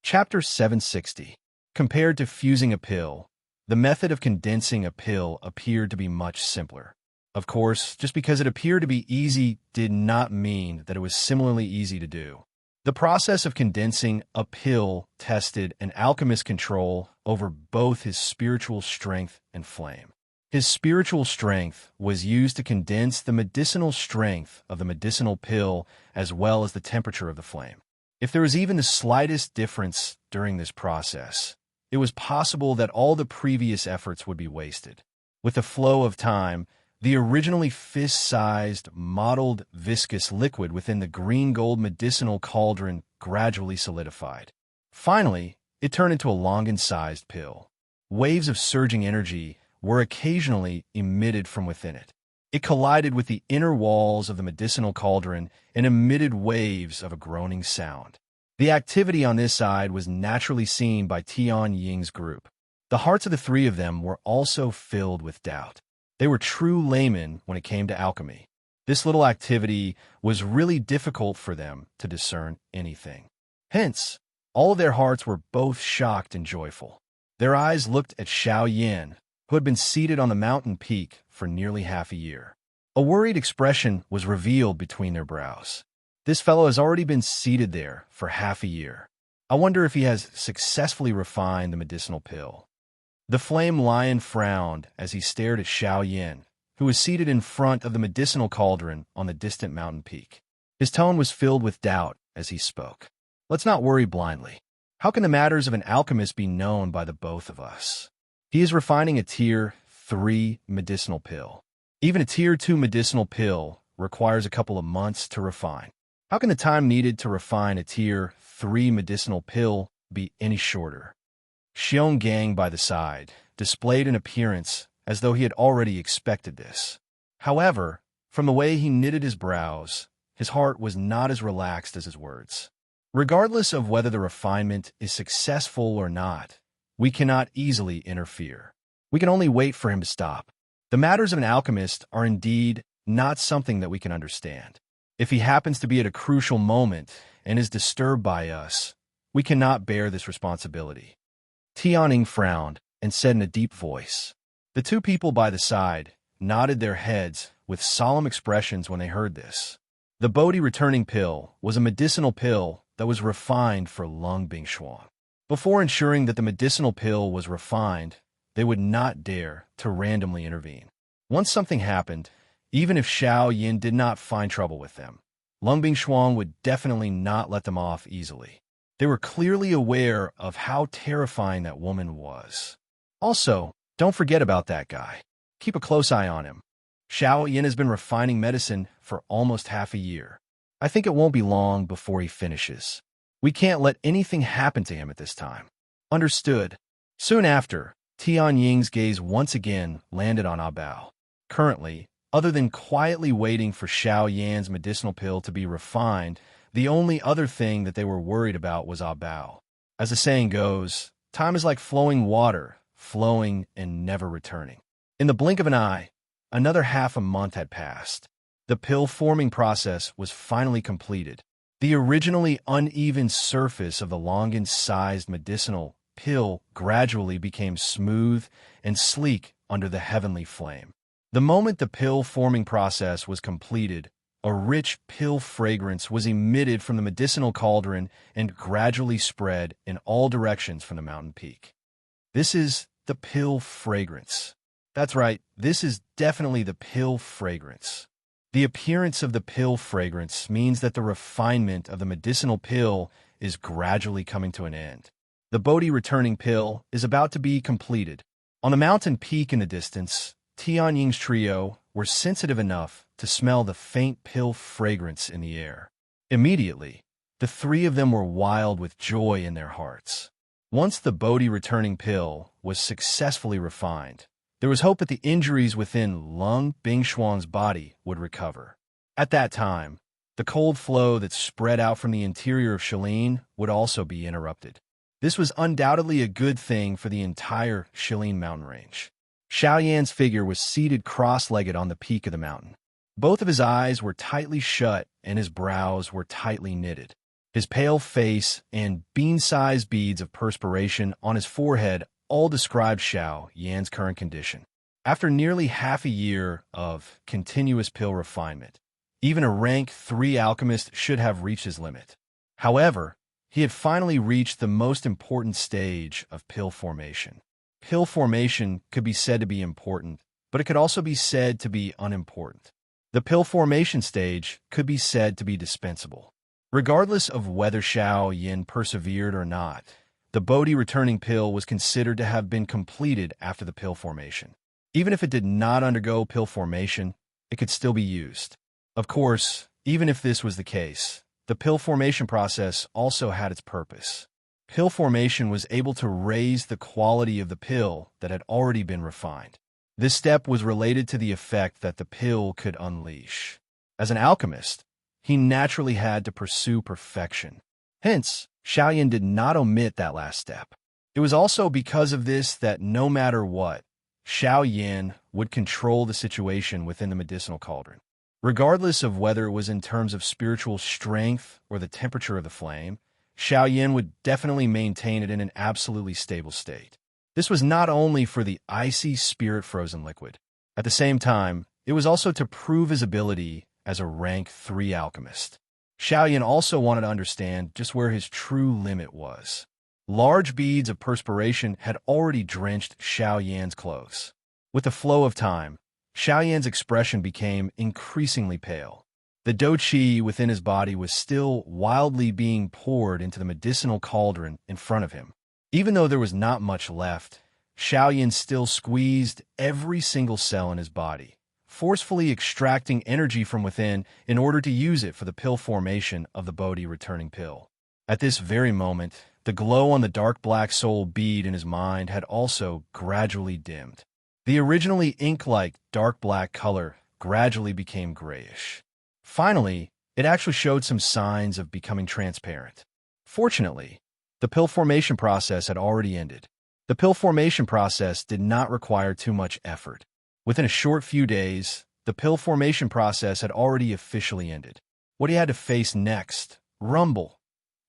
Chapter 760. Compared to fusing a pill, the method of condensing a pill appeared to be much simpler. Of course, just because it appeared to be easy did not mean that it was similarly easy to do. The process of condensing a pill tested an alchemist's control over both his spiritual strength and flame. His spiritual strength was used to condense the medicinal strength of the medicinal pill as well as the temperature of the flame. If there was even the slightest difference during this process, it was possible that all the previous efforts would be wasted. With the flow of time, the originally fist-sized, mottled, viscous liquid within the green-gold medicinal cauldron gradually solidified. Finally, it turned into a longan-sized pill. Waves of surging energy were occasionally emitted from within it. It collided with the inner walls of the medicinal cauldron and emitted waves of a groaning sound. The activity on this side was naturally seen by Tian Ying's group. The hearts of the three of them were also filled with doubt. They were true laymen when it came to alchemy. This little activity was really difficult for them to discern anything. Hence, all of their hearts were both shocked and joyful. Their eyes looked at Xiao Yan, who had been seated on the mountain peak for nearly half a year. A worried expression was revealed between their brows. This fellow has already been seated there for half a year. I wonder if he has successfully refined the medicinal pill. The flame lion frowned as he stared at Xiao Yan, who was seated in front of the medicinal cauldron on the distant mountain peak. His tone was filled with doubt as he spoke. Let's not worry blindly. How can the matters of an alchemist be known by the both of us? He is refining a Tier 3 medicinal pill. Even a Tier 2 medicinal pill requires a couple of months to refine. How can the time needed to refine a Tier 3 medicinal pill be any shorter? Xiong Gang by the side displayed an appearance as though he had already expected this. However, from the way he knitted his brows, his heart was not as relaxed as his words. Regardless of whether the refinement is successful or not, we cannot easily interfere. We can only wait for him to stop. The matters of an alchemist are indeed not something that we can understand. If he happens to be at a crucial moment and is disturbed by us, we cannot bear this responsibility. Tianning frowned and said in a deep voice. The two people by the side nodded their heads with solemn expressions when they heard this. The Bodhi returning pill was a medicinal pill that was refined for Lung Bingshuang. Before ensuring that the medicinal pill was refined, they would not dare to randomly intervene. Once something happened, even if Xiao Yin did not find trouble with them, Lung Bingshuang would definitely not let them off easily. They were clearly aware of how terrifying that woman was. Also, don't forget about that guy. Keep a close eye on him. Xiao Yin has been refining medicine for almost half a year. I think it won't be long before he finishes. We can't let anything happen to him at this time. Understood. Soon after, Tian Ying's gaze once again landed on Ah Bao. Currently, other than quietly waiting for Xiao Yan's medicinal pill to be refined, the only other thing that they were worried about was Ah Bao. As the saying goes, time is like flowing water, flowing and never returning. In the blink of an eye, another half a month had passed. The pill-forming process was finally completed. The originally uneven surface of the longan-sized medicinal pill gradually became smooth and sleek under the heavenly flame. The moment the pill-forming process was completed, a rich pill fragrance was emitted from the medicinal cauldron and gradually spread in all directions from the mountain peak. This is the pill fragrance. That's right, this is definitely the pill fragrance. The appearance of the pill fragrance means that the refinement of the medicinal pill is gradually coming to an end. The Bodhi returning pill is about to be completed. On the mountain peak in the distance, Tian Ying's trio were sensitive enough to smell the faint pill fragrance in the air. Immediately, the three of them were wild with joy in their hearts. Once the Bodhi returning pill was successfully refined, there was hope that the injuries within Lung Bingshuang's body would recover. At that time, the cold flow that spread out from the interior of Shilin would also be interrupted. This was undoubtedly a good thing for the entire Shilin mountain range. Xiao Yan's figure was seated cross-legged on the peak of the mountain. Both of his eyes were tightly shut and his brows were tightly knitted. His pale face and bean-sized beads of perspiration on his forehead all described Xiao Yan's current condition. After nearly half a year of continuous pill refinement, even a rank 3 alchemist should have reached his limit. However, he had finally reached the most important stage of pill formation. Pill formation could be said to be important, but it could also be said to be unimportant. The pill formation stage could be said to be dispensable. Regardless of whether Xiao Yan persevered or not, the Bodhi returning pill was considered to have been completed after the pill formation. Even if it did not undergo pill formation, it could still be used. Of course, even if this was the case, the pill formation process also had its purpose. Pill formation was able to raise the quality of the pill that had already been refined. This step was related to the effect that the pill could unleash. As an alchemist, he naturally had to pursue perfection. Hence, Xiao Yan did not omit that last step. It was also because of this that no matter what, Xiao Yan would control the situation within the medicinal cauldron. Regardless of whether it was in terms of spiritual strength or the temperature of the flame, Xiao Yan would definitely maintain it in an absolutely stable state. This was not only for the icy spirit-frozen liquid. At the same time, it was also to prove his ability as a rank 3 alchemist. Xiao Yan also wanted to understand just where his true limit was. Large beads of perspiration had already drenched Xiao Yan's clothes. With the flow of time, Xiao Yan's expression became increasingly pale. The dou qi within his body was still wildly being poured into the medicinal cauldron in front of him. Even though there was not much left, Xiao Yan still squeezed every single cell in his body, forcefully extracting energy from within in order to use it for the pill formation of the Bodhi returning pill. At this very moment, the glow on the dark black soul bead in his mind had also gradually dimmed. The originally ink-like dark black color gradually became grayish. Finally, it actually showed some signs of becoming transparent. Fortunately, the pill formation process had already ended. The pill formation process did not require too much effort. Within a short few days, the pill formation process had already officially ended. What he had to face next, rumble.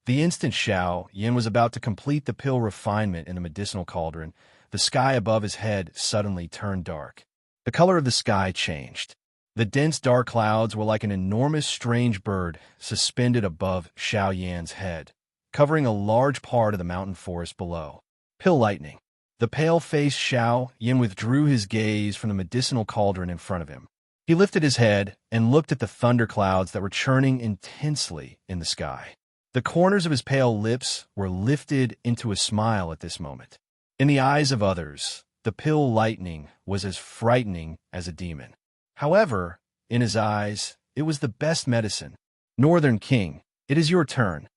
The instant Xiao Yan was about to complete the pill refinement in the medicinal cauldron, the sky above his head suddenly turned dark. The color of the sky changed. The dense dark clouds were like an enormous strange bird suspended above Xiao Yan's head, covering a large part of the mountain forest below. Pill lightning. The pale-faced Xiao Yan withdrew his gaze from the medicinal cauldron in front of him. He lifted his head and looked at the thunderclouds that were churning intensely in the sky. The corners of his pale lips were lifted into a smile at this moment. In the eyes of others, the pill lightning was as frightening as a demon. However, in his eyes, it was the best medicine. Northern King, it is your turn.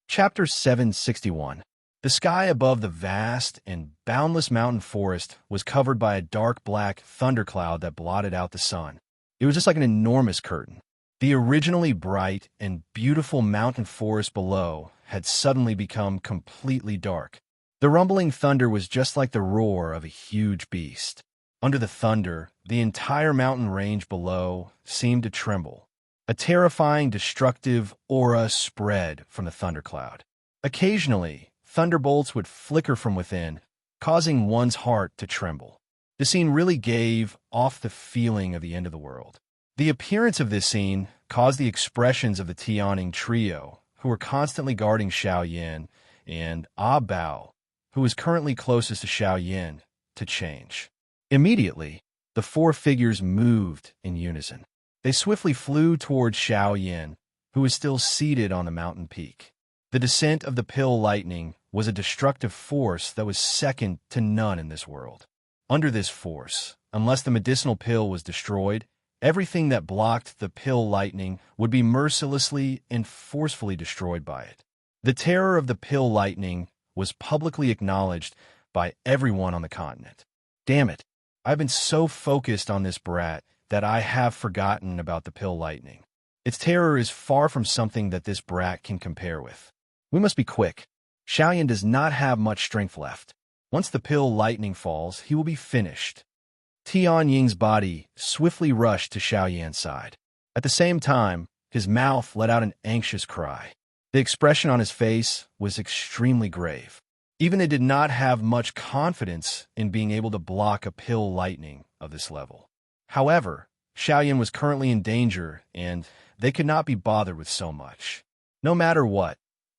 Chapter 761. The sky above the vast and boundless mountain forest was covered by a dark black thundercloud that blotted out the sun. It was just like an enormous curtain. The originally bright and beautiful mountain forest below had suddenly become completely dark. The rumbling thunder was just like the roar of a huge beast. Under the thunder, the entire mountain range below seemed to tremble. A terrifying, destructive aura spread from the thundercloud. Occasionally, thunderbolts would flicker from within, causing one's heart to tremble. The scene really gave off the feeling of the end of the world. The appearance of this scene caused the expressions of the Tianing trio, who were constantly guarding Xiao Yan, and Ah Bao, who was currently closest to Xiao Yan, to change. Immediately, the 4 figures moved in unison. They swiftly flew towards Xiao Yan, who was still seated on the mountain peak. The descent of the pill lightning was a destructive force that was second to none in this world. Under this force, unless the medicinal pill was destroyed, everything that blocked the pill lightning would be mercilessly and forcefully destroyed by it. The terror of the pill lightning was publicly acknowledged by everyone on the continent. Damn it, I've been so focused on this brat that I have forgotten about the pill lightning. Its terror is far from something that this brat can compare with. We must be quick. Xiao Yan does not have much strength left. Once the pill lightning falls, he will be finished. Tian Ying's body swiftly rushed to Xiao Yan's side. At the same time, his mouth let out an anxious cry. The expression on his face was extremely grave. Even it did not have much confidence in being able to block a pill lightning of this level. However, Xiaoyan was currently in danger, and they could not be bothered with so much. No matter what,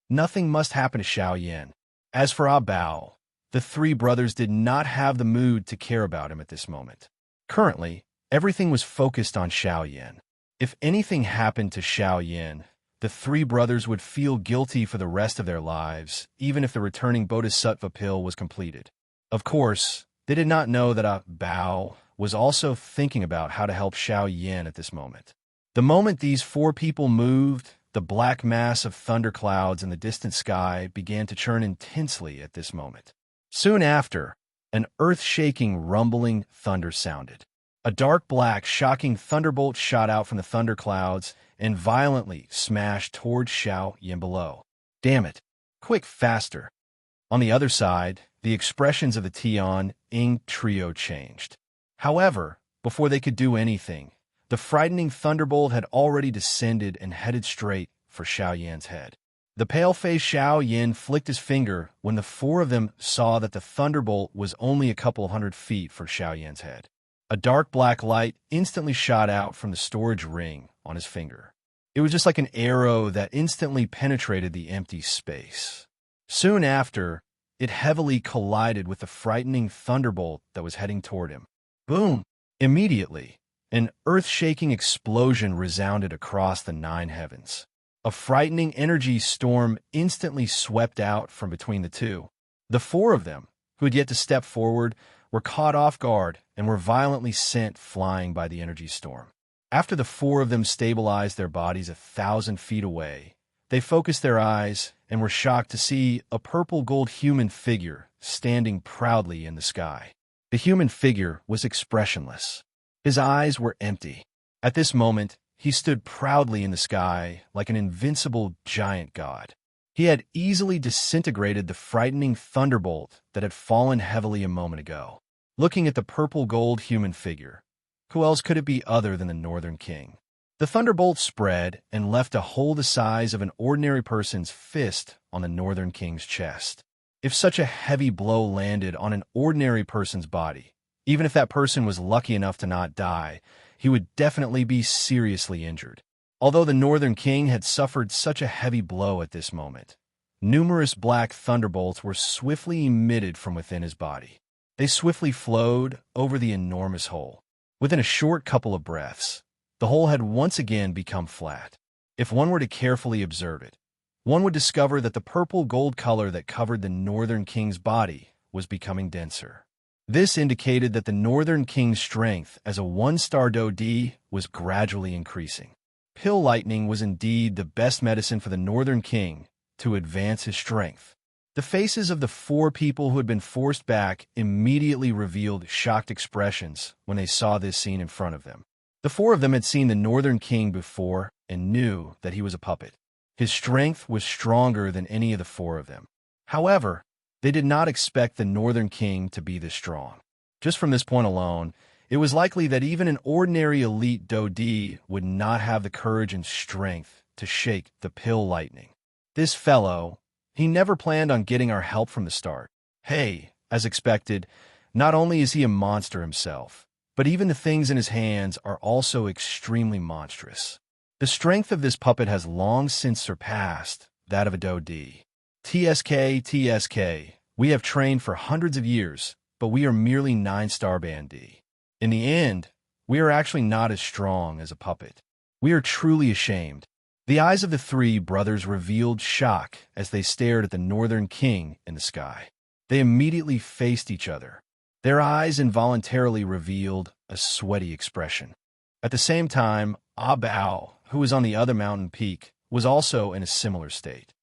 nothing must happen to Xiaoyan. As for Ah Bao, the three brothers did not have the mood to care about him at this moment. Currently, everything was focused on Xiaoyan. If anything happened to Xiaoyan, the three brothers would feel guilty for the rest of their lives, even if the returning Bodhisattva pill was completed. Of course, they did not know that Ah Bao was also thinking about how to help Xiaoyan at this moment. The moment these four people moved, the black mass of thunderclouds in the distant sky began to churn intensely at this moment. Soon after, an earth-shaking, rumbling thunder sounded. A dark black, shocking thunderbolt shot out from the thunderclouds and violently smashed towards Xiaoyan below. Damn it! Quick, faster! On the other side, the expressions of the Tian Ying trio changed. However, before they could do anything, the frightening thunderbolt had already descended and headed straight for Xiaoyan's head. The pale-faced Xiaoyan flicked his finger when the four of them saw that the thunderbolt was only a couple hundred feet for Xiaoyan's head. A dark black light instantly shot out from the storage ring on his finger. It was just like an arrow that instantly penetrated the empty space. Soon after, it heavily collided with the frightening thunderbolt that was heading toward him. Boom! Immediately, an earth-shaking explosion resounded across the nine heavens. A frightening energy storm instantly swept out from between the two. The four of them, who had yet to step forward, were caught off guard and were violently sent flying by the energy storm. After the four of them stabilized their bodies 1,000 feet away, they focused their eyes and were shocked to see a purple-gold human figure standing proudly in the sky. The human figure was expressionless. His eyes were empty. At this moment, he stood proudly in the sky like an invincible giant god. He had easily disintegrated the frightening thunderbolt that had fallen heavily a moment ago. Looking at the purple-gold human figure, who else could it be other than the Northern King? The thunderbolt spread and left a hole the size of an ordinary person's fist on the Northern King's chest. If such a heavy blow landed on an ordinary person's body, even if that person was lucky enough to not die, he would definitely be seriously injured. Although the Northern King had suffered such a heavy blow at this moment, numerous black thunderbolts were swiftly emitted from within his body. They swiftly flowed over the enormous hole. Within a short couple of breaths, the hole had once again become flat. If one were to carefully observe it, one would discover that the purple-gold color that covered the Northern King's body was becoming denser. This indicated that the Northern King's strength as a one-star Do-D was gradually increasing. Pill lightning was indeed the best medicine for the Northern King to advance his strength. The faces of the four people who had been forced back immediately revealed shocked expressions when they saw this scene in front of them. The four of them had seen the Northern King before and knew that he was a puppet. His strength was stronger than any of the four of them. However, they did not expect the Northern King to be this strong. Just from this point alone, it was likely that even an ordinary elite Do-D would not have the courage and strength to shake the pill lightning. This fellow, he never planned on getting our help from the start. Hey, as expected, not only is he a monster himself, but even the things in his hands are also extremely monstrous. The strength of this puppet has long since surpassed that of a Do-D. TSK, we have trained for hundreds of years, but we are merely 9-star Band D. In the end, we are actually not as strong as a puppet. We are truly ashamed. The eyes of the three brothers revealed shock as they stared at the Northern King in the sky. They immediately faced each other. Their eyes involuntarily revealed a sweaty expression. At the same time, Ah Bao, who was on the other mountain peak, was also in a similar state.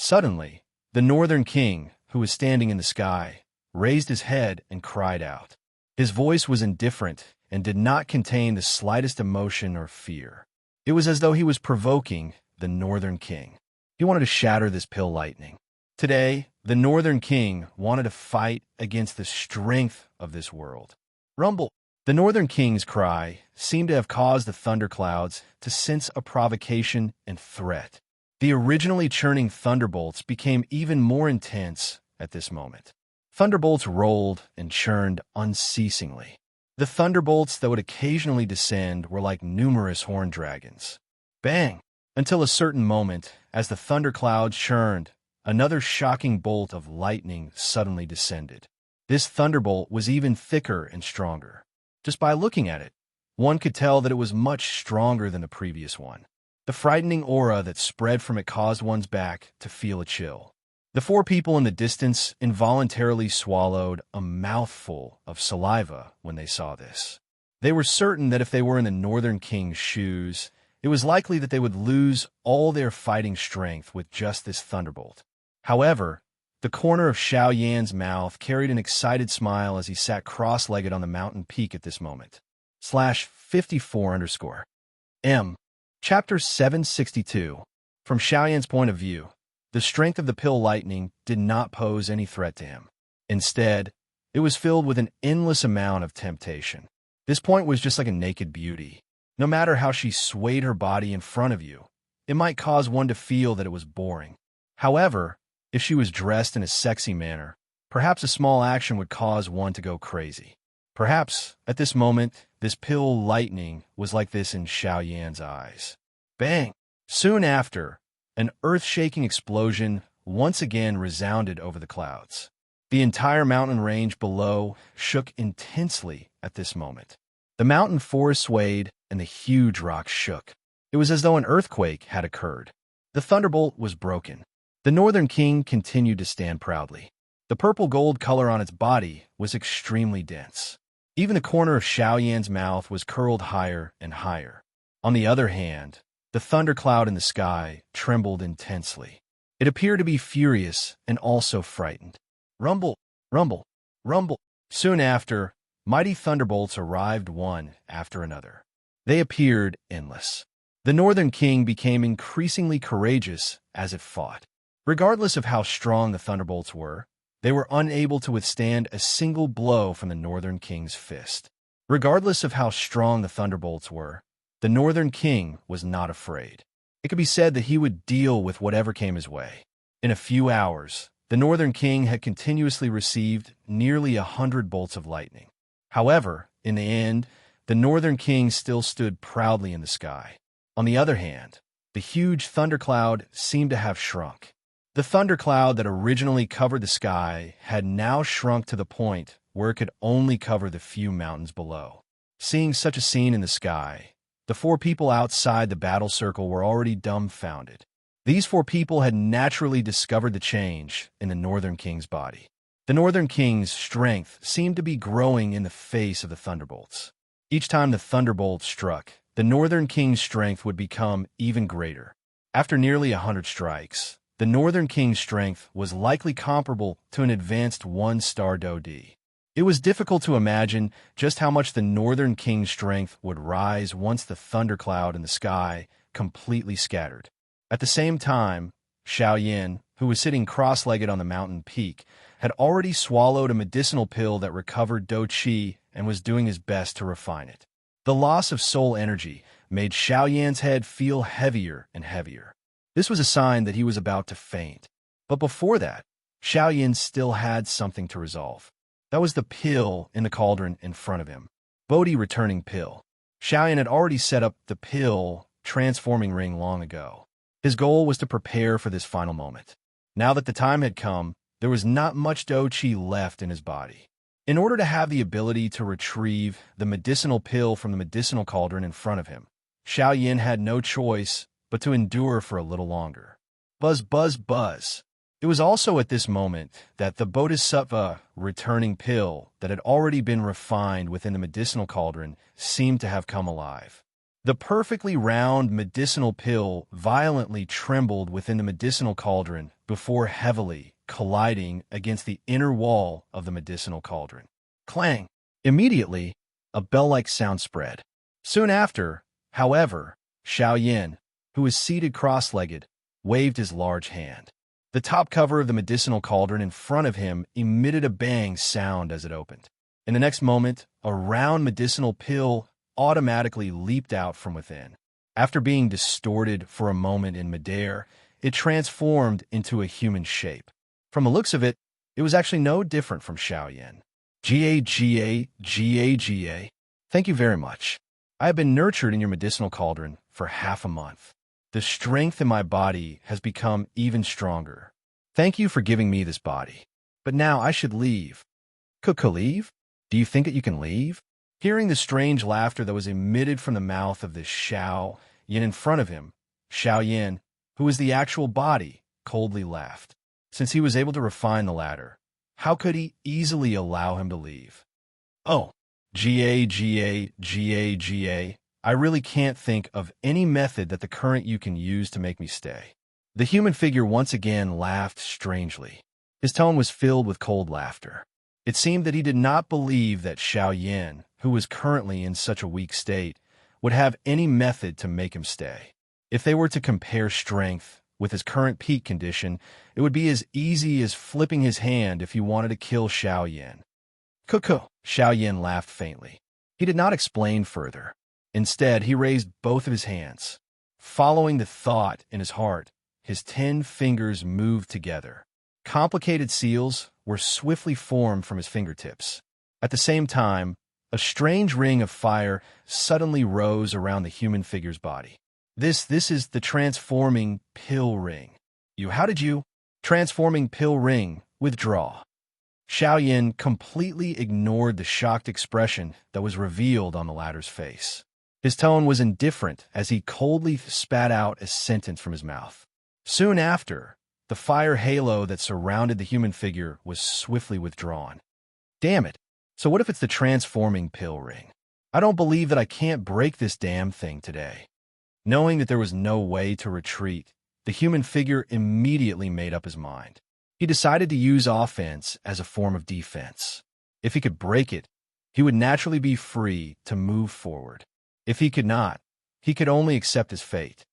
Suddenly, the Northern King, who was standing in the sky, raised his head and cried out. His voice was indifferent and did not contain the slightest emotion or fear. It was as though he was provoking the Northern King. He wanted to shatter this pill lightning. Today, the Northern King wanted to fight against the strength of this world. Rumble! The Northern King's cry seemed to have caused the thunderclouds to sense a provocation and threat. The originally churning thunderbolts became even more intense at this moment. Thunderbolts rolled and churned unceasingly. The thunderbolts that would occasionally descend were like numerous horned dragons. Bang! Until a certain moment, as the thundercloud churned, another shocking bolt of lightning suddenly descended. This thunderbolt was even thicker and stronger. Just by looking at it, one could tell that it was much stronger than the previous one. The frightening aura that spread from it caused one's back to feel a chill. The four people in the distance involuntarily swallowed a mouthful of saliva when they saw this. They were certain that if they were in the Northern King's shoes, it was likely that they would lose all their fighting strength with just this thunderbolt. However, the corner of Xiao Yan's mouth carried an excited smile as he sat cross-legged on the mountain peak at this moment. /54_M. Chapter 762. From Xiao Yan's point of view, the strength of the pill lightning did not pose any threat to him. Instead, it was filled with an endless amount of temptation. This point was just like a naked beauty. No matter how she swayed her body in front of you, it might cause one to feel that it was boring. However, if she was dressed in a sexy manner, perhaps a small action would cause one to go crazy. Perhaps, at this moment, this pill lightning was like this in Xiao Yan's eyes. Bang! Soon after, an earth-shaking explosion once again resounded over the clouds. The entire mountain range below shook intensely at this moment. The mountain forest swayed and the huge rocks shook. It was as though an earthquake had occurred. The thunderbolt was broken. The Northern King continued to stand proudly. The purple-gold color on its body was extremely dense. Even the corner of Xiao Yan's mouth was curled higher and higher. On the other hand, the thundercloud in the sky trembled intensely. It appeared to be furious and also frightened. Rumble, rumble, rumble. Soon after, mighty thunderbolts arrived one after another. They appeared endless. The Northern King became increasingly courageous as it fought. Regardless of how strong the thunderbolts were, they were unable to withstand a single blow from the Northern King's fist. Regardless of how strong the thunderbolts were, the Northern King was not afraid. It could be said that he would deal with whatever came his way. In a few hours, the Northern King had continuously received nearly 100 bolts of lightning. However, in the end, the Northern King still stood proudly in the sky. On the other hand, the huge thundercloud seemed to have shrunk. The thundercloud that originally covered the sky had now shrunk to the point where it could only cover the few mountains below. Seeing such a scene in the sky, the four people outside the battle circle were already dumbfounded. These four people had naturally discovered the change in the Northern King's body. The Northern King's strength seemed to be growing in the face of the thunderbolts. Each time the thunderbolt struck, the Northern King's strength would become even greater. After nearly 100 strikes, the Northern King's strength was likely comparable to an advanced one-star Dodi. It was difficult to imagine just how much the Northern King's strength would rise once the thundercloud in the sky completely scattered. At the same time, Xiao Yan, who was sitting cross-legged on the mountain peak, had already swallowed a medicinal pill that recovered Do Qi and was doing his best to refine it. The loss of soul energy made Xiao Yan's head feel heavier and heavier. This was a sign that he was about to faint. But before that, Xiao Yan still had something to resolve. That was the pill in the cauldron in front of him. Bodhi returning pill. Xiao Yan had already set up the pill transforming ring long ago. His goal was to prepare for this final moment. Now that the time had come, there was not much Do Qi left in his body. In order to have the ability to retrieve the medicinal pill from the medicinal cauldron in front of him, Xiao Yan had no choice but to endure for a little longer. Buzz, buzz, buzz. It was also at this moment that the Bodhisattva returning pill that had already been refined within the medicinal cauldron seemed to have come alive. The perfectly round medicinal pill violently trembled within the medicinal cauldron before heavily colliding against the inner wall of the medicinal cauldron. Clang! Immediately, a bell-like sound spread. Soon after, however, Xiao Yan, who was seated cross-legged, waved his large hand. The top cover of the medicinal cauldron in front of him emitted a bang sound as it opened. In the next moment, a round medicinal pill automatically leaped out from within. After being distorted for a moment in midair, it transformed into a human shape. From the looks of it, it was actually no different from Xiaoyan. Ga. Thank you very much. I have been nurtured in your medicinal cauldron for half a month. The strength in my body has become even stronger. Thank you for giving me this body. But now I should leave. Leave? Do you think that you can leave? Hearing the strange laughter that was emitted from the mouth of this Xiao Yin in front of him, Xiao Yin, who was the actual body, coldly laughed. Since he was able to refine the latter, how could he easily allow him to leave? Oh, Ga. I really can't think of any method that the current you can use to make me stay. The human figure once again laughed strangely. His tone was filled with cold laughter. It seemed that he did not believe that Xiao Yin, who was currently in such a weak state, would have any method to make him stay. If they were to compare strength with his current peak condition, it would be as easy as flipping his hand if he wanted to kill Xiao Yin. Xiao Yin laughed faintly. He did not explain further. Instead, he raised both of his hands. Following the thought in his heart, his 10 fingers moved together. Complicated seals were swiftly formed from his fingertips. At the same time, a strange ring of fire suddenly rose around the human figure's body. This is the transforming pill ring. How did you? Transforming pill ring, withdraw. Xiao Yin completely ignored the shocked expression that was revealed on the latter's face. His tone was indifferent as he coldly spat out a sentence from his mouth. Soon after, the fire halo that surrounded the human figure was swiftly withdrawn. Damn it. So what if it's the transforming pill ring? I don't believe that I can't break this damn thing today. Knowing that there was no way to retreat, the human figure immediately made up his mind. He decided to use offense as a form of defense. If he could break it, he would naturally be free to move forward. If he could not, he could only accept his fate.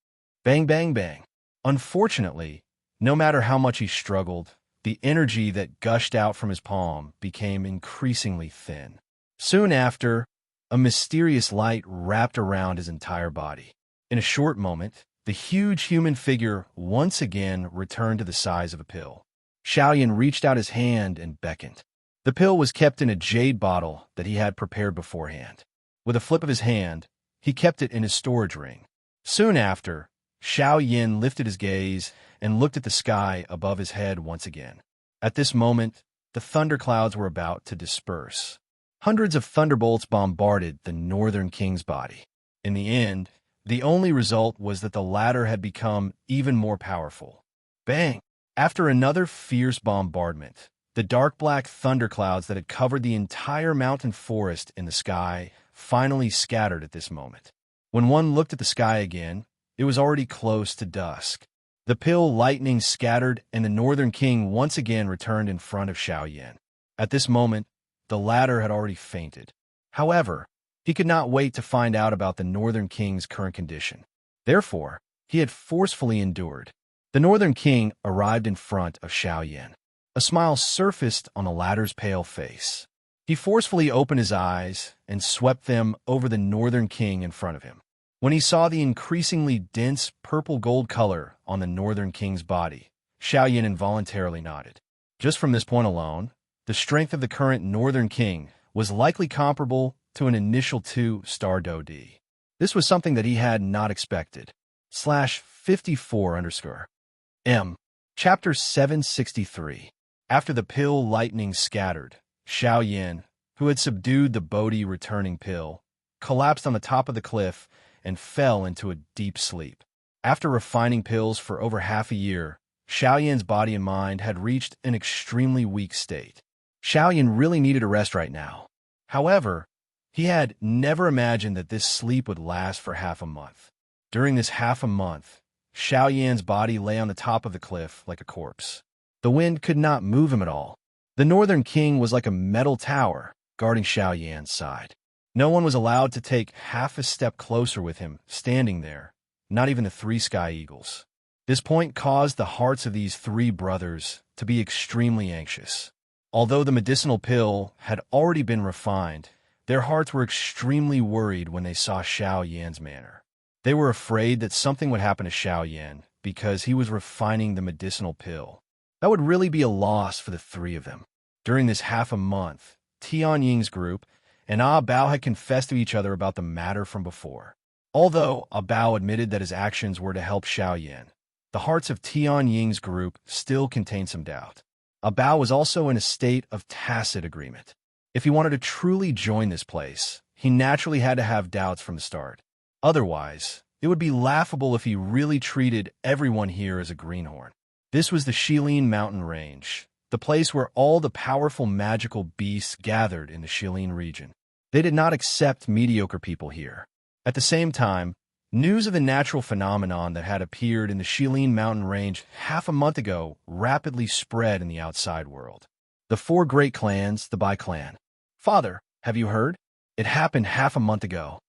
Bang, bang, bang. Unfortunately, no matter how much he struggled, the energy that gushed out from his palm became increasingly thin. Soon after, a mysterious light wrapped around his entire body. In a short moment, the huge human figure once again returned to the size of a pill. Xiao Yin reached out his hand and beckoned. The pill was kept in a jade bottle that he had prepared beforehand. With a flip of his hand, he kept it in his storage ring. Soon after, Xiao Yin lifted his gaze and looked at the sky above his head once again. At this moment, the thunderclouds were about to disperse. Hundreds of thunderbolts bombarded the Northern King's body. In the end, the only result was that the latter had become even more powerful. Bang! After another fierce bombardment, the dark black thunderclouds that had covered the entire mountain forest in the sky finally scattered at this moment. When one looked at the sky again, it was already close to dusk. The pill lightning scattered, and the Northern King once again returned in front of Xiao Yin. At this moment, the latter had already fainted. However, he could not wait to find out about the Northern King's current condition. Therefore, he had forcefully endured. The Northern King arrived in front of Xiao Yin. A smile surfaced on the latter's pale face. He forcefully opened his eyes and swept them over the Northern King in front of him. When he saw the increasingly dense purple-gold color on the Northern King's body, Xiao Yin involuntarily nodded. Just from this point alone, the strength of the current Northern King was likely comparable to an initial 2-star Do-D. This was something that he had not expected. /54_M. Chapter 763. After the pill lightning scattered, Xiao Yin, who had subdued the Bodhi returning pill, collapsed on the top of the cliff and fell into a deep sleep. After refining pills for over half a year, Xiao Yin's body and mind had reached an extremely weak state. Xiao Yin really needed a rest right now. However, he had never imagined that this sleep would last for half a month. During this half a month, Xiao Yan's body lay on the top of the cliff like a corpse. The wind could not move him at all. The Northern King was like a metal tower guarding Xiao Yan's side. No one was allowed to take half a step closer with him standing there, not even the 3 sky eagles. This point caused the hearts of these 3 brothers to be extremely anxious. Although the medicinal pill had already been refined, their hearts were extremely worried when they saw Xiao Yan's manner. They were afraid that something would happen to Xiao Yan because he was refining the medicinal pill. That would really be a loss for the three of them. During this half a month, Tian Ying's group and Ah Bao had confessed to each other about the matter from before. Although Ah Bao admitted that his actions were to help Xiao Yin, the hearts of Tian Ying's group still contained some doubt. Ah Bao was also in a state of tacit agreement. If he wanted to truly join this place, he naturally had to have doubts from the start. Otherwise, it would be laughable if he really treated everyone here as a greenhorn. This was the Shilin mountain range, the place where all the powerful magical beasts gathered in the Shilin region. They did not accept mediocre people here. At the same time, news of the natural phenomenon that had appeared in the Shilin mountain range half a month ago rapidly spread in the outside world. The four great clans, the Bai clan. Father, have you heard? It happened half a month ago.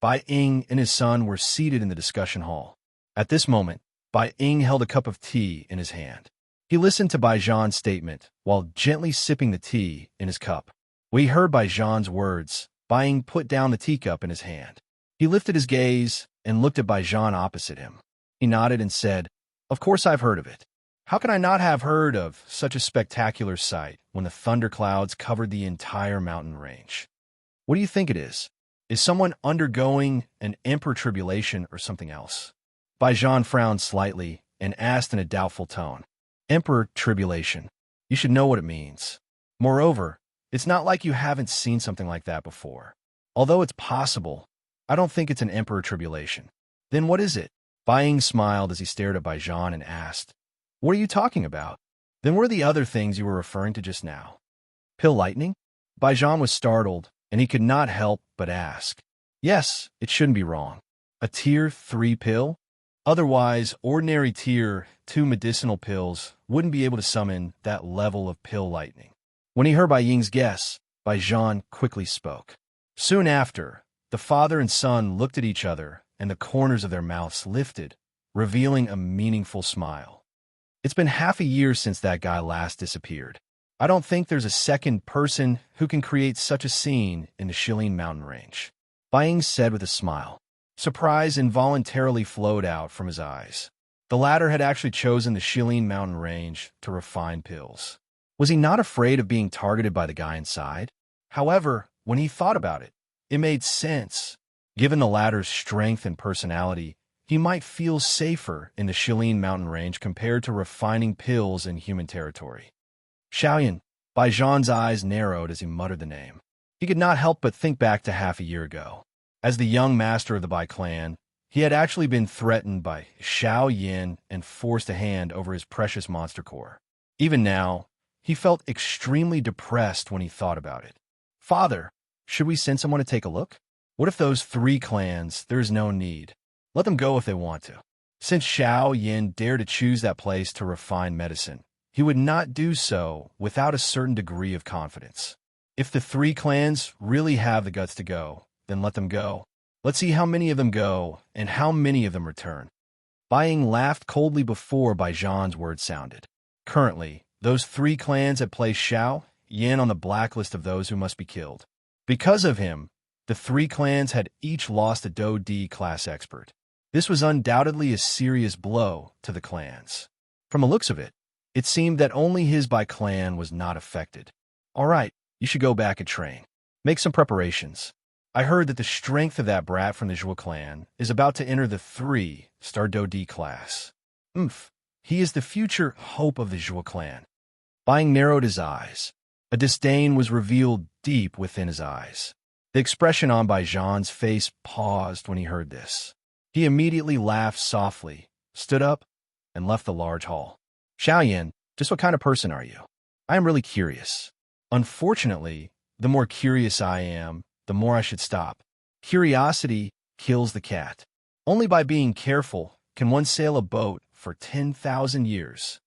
Bai Ying and his son were seated in the discussion hall. At this moment, Bai Ying held a cup of tea in his hand. He listened to Bai Zhan's statement while gently sipping the tea in his cup. When he heard Bai Zhan's words, Bai Ying put down the teacup in his hand. He lifted his gaze and looked at Bai Zhan opposite him. He nodded and said, "Of course I've heard of it. How can I not have heard of such a spectacular sight when the thunderclouds covered the entire mountain range? What do you think it is? Is someone undergoing an emperor tribulation or something else?" Bai Zhan frowned slightly and asked in a doubtful tone, "Emperor tribulation. You should know what it means. Moreover, it's not like you haven't seen something like that before. Although it's possible, I don't think it's an emperor tribulation." "Then what is it?" Bai Ying smiled as he stared at Bai Zhan and asked, "What are you talking about? Then what are the other things you were referring to just now?" "Pill lightning?" Bai Zhan was startled, and he could not help but ask. "Yes, it shouldn't be wrong. A Tier 3 pill? Otherwise, ordinary Tier 2 medicinal pills wouldn't be able to summon that level of pill lightning." When he heard Bai Ying's guess, Bai Zhan quickly spoke. Soon after, the father and son looked at each other, and the corners of their mouths lifted, revealing a meaningful smile. "It's been half a year since that guy last disappeared. I don't think there's a second person who can create such a scene in the Shilin mountain range," Bai Ying said with a smile. Surprise involuntarily flowed out from his eyes. The latter had actually chosen the Shilin mountain range to refine pills. Was he not afraid of being targeted by the guy inside? However, when he thought about it, it made sense. Given the latter's strength and personality, he might feel safer in the Shilin mountain range compared to refining pills in human territory. Xiaoyan. Bai Zhan's eyes narrowed as he muttered the name. He could not help but think back to half a year ago. As the young master of the Bai clan, he had actually been threatened by Xiao Yin and forced a hand over his precious monster core. Even now, he felt extremely depressed when he thought about it. "Father, should we send someone to take a look? What if those three clans, there is no need. Let them go if they want to." Since Xiao Yin dared to choose that place to refine medicine, he would not do so without a certain degree of confidence. If the three clans really have the guts to go, then let them go. Let's see how many of them go and how many of them return. Bai Ying laughed coldly before Bai Zhan's words sounded. Currently, those three clans had placed Xiao Yin on the blacklist of those who must be killed. Because of him, the three clans had each lost a Do D class expert. This was undoubtedly a serious blow to the clans. From the looks of it, it seemed that only his Bai clan was not affected. "All right, you should go back and train. Make some preparations. I heard that the strength of that brat from the Zhuo clan is about to enter the 3-star Do D class. He is the future hope of the Zhuo clan." Bai Ying narrowed his eyes. A disdain was revealed deep within his eyes. The expression on Bai Zhan's face paused when he heard this. He immediately laughed softly, stood up, and left the large hall. "Xiaoyan, just what kind of person are you? I am really curious. Unfortunately, the more curious I am, the more I should stop. Curiosity kills the cat. Only by being careful can one sail a boat for 10,000 years."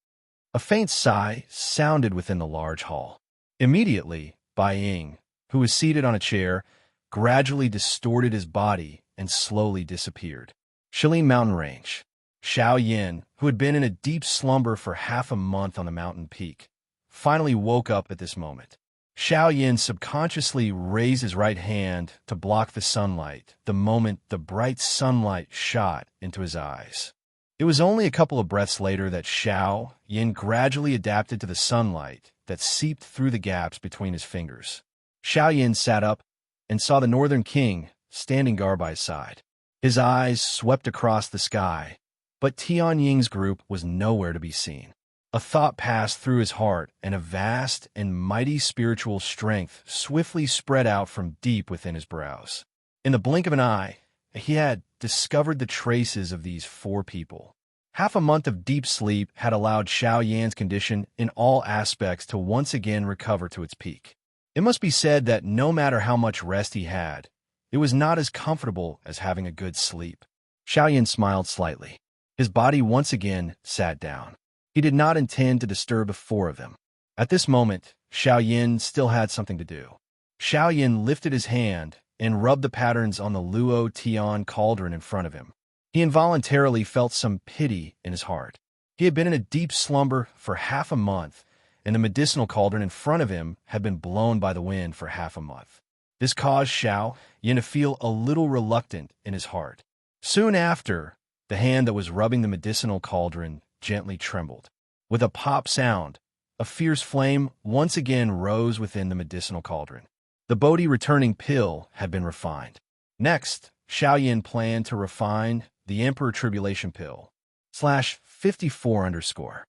A faint sigh sounded within the large hall. Immediately, Bai Ying, who was seated on a chair, gradually distorted his body and slowly disappeared. Shilin Mountain Range. Xiao Yin, who had been in a deep slumber for half a month on the mountain peak, finally woke up at this moment. Xiao Yin subconsciously raised his right hand to block the sunlight the moment the bright sunlight shot into his eyes. It was only a couple of breaths later that Xiao Yin gradually adapted to the sunlight that seeped through the gaps between his fingers. Xiao Yin sat up and saw the Northern King standing guard by his side. His eyes swept across the sky, but Tian Ying's group was nowhere to be seen. A thought passed through his heart, and a vast and mighty spiritual strength swiftly spread out from deep within his brows. In the blink of an eye, he had discovered the traces of these four people. Half a month of deep sleep had allowed Xiao Yan's condition in all aspects to once again recover to its peak. It must be said that no matter how much rest he had, it was not as comfortable as having a good sleep. Xiao Yan smiled slightly. His body once again sat down. He did not intend to disturb the four of them. At this moment, Xiao Yan still had something to do. Xiao Yan lifted his hand and rubbed the patterns on the Luo Tian cauldron in front of him. He involuntarily felt some pity in his heart. He had been in a deep slumber for half a month, and the medicinal cauldron in front of him had been blown by the wind for half a month. This caused Xiao Yan to feel a little reluctant in his heart. Soon after, the hand that was rubbing the medicinal cauldron gently trembled. With a pop sound, a fierce flame once again rose within the medicinal cauldron. The Bodhi returning pill had been refined. Next, Xiao Yan planned to refine the Emperor Tribulation Pill. /54_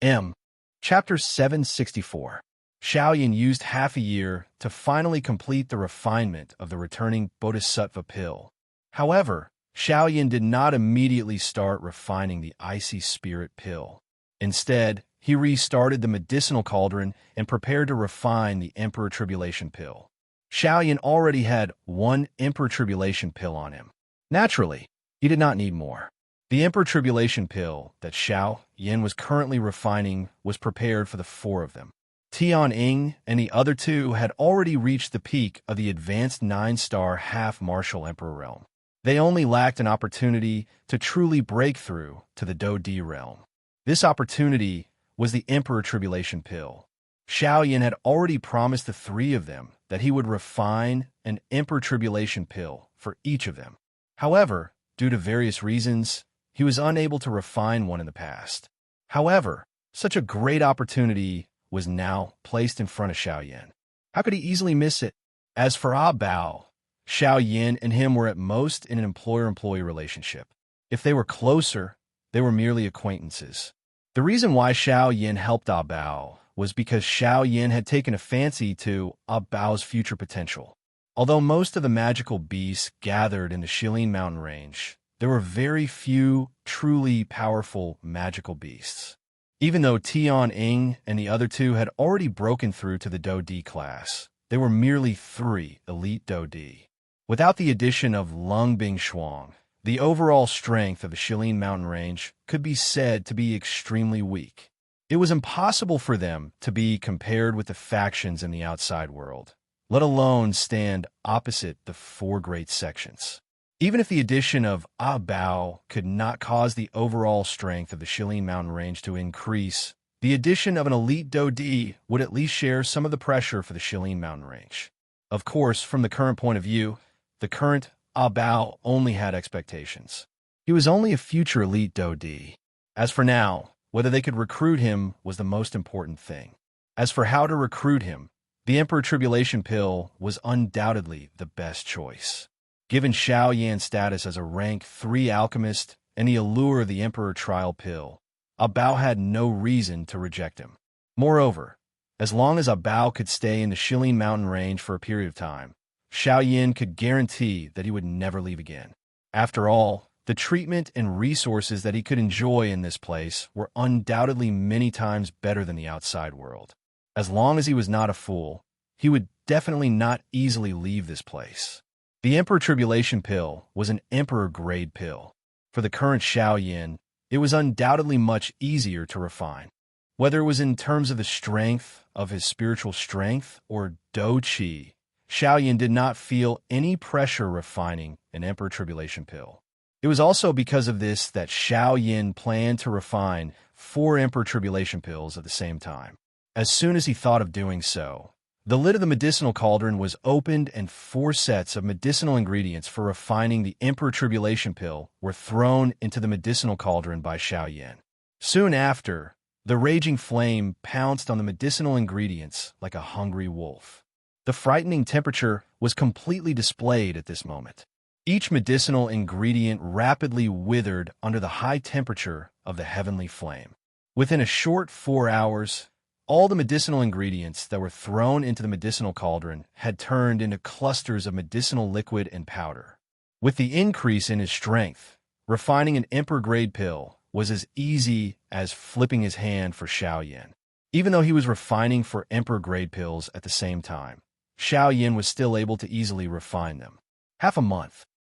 M. Chapter 764. Xiao Yan used half a year to finally complete the refinement of the returning Bodhisattva pill. However, Xiao Yan did not immediately start refining the icy spirit pill. Instead, he restarted the medicinal cauldron and prepared to refine the Emperor Tribulation Pill. Xiao Yan already had one Emperor Tribulation Pill on him. Naturally, he did not need more. The Emperor Tribulation Pill that Xiao Yan was currently refining was prepared for the four of them. Tian Ying and the other two had already reached the peak of the advanced 9-star half-martial Emperor realm. They only lacked an opportunity to truly break through to the Do Di realm. This opportunity was the Emperor Tribulation Pill. Xiao Yan had already promised the three of them that he would refine an Emperor Tribulation Pill for each of them. However, due to various reasons, he was unable to refine one in the past. However, such a great opportunity was now placed in front of Xiao Yan. How could he easily miss it? As for Ah Bao, Xiao Yan and him were at most in an employer-employee relationship. If they were closer, they were merely acquaintances. The reason why Xiao Yan helped Ah Bao was because Xiao Yan had taken a fancy to Ah Bao's future potential. Although most of the magical beasts gathered in the Shilin mountain range, there were very few truly powerful magical beasts. Even though Tian Ying and the other two had already broken through to the Do Di class, they were merely 3 elite Do Di. Without the addition of Lung Bing Shuang, the overall strength of the Shilin mountain range could be said to be extremely weak. It was impossible for them to be compared with the factions in the outside world, let alone stand opposite the 4 great sections. Even if the addition of Ah Bao could not cause the overall strength of the Shilin mountain range to increase, the addition of an elite Do Di would at least share some of the pressure for the Shilin mountain range. Of course, from the current point of view, the current Ah Bao only had expectations. He was only a future elite Do Di. As for now, whether they could recruit him was the most important thing. As for how to recruit him, the Emperor Tribulation Pill was undoubtedly the best choice. Given Xiao Yan's status as a rank 3 alchemist and the allure of the Emperor Trial Pill, Ah Bao had no reason to reject him. Moreover, as long as Ah Bao could stay in the Shilin mountain range for a period of time, Xiao Yan could guarantee that he would never leave again. After all, the treatment and resources that he could enjoy in this place were undoubtedly many times better than the outside world. As long as he was not a fool, he would definitely not easily leave this place. The Emperor Tribulation Pill was an Emperor-grade pill. For the current Xiao Yan, it was undoubtedly much easier to refine. Whether it was in terms of the strength of his spiritual strength or Do Qi, Xiao Yan did not feel any pressure refining an Emperor Tribulation Pill. It was also because of this that Xiao Yan planned to refine 4 Emperor Tribulation Pills at the same time. As soon as he thought of doing so, The lid of the medicinal cauldron was opened and 4 sets of medicinal ingredients for refining the Emperor Tribulation pill were thrown into the medicinal cauldron by Xiaoyan. Soon after, the raging flame pounced on the medicinal ingredients like a hungry wolf. The frightening temperature was completely displayed at this moment. Each medicinal ingredient rapidly withered under the high temperature of the heavenly flame. Within a short 4 hours, all the medicinal ingredients that were thrown into the medicinal cauldron had turned into clusters of medicinal liquid and powder. With the increase in his strength, refining an emperor-grade pill was as easy as flipping his hand for Xiaoyan. Even though he was refining for emperor-grade pills at the same time, Xiaoyan was still able to easily refine them.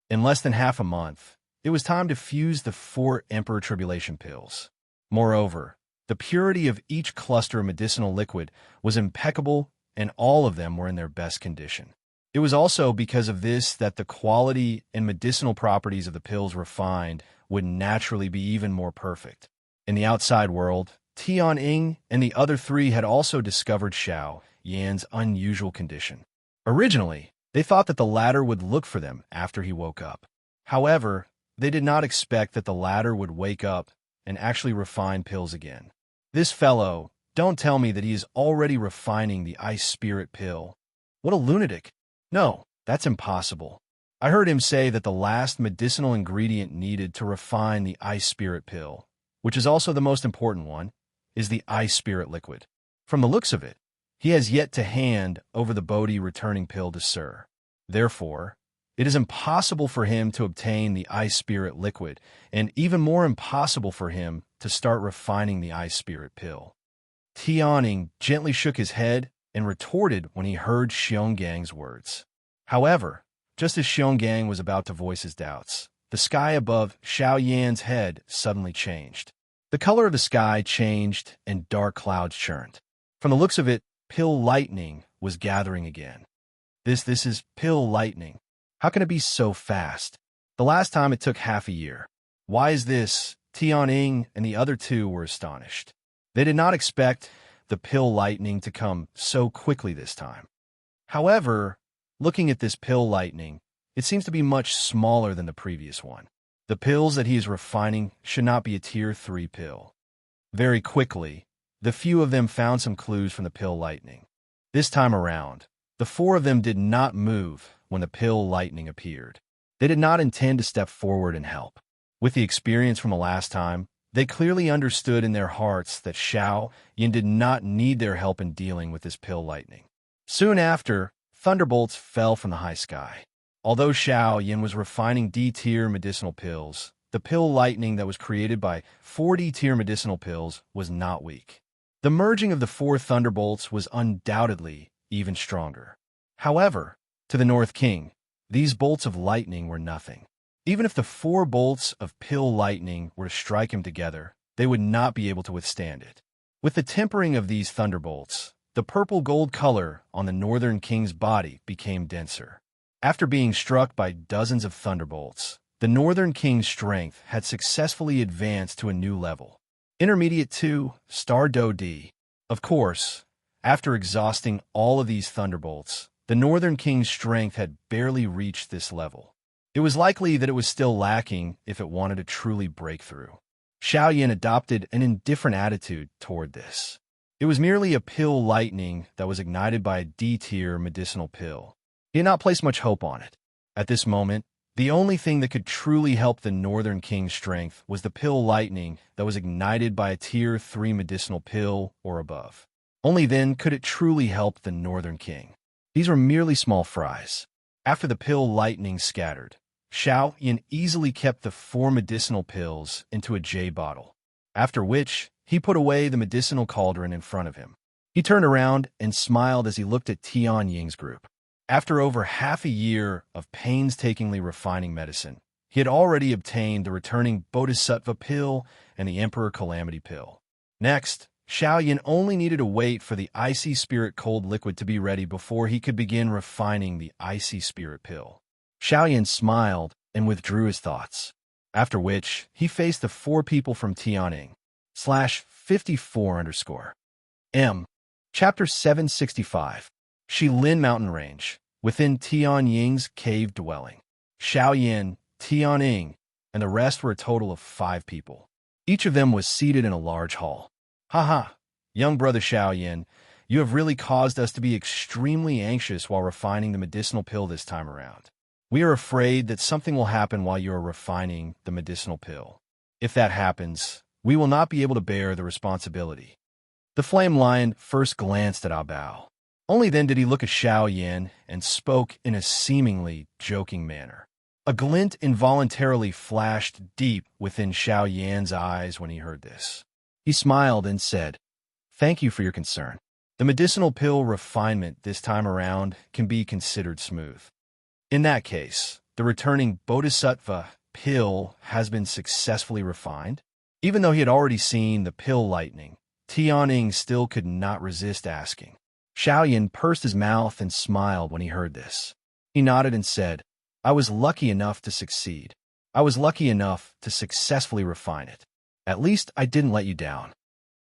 In less than half a month, it was time to fuse the 4 Emperor Tribulation pills. Moreover, the purity of each cluster of medicinal liquid was impeccable, and all of them were in their best condition. It was also because of this that the quality and medicinal properties of the pills refined would naturally be even more perfect. In the outside world, Tianying and the other 3 had also discovered Xiao Yan's unusual condition. Originally, they thought that the latter would look for them after he woke up. However, they did not expect that the latter would wake up and actually refine pills again. This fellow, don't tell me that he is already refining the ice spirit pill. What a lunatic. No, that's impossible. I heard him say that the last medicinal ingredient needed to refine the ice spirit pill, which is also the most important one, is the ice spirit liquid. From the looks of it, he has yet to hand over the Bodhi returning pill to Sir. Therefore, it is impossible for him to obtain the ice spirit liquid, and even more impossible for him to start refining the ice spirit pill. Tianying gently shook his head and retorted when he heard Xiongang's words. However, just as Xionggang was about to voice his doubts, the sky above Xiaoyan's head suddenly changed. The color of the sky changed and dark clouds churned. From the looks of it, pill lightning was gathering again. This is pill lightning. How can it be so fast? The last time it took half a year. Why is this? Tianying and the other 2 were astonished. They did not expect the pill lightning to come so quickly this time. However, looking at this pill lightning, it seems to be much smaller than the previous one. The pills that he is refining should not be a tier 3 pill. Very quickly, the few of them found some clues from the pill lightning. This time around, the 4 of them did not move when the pill lightning appeared. They did not intend to step forward and help. With the experience from the last time, they clearly understood in their hearts that Xiao Yan did not need their help in dealing with this pill lightning. Soon after, thunderbolts fell from the high sky. Although Xiao Yan was refining D-tier medicinal pills, the pill lightning that was created by 4 D-tier medicinal pills was not weak. The merging of the 4 thunderbolts was undoubtedly even stronger. However, to the North King, these bolts of lightning were nothing. Even if the 4 bolts of pill lightning were to strike him together, they would not be able to withstand it. With the tempering of these thunderbolts, the purple-gold color on the Northern King's body became denser. After being struck by dozens of thunderbolts, the Northern King's strength had successfully advanced to a new level. Intermediate 2, Star Do D. Of course, after exhausting all of these thunderbolts, the Northern King's strength had barely reached this level. It was likely that it was still lacking if it wanted to truly break through. Xiaoyan adopted an indifferent attitude toward this. It was merely a pill lightning that was ignited by a D-tier medicinal pill. He had not placed much hope on it. At this moment, the only thing that could truly help the Northern King's strength was the pill lightning that was ignited by a tier 3 medicinal pill or above. Only then could it truly help the Northern King. These were merely small fries. After the pill lightning scattered, Xiaoyan easily kept the 4 medicinal pills into a J bottle, after which he put away the medicinal cauldron in front of him. He turned around and smiled as he looked at Tianying's group. After over half a year of painstakingly refining medicine, he had already obtained the returning Bodhisattva pill and the Emperor Calamity pill. Next, Xiaoyan only needed to wait for the icy spirit cold liquid to be ready before he could begin refining the icy spirit pill. Xiaoyan smiled and withdrew his thoughts, after which he faced the 4 people from Tianying. /54_. M. Chapter 765. Lin Mountain Range, within Tian Ying's cave dwelling. Xiao Yin, Tian Ying, and the rest were a total of 5 people. Each of them was seated in a large hall. Ha, young brother Xiao Yin, you have really caused us to be extremely anxious while refining the medicinal pill this time around. We are afraid that something will happen while you are refining the medicinal pill. If that happens, we will not be able to bear the responsibility. The Flame Lion first glanced at Ah Bao. Only then did he look at Xiao Yin and spoke in a seemingly joking manner. A glint involuntarily flashed deep within Xiao Yan's eyes when he heard this. He smiled and said, "Thank you for your concern. The medicinal pill refinement this time around can be considered smooth. In that case, the returning Bodhisattva pill has been successfully refined." Even though he had already seen the pill lightning, Tianing still could not resist asking. Xiao Yin pursed his mouth and smiled when he heard this. He nodded and said, "I was lucky enough to succeed. I was lucky enough to successfully refine it. At least I didn't let you down."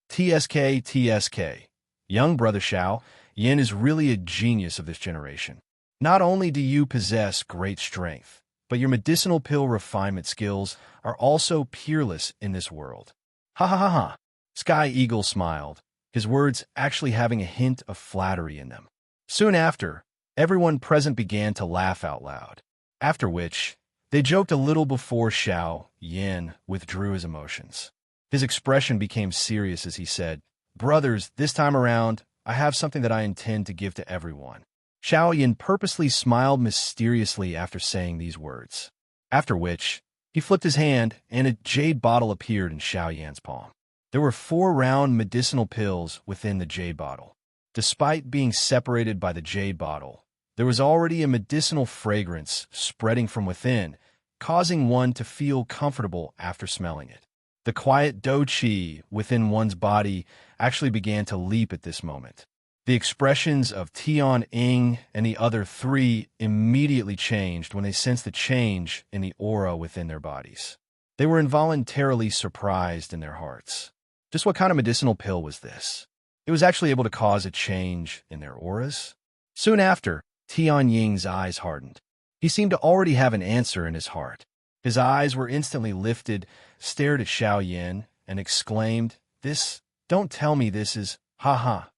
TSK. Young brother Xiao Yin is really a genius of this generation. Not only do you possess great strength, but your medicinal pill refinement skills are also peerless in this world. Ha. Sky Eagle smiled, his words actually having a hint of flattery in them. Soon after, everyone present began to laugh out loud, after which they joked a little before Xiao Yin withdrew his emotions. His expression became serious as he said, "Brothers, this time around, I have something that I intend to give to everyone." Xiao Yin purposely smiled mysteriously after saying these words, after which he flipped his hand and a jade bottle appeared in Xiao Yan's palm. There were 4 round medicinal pills within the jade bottle. Despite being separated by the jade bottle, there was already a medicinal fragrance spreading from within, causing one to feel comfortable after smelling it. The quiet Do Qi within one's body actually began to leap at this moment. The expressions of Tian Ying and the other 3 immediately changed when they sensed the change in the aura within their bodies. They were involuntarily surprised in their hearts. Just what kind of medicinal pill was this? It was actually able to cause a change in their auras? Soon after, Tian Ying's eyes hardened. He seemed to already have an answer in his heart. His eyes were instantly lifted, stared at Xiao Yin, and exclaimed, Don't tell me this is, ha.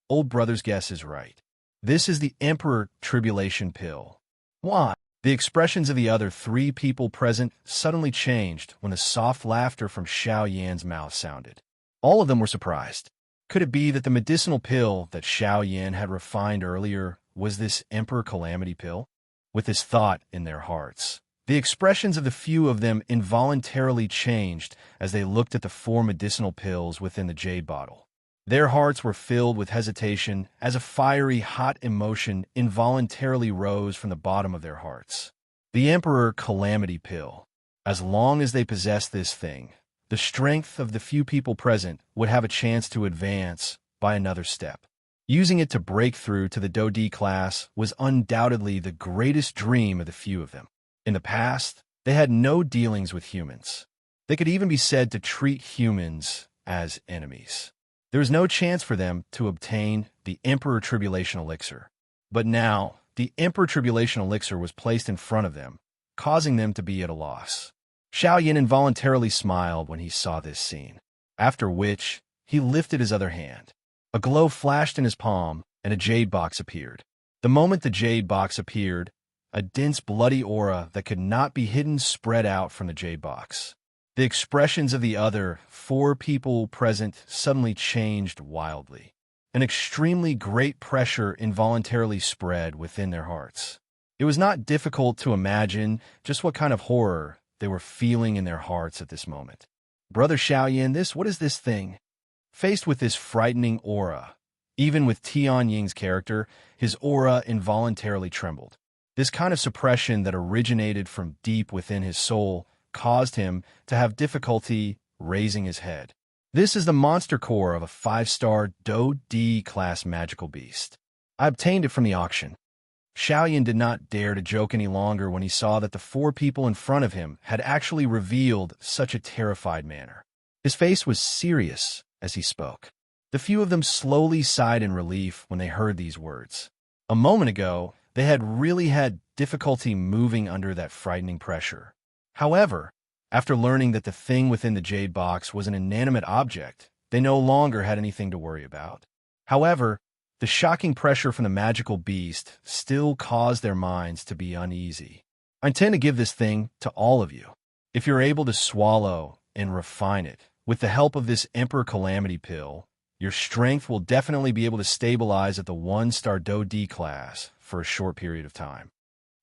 Old brother's guess is right. This is the Emperor Tribulation Pill. Why? The expressions of the other 3 people present suddenly changed when the soft laughter from Xiao Yan's mouth sounded. All of them were surprised. Could it be that the medicinal pill that Xiao Yan had refined earlier was this Emperor Calamity Pill? With this thought in their hearts, the expressions of the few of them involuntarily changed as they looked at the 4 medicinal pills within the jade bottle. Their hearts were filled with hesitation as a fiery, hot emotion involuntarily rose from the bottom of their hearts. The Emperor Calamity Pill. As long as they possessed this thing, the strength of the few people present would have a chance to advance by another step. Using it to break through to the Do D class was undoubtedly the greatest dream of the few of them. In the past, they had no dealings with humans. They could even be said to treat humans as enemies. There was no chance for them to obtain the Emperor Tribulation Elixir. But now, the Emperor Tribulation Elixir was placed in front of them, causing them to be at a loss. Xiao Yin involuntarily smiled when he saw this scene, after which he lifted his other hand. A glow flashed in his palm, and a jade box appeared. The moment the jade box appeared, a dense bloody aura that could not be hidden spread out from the jade box. The expressions of the other 4 people present suddenly changed wildly. An extremely great pressure involuntarily spread within their hearts. It was not difficult to imagine just what kind of horror they were feeling in their hearts at this moment. Brother Xiao Yin, what is this thing? Faced with this frightening aura, even with Tian Ying's character, his aura involuntarily trembled. This kind of suppression that originated from deep within his soul caused him to have difficulty raising his head. This is the monster core of a 5-star Do D class magical beast. I obtained it from the auction. Xiao Yin did not dare to joke any longer when he saw that the 4 people in front of him had actually revealed such a terrified manner. His face was serious as he spoke. The few of them slowly sighed in relief when they heard these words. A moment ago, they had really had difficulty moving under that frightening pressure. However, after learning that the thing within the jade box was an inanimate object, they no longer had anything to worry about. However, the shocking pressure from the magical beast still caused their minds to be uneasy. I intend to give this thing to all of you. If you're able to swallow and refine it, with the help of this Emperor Calamity pill, your strength will definitely be able to stabilize at the 1-star Do D class for a short period of time.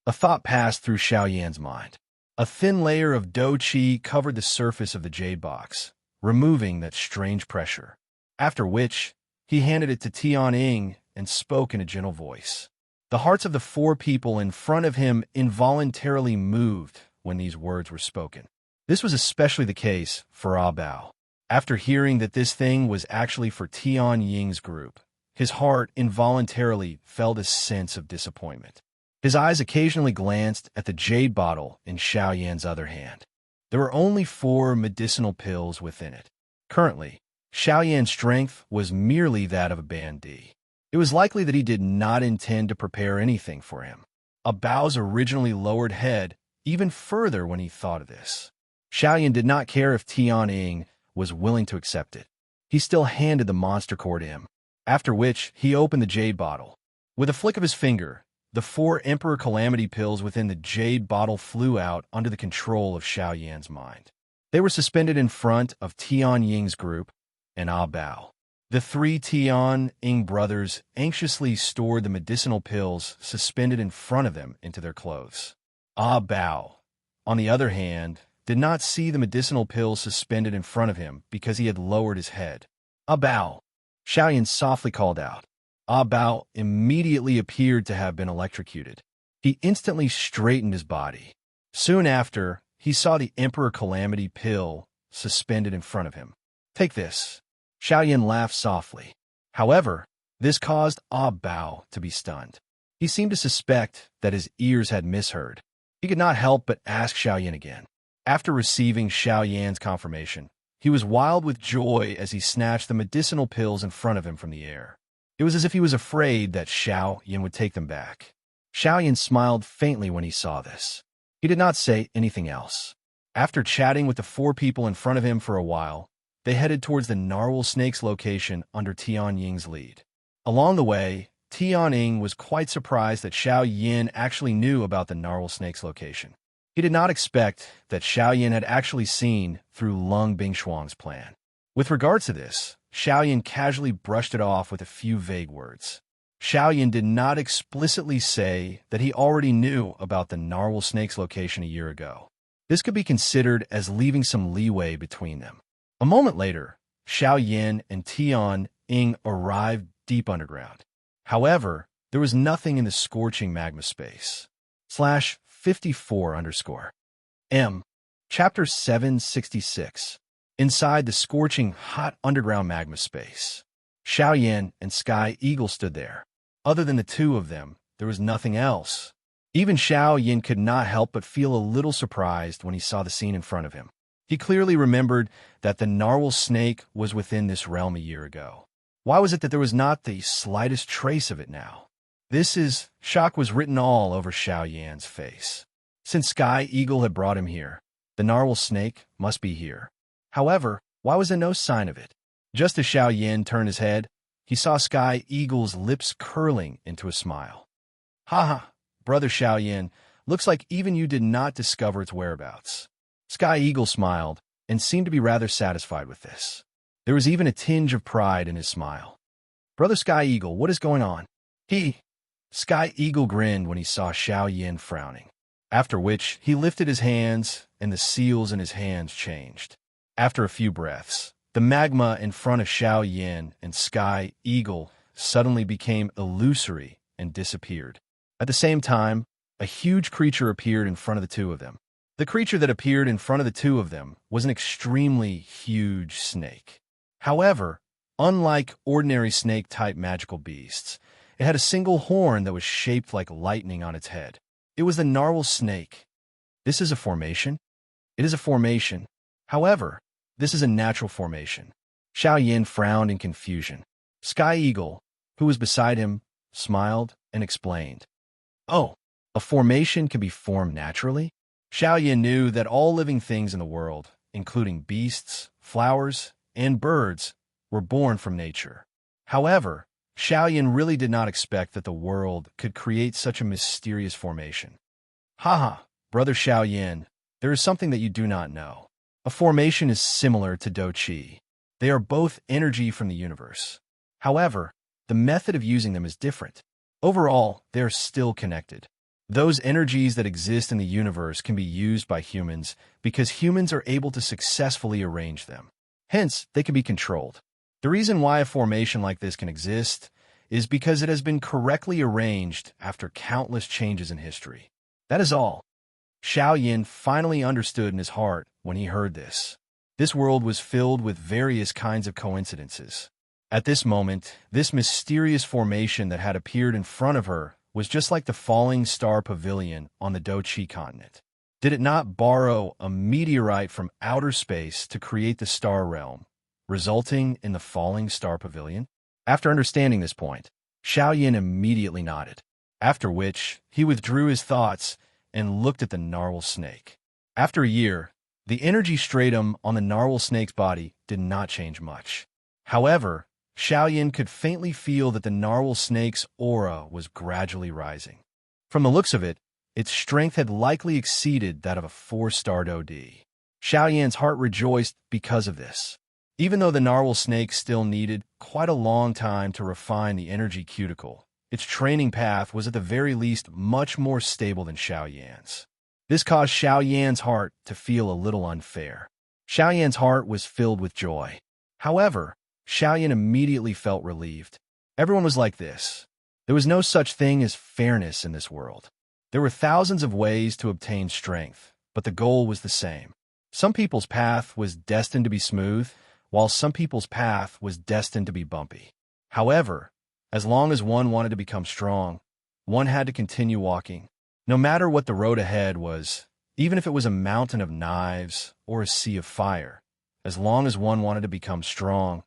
A thought passed through Xiao Yan's mind. A thin layer of Do Qi covered the surface of the jade box, removing that strange pressure. After which, he handed it to Tianying and spoke in a gentle voice. The hearts of the 4 people in front of him involuntarily moved when these words were spoken. This was especially the case for Bao. After hearing that this thing was actually for Tianying's group, his heart involuntarily felt a sense of disappointment. His eyes occasionally glanced at the jade bottle in Xiao Yan's other hand. There were only 4 medicinal pills within it. Currently, Xiao Yan's strength was merely that of a bandee. It was likely that he did not intend to prepare anything for him. Bao's originally lowered head even further when he thought of this. Xiao Yan did not care if Tianying was willing to accept it. He still handed the monster core to him, after which he opened the jade bottle. With a flick of his finger, the 4 Emperor Calamity pills within the jade bottle flew out under the control of Xiao Yan's mind. They were suspended in front of Tianying's group and Bao. The 3 Tianying brothers anxiously stored the medicinal pills suspended in front of them into their clothes. Bao, on the other hand, did not see the medicinal pills suspended in front of him because he had lowered his head. Bao, Xiao Yan softly called out. Bao immediately appeared to have been electrocuted. He instantly straightened his body. Soon after, he saw the Emperor Calamity pill suspended in front of him. Take this. Xiao Yan laughed softly. However, this caused Bao to be stunned. He seemed to suspect that his ears had misheard. He could not help but ask Xiao Yan again. After receiving Xiao Yan's confirmation, he was wild with joy as he snatched the medicinal pills in front of him from the air. It was as if he was afraid that Xiao Yan would take them back. Xiao Yan smiled faintly when he saw this. He did not say anything else. After chatting with the 4 people in front of him for a while, they headed towards the narwhal snake's location under Tianying's lead. Along the way, Tianying was quite surprised that Xiao Yan actually knew about the narwhal snake's location. He did not expect that Xiao Yan had actually seen through Lung Bingshuang's plan. With regards to this, Xiao Yan casually brushed it off with a few vague words. Xiao Yan did not explicitly say that he already knew about the narwhal snake's location a year ago. This could be considered as leaving some leeway between them. A moment later, Xiao Yan and Tianying arrived deep underground. However, there was nothing in the scorching magma space. /54_M. Chapter 766. Inside the scorching, hot underground magma space. Xiao Yan and Sky Eagle stood there. Other than the 2 of them, there was nothing else. Even Xiao Yan could not help but feel a little surprised when he saw the scene in front of him. He clearly remembered that the narwhal snake was within this realm a year ago. Why was it that there was not the slightest trace of it now? Shock was written all over Xiao Yan's face. Since Sky Eagle had brought him here, the narwhal snake must be here. However, why was there no sign of it? Just as Xiao Yan turned his head, he saw Sky Eagle's lips curling into a smile. Ha, brother Xiao Yan, looks like even you did not discover its whereabouts. Sky Eagle smiled and seemed to be rather satisfied with this. There was even a tinge of pride in his smile. Brother Sky Eagle, what is going on? Sky Eagle grinned when he saw Xiao Yan frowning, after which he lifted his hands and the seals in his hands changed. After a few breaths, the magma in front of Xiao Yan and Sky Eagle suddenly became illusory and disappeared. At the same time, a huge creature appeared in front of the 2 of them. The creature that appeared in front of the 2 of them was an extremely huge snake. However, unlike ordinary snake-type magical beasts, it had a single horn that was shaped like lightning on its head. It was the narwhal snake. This is a formation? It is a formation. However, this is a natural formation. Xiao Yan frowned in confusion. Sky Eagle, who was beside him, smiled, and explained. Oh, a formation can be formed naturally? Xiaoyan knew that all living things in the world, including beasts, flowers, and birds, were born from nature. However, Xiaoyan really did not expect that the world could create such a mysterious formation. Haha, brother Xiaoyan, there is something that you do not know. A formation is similar to Do Qi. They are both energy from the universe. However, the method of using them is different. Overall, they are still connected. Those energies that exist in the universe can be used by humans because humans are able to successfully arrange them. Hence, they can be controlled. The reason why a formation like this can exist is because it has been correctly arranged after countless changes in history. That is all. Xiaoyan finally understood in his heart when he heard this. This world was filled with various kinds of coincidences. At this moment, this mysterious formation that had appeared in front of her was just like the falling star pavilion on the Do Qi continent. Did it not borrow a meteorite from outer space to create the star realm, resulting in the falling star pavilion? After understanding this point, Xiaoyan immediately nodded, after which he withdrew his thoughts and looked at the narwhal snake. After a year, the energy stratum on the narwhal snake's body did not change much. However, Xiaoyan could faintly feel that the narwhal snake's aura was gradually rising. From the looks of it, its strength had likely exceeded that of a 4-star DoD. Xiaoyan's heart rejoiced because of this. Even though the narwhal snake still needed quite a long time to refine the energy cuticle, its training path was at the very least much more stable than Xiaoyan's. This caused Xiaoyan's heart to feel a little unfair. Xiaoyan's heart was filled with joy. However, Xiaoyan immediately felt relieved. Everyone was like this. There was no such thing as fairness in this world. There were thousands of ways to obtain strength, but the goal was the same. Some people's path was destined to be smooth, while some people's path was destined to be bumpy. However, as long as one wanted to become strong, one had to continue walking. No matter what the road ahead was, even if it was a mountain of knives or a sea of fire, as long as one wanted to become strong,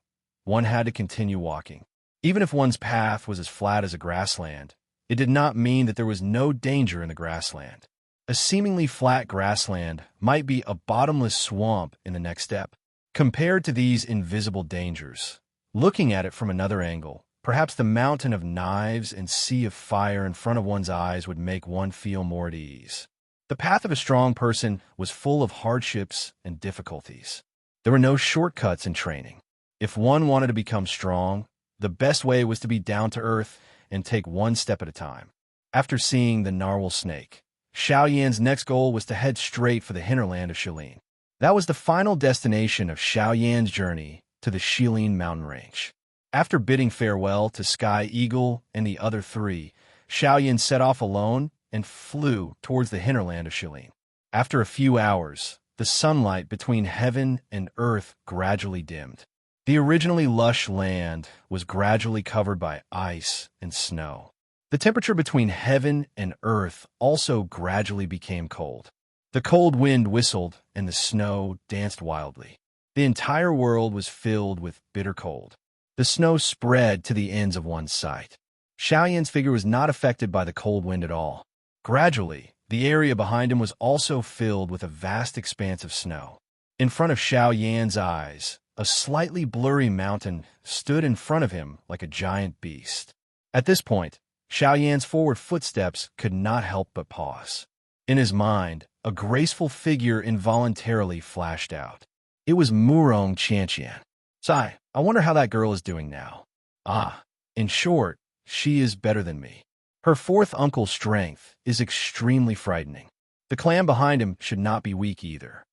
one had to continue walking. Even if one's path was as flat as a grassland, it did not mean that there was no danger in the grassland. A seemingly flat grassland might be a bottomless swamp in the next step. Compared to these invisible dangers, looking at it from another angle, perhaps the mountain of knives and sea of fire in front of one's eyes would make one feel more at ease. The path of a strong person was full of hardships and difficulties. There were no shortcuts in training. If one wanted to become strong, the best way was to be down to earth and take one step at a time. After seeing the narwhal snake, Xiaoyan's next goal was to head straight for the hinterland of Shilin. That was the final destination of Xiaoyan's journey to the Shilin mountain range. After bidding farewell to Sky Eagle and the other three, Xiaoyan set off alone and flew towards the hinterland of Shilin. After a few hours, the sunlight between heaven and earth gradually dimmed. The originally lush land was gradually covered by ice and snow. The temperature between heaven and earth also gradually became cold. The cold wind whistled and the snow danced wildly. The entire world was filled with bitter cold. The snow spread to the ends of one's sight. Xiaoyan's figure was not affected by the cold wind at all. Gradually, the area behind him was also filled with a vast expanse of snow. In front of Xiaoyan's eyes, a slightly blurry mountain stood in front of him like a giant beast. At this point, Xiaoyan's forward footsteps could not help but pause. In his mind, a graceful figure involuntarily flashed out. It was Murong Qianqian. Sigh, I wonder how that girl is doing now. Ah, in short, she is better than me. Her fourth uncle's strength is extremely frightening. The clan behind him should not be weak either.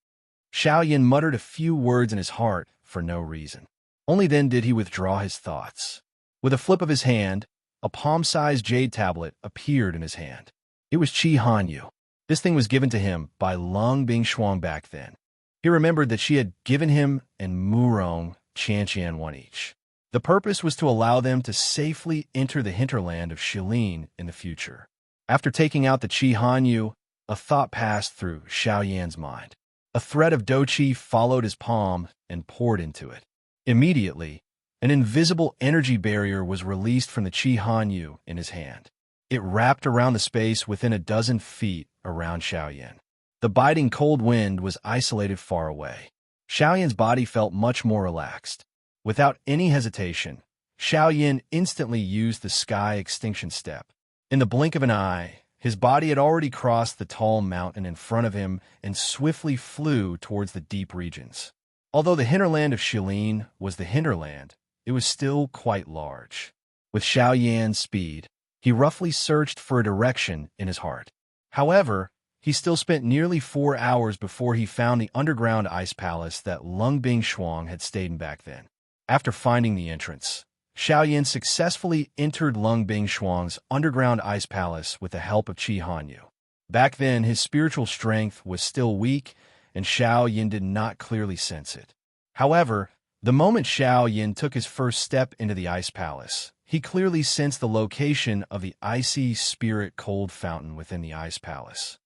Xiaoyan muttered a few words in his heart for no reason. Only then did he withdraw his thoughts. With a flip of his hand, a palm-sized jade tablet appeared in his hand. It was Qi Hanyu. This thing was given to him by Lung Bingshuang back then. He remembered that she had given him and Murong Qianqian one each. The purpose was to allow them to safely enter the hinterland of Shilin in the future. After taking out the Qi Hanyu, a thought passed through Xiaoyan's mind. A thread of douqi followed his palm and poured into it. Immediately, An invisible energy barrier was released from the Qi Hanyu in his hand. It wrapped around the space within a dozen feet around Xiaoyan. The biting cold wind was isolated far away. Xiaoyan's body felt much more relaxed. Without any hesitation, Xiaoyan instantly used the sky extinction step. In the blink of an eye, his body had already crossed the tall mountain in front of him and swiftly flew towards the deep regions. Although the hinterland of Shilin was the hinterland, it was still quite large. With Xiaoyan's speed, he roughly searched for a direction in his heart. However, he still spent nearly 4 hours before he found the underground ice palace that Lung Bingshuang had stayed in back then. After finding the entrance, Xiaoyan successfully entered Lung Bingshuang's underground ice palace with the help of Qi Hanyu. Back then, his spiritual strength was still weak, and Xiaoyan did not clearly sense it. However, the moment Xiaoyan took his first step into the ice palace, he clearly sensed the location of the icy spirit cold fountain within the ice palace.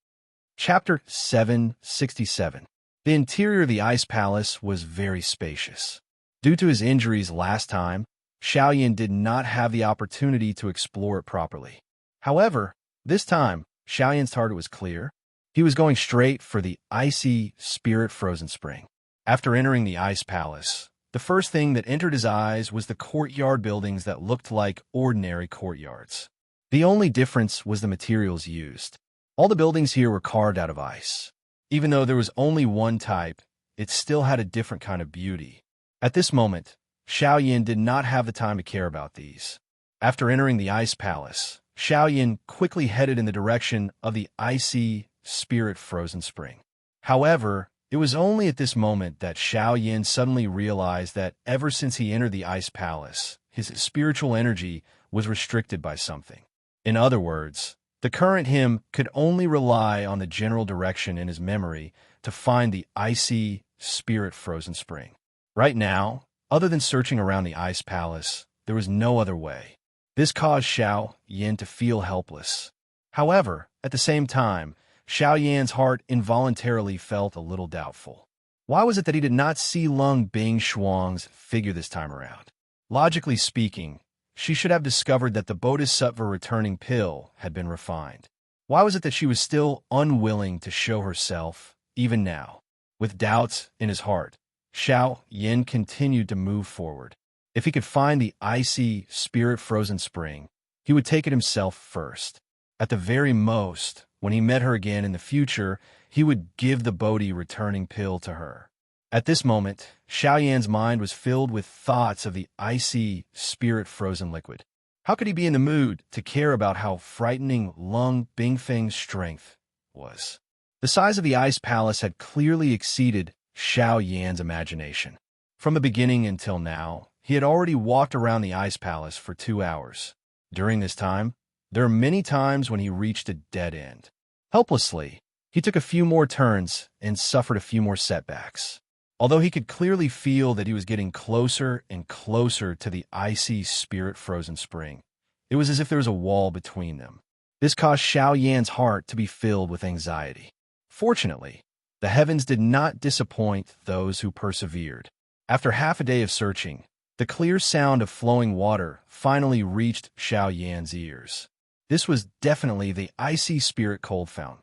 Chapter 767. The interior of the ice palace was very spacious. Due to his injuries last time, Xiaoyan did not have the opportunity to explore it properly. However, this time, Xiaoyan's target was clear. He was going straight for the icy spirit frozen spring. After entering the ice palace, the first thing that entered his eyes was the courtyard buildings that looked like ordinary courtyards. The only difference was the materials used. All the buildings here were carved out of ice. Even though there was only one type, it still had a different kind of beauty. At this moment, Xiaoyan did not have the time to care about these. After entering the ice palace, Xiaoyan quickly headed in the direction of the icy spirit frozen spring. However, it was only at this moment that Xiaoyan suddenly realized that ever since he entered the ice palace, his spiritual energy was restricted by something. In other words, the current him could only rely on the general direction in his memory to find the icy spirit frozen spring. Right now, other than searching around the ice palace, there was no other way. This caused Xiaoyan to feel helpless. However, at the same time, Xiaoyan's heart involuntarily felt a little doubtful. Why was it that he did not see Lung Bingshuang's figure this time around? Logically speaking, she should have discovered that the Bodhisattva returning pill had been refined. Why was it that she was still unwilling to show herself, even now? With doubts in his heart, Xiaoyan continued to move forward. If he could find the icy, spirit-frozen spring, he would take it himself first. At the very most, when he met her again in the future, he would give the Bodhi returning pill to her. At this moment, Xiaoyan's mind was filled with thoughts of the icy, spirit-frozen liquid. How could he be in the mood to care about how frightening Lung Bingfeng's strength was? The size of the ice palace had clearly exceeded Xiaoyan's imagination. From the beginning until now, he had already walked around the ice palace for 2 hours. During this time, there were many times when he reached a dead end. Helplessly, he took a few more turns and suffered a few more setbacks. Although he could clearly feel that he was getting closer and closer to the icy spirit-frozen spring, it was as if there was a wall between them. This caused Xiaoyan's heart to be filled with anxiety. Fortunately, the heavens did not disappoint those who persevered. After half a day of searching, the clear sound of flowing water finally reached Xiaoyan's ears. This was definitely the icy spirit cold fountain.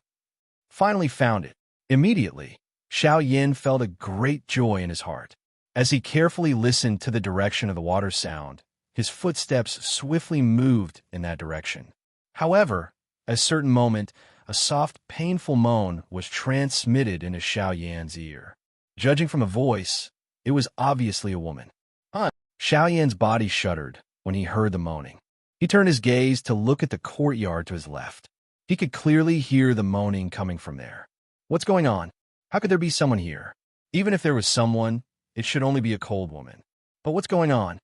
Finally found it. Immediately, Xiaoyan felt a great joy in his heart. As he carefully listened to the direction of the water sound, his footsteps swiftly moved in that direction. However, at a certain moment, a soft, painful moan was transmitted into Xiaoyan's ear. Judging from a voice, it was obviously a woman. Xiaoyan's body shuddered when he heard the moaning. He turned his gaze to look at the courtyard to his left. He could clearly hear the moaning coming from there. What's going on? How could there be someone here? Even if there was someone, it should only be a cold woman. But what's going on?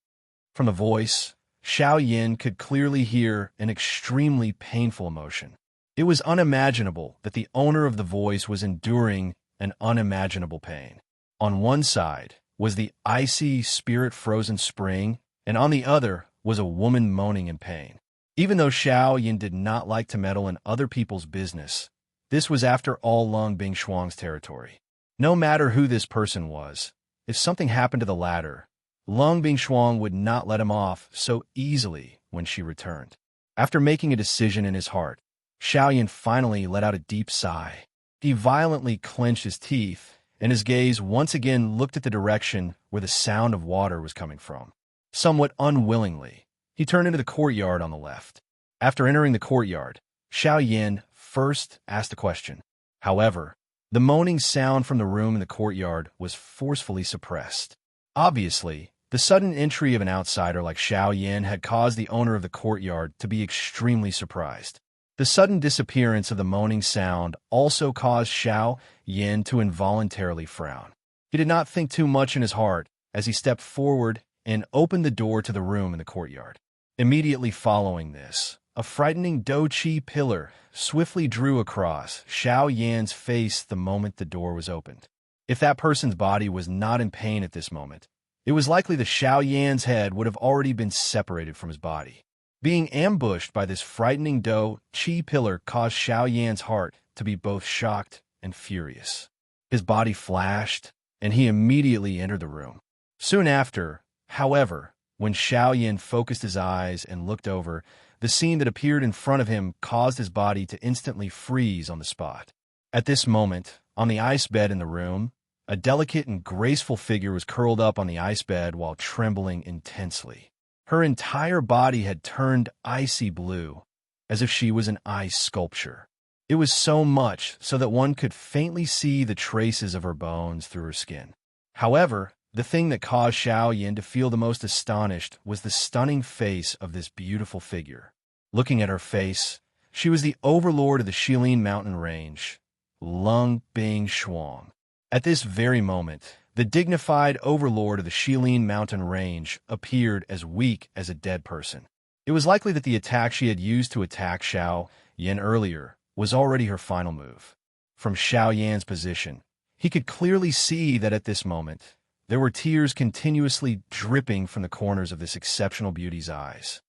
From the voice, Xiaoyan could clearly hear an extremely painful emotion. It was unimaginable that the owner of the voice was enduring an unimaginable pain. On one side was the icy, spirit-frozen spring, and on the other was a woman moaning in pain. Even though Xiaoyan did not like to meddle in other people's business, this was after all Lung Bingshuang's territory. No matter who this person was, if something happened to the latter, Lung Bingshuang would not let him off so easily when she returned. After making a decision in his heart, Xiaoyan finally let out a deep sigh. He violently clenched his teeth, and his gaze once again looked at the direction where the sound of water was coming from. Somewhat unwillingly, he turned into the courtyard on the left. After entering the courtyard, Xiaoyan first asked a question. However, the moaning sound from the room in the courtyard was forcefully suppressed. Obviously, the sudden entry of an outsider like Xiaoyan had caused the owner of the courtyard to be extremely surprised. The sudden disappearance of the moaning sound also caused Xiao Yin to involuntarily frown. He did not think too much in his heart as he stepped forward and opened the door to the room in the courtyard. Immediately following this, a frightening Do-Chi pillar swiftly drew across Xiao Yan's face the moment the door was opened. If that person's body was not in pain at this moment, it was likely that Xiao Yan's head would have already been separated from his body. Being ambushed by this frightening Do-Chi pillar caused Xiao Yan's heart to be both shocked and furious. His body flashed, and he immediately entered the room. Soon after, however, when Xiao Yan focused his eyes and looked over, the scene that appeared in front of him caused his body to instantly freeze on the spot. At this moment, on the ice bed in the room, a delicate and graceful figure was curled up on the ice bed while trembling intensely. Her entire body had turned icy blue, as if she was an ice sculpture. It was so much so that one could faintly see the traces of her bones through her skin. However, the thing that caused Xiao Yin to feel the most astonished was the stunning face of this beautiful figure. Looking at her face, she was the overlord of the Shilin mountain range, Lung Bingshuang. At this very moment, the dignified overlord of the Shilin mountain range appeared as weak as a dead person. It was likely that the attack she had used to attack Xiao Yan earlier was already her final move. From Xiao Yan's position, he could clearly see that at this moment, there were tears continuously dripping from the corners of this exceptional beauty's eyes.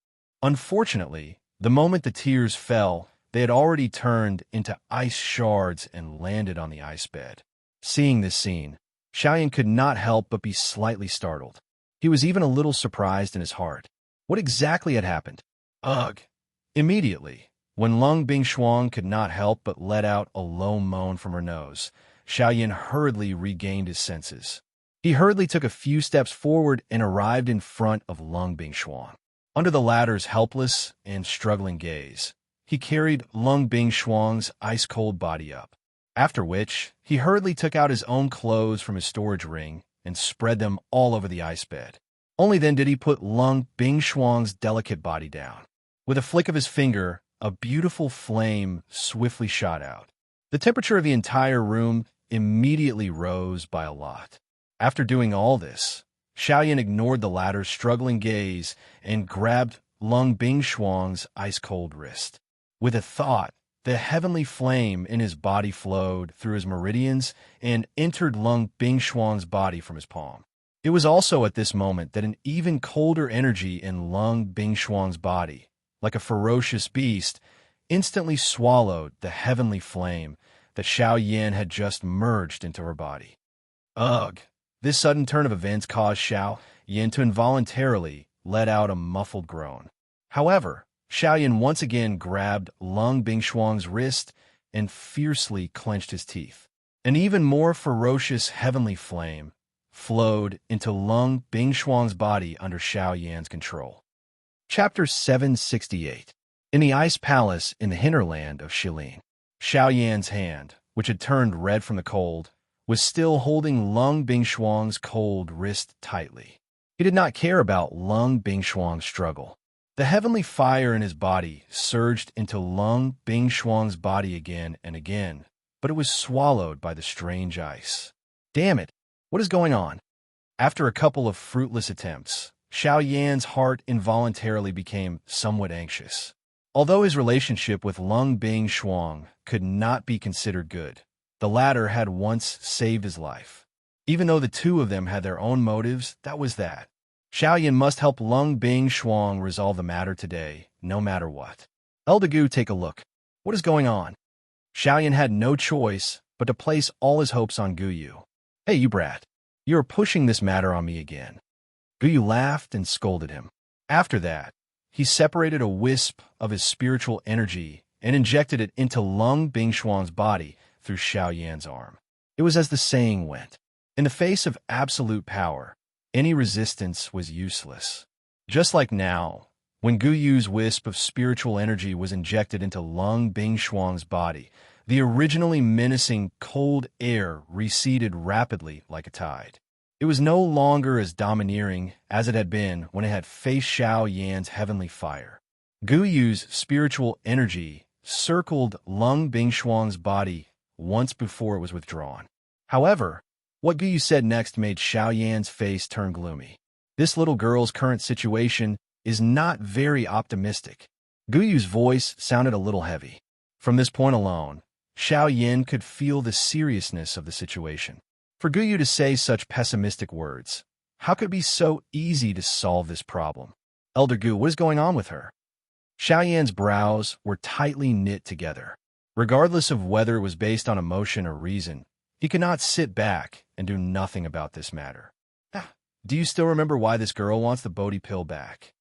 Unfortunately, the moment the tears fell, they had already turned into ice shards and landed on the ice bed. Seeing this scene, Xiaoyan could not help but be slightly startled. He was even a little surprised in his heart. What exactly had happened? Ugh! Immediately, when Lung Bingshuang could not help but let out a low moan from her nose, Xiaoyan hurriedly regained his senses. He hurriedly took a few steps forward and arrived in front of Lung Bingshuang. Under the latter's helpless and struggling gaze, he carried Lung Bingshuang's ice-cold body up. After which, he hurriedly took out his own clothes from his storage ring and spread them all over the ice bed. Only then did he put Lung Bingshuang's delicate body down. With a flick of his finger, a beautiful flame swiftly shot out. The temperature of the entire room immediately rose by a lot. After doing all this, Xiaoyan ignored the latter's struggling gaze and grabbed Lung Bingshuang's ice-cold wrist. With a thought, the heavenly flame in his body flowed through his meridians and entered Lung Bingshuang's body from his palm. It was also at this moment that an even colder energy in Lung Bingshuang's body, like a ferocious beast, instantly swallowed the heavenly flame that Xiao Yan had just merged into her body. Ugh! This sudden turn of events caused Xiao Yan to involuntarily let out a muffled groan. However, Xiao Yan once again grabbed Lung Bingshuang's wrist and fiercely clenched his teeth. An even more ferocious heavenly flame flowed into Lung Bingshuang's body under Xiao Yan's control. Chapter 768. In the Ice Palace in the hinterland of Shilin, Xiao Yan's hand, which had turned red from the cold, was still holding Lung Bingshuang's cold wrist tightly. He did not care about Lung Bingshuang's struggle. The heavenly fire in his body surged into Lung Bingshuang's body again and again, but it was swallowed by the strange ice. Damn it! What is going on? After a couple of fruitless attempts, Xiao Yan's heart involuntarily became somewhat anxious. Although his relationship with Lung Bingshuang could not be considered good, the latter had once saved his life. Even though the two of them had their own motives, that was that. Xiao Yan must help Lung Bingshuang resolve the matter today, no matter what. Eldagu, take a look. What is going on? Xiao Yan had no choice but to place all his hopes on Guyu. Hey, you brat. You are pushing this matter on me again. Guyu laughed and scolded him. After that, he separated a wisp of his spiritual energy and injected it into Lung Bingshuang's body through Xiao Yan's arm. It was as the saying went. In the face of absolute power, any resistance was useless. Just like now, when Guyu's wisp of spiritual energy was injected into Lung Bingshuang's body, the originally menacing cold air receded rapidly like a tide. It was no longer as domineering as it had been when it had faced Xiao Yan's heavenly fire. Guyu's spiritual energy circled Lung Bingshuang's body once before it was withdrawn. However, what Guyu said next made Xiao Yan's face turn gloomy. This little girl's current situation is not very optimistic. Guyu's voice sounded a little heavy. From this point alone, Xiao Yan could feel the seriousness of the situation. For Guyu to say such pessimistic words, how could it be so easy to solve this problem? Elder Gu, what is going on with her? Xiao Yan's brows were tightly knit together. Regardless of whether it was based on emotion or reason, he could not sit back and do nothing about this matter. Do you still remember why this girl wants the Bodhi pill back?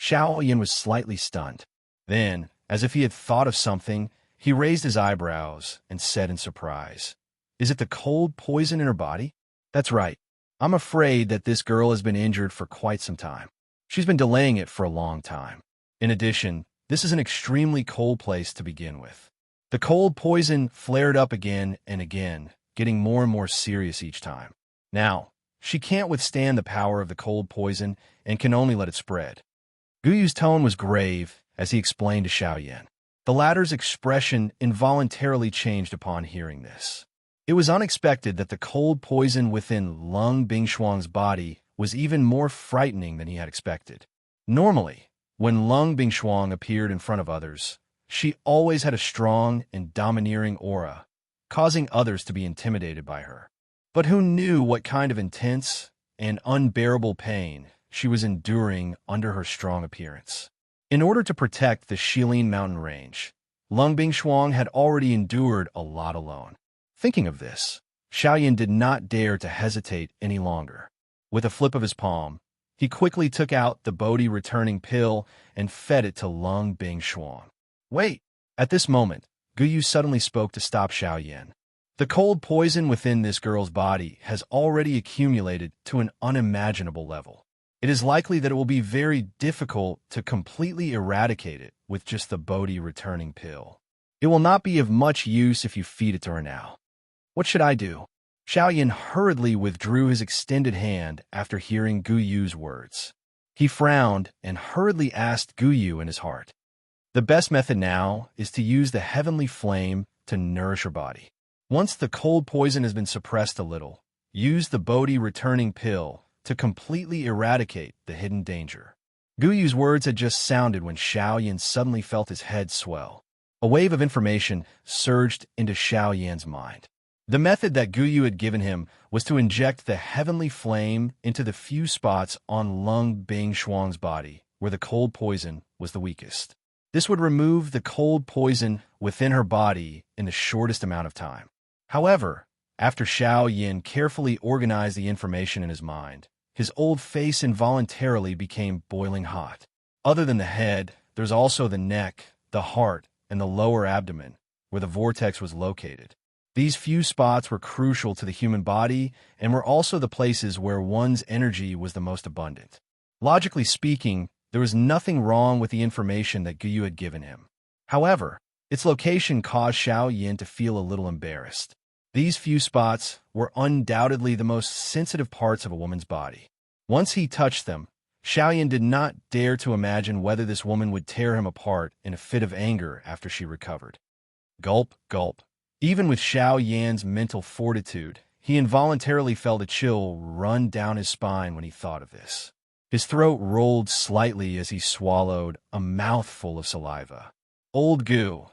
Xiao Yan was slightly stunned. Then, as if he had thought of something, he raised his eyebrows and said in surprise, "Is it the cold poison in her body?" "That's right. I'm afraid that this girl has been injured for quite some time. She's been delaying it for a long time. In addition, this is an extremely cold place to begin with." The cold poison flared up again and again, getting more and more serious each time. Now, she can't withstand the power of the cold poison and can only let it spread. Guyu's tone was grave as he explained to Xiao Yan. The latter's expression involuntarily changed upon hearing this. It was unexpected that the cold poison within Lung Bingshuang's body was even more frightening than he had expected. Normally, when Lung Bingshuang appeared in front of others, she always had a strong and domineering aura, causing others to be intimidated by her. But who knew what kind of intense and unbearable pain she was enduring under her strong appearance? In order to protect the Shilin mountain range, Lung Bingshuang had already endured a lot alone. Thinking of this, Xiao Yan did not dare to hesitate any longer. With a flip of his palm, he quickly took out the Bodhi returning pill and fed it to Lung Bingshuang. "Wait!" At this moment, Guyu suddenly spoke to stop Xiao Yan. "The cold poison within this girl's body has already accumulated to an unimaginable level. It is likely that it will be very difficult to completely eradicate it with just the Bodhi returning pill. It will not be of much use if you feed it to her now. What should I do?" Xiao Yan hurriedly withdrew his extended hand after hearing Guyu's words. He frowned and hurriedly asked Guyu in his heart, "The best method now is to use the heavenly flame to nourish her body. Once the cold poison has been suppressed a little, use the Bodhi returning pill to completely eradicate the hidden danger." Guyu's words had just sounded when Xiao Yan suddenly felt his head swell. A wave of information surged into Xiao Yan's mind. The method that Guyu had given him was to inject the heavenly flame into the few spots on Lung Bingshuang's body where the cold poison was the weakest. This would remove the cold poison within her body in the shortest amount of time. However, after Xiao Yan carefully organized the information in his mind, his old face involuntarily became boiling hot. Other than the head, there's also the neck, the heart, and the lower abdomen, where the vortex was located. These few spots were crucial to the human body and were also the places where one's energy was the most abundant. Logically speaking, there was nothing wrong with the information that Guyu had given him. However, its location caused Xiao Yan to feel a little embarrassed. These few spots were undoubtedly the most sensitive parts of a woman's body. Once he touched them, Xiao Yan did not dare to imagine whether this woman would tear him apart in a fit of anger after she recovered. Gulp, gulp. Even with Xiao Yan's mental fortitude, he involuntarily felt a chill run down his spine when he thought of this. His throat rolled slightly as he swallowed a mouthful of saliva. "Old Gu,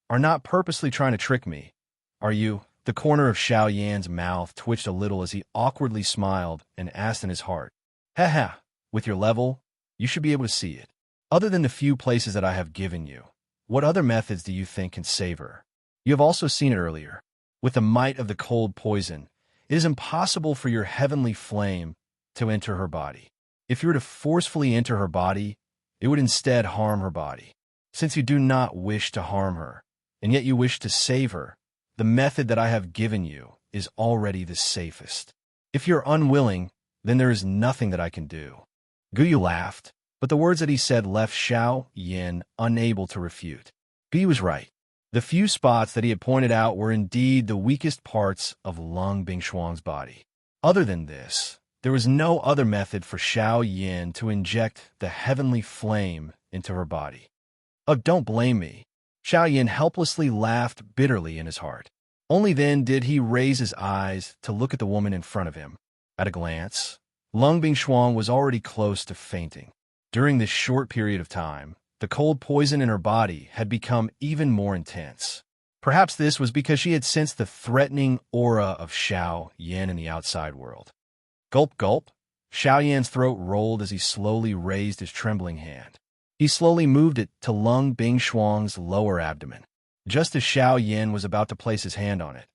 are not purposely trying to trick me, are you?" The corner of Xiao Yan's mouth twitched a little as he awkwardly smiled and asked in his heart, "Ha, with your level, you should be able to see it. Other than the few places that I have given you, what other methods do you think can save her? You have also seen it earlier. With the might of the cold poison, it is impossible for your heavenly flame to enter her body. If you were to forcefully enter her body, it would instead harm her body. Since you do not wish to harm her, and yet you wish to save her, the method that I have given you is already the safest. If you're unwilling, then there is nothing that I can do. Guyu laughed, but the words that he said left Xiao Yin unable to refute. He was right. The few spots that he had pointed out were indeed the weakest parts of Lung Bingshuang's body. Other than this, there was no other method for Xiao Yin to inject the heavenly flame into her body. Oh, don't blame me. Xiao Yin helplessly laughed bitterly in his heart. Only then did he raise his eyes to look at the woman in front of him. At a glance, Lung Bingshuang was already close to fainting. During this short period of time, the cold poison in her body had become even more intense. Perhaps this was because she had sensed the threatening aura of Xiao Yin in the outside world. Gulp, gulp. Xiao Yan's throat rolled as he slowly raised his trembling hand. He slowly moved it to Lung Bingshuang's lower abdomen. Just as Xiao Yin was about to place his hand on it,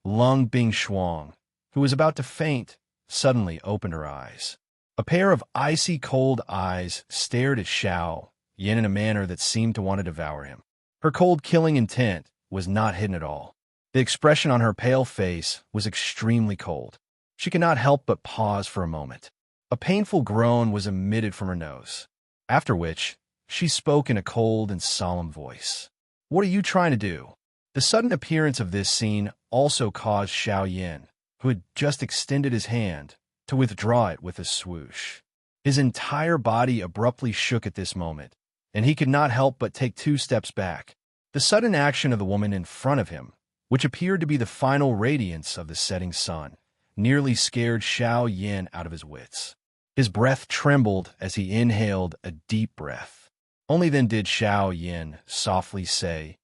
Lung Bingshuang, who was about to faint, suddenly opened her eyes. A pair of icy cold eyes stared at Xiao Yin in a manner that seemed to want to devour him. Her cold killing intent was not hidden at all. The expression on her pale face was extremely cold. She could not help but pause for a moment. A painful groan was emitted from her nose, after which she spoke in a cold and solemn voice. What are you trying to do? The sudden appearance of this scene also caused Xiao Yin, who had just extended his hand, to withdraw it with a swoosh. His entire body abruptly shook at this moment, and he could not help but take 2 steps back. The sudden action of the woman in front of him, which appeared to be the final radiance of the setting sun, nearly scared Xiao Yin out of his wits. His breath trembled as he inhaled a deep breath. Only then did Xiao Yin softly say,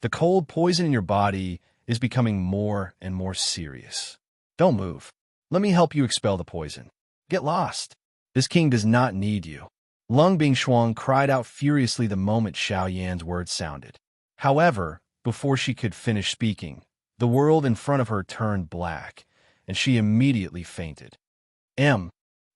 "The cold poison in your body is becoming more and more serious. Don't move. Let me help you expel the poison. Get lost. This king does not need you." Lung Bingshuang cried out furiously the moment Xiao Yan's words sounded. However, before she could finish speaking, the world in front of her turned black, and she immediately fainted.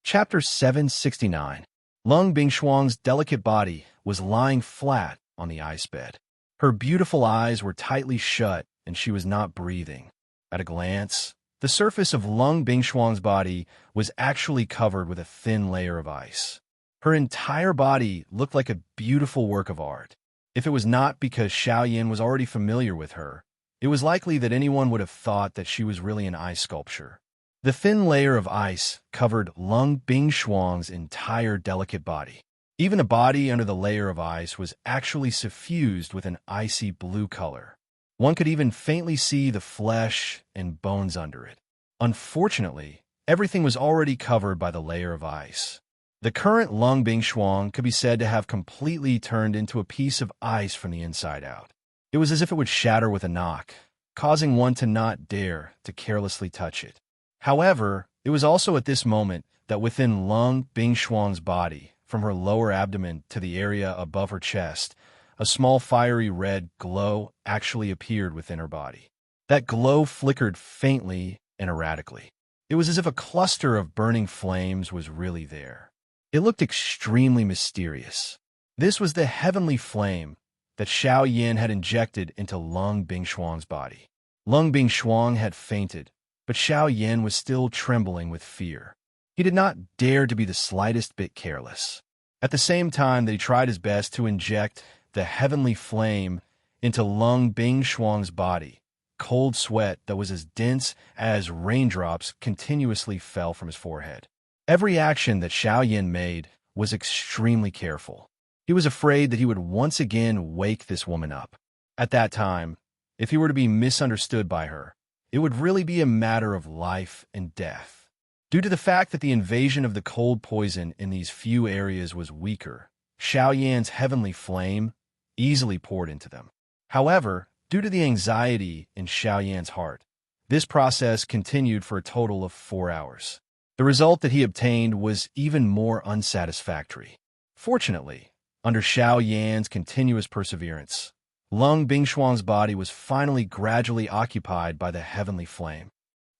Chapter 769. Lung Bingshuang's delicate body was lying flat on the ice bed. Her beautiful eyes were tightly shut, and she was not breathing. At a glance, the surface of Lung Bingshuang's body was actually covered with a thin layer of ice. Her entire body looked like a beautiful work of art. If it was not because Xiao Yin was already familiar with her, it was likely that anyone would have thought that she was really an ice sculpture. The thin layer of ice covered Lung Bingshuang's entire delicate body. Even the body under the layer of ice was actually suffused with an icy blue color. One could even faintly see the flesh and bones under it. Unfortunately, everything was already covered by the layer of ice. The current Lung Bingshuang could be said to have completely turned into a piece of ice from the inside out. It was as if it would shatter with a knock, causing one to not dare to carelessly touch it. However, it was also at this moment that within Lung Bingshuang's body, from her lower abdomen to the area above her chest, a small fiery red glow actually appeared within her body. That glow flickered faintly and erratically. It was as if a cluster of burning flames was really there. It looked extremely mysterious. This was the heavenly flame that Xiao Yin had injected into Lung Bingshuang's body. Lung Bingshuang had fainted, but Xiao Yin was still trembling with fear. He did not dare to be the slightest bit careless. At the same time that he tried his best to inject the heavenly flame into Lung Bingshuang's body, cold sweat that was as dense as raindrops continuously fell from his forehead. Every action that Xiao Yin made was extremely careful. He was afraid that he would once again wake this woman up. At that time, if he were to be misunderstood by her, it would really be a matter of life and death. Due to the fact that the invasion of the cold poison in these few areas was weaker, Xiao Yan's heavenly flame easily poured into them. However, due to the anxiety in Xiao Yan's heart, this process continued for a total of 4 hours. The result that he obtained was even more unsatisfactory. Fortunately, under Xiao Yan's continuous perseverance, Lung Bingshuang's body was finally gradually occupied by the heavenly flame.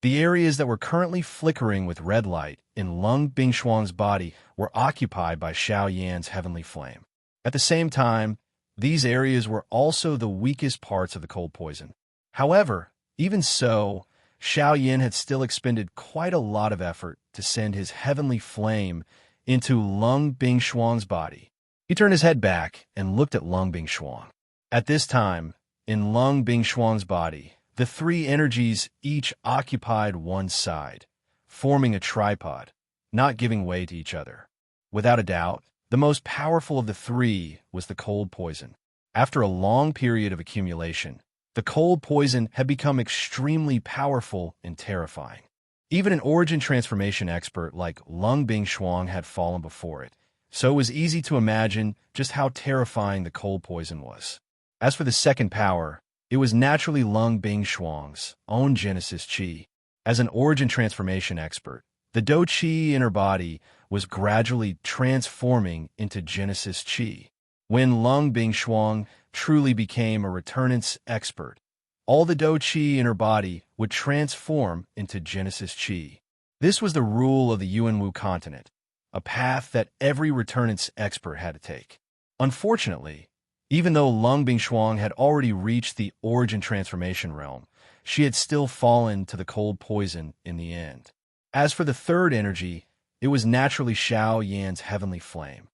The areas that were currently flickering with red light in Lung Bingshuang's body were occupied by Xiao Yan's heavenly flame. At the same time, these areas were also the weakest parts of the cold poison. However, even so, Xiao Yan had still expended quite a lot of effort to send his heavenly flame into Lung Bingshuang's body. He turned his head back and looked at Lung Bingshuang. At this time, in Lung Bingshuang's body, the three energies each occupied one side, forming a tripod, not giving way to each other. Without a doubt, the most powerful of the three was the cold poison. After a long period of accumulation, the cold poison had become extremely powerful and terrifying. Even an origin transformation expert like Lung Bingshuang had fallen before it, so it was easy to imagine just how terrifying the cold poison was. As for the second power, it was naturally Lung Bingshuang's own Genesis Qi. As an origin transformation expert, the Do Qi in her body was gradually transforming into Genesis Qi. When Lung Bingshuang truly became a returnance expert, all the Do Qi in her body would transform into Genesis Qi. This was the rule of the Yuanwu continent, a path that every returnance expert had to take. Unfortunately, even though Lung Bingshuang had already reached the origin transformation realm, she had still fallen to the cold poison in the end. As for the third energy, it was naturally Xiao Yan's heavenly flame.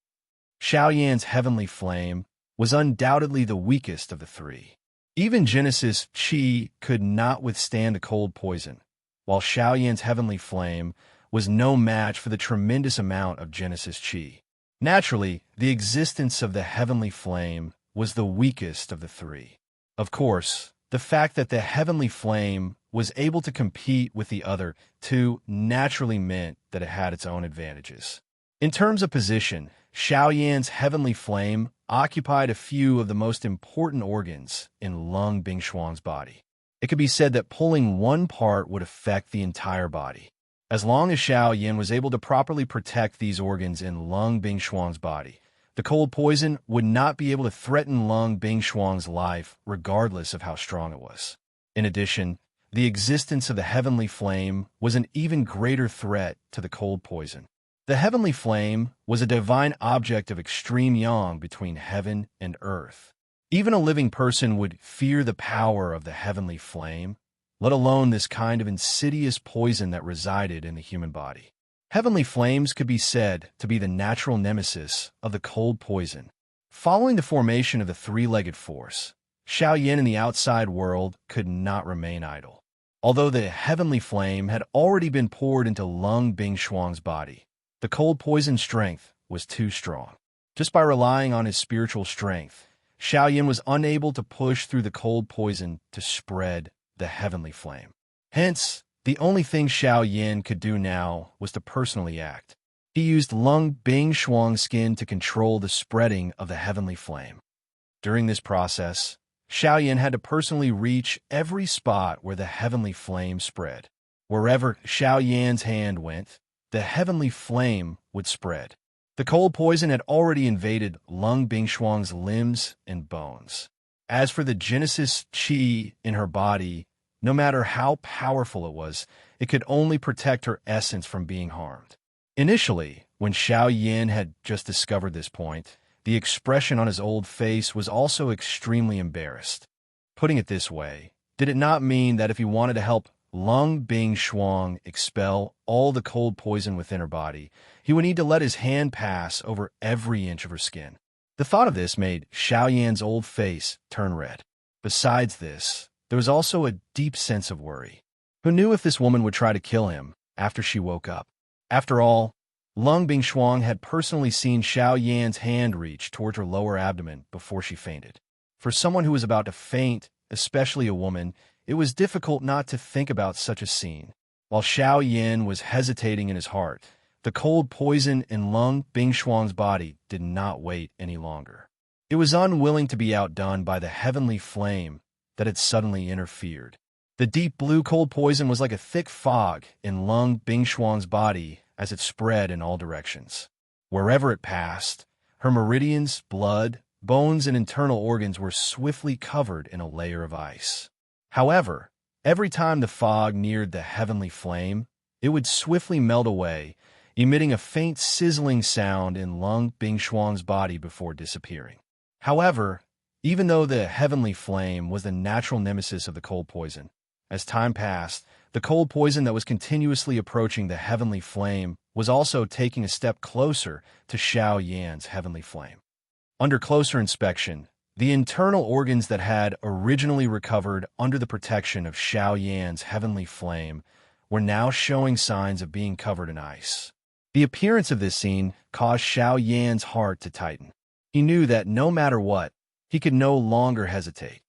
Xiao Yan's heavenly flame was undoubtedly the weakest of the three. Even Genesis Qi could not withstand the cold poison, while Xiao Yan's heavenly flame was no match for the tremendous amount of Genesis Qi. Naturally, the existence of the heavenly flame was the weakest of the three. Of course, the fact that the heavenly flame was able to compete with the other two naturally meant that it had its own advantages. In terms of position, Xiao Yan's heavenly flame occupied a few of the most important organs in Lung Bingshuang's body. It could be said that pulling one part would affect the entire body. As long as Xiao Yan was able to properly protect these organs in Lung Bingshuang's body, the cold poison would not be able to threaten Lung Bingshuang's life regardless of how strong it was. In addition, the existence of the heavenly flame was an even greater threat to the cold poison. The heavenly flame was a divine object of extreme yang between heaven and earth. Even a living person would fear the power of the heavenly flame, let alone this kind of insidious poison that resided in the human body. Heavenly flames could be said to be the natural nemesis of the cold poison. Following the formation of the three-legged force, Xiao Yan in the outside world could not remain idle. Although the heavenly flame had already been poured into Lung Bingshuang's body, the cold poison's strength was too strong. Just by relying on his spiritual strength, Xiao Yan was unable to push through the cold poison to spread the heavenly flame. Hence, the only thing Xiao Yan could do now was to personally act. He used Lung Bingshuang's skin to control the spreading of the heavenly flame. During this process, Xiao Yan had to personally reach every spot where the heavenly flame spread. Wherever Xiao Yan's hand went, the heavenly flame would spread. The cold poison had already invaded Lung Bingshuang's limbs and bones. As for the Genesis Qi in her body, no matter how powerful it could only protect her essence from being harmed. Initially, when Xiao Yan had just discovered this point, the expression on his old face was also extremely embarrassed. Putting it this way, did it not mean that if he wanted to help Lung Bingshuang expel all the cold poison within her body, he would need to let his hand pass over every inch of her skin? The thought of this made Xiao Yan's old face turn red. Besides this, there was also a deep sense of worry. Who knew if this woman would try to kill him after she woke up? After all, Lung Bingshuang had personally seen Xiao Yan's hand reach towards her lower abdomen before she fainted. For someone who was about to faint, especially a woman, it was difficult not to think about such a scene. While Xiao Yan was hesitating in his heart, the cold poison in Lung Bingshuang's body did not wait any longer. It was unwilling to be outdone by the heavenly flame that had suddenly interfered. The deep blue cold poison was like a thick fog in Lung Bingshuang's body as it spread in all directions. Wherever it passed, her meridians, blood, bones, and internal organs were swiftly covered in a layer of ice. However, Every time the fog neared the heavenly flame, it would swiftly melt away, emitting a faint sizzling sound in Lung Bingshuang's body before disappearing. However, even though the heavenly flame was the natural nemesis of the cold poison, as time passed, the cold poison that was continuously approaching the heavenly flame was also taking a step closer to Xiao Yan's heavenly flame. Under closer inspection, the internal organs that had originally recovered under the protection of Xiao Yan's heavenly flame were now showing signs of being covered in ice. The appearance of this scene caused Xiao Yan's heart to tighten. He knew that no matter what, he could no longer hesitate.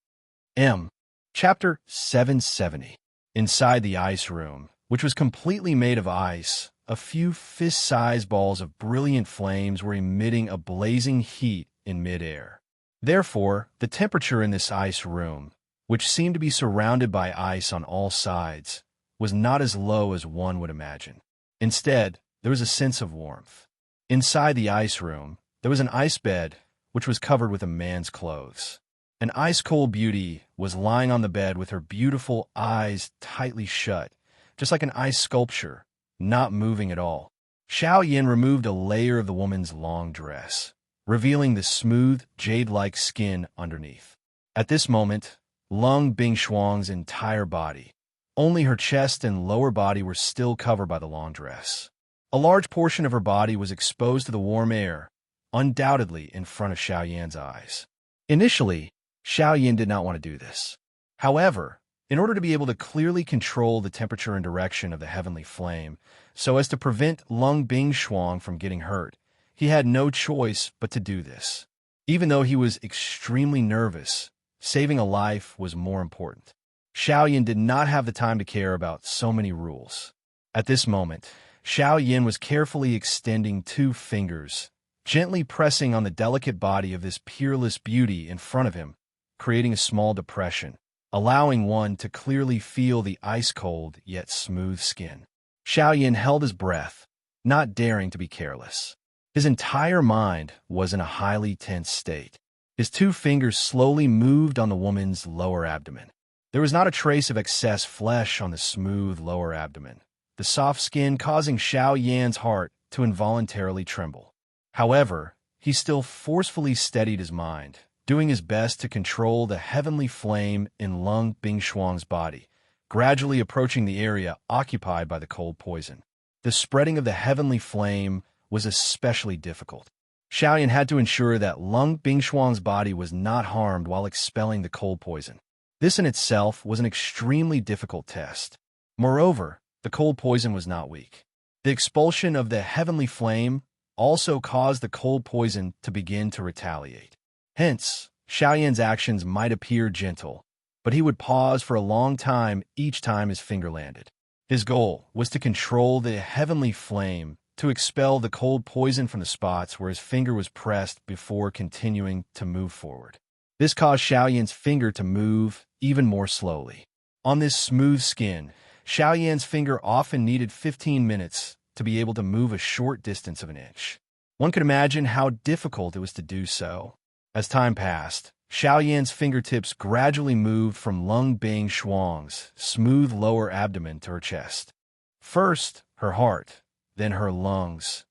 Chapter 770. Inside the ice room, which was completely made of ice, a few fist-sized balls of brilliant flames were emitting a blazing heat in midair. Therefore, the temperature in this ice room, which seemed to be surrounded by ice on all sides, was not as low as one would imagine. Instead, there was a sense of warmth. Inside the ice room, there was an ice bed, which was covered with a man's clothes. An ice-cold beauty was lying on the bed with her beautiful eyes tightly shut, just like an ice sculpture, not moving at all. Xiao Yan removed a layer of the woman's long dress, revealing the smooth, jade-like skin underneath. At this moment, Lung Bingshuang's entire body, only her chest and lower body were still covered by the long dress. A large portion of her body was exposed to the warm air, undoubtedly in front of Xiao Yan's eyes. Initially, Xiao Yan did not want to do this. However, in order to be able to clearly control the temperature and direction of the heavenly flame, so as to prevent Lung Bingshuang from getting hurt, he had no choice but to do this. Even though he was extremely nervous, saving a life was more important. Xiao Yan did not have the time to care about so many rules. At this moment, Xiao Yan was carefully extending 2 fingers, gently pressing on the delicate body of this peerless beauty in front of him, creating a small depression, allowing one to clearly feel the ice-cold yet smooth skin. Xiao Yan held his breath, not daring to be careless. His entire mind was in a highly tense state. His 2 fingers slowly moved on the woman's lower abdomen. There was not a trace of excess flesh on the smooth lower abdomen, the soft skin causing Xiao Yan's heart to involuntarily tremble. However, he still forcefully steadied his mind, doing his best to control the heavenly flame in Lung Bingshuang's body, gradually approaching the area occupied by the cold poison. The spreading of the heavenly flame was especially difficult. Xiao Yan had to ensure that Lung Bingshuang's body was not harmed while expelling the cold poison. This in itself was an extremely difficult test. Moreover, the cold poison was not weak. The expulsion of the heavenly flame also caused the cold poison to begin to retaliate. Hence, Xiao Yan's actions might appear gentle, but he would pause for a long time each time his finger landed. His goal was to control the heavenly flame, to expel the cold poison from the spots where his finger was pressed before continuing to move forward. This caused Xiao Yan's finger to move even more slowly. On this smooth skin, Xiao Yan's finger often needed 15 minutes to be able to move a short distance of an inch. One could imagine how difficult it was to do so. As time passed, Xiao Yan's fingertips gradually moved from Lung Bingshuang's smooth lower abdomen to her chest. First, her heart, then her lungs.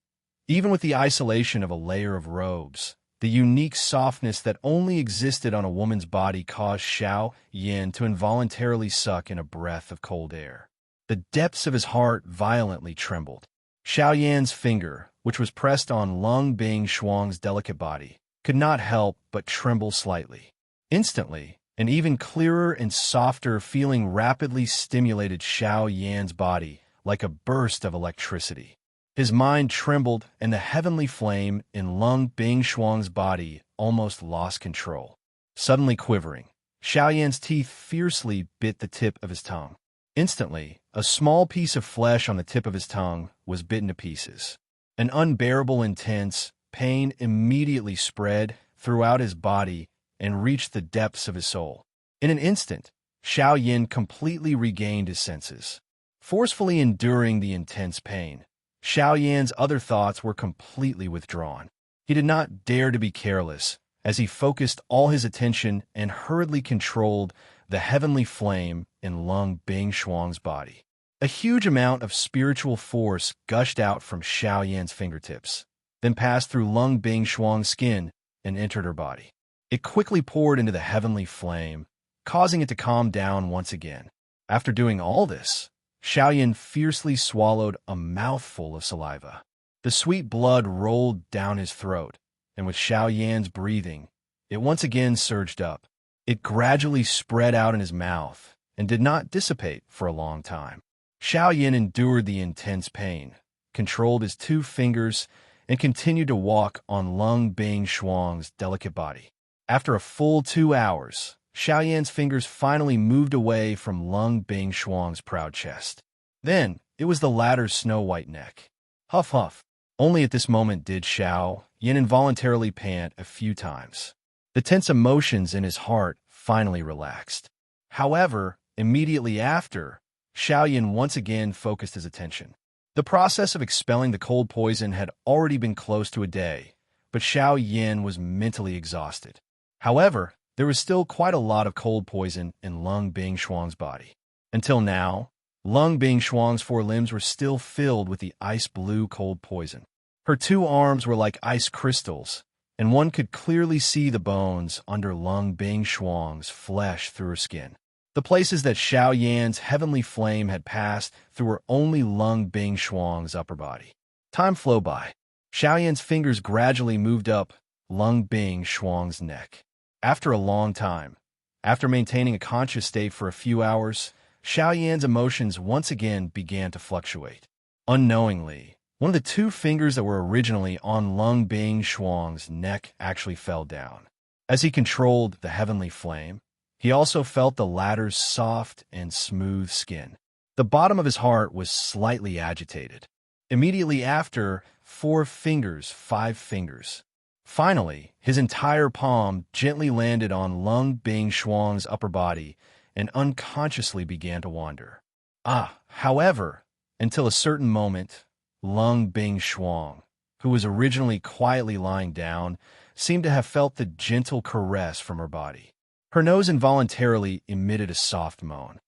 Even with the isolation of a layer of robes, the unique softness that only existed on a woman's body caused Xiao Yan to involuntarily suck in a breath of cold air. The depths of his heart violently trembled. Xiao Yan's finger, which was pressed on Lung Bingshuang's delicate body, could not help but tremble slightly. Instantly, an even clearer and softer feeling rapidly stimulated Xiao Yan's body like a burst of electricity. His mind trembled, and the heavenly flame in Lung Bingshuang's body almost lost control. Suddenly quivering, Xiao Yan's teeth fiercely bit the tip of his tongue. Instantly, a small piece of flesh on the tip of his tongue was bitten to pieces. An unbearable, intense pain immediately spread throughout his body and reached the depths of his soul. In an instant, Xiao Yan completely regained his senses. Forcefully enduring the intense pain, Xiao Yan's other thoughts were completely withdrawn. He did not dare to be careless, as he focused all his attention and hurriedly controlled the heavenly flame in Lung Bingshuang's body. A huge amount of spiritual force gushed out from Xiaoyan's fingertips, then passed through Lung Bingshuang's skin and entered her body. It quickly poured into the heavenly flame, causing it to calm down once again. After doing all this, Xiaoyan fiercely swallowed a mouthful of saliva. The sweet blood rolled down his throat, and with Xiaoyan's breathing, it once again surged up. It gradually spread out in his mouth and did not dissipate for a long time. Xiaoyan endured the intense pain, controlled his 2 fingers, and continued to walk on Lung Bingshuang's delicate body. After a full 2 hours, Xiaoyan's fingers finally moved away from Lung Bingshuang's proud chest. Then, it was the latter's snow-white neck. Huff huff. Only at this moment did Xiaoyan involuntarily pant a few times. The tense emotions in his heart finally relaxed. However, immediately after, Xiaoyan once again focused his attention. The process of expelling the cold poison had already been close to a day, but Xiaoyan was mentally exhausted. However, there was still quite a lot of cold poison in Lung Bingshuang's body. Until now, Lung Bingshuang's 4 limbs were still filled with the ice-blue cold poison. Her 2 arms were like ice crystals, and one could clearly see the bones under Lung Bingshuang's flesh through her skin. The places that Xiaoyan's heavenly flame had passed through were only Lung Bingshuang's upper body. Time flew by. Xiaoyan's fingers gradually moved up Lung Bingshuang's neck. After a long time, after maintaining a conscious state for a few hours, Xiaoyan's emotions once again began to fluctuate. Unknowingly, one of the 2 fingers that were originally on Lung Bingshuang's neck actually fell down. As he controlled the heavenly flame, he also felt the latter's soft and smooth skin. The bottom of his heart was slightly agitated. Immediately after, 4 fingers, 5 fingers. Finally, his entire palm gently landed on Lung Bingshuang's upper body and unconsciously began to wander. However, until a certain moment, Lung Bingshuang, who was originally quietly lying down, seemed to have felt the gentle caress from her body. Her nose involuntarily emitted a soft moan.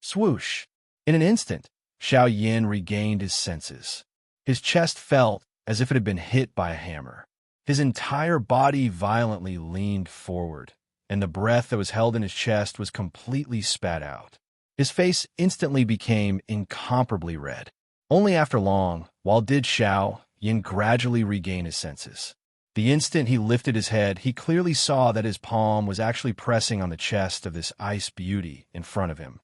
Swoosh! In an instant, Xiaoyan regained his senses. His chest felt as if it had been hit by a hammer. His entire body violently leaned forward, and the breath that was held in his chest was completely spat out. His face instantly became incomparably red. Only after long, while did Xiaoyan gradually regain his senses. The instant he lifted his head, he clearly saw that his palm was actually pressing on the chest of this ice beauty in front of him.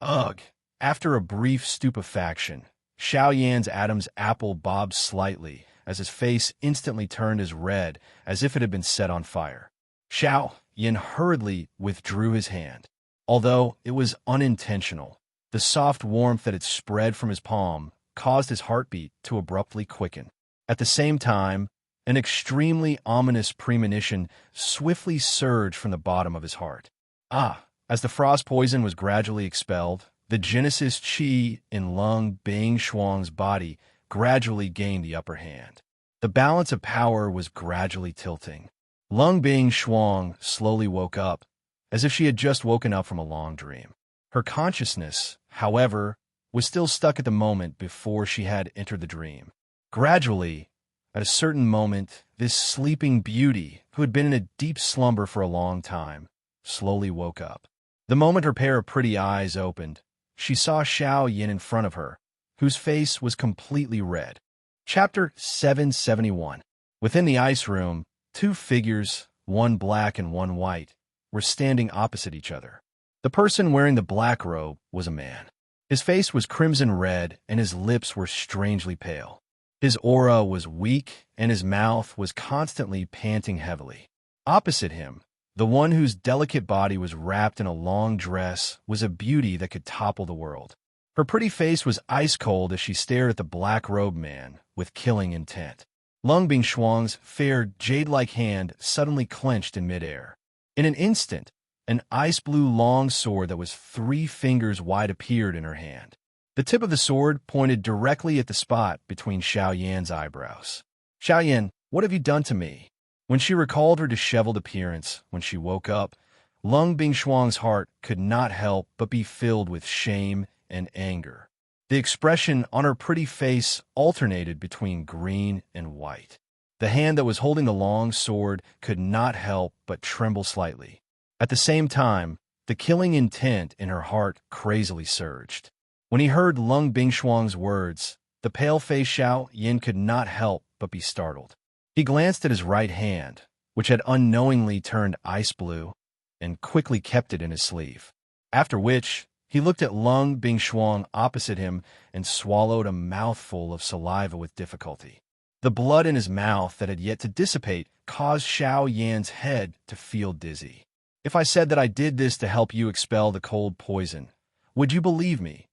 Ugh! After a brief stupefaction, Xiaoyan's Adam's apple bobbed slightly as his face instantly turned as red as if it had been set on fire. Xiaoyan hurriedly withdrew his hand. Although it was unintentional, the soft warmth that had spread from his palm caused his heartbeat to abruptly quicken. At the same time, an extremely ominous premonition swiftly surged from the bottom of his heart. As the frost poison was gradually expelled, the Genesis Qi in Lung Bingshuang's body gradually gained the upper hand. The balance of power was gradually tilting. Lung Bingshuang slowly woke up, as if she had just woken up from a long dream. Her consciousness, however, was still stuck at the moment before she had entered the dream. Gradually, at a certain moment, this sleeping beauty, who had been in a deep slumber for a long time, slowly woke up. The moment her pair of pretty eyes opened, she saw Xiaoyan in front of her, whose face was completely red. Chapter 771. Within the ice room, 2 figures, one black and one white, were standing opposite each other. The person wearing the black robe was a man. His face was crimson red, and his lips were strangely pale. His aura was weak, and his mouth was constantly panting heavily. Opposite him, the one whose delicate body was wrapped in a long dress was a beauty that could topple the world. Her pretty face was ice-cold as she stared at the black-robed man with killing intent. Lung Bingshuang's fair, jade-like hand suddenly clenched in midair. In an instant, an ice-blue long sword that was 3 fingers wide appeared in her hand. The tip of the sword pointed directly at the spot between Xiaoyan's eyebrows. Xiaoyan, what have you done to me? When she recalled her disheveled appearance when she woke up, Lung Bingshuang's heart could not help but be filled with shame and anger. The expression on her pretty face alternated between green and white. The hand that was holding the long sword could not help but tremble slightly. At the same time, the killing intent in her heart crazily surged. When he heard Lung Bingshuang's words, the pale-faced Xiao Yin could not help but be startled. He glanced at his right hand, which had unknowingly turned ice blue, and quickly kept it in his sleeve. After which, he looked at Lung Bingshuang opposite him and swallowed a mouthful of saliva with difficulty. The blood in his mouth that had yet to dissipate caused Xiao Yan's head to feel dizzy. "If I said that I did this to help you expel the cold poison, would you believe me?"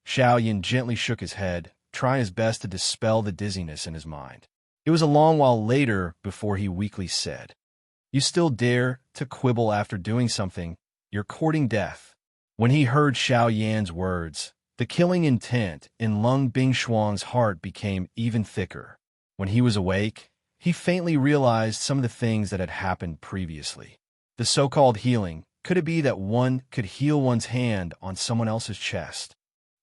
Xiao Yan gently shook his head, trying his best to dispel the dizziness in his mind. It was a long while later before he weakly said, "You still dare to quibble after doing something? You're courting death." When he heard Xiao Yan's words, the killing intent in Lung Bingshuang's heart became even thicker. When he was awake, he faintly realized some of the things that had happened previously. The so-called healing, could it be that one could heal one's hand on someone else's chest?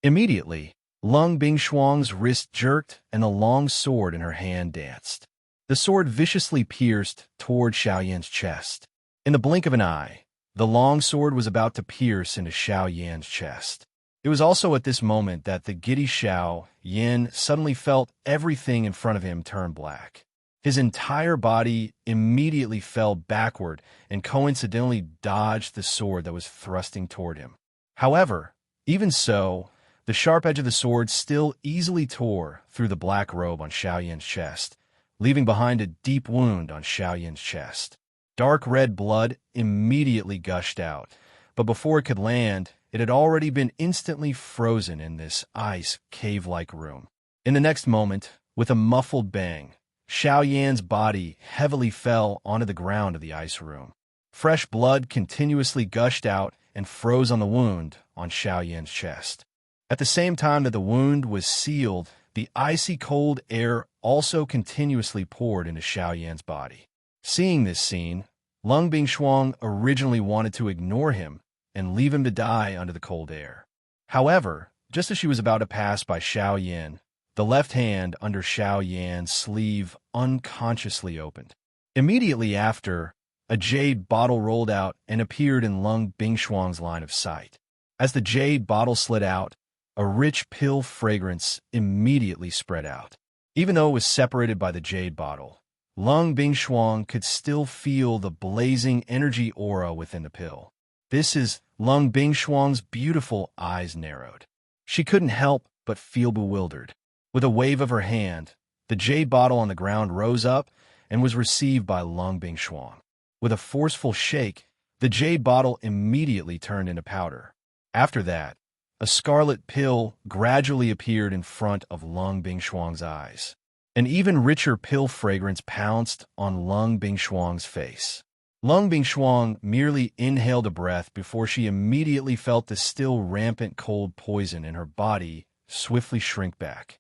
Immediately, Lung Bingshuang's wrist jerked and the long sword in her hand danced. The sword viciously pierced toward Xiao Yan's chest. In the blink of an eye, the long sword was about to pierce into Xiao Yan's chest. It was also at this moment that the giddy Xiao Yan suddenly felt everything in front of him turn black. His entire body immediately fell backward and coincidentally dodged the sword that was thrusting toward him. However, even so, the sharp edge of the sword still easily tore through the black robe on Xiao Yan's chest, leaving behind a deep wound on Xiao Yan's chest. Dark red blood immediately gushed out, but before it could land, it had already been instantly frozen in this ice cave-like room. In the next moment, with a muffled bang, Xiao Yan's body heavily fell onto the ground of the ice room. Fresh blood continuously gushed out and froze on the wound on Xiao Yan's chest. At the same time that the wound was sealed, the icy cold air also continuously poured into Xiao Yan's body. Seeing this scene, Lung Bingshuang originally wanted to ignore him and leave him to die under the cold air. However, just as she was about to pass by Xiao Yan, the left hand under Xiao Yan's sleeve unconsciously opened. Immediately after, a jade bottle rolled out and appeared in Lung Bingshuang's line of sight. As the jade bottle slid out, a rich pill fragrance immediately spread out. Even though it was separated by the jade bottle, Lung Bingshuang could still feel the blazing energy aura within the pill. This is Lung Bingshuang's beautiful eyes narrowed. She couldn't help but feel bewildered. With a wave of her hand, the jade bottle on the ground rose up and was received by Lung Bingshuang. With a forceful shake, the jade bottle immediately turned into powder. After that, a scarlet pill gradually appeared in front of Lung Bingshuang's eyes. An even richer pill fragrance pounced on Lung Bingshuang's face. Lung Bingshuang merely inhaled a breath before she immediately felt the still rampant cold poison in her body swiftly shrink back.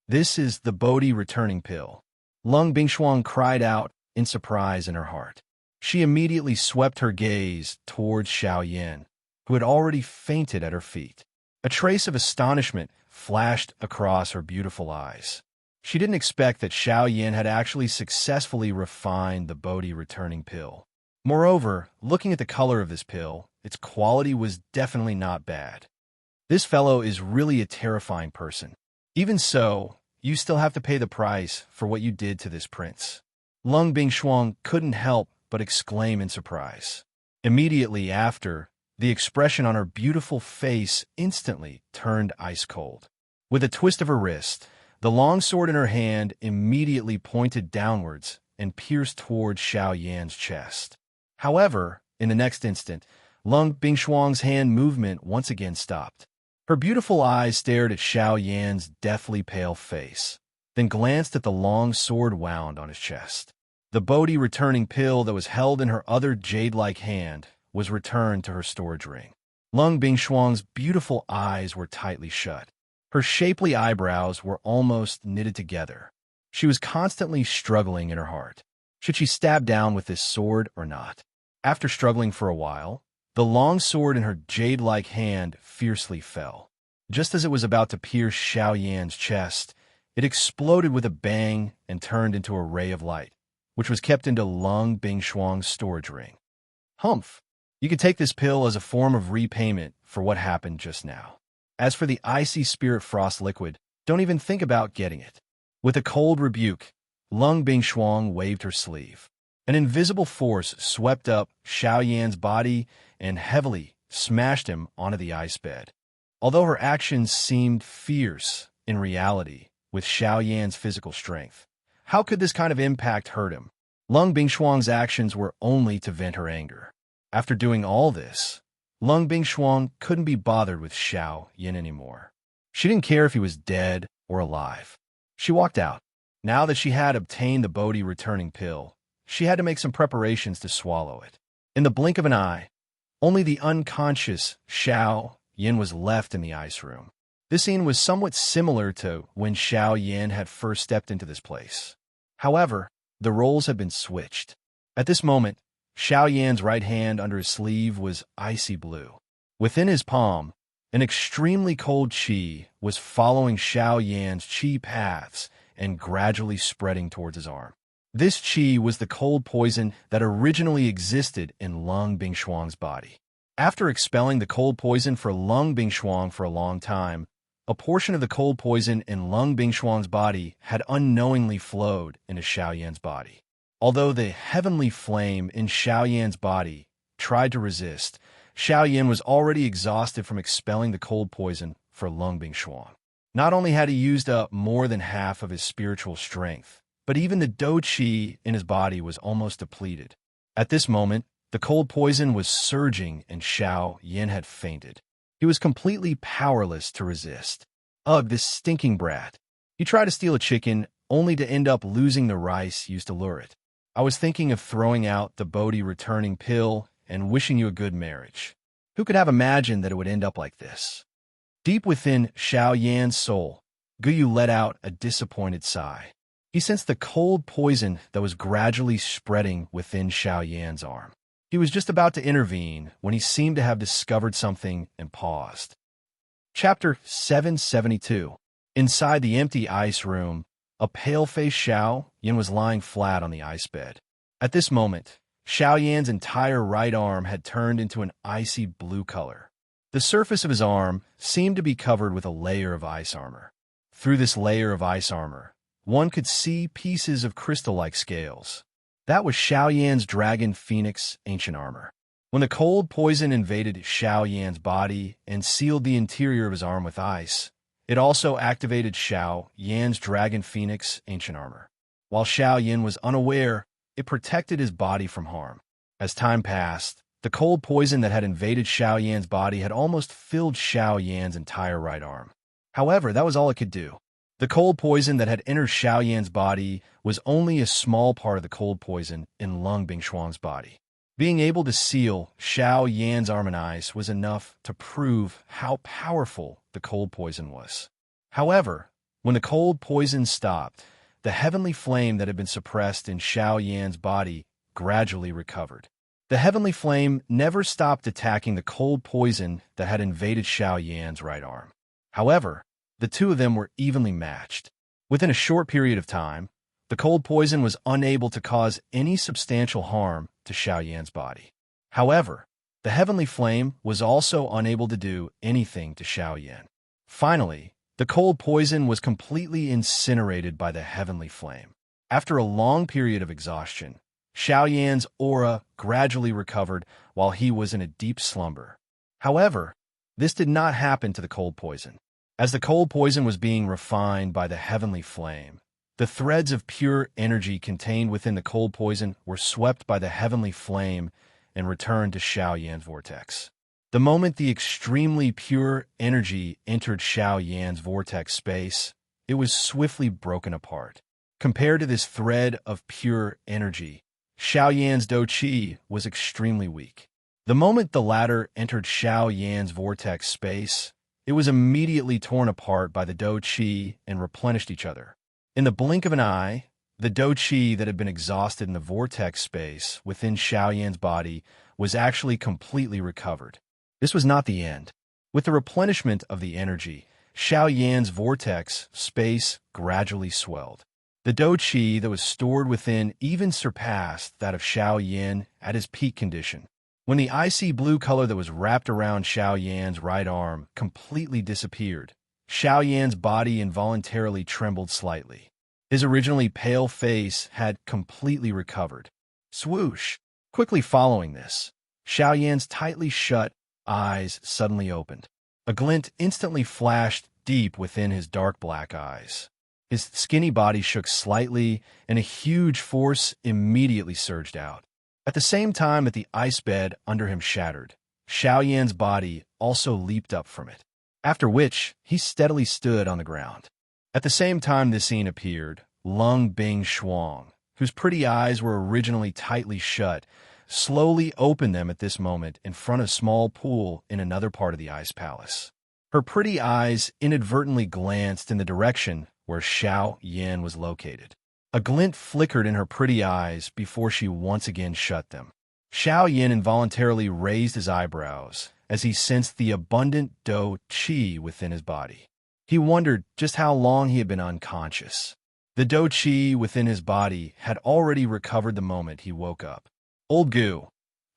"This is the Bodhi returning pill." Lung Bingshuang cried out in surprise in her heart. She immediately swept her gaze towards Xiao Yan, who had already fainted at her feet. A trace of astonishment flashed across her beautiful eyes. She didn't expect that Xiao Yan had actually successfully refined the Bodhi returning pill. Moreover, looking at the color of this pill, its quality was definitely not bad. This fellow is really a terrifying person. Even so, you still have to pay the price for what you did to this prince. Lung Bingshuang couldn't help but exclaim in surprise. Immediately after, the expression on her beautiful face instantly turned ice cold. With a twist of her wrist, the long sword in her hand immediately pointed downwards and pierced towards Xiao Yan's chest. However, in the next instant, Lung Bingshuang's hand movement once again stopped. Her beautiful eyes stared at Xiao Yan's deathly pale face, then glanced at the long sword wound on his chest. The Bodhi returning pill that was held in her other jade-like hand was returned to her storage ring. Lung Bingshuang's beautiful eyes were tightly shut. Her shapely eyebrows were almost knitted together. She was constantly struggling in her heart. Should she stab down with this sword or not? After struggling for a while, The long sword in her jade-like hand fiercely fell. Just as it was about to pierce Xiao Yan's chest, it exploded with a bang and turned into a ray of light, which was kept into Lung Bingshuang's storage ring. Humph! You could take this pill as a form of repayment for what happened just now. As for the icy spirit frost liquid, don't even think about getting it. With a cold rebuke, Lung Bingshuang waved her sleeve. An invisible force swept up Xiao Yan's body and heavily smashed him onto the ice bed. Although her actions seemed fierce in reality with Xiao Yan's physical strength, how could this kind of impact hurt him? Lung Bingshuang's actions were only to vent her anger. After doing all this, Lung Bingshuang couldn't be bothered with Xiao Yan anymore. She didn't care if he was dead or alive. She walked out. Now that she had obtained the Bodhi returning pill, she had to make some preparations to swallow it. In the blink of an eye, only the unconscious Xiao Yan was left in the ice room. This scene was somewhat similar to when Xiao Yan had first stepped into this place. However, the roles had been switched. At this moment, Xiao Yan's right hand under his sleeve was icy blue. Within his palm, an extremely cold qi was following Xiao Yan's qi paths and gradually spreading towards his arm. This qi was the cold poison that originally existed in Lung Bingshuang's body. After expelling the cold poison for Lung Bingshuang for a long time, a portion of the cold poison in Lung Bingshuang's body had unknowingly flowed into Xiao Yan's body. Although the heavenly flame in Xiao Yan's body tried to resist, Xiao Yan was already exhausted from expelling the cold poison for Lung Bingshuang. Not only had he used up more than half of his spiritual strength, but even the dou qi in his body was almost depleted. At this moment, the cold poison was surging and Xiao Yan had fainted. He was completely powerless to resist. Ugh, this stinking brat. He tried to steal a chicken, only to end up losing the rice used to lure it. I was thinking of throwing out the Bodhi returning pill and wishing you a good marriage. Who could have imagined that it would end up like this? Deep within Xiao Yan's soul, Guyu let out a disappointed sigh. He sensed the cold poison that was gradually spreading within Xiao Yan's arm. He was just about to intervene when he seemed to have discovered something and paused. Chapter 772. Inside the empty ice room, a pale-faced Xiao Yan was lying flat on the ice bed. At this moment, Xiao Yan's entire right arm had turned into an icy blue color. The surface of his arm seemed to be covered with a layer of ice armor. Through this layer of ice armor, one could see pieces of crystal-like scales. That was Xiao Yan's Dragon Phoenix ancient armor. When the cold poison invaded Xiao Yan's body and sealed the interior of his arm with ice, it also activated Xiao Yan's Dragon Phoenix ancient armor. While Xiao Yan was unaware, it protected his body from harm. As time passed, the cold poison that had invaded Xiao Yan's body had almost filled Xiao Yan's entire right arm. However, that was all it could do. The cold poison that had entered Xiao Yan's body was only a small part of the cold poison in Lung Bingshuang's body. Being able to seal Xiao Yan's arm and ice was enough to prove how powerful the cold poison was. However, when the cold poison stopped, the heavenly flame that had been suppressed in Xiao Yan's body gradually recovered. The heavenly flame never stopped attacking the cold poison that had invaded Xiao Yan's right arm. However, the two of them were evenly matched. Within a short period of time, the cold poison was unable to cause any substantial harm to Xiao Yan's body. However, the heavenly flame was also unable to do anything to Xiao Yan. Finally, the cold poison was completely incinerated by the heavenly flame. After a long period of exhaustion, Xiao Yan's aura gradually recovered while he was in a deep slumber. However, this did not happen to the cold poison. As the cold poison was being refined by the heavenly flame, the threads of pure energy contained within the cold poison were swept by the heavenly flame and returned to Xiao Yan's vortex. The moment the extremely pure energy entered Xiao Yan's vortex space, it was swiftly broken apart. Compared to this thread of pure energy, Xiao Yan's dou qi was extremely weak. The moment the latter entered Xiao Yan's vortex space, it was immediately torn apart by the dou qi and replenished each other. In the blink of an eye, the dou qi that had been exhausted in the vortex space within Xiao Yan's body was actually completely recovered. This was not the end. With the replenishment of the energy, Xiao Yan's vortex space gradually swelled. The dou qi that was stored within even surpassed that of Xiao Yan at his peak condition. When the icy blue color that was wrapped around Xiao Yan's right arm completely disappeared, Xiao Yan's body involuntarily trembled slightly. His originally pale face had completely recovered. Swoosh! Quickly following this, Xiao Yan's tightly shut eyes suddenly opened. A glint instantly flashed deep within his dark black eyes. His skinny body shook slightly, and a huge force immediately surged out. At the same time that the ice bed under him shattered, Xiao Yan's body also leaped up from it, after which he steadily stood on the ground. At the same time this scene appeared, Lung Bing Shuang, whose pretty eyes were originally tightly shut, slowly opened them at this moment in front of a small pool in another part of the ice palace. Her pretty eyes inadvertently glanced in the direction where Xiao Yan was located. A glint flickered in her pretty eyes before she once again shut them. Xiao Yan involuntarily raised his eyebrows as he sensed the abundant dou qi within his body. He wondered just how long he had been unconscious. The dou qi within his body had already recovered the moment he woke up. Old Gu,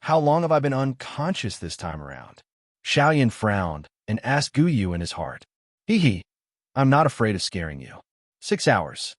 how long have I been unconscious this time around? Xiao Yan frowned and asked Gu Yu in his heart. Hee, I'm not afraid of scaring you. 6 hours.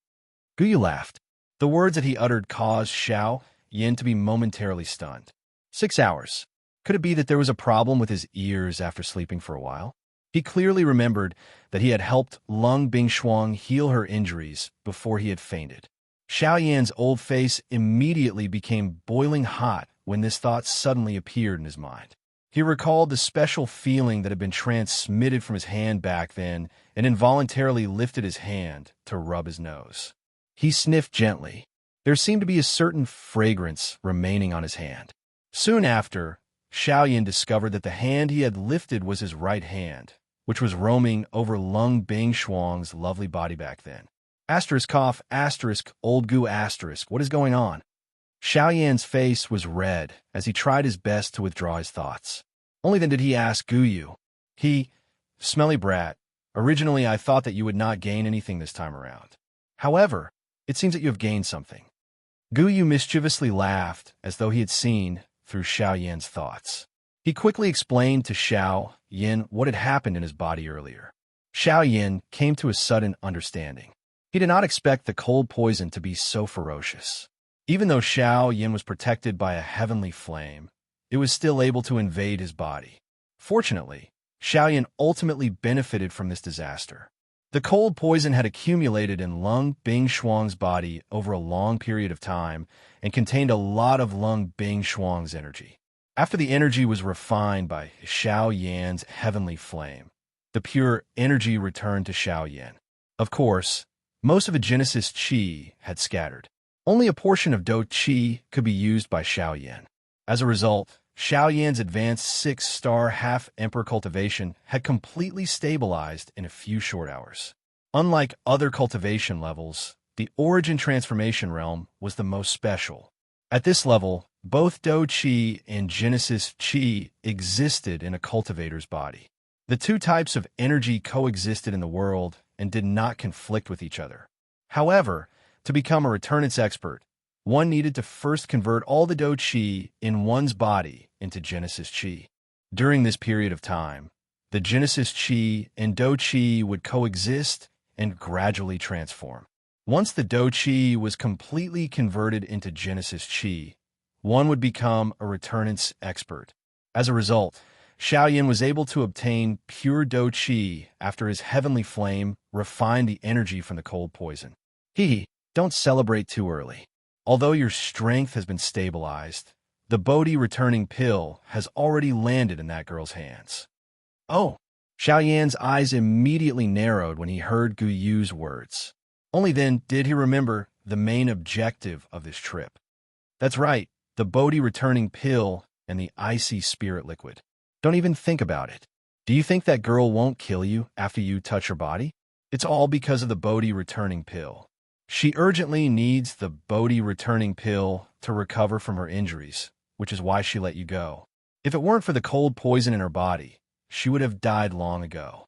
Gu Yu laughed. The words that he uttered caused Xiao Yan to be momentarily stunned. 6 hours. Could it be that there was a problem with his ears after sleeping for a while? He clearly remembered that he had helped Lung Bingshuang heal her injuries before he had fainted. Xiao Yan's old face immediately became boiling hot when this thought suddenly appeared in his mind. He recalled the special feeling that had been transmitted from his hand back then and involuntarily lifted his hand to rub his nose. He sniffed gently. There seemed to be a certain fragrance remaining on his hand. Soon after, Xiao Yan discovered that the hand he had lifted was his right hand, which was roaming over Lung Bingshuang's lovely body back then. Asterisk cough, asterisk, old Gu asterisk, what is going on? Xiao Yan's face was red as he tried his best to withdraw his thoughts. Only then did he ask Gu Yu. Smelly brat, originally I thought that you would not gain anything this time around. However, it seems that you have gained something. Gu Yu mischievously laughed as though he had seen through Xiao Yan's thoughts. He quickly explained to Xiao Yan what had happened in his body earlier. Xiao Yan came to a sudden understanding. He did not expect the cold poison to be so ferocious. Even though Xiao Yan was protected by a heavenly flame, it was still able to invade his body. Fortunately, Xiao Yan ultimately benefited from this disaster. The cold poison had accumulated in Lung Bingshuang's body over a long period of time and contained a lot of Lung Bingshuang's energy. After the energy was refined by Xiao Yan's heavenly flame, the pure energy returned to Xiao Yan. Of course, most of the Genesis Qi had scattered. Only a portion of dou qi could be used by Xiao Yan. As a result, Xiao Yan's advanced 6-star half-emperor cultivation had completely stabilized in a few short hours. Unlike other cultivation levels, the Origin Transformation Realm was the most special. At this level, both dou qi and Genesis Qi existed in a cultivator's body. The two types of energy coexisted in the world and did not conflict with each other. However, to become a returnance expert, one needed to first convert all the dou qi in one's body into Genesis Qi. During this period of time, the Genesis Qi and dou qi would coexist and gradually transform. Once the dou qi was completely converted into Genesis Qi, one would become a returnance expert. As a result, Xiao Yan was able to obtain pure dou qi after his heavenly flame refined the energy from the cold poison. Don't celebrate too early. Although your strength has been stabilized, the Bodhi returning pill has already landed in that girl's hands. Oh! Xiao Yan's eyes immediately narrowed when he heard Gu Yu's words. Only then did he remember the main objective of this trip. That's right, the Bodhi returning pill and the icy spirit liquid. Don't even think about it. Do you think that girl won't kill you after you touch her body? It's all because of the Bodhi returning pill. She urgently needs the Bodhi returning pill to recover from her injuries, which is why she let you go. If it weren't for the cold poison in her body, she would have died long ago.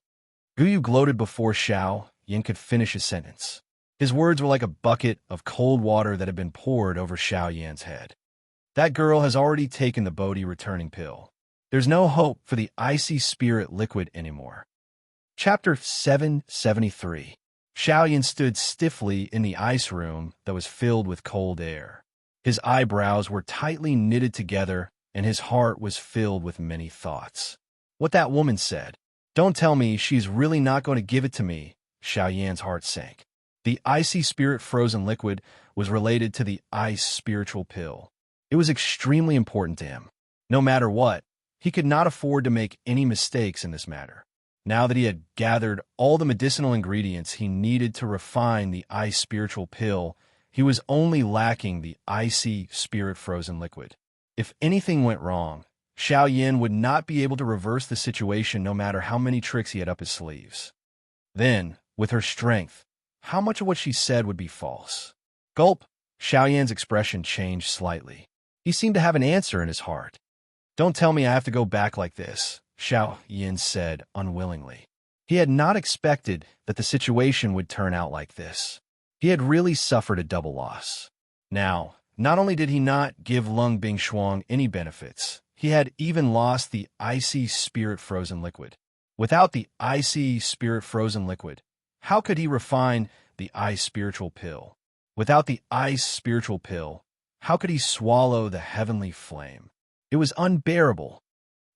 Guyu gloated before Xiao Yin could finish his sentence. His words were like a bucket of cold water that had been poured over Xiao Yan's head. That girl has already taken the Bodhi returning pill. There's no hope for the icy spirit liquid anymore. Chapter 773. Xiao Yin stood stiffly in the ice room that was filled with cold air. His eyebrows were tightly knitted together, and his heart was filled with many thoughts. What that woman said. Don't tell me she's really not going to give it to me. Xiao Yan's heart sank. The icy spirit frozen liquid was related to the ice spiritual pill. It was extremely important to him. No matter what, he could not afford to make any mistakes in this matter. Now that he had gathered all the medicinal ingredients he needed to refine the ice spiritual pill, he was only lacking the icy spirit frozen liquid. If anything went wrong, Xiao Yin would not be able to reverse the situation no matter how many tricks he had up his sleeves. Then, with her strength, how much of what she said would be false? Gulp! Xiao Yan's expression changed slightly. He seemed to have an answer in his heart. Don't tell me I have to go back like this, Xiao Yin said unwillingly. He had not expected that the situation would turn out like this. He had really suffered a double loss. Now, not only did he not give Lung Bingshuang any benefits, he had even lost the icy spirit frozen liquid. Without the icy spirit frozen liquid, how could he refine the ice spiritual pill? Without the ice spiritual pill, how could he swallow the heavenly flame? It was unbearable.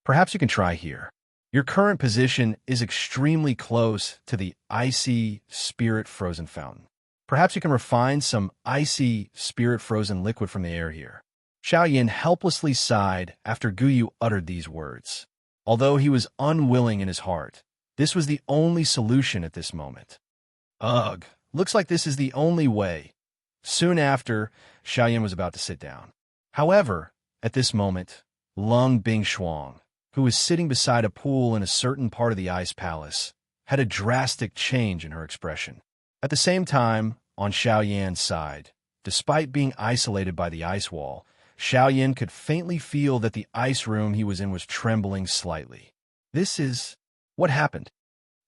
Perhaps you can try here. Your current position is extremely close to the icy spirit frozen fountain. Perhaps you can refine some icy spirit frozen liquid from the air here. Xiao Yin helplessly sighed after Guyu uttered these words. Although he was unwilling in his heart, this was the only solution at this moment. Ugh, looks like this is the only way. Soon after, Xiao Yin was about to sit down. However, at this moment, Lung Bingshuang, who was sitting beside a pool in a certain part of the ice palace, had a drastic change in her expression. At the same time, on Xiao Yan's side, despite being isolated by the ice wall, Xiao Yin could faintly feel that the ice room he was in was trembling slightly. This is what happened.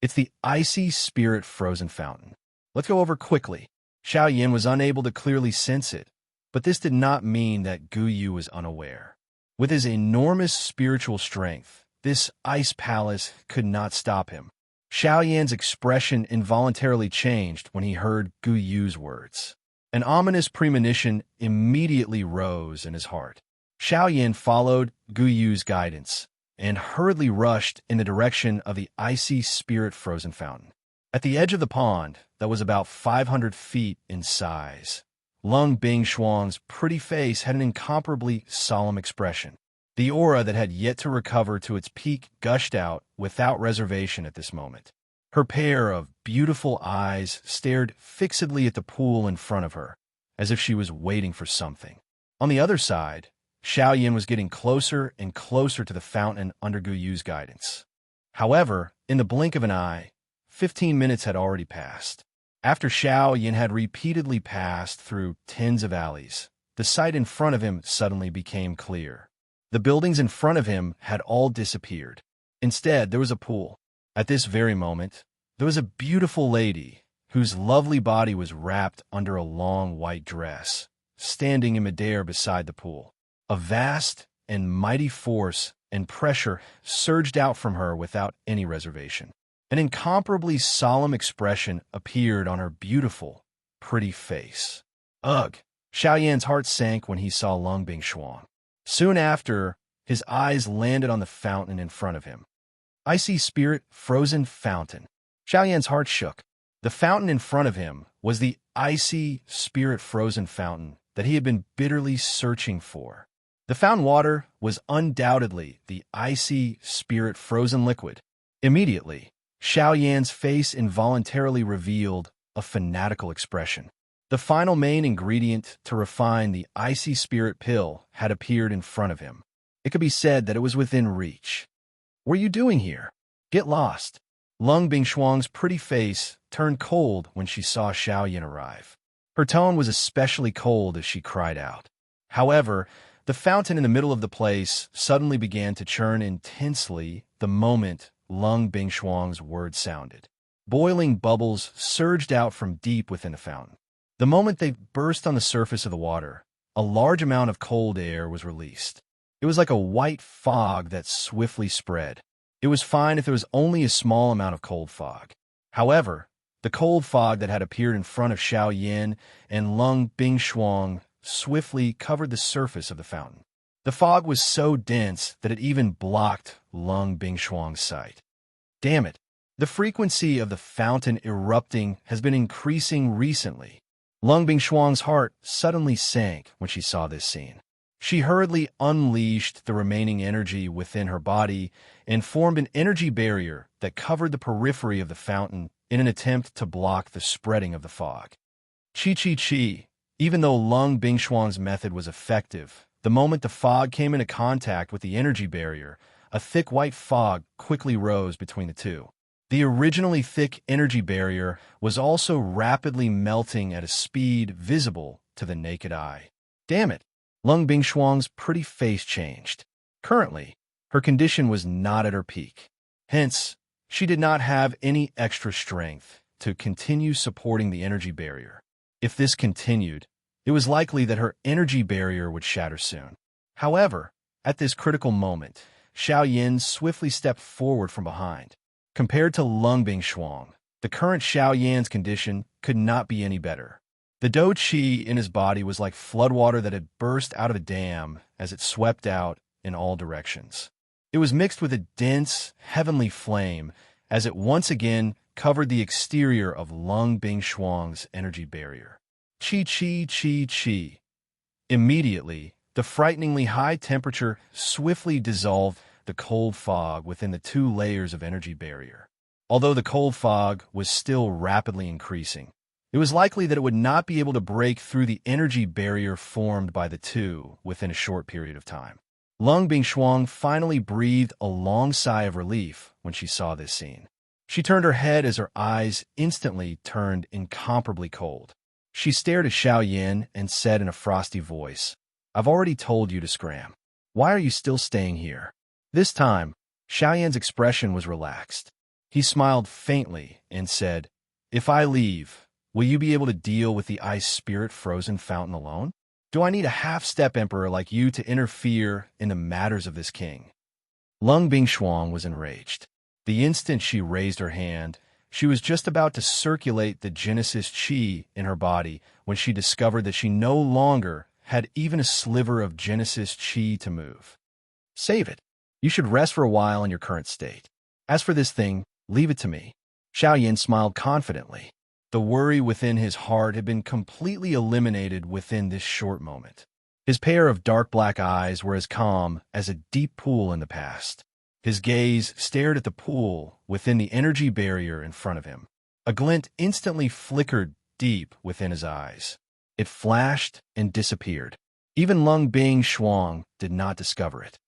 It's the icy spirit frozen fountain. Let's go over quickly. Xiao Yin was unable to clearly sense it, but this did not mean that Guyu was unaware. With his enormous spiritual strength, this ice palace could not stop him. Xiao Yan's expression involuntarily changed when he heard Guyu's words. An ominous premonition immediately rose in his heart. Xiao Yin followed Guyu's guidance and hurriedly rushed in the direction of the icy spirit frozen fountain. At the edge of the pond, that was about 500 feet in size, Lung Bingshuang's pretty face had an incomparably solemn expression. The aura that had yet to recover to its peak gushed out without reservation at this moment. Her pair of beautiful eyes stared fixedly at the pool in front of her, as if she was waiting for something. On the other side, Xiao Yin was getting closer and closer to the fountain under Guyu's guidance. However, in the blink of an eye, 15 minutes had already passed. After Xiao Yin had repeatedly passed through tens of alleys, the sight in front of him suddenly became clear. The buildings in front of him had all disappeared. Instead, there was a pool. At this very moment, there was a beautiful lady whose lovely body was wrapped under a long white dress, standing in midair beside the pool. A vast and mighty force and pressure surged out from her without any reservation. An incomparably solemn expression appeared on her beautiful, pretty face. Ugh! Xiao Yan's heart sank when he saw Lung Bingshuang. Soon after, his eyes landed on the fountain in front of him. Icy spirit frozen fountain. Xiao Yan's heart shook. The fountain in front of him was the icy spirit frozen fountain that he had been bitterly searching for. The fountain water was undoubtedly the icy spirit frozen liquid. Immediately, Xiao Yan's face involuntarily revealed a fanatical expression. The final main ingredient to refine the icy spirit pill had appeared in front of him. It could be said that it was within reach. What are you doing here? Get lost. Lung Bingshuang's pretty face turned cold when she saw Xiao Yin arrive. Her tone was especially cold as she cried out. However, The fountain in the middle of the place suddenly began to churn intensely the moment Lung Bingshuang's words sounded. Boiling bubbles surged out from deep within the fountain. The moment they burst on the surface of the water, a large amount of cold air was released. It was like a white fog that swiftly spread. It was fine if there was only a small amount of cold fog. However, the cold fog that had appeared in front of Xiao Yin and Lung Bingshuang swiftly covered the surface of the fountain. The fog was so dense that it even blocked Lung Bingshuang's sight. Damn it! The frequency of the fountain erupting has been increasing recently. Lung Bingshuang's heart suddenly sank when she saw this scene. She hurriedly unleashed the remaining energy within her body and formed an energy barrier that covered the periphery of the fountain in an attempt to block the spreading of the fog. Chi. Even though Lung Bingshuang's method was effective, the moment the fog came into contact with the energy barrier, a thick white fog quickly rose between the two. The originally thick energy barrier was also rapidly melting at a speed visible to the naked eye. Damn it! Lung Bingshuang's pretty face changed. Currently, her condition was not at her peak. Hence, she did not have any extra strength to continue supporting the energy barrier. If this continued, it was likely that her energy barrier would shatter soon. However, at this critical moment, Xiao Yin swiftly stepped forward from behind. Compared to Lung Bingshuang, the current Xiao Yan's condition could not be any better. The dou qi in his body was like floodwater that had burst out of a dam as it swept out in all directions. It was mixed with a dense, heavenly flame as it once again covered the exterior of Lung Bingshuang's energy barrier. Chi. Immediately, the frighteningly high temperature swiftly dissolved the cold fog within the two layers of energy barrier. Although the cold fog was still rapidly increasing, it was likely that it would not be able to break through the energy barrier formed by the two within a short period of time. Lung Bingshuang finally breathed a long sigh of relief when she saw this scene. She turned her head as her eyes instantly turned incomparably cold. She stared at Xiao Yin and said in a frosty voice, "I've already told you to scram. Why are you still staying here?" This time, Xiao Yin's expression was relaxed. He smiled faintly and said, "If I leave, will you be able to deal with the ice spirit frozen fountain alone? Do I need a half-step emperor like you to interfere in the matters of this king?" Lung Bingshuang was enraged. The instant she raised her hand, she was just about to circulate the Genesis Qi in her body when she discovered that she no longer had even a sliver of Genesis Qi to move. "Save it. You should rest for a while in your current state. As for this thing, leave it to me." Xiao Yin smiled confidently. The worry within his heart had been completely eliminated within this short moment. His pair of dark black eyes were as calm as a deep pool in the past. His gaze stared at the pool within the energy barrier in front of him. A glint instantly flickered deep within his eyes. It flashed and disappeared. Even Lung Bingshuang did not discover it.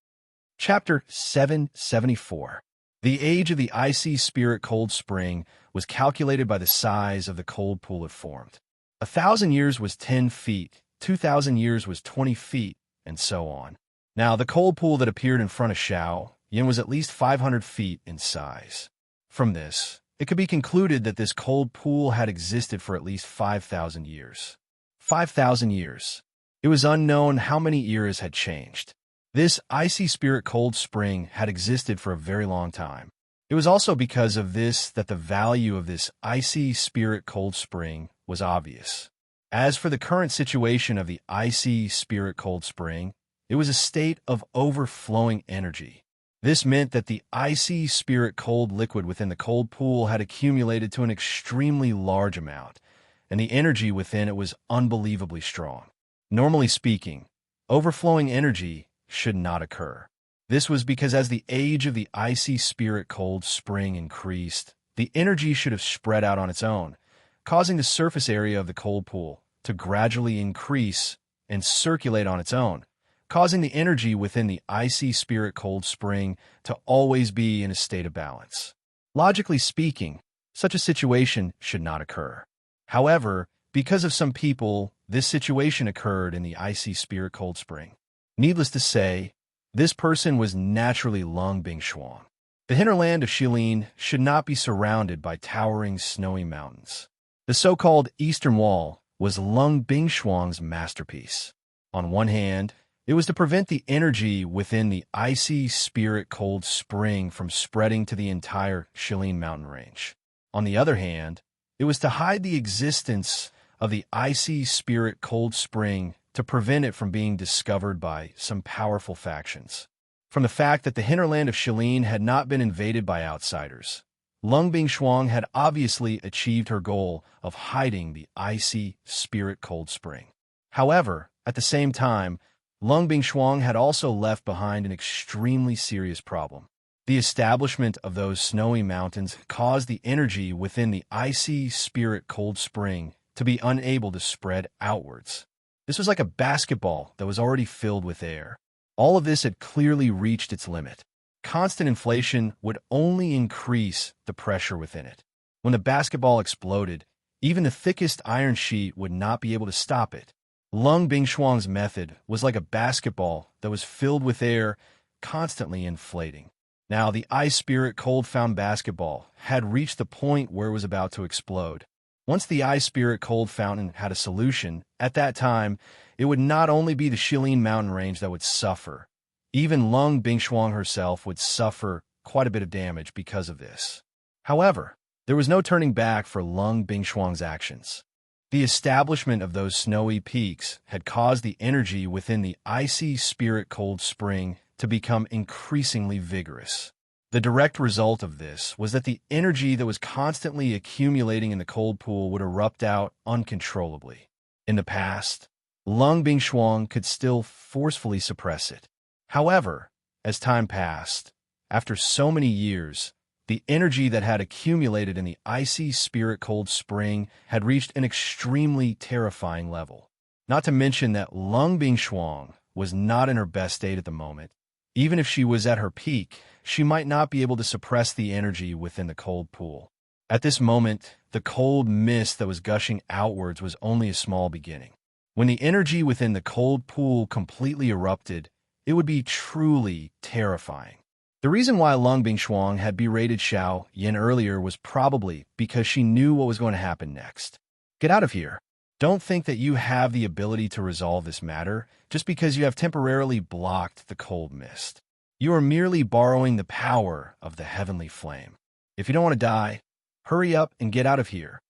Chapter 774. The age of the icy spirit cold spring was calculated by the size of the cold pool it formed. 1,000 years was 10 feet, 2,000 years was 20 feet, and so on. Now, the cold pool that appeared in front of Xiao Yin was at least 500 feet in size. From this, it could be concluded that this cold pool had existed for at least 5,000 years. 5,000 years. It was unknown how many eras had changed. This icy spirit cold spring had existed for a very long time. It was also because of this that the value of this icy spirit cold spring was obvious. As for the current situation of the icy spirit cold spring, it was a state of overflowing energy. This meant that the icy spirit cold liquid within the cold pool had accumulated to an extremely large amount, and the energy within it was unbelievably strong. Normally speaking, overflowing energy should not occur. This was because as the age of the icy spirit cold spring increased, the energy should have spread out on its own, causing the surface area of the cold pool to gradually increase and circulate on its own, causing the energy within the icy spirit cold spring to always be in a state of balance. Logically speaking, such a situation should not occur. However, because of some people, this situation occurred in the icy spirit cold spring. Needless to say, this person was naturally Lung Bingshuang. The hinterland of Shilin should not be surrounded by towering snowy mountains. The so-called Eastern Wall was Lung Bingshuang's masterpiece. On one hand, it was to prevent the energy within the icy spirit cold spring from spreading to the entire Shilin mountain range. On the other hand, it was to hide the existence of the icy spirit cold spring to prevent it from being discovered by some powerful factions. From the fact that the hinterland of Shilin had not been invaded by outsiders, Lung Bingshuang had obviously achieved her goal of hiding the icy spirit cold spring. However, at the same time, Lung Bingshuang had also left behind an extremely serious problem. The establishment of those snowy mountains caused the energy within the icy spirit cold spring to be unable to spread outwards. This was like a basketball that was already filled with air. All of this had clearly reached its limit. Constant inflation would only increase the pressure within it. When the basketball exploded, even the thickest iron sheet would not be able to stop it. Lung Bingshuang's method was like a basketball that was filled with air, constantly inflating. Now, the ice spirit cold found basketball had reached the point where it was about to explode. Once the ice spirit cold fountain had a solution, at that time, it would not only be the Shilin mountain range that would suffer. Even Lung Bingshuang herself would suffer quite a bit of damage because of this. However, there was no turning back for Lung Bingshuang's actions. The establishment of those snowy peaks had caused the energy within the icy spirit cold spring to become increasingly vigorous. The direct result of this was that the energy that was constantly accumulating in the cold pool would erupt out uncontrollably. In the past, Lung Bingshuang could still forcefully suppress it. However, as time passed, after so many years, the energy that had accumulated in the icy spirit cold spring had reached an extremely terrifying level. Not to mention that Lung Bingshuang was not in her best state at the moment. Even if she was at her peak, she might not be able to suppress the energy within the cold pool. At this moment, the cold mist that was gushing outwards was only a small beginning. When the energy within the cold pool completely erupted, it would be truly terrifying. The reason why Lung Bingshuang had berated Xiao Yin earlier was probably because she knew what was going to happen next. Get out of here. Don't think that you have the ability to resolve this matter just because you have temporarily blocked the cold mist. You are merely borrowing the power of the heavenly flame. If you don't want to die, hurry up and get out of here.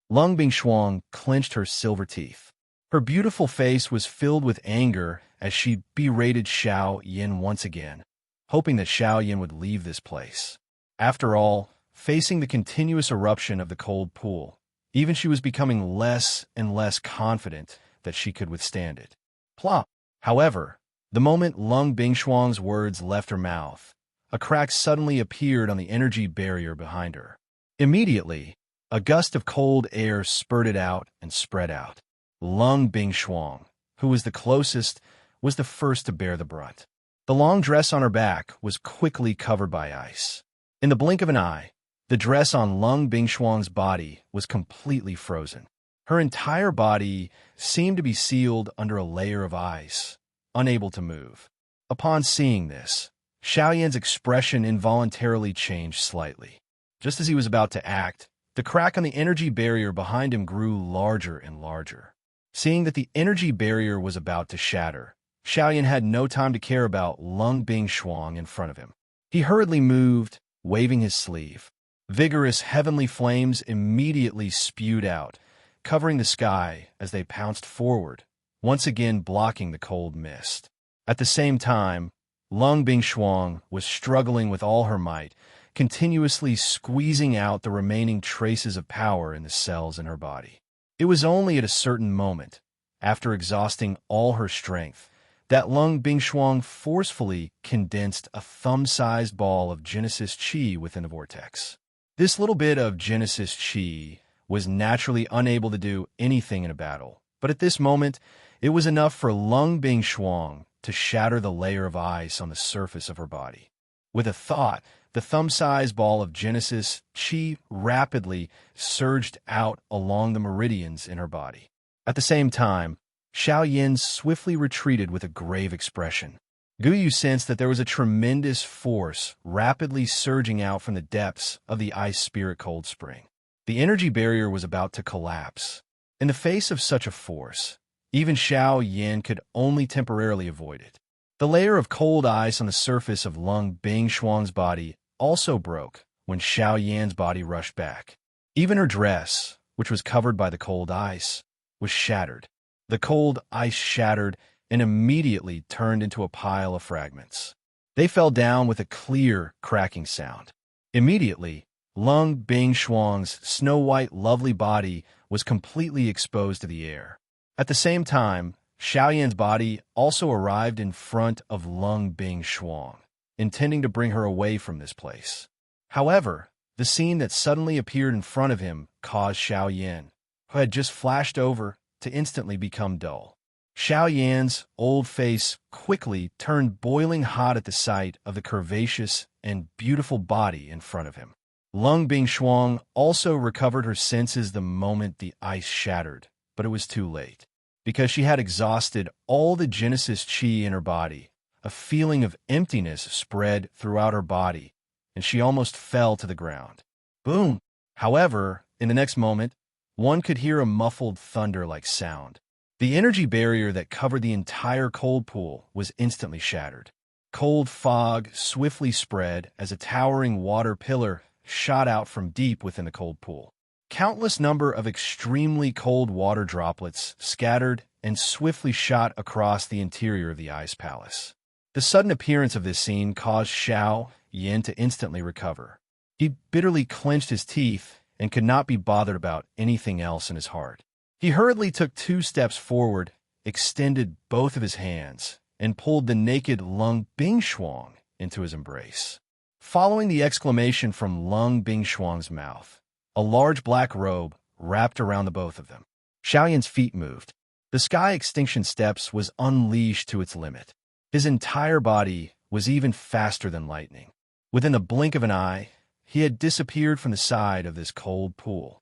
Lung Bingshuang clenched her silver teeth. Her beautiful face was filled with anger as she berated Xiao Yin once again, hoping that Xiao Yin would leave this place. After all, facing the continuous eruption of the cold pool, even she was becoming less and less confident that she could withstand it. Plop! However, the moment Lung Bingshuang's words left her mouth, a crack suddenly appeared on the energy barrier behind her. Immediately, a gust of cold air spurted out and spread out. Lung Bingshuang, who was the closest, was the first to bear the brunt. The long dress on her back was quickly covered by ice. In the blink of an eye, the dress on Lung Bingshuang's body was completely frozen. Her entire body seemed to be sealed under a layer of ice, unable to move. Upon seeing this, Xiao Yan's expression involuntarily changed slightly. Just as he was about to act, the crack on the energy barrier behind him grew larger and larger. Seeing that the energy barrier was about to shatter, Xiao Yan had no time to care about Lung Bingshuang in front of him. He hurriedly moved, waving his sleeve. Vigorous heavenly flames immediately spewed out, covering the sky as they pounced forward, once again blocking the cold mist. At the same time, Lung Bingshuang was struggling with all her might, continuously squeezing out the remaining traces of power in the cells in her body. It was only at a certain moment, after exhausting all her strength, that Lung Bingshuang forcefully condensed a thumb-sized ball of Genesis Qi within the vortex. This little bit of Genesis Qi was naturally unable to do anything in a battle, but at this moment, it was enough for Lung Bingshuang to shatter the layer of ice on the surface of her body. With a thought, the thumb-sized ball of Genesis Qi rapidly surged out along the meridians in her body. At the same time, Xiao Yin swiftly retreated with a grave expression. Gu Yu sensed that there was a tremendous force rapidly surging out from the depths of the ice spirit cold spring. The energy barrier was about to collapse. In the face of such a force, even Xiao Yin could only temporarily avoid it. The layer of cold ice on the surface of Lung Bingshuang's body also broke when Xiao Yan's body rushed back. Even her dress, which was covered by the cold ice, was shattered. The cold ice shattered and immediately turned into a pile of fragments. They fell down with a clear, cracking sound. Immediately, Lung Bingshuang's snow-white, lovely body was completely exposed to the air. At the same time, Xiao Yan's body also arrived in front of Lung Bingshuang, intending to bring her away from this place. However, the scene that suddenly appeared in front of him caused Xiao Yan, who had just flashed over, to instantly become dull. Xiao Yan's old face quickly turned boiling hot at the sight of the curvaceous and beautiful body in front of him. Lung Bingshuang also recovered her senses the moment the ice shattered, but it was too late. Because she had exhausted all the Genesis Qi in her body, a feeling of emptiness spread throughout her body, and she almost fell to the ground. Boom! However, in the next moment, one could hear a muffled thunder-like sound. The energy barrier that covered the entire cold pool was instantly shattered. Cold fog swiftly spread as a towering water pillar shot out from deep within the cold pool. Countless number of extremely cold water droplets scattered and swiftly shot across the interior of the ice palace. The sudden appearance of this scene caused Xiao Yin to instantly recover. He bitterly clenched his teeth and could not be bothered about anything else in his heart. He hurriedly took 2 steps forward, extended both of his hands, and pulled the naked Lung Bingshuang into his embrace. Following the exclamation from Lung Bingshuang's mouth, a large black robe wrapped around the both of them. Xiao Yan's feet moved. The sky extinction steps was unleashed to its limit. His entire body was even faster than lightning. Within the blink of an eye, he had disappeared from the side of this cold pool.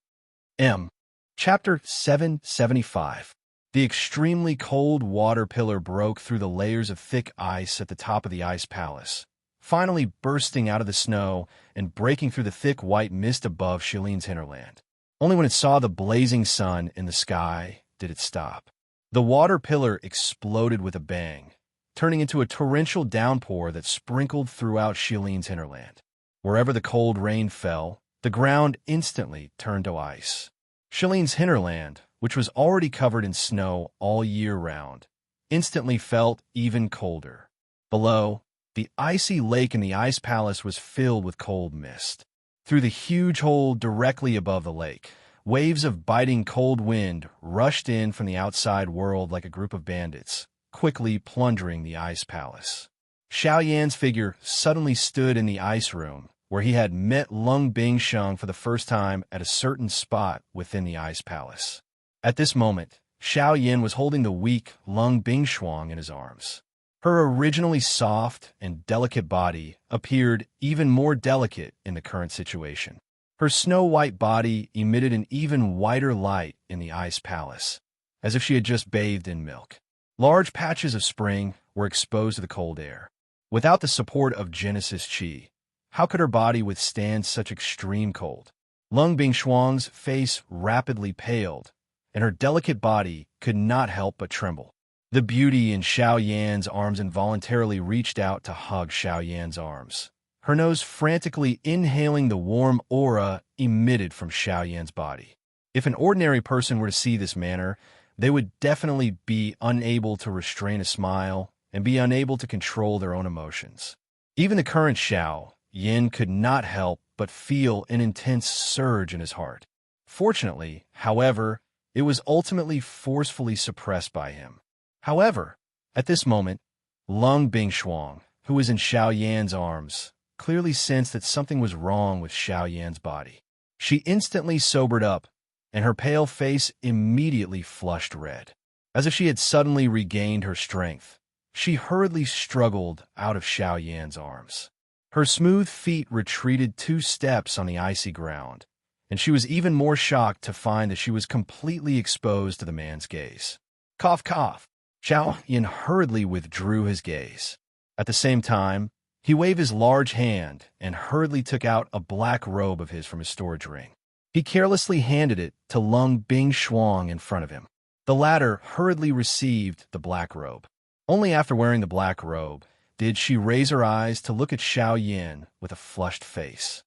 Chapter 775. The extremely cold water pillar broke through the layers of thick ice at the top of the ice palace, finally bursting out of the snow and breaking through the thick white mist above Shilin's hinterland. Only when it saw the blazing sun in the sky did it stop. The water pillar exploded with a bang, turning into a torrential downpour that sprinkled throughout Shilin's hinterland. Wherever the cold rain fell, the ground instantly turned to ice. Shilin's hinterland, which was already covered in snow all year round, instantly felt even colder. Below, the icy lake in the ice palace was filled with cold mist. Through the huge hole directly above the lake, waves of biting cold wind rushed in from the outside world like a group of bandits, quickly plundering the ice palace. Xiao Yan's figure suddenly stood in the ice room, where he had met Lung Bingsheng for the first time at a certain spot within the ice palace. At this moment, Xiao Yan was holding the weak Lung Bingshuang in his arms. Her originally soft and delicate body appeared even more delicate in the current situation. Her snow-white body emitted an even whiter light in the ice palace, as if she had just bathed in milk. Large patches of spring were exposed to the cold air. Without the support of Genesis Qi, how could her body withstand such extreme cold? Lung Bingshuang's face rapidly paled, and her delicate body could not help but tremble. The beauty in Xiao Yan's arms involuntarily reached out to hug Xiao Yan's arms, her nose frantically inhaling the warm aura emitted from Xiao Yan's body. If an ordinary person were to see this manner, they would definitely be unable to restrain a smile and be unable to control their own emotions. Even the current Xiao Yan could not help but feel an intense surge in his heart. Fortunately, however, it was ultimately forcefully suppressed by him. However, at this moment, Lung Bingshuang, who was in Xiao Yan's arms, clearly sensed that something was wrong with Xiao Yan's body. She instantly sobered up, and her pale face immediately flushed red. As if she had suddenly regained her strength, she hurriedly struggled out of Xiao Yan's arms. Her smooth feet retreated 2 steps on the icy ground, and she was even more shocked to find that she was completely exposed to the man's gaze. Cough, cough. Xiao Yan hurriedly withdrew his gaze. At the same time, he waved his large hand and hurriedly took out a black robe of his from his storage ring. He carelessly handed it to Lung Bingshuang in front of him. The latter hurriedly received the black robe. Only after wearing the black robe did she raise her eyes to look at Xiao Yan with a flushed face.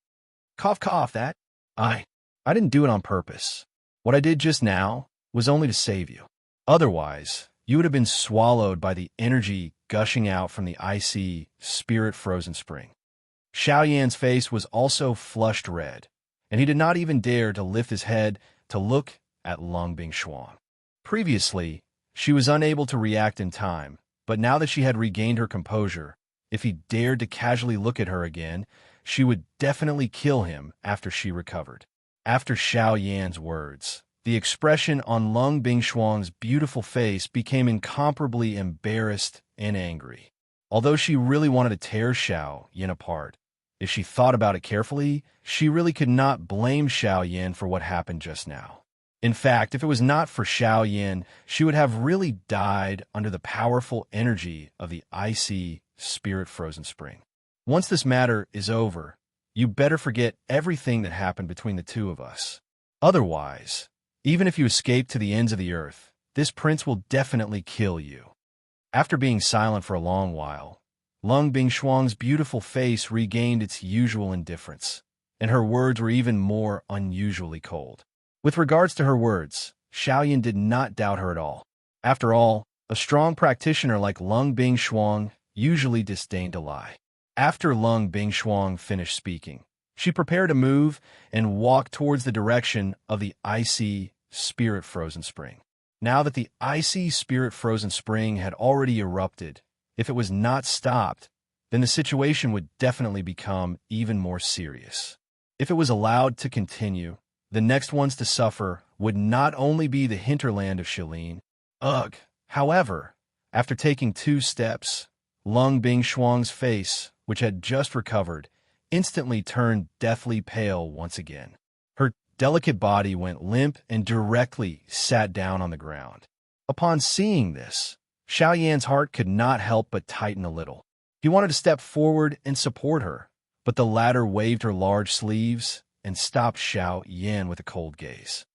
Cough, cough, that. I didn't do it on purpose. What I did just now was only to save you. Otherwise, you would have been swallowed by the energy gushing out from the icy, spirit-frozen spring. Xiao Yan's face was also flushed red, and he did not even dare to lift his head to look at Lung Bingshuang. Previously, she was unable to react in time, but now that she had regained her composure, if he dared to casually look at her again, she would definitely kill him after she recovered. After Xiao Yan's words, the expression on Lung Bingshuang's beautiful face became incomparably embarrassed and angry. Although she really wanted to tear Xiao Yan apart, if she thought about it carefully, she really could not blame Xiao Yan for what happened just now. In fact, if it was not for Xiao Yan, she would have really died under the powerful energy of the icy, spirit-frozen spring. Once this matter is over, you better forget everything that happened between the two of us. Otherwise, even if you escape to the ends of the earth, this prince will definitely kill you. After being silent for a long while, Lung Bingshuang's beautiful face regained its usual indifference, and her words were even more unusually cold. With regards to her words, Xiao Yan did not doubt her at all. After all, a strong practitioner like Lung Bingshuang usually disdained to lie. After Lung Bingshuang finished speaking, she prepared to move and walk towards the direction of the icy, spirit-frozen spring. Now that the icy, spirit-frozen spring had already erupted, if it was not stopped, then the situation would definitely become even more serious. If it was allowed to continue, the next ones to suffer would not only be the hinterland of Shilin. Ugh! However, after taking 2 steps, Lung Bingshuang's face, which had just recovered, instantly turned deathly pale once again. Her delicate body went limp and directly sat down on the ground. Upon seeing this, Xiao Yan's heart could not help but tighten a little. He wanted to step forward and support her, but the latter waved her large sleeves and stopped Xiao Yan with a cold gaze.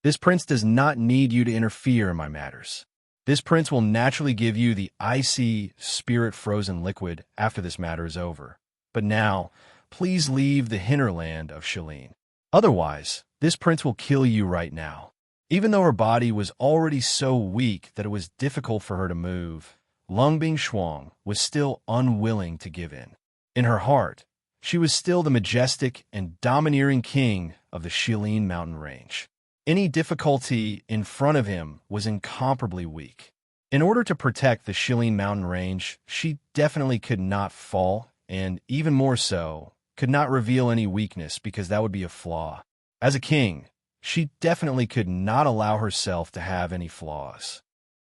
This prince does not need you to interfere in my matters. This prince will naturally give you the icy, spirit-frozen liquid after this matter is over. But now, please leave the hinterland of Shilin. Otherwise, this prince will kill you right now. Even though her body was already so weak that it was difficult for her to move, Lung Bingshuang was still unwilling to give in. In her heart, she was still the majestic and domineering king of the Shilin mountain range. Any difficulty in front of him was incomparably weak. In order to protect the Shilin mountain range, she definitely could not fall, and even more so, could not reveal any weakness because that would be a flaw. As a king, she definitely could not allow herself to have any flaws.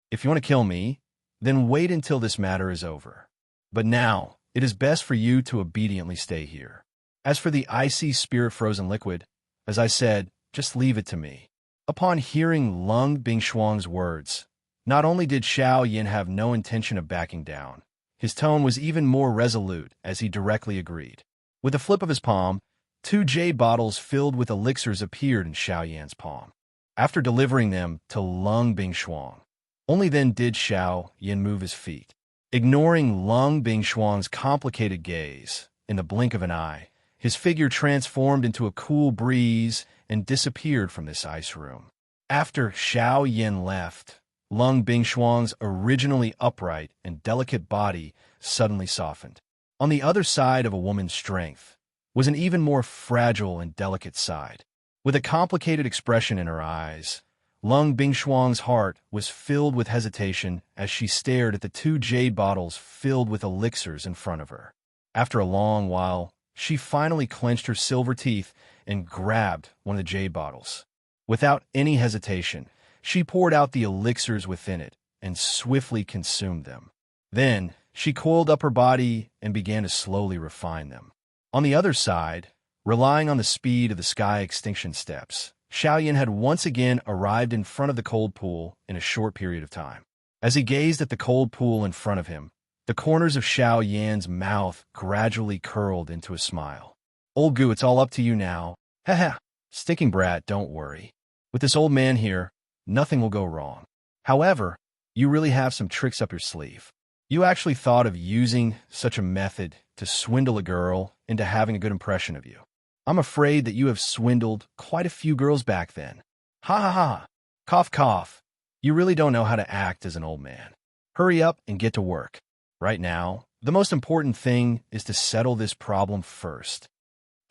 If you want to kill me, then wait until this matter is over. But now, it is best for you to obediently stay here. As for the icy spirit-frozen liquid, as I said, just leave it to me. Upon hearing Lung Bingshuang's words, not only did Xiao Yan have no intention of backing down, his tone was even more resolute as he directly agreed. With a flip of his palm, 2 jade bottles filled with elixirs appeared in Xiao Yan's palm. After delivering them to Lung Bingshuang, only then did Xiao Yan move his feet. Ignoring Lung Bingshuang's complicated gaze, in the blink of an eye, his figure transformed into a cool breeze and disappeared from this ice room. After Xiao Yan left, Lung Bingshuang's originally upright and delicate body suddenly softened. On the other side of a woman's strength was an even more fragile and delicate side. With a complicated expression in her eyes, Lung Bingshuang's heart was filled with hesitation as she stared at the 2 jade bottles filled with elixirs in front of her. After a long while, she finally clenched her silver teeth and grabbed one of the jade bottles. Without any hesitation, she poured out the elixirs within it and swiftly consumed them. Then, she coiled up her body and began to slowly refine them. On the other side, relying on the speed of the sky extinction steps, Xiaoyan had once again arrived in front of the cold pool in a short period of time. As he gazed at the cold pool in front of him, the corners of Xiaoyan's mouth gradually curled into a smile. Old Gu, it's all up to you now. Haha, stinking brat, don't worry. With this old man here, nothing will go wrong. However, you really have some tricks up your sleeve. You actually thought of using such a method to swindle a girl into having a good impression of you. I'm afraid that you have swindled quite a few girls back then. Ha ha ha. Cough cough. You really don't know how to act as an old man. Hurry up and get to work. Right now, the most important thing is to settle this problem first.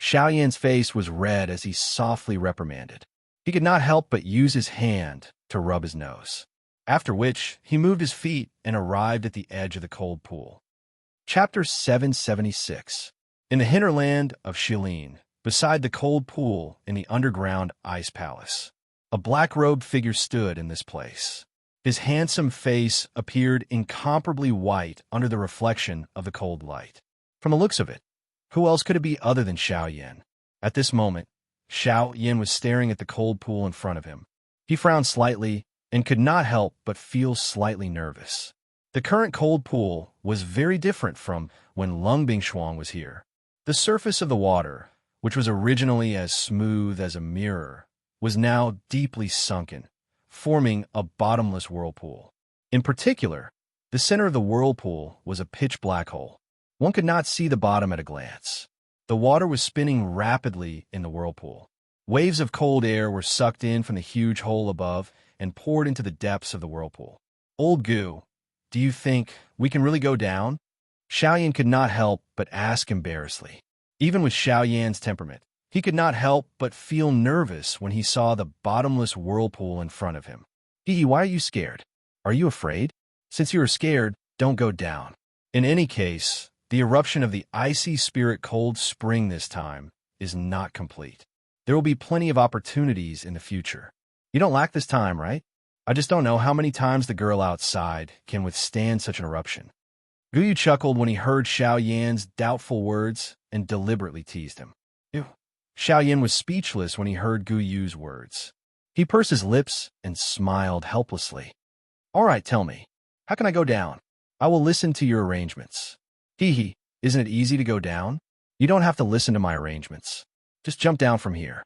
Xiaoyan's face was red as he softly reprimanded. He could not help but use his hand to rub his nose. After which, he moved his feet and arrived at the edge of the cold pool. Chapter 776. In the hinterland of Shilin, beside the cold pool in the underground ice palace, a black-robed figure stood in this place. His handsome face appeared incomparably white under the reflection of the cold light. From the looks of it, who else could it be other than Xiaoyan? At this moment, Xiaoyan was staring at the cold pool in front of him. He frowned slightly and could not help but feel slightly nervous. The current cold pool was very different from when Lung Bingshuang was here. The surface of the water, which was originally as smooth as a mirror, was now deeply sunken, forming a bottomless whirlpool. In particular, the center of the whirlpool was a pitch black hole. One could not see the bottom at a glance. The water was spinning rapidly in the whirlpool. Waves of cold air were sucked in from the huge hole above and poured into the depths of the whirlpool. Old Gu, do you think we can really go down? Xiaoyan could not help but ask embarrassedly. Even with Xiaoyan's temperament, he could not help but feel nervous when he saw the bottomless whirlpool in front of him. Hee, why are you scared? Are you afraid? Since you are scared, don't go down. In any case, the eruption of the icy spirit cold spring this time is not complete. There will be plenty of opportunities in the future. You don't lack this time, right? I just don't know how many times the girl outside can withstand such an eruption. Guyu chuckled when he heard Xiaoyan's doubtful words and deliberately teased him. Ew. Xiaoyan was speechless when he heard Guyu's words. He pursed his lips and smiled helplessly. All right, tell me, how can I go down? I will listen to your arrangements. Hee, isn't it easy to go down? You don't have to listen to my arrangements. Just jump down from here.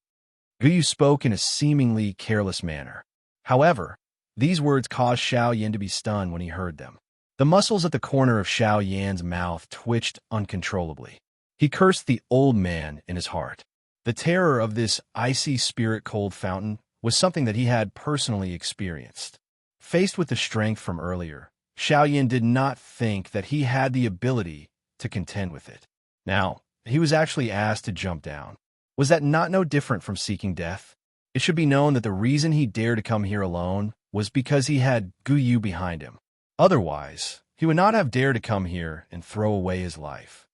Guyu spoke in a seemingly careless manner. However, these words caused Xiaoyan to be stunned when he heard them. The muscles at the corner of Xiaoyan's mouth twitched uncontrollably. He cursed the old man in his heart. The terror of this icy spirit cold fountain was something that he had personally experienced. Faced with the strength from earlier, Xiaoyan did not think that he had the ability to contend with it. Now, he was actually asked to jump down. Was that not no different from seeking death? It should be known that the reason he dared to come here alone was because he had Guyu behind him. Otherwise, he would not have dared to come here and throw away his life.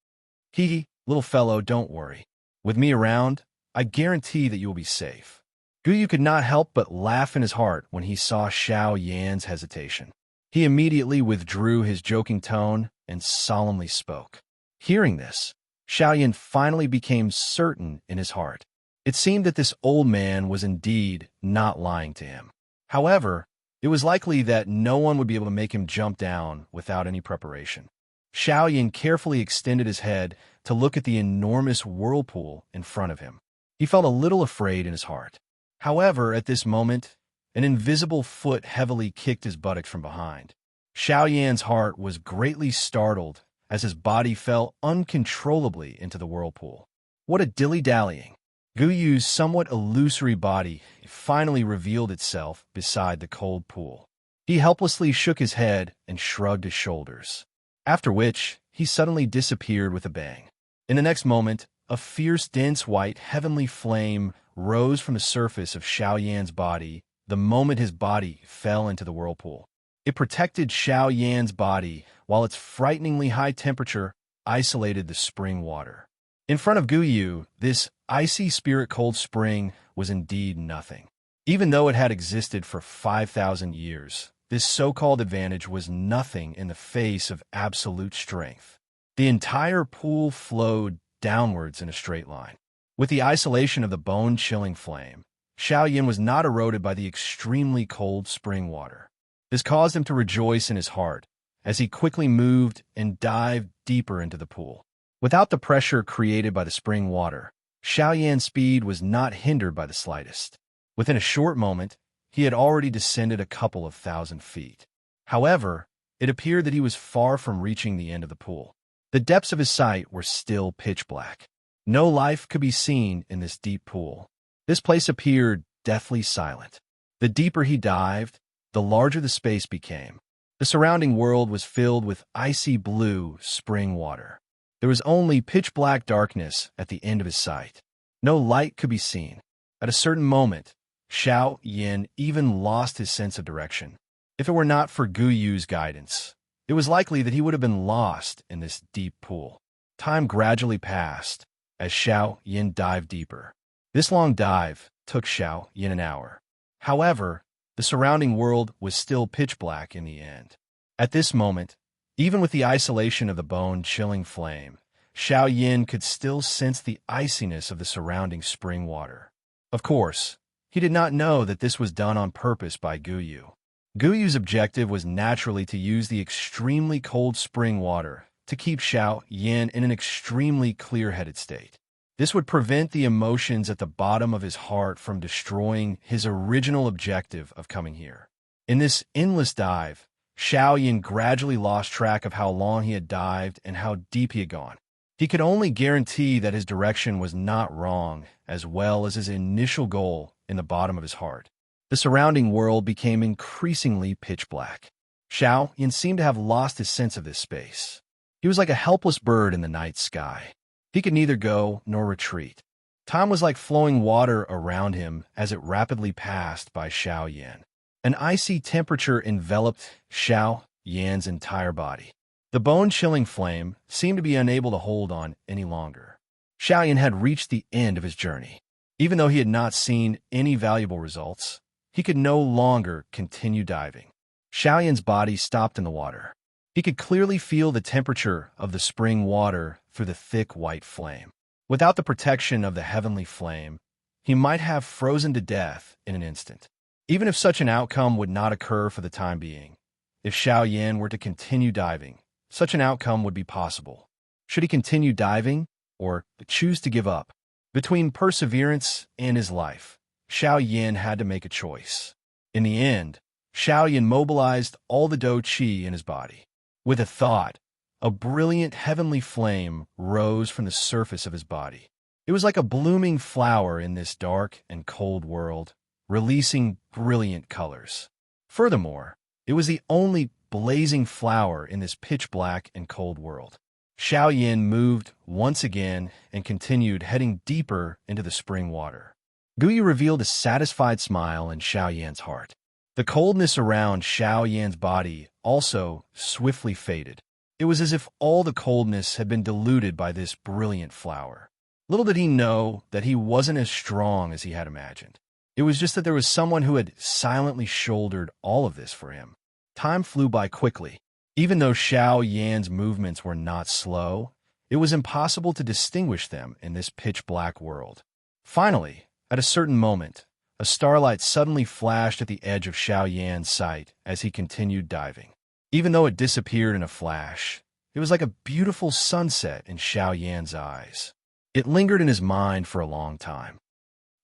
Hee, little fellow, don't worry. With me around, I guarantee that you will be safe. Guyu could not help but laugh in his heart when he saw Xiaoyan's hesitation. He immediately withdrew his joking tone and solemnly spoke. Hearing this, Xiaoyan finally became certain in his heart. It seemed that this old man was indeed not lying to him. However, it was likely that no one would be able to make him jump down without any preparation. Xiaoyan carefully extended his head to look at the enormous whirlpool in front of him. He felt a little afraid in his heart. However, at this moment, an invisible foot heavily kicked his buttocks from behind. Xiaoyan's heart was greatly startled as his body fell uncontrollably into the whirlpool. What a dilly-dallying! Guyu's somewhat illusory body finally revealed itself beside the cold pool. He helplessly shook his head and shrugged his shoulders, after which he suddenly disappeared with a bang. In the next moment, a fierce, dense white heavenly flame rose from the surface of Xiaoyan's body the moment his body fell into the whirlpool. It protected Xiaoyan's body while its frighteningly high temperature isolated the spring water. In front of Guyu, this icy spirit cold spring was indeed nothing. Even though it had existed for 5,000 years, this so-called advantage was nothing in the face of absolute strength. The entire pool flowed downwards in a straight line. With the isolation of the bone-chilling flame, Xiao Yin was not eroded by the extremely cold spring water. This caused him to rejoice in his heart as he quickly moved and dived deeper into the pool. Without the pressure created by the spring water, Xiao Yan's speed was not hindered by the slightest. Within a short moment, he had already descended a couple of thousand feet. However, it appeared that he was far from reaching the end of the pool. The depths of his sight were still pitch black. No life could be seen in this deep pool. This place appeared deathly silent. The deeper he dived, the larger the space became. The surrounding world was filled with icy blue spring water. There was only pitch-black darkness at the end of his sight. No light could be seen. At a certain moment, Xiao Yin even lost his sense of direction. If it were not for Gu Yu's guidance, it was likely that he would have been lost in this deep pool. Time gradually passed as Xiao Yin dived deeper. This long dive took Xiao Yin an hour. However, the surrounding world was still pitch-black in the end. At this moment, even with the isolation of the bone-chilling flame, Xiao Yin could still sense the iciness of the surrounding spring water. Of course, he did not know that this was done on purpose by Gu Yu. Gu Yu's objective was naturally to use the extremely cold spring water to keep Xiao Yin in an extremely clear-headed state. This would prevent the emotions at the bottom of his heart from destroying his original objective of coming here. In this endless dive, Xiao Yin gradually lost track of how long he had dived and how deep he had gone. He could only guarantee that his direction was not wrong, as well as his initial goal in the bottom of his heart. The surrounding world became increasingly pitch black. Xiao Yin seemed to have lost his sense of this space. He was like a helpless bird in the night sky. He could neither go nor retreat. Time was like flowing water around him as it rapidly passed by Xiao Yin. An icy temperature enveloped Xiao Yan's entire body. The bone-chilling flame seemed to be unable to hold on any longer. Xiao Yan had reached the end of his journey. Even though he had not seen any valuable results, he could no longer continue diving. Xiao Yan's body stopped in the water. He could clearly feel the temperature of the spring water through the thick white flame. Without the protection of the heavenly flame, he might have frozen to death in an instant. Even if such an outcome would not occur for the time being, if Xiao Yan were to continue diving, such an outcome would be possible. Should he continue diving or choose to give up? Between perseverance and his life, Xiao Yan had to make a choice. In the end, Xiao Yan mobilized all the Do Qi in his body. With a thought, a brilliant heavenly flame rose from the surface of his body. It was like a blooming flower in this dark and cold world, releasing brilliant colors. Furthermore, it was the only blazing flower in this pitch-black and cold world. Xiao Yin moved once again and continued heading deeper into the spring water. Gu Yu revealed a satisfied smile in Xiao Yan's heart. The coldness around Xiao Yan's body also swiftly faded. It was as if all the coldness had been diluted by this brilliant flower. Little did he know that he wasn't as strong as he had imagined. It was just that there was someone who had silently shouldered all of this for him. Time flew by quickly. Even though Xiao Yan's movements were not slow, it was impossible to distinguish them in this pitch-black world. Finally, at a certain moment, a starlight suddenly flashed at the edge of Xiao Yan's sight as he continued diving. Even though it disappeared in a flash, it was like a beautiful sunset in Xiao Yan's eyes. It lingered in his mind for a long time.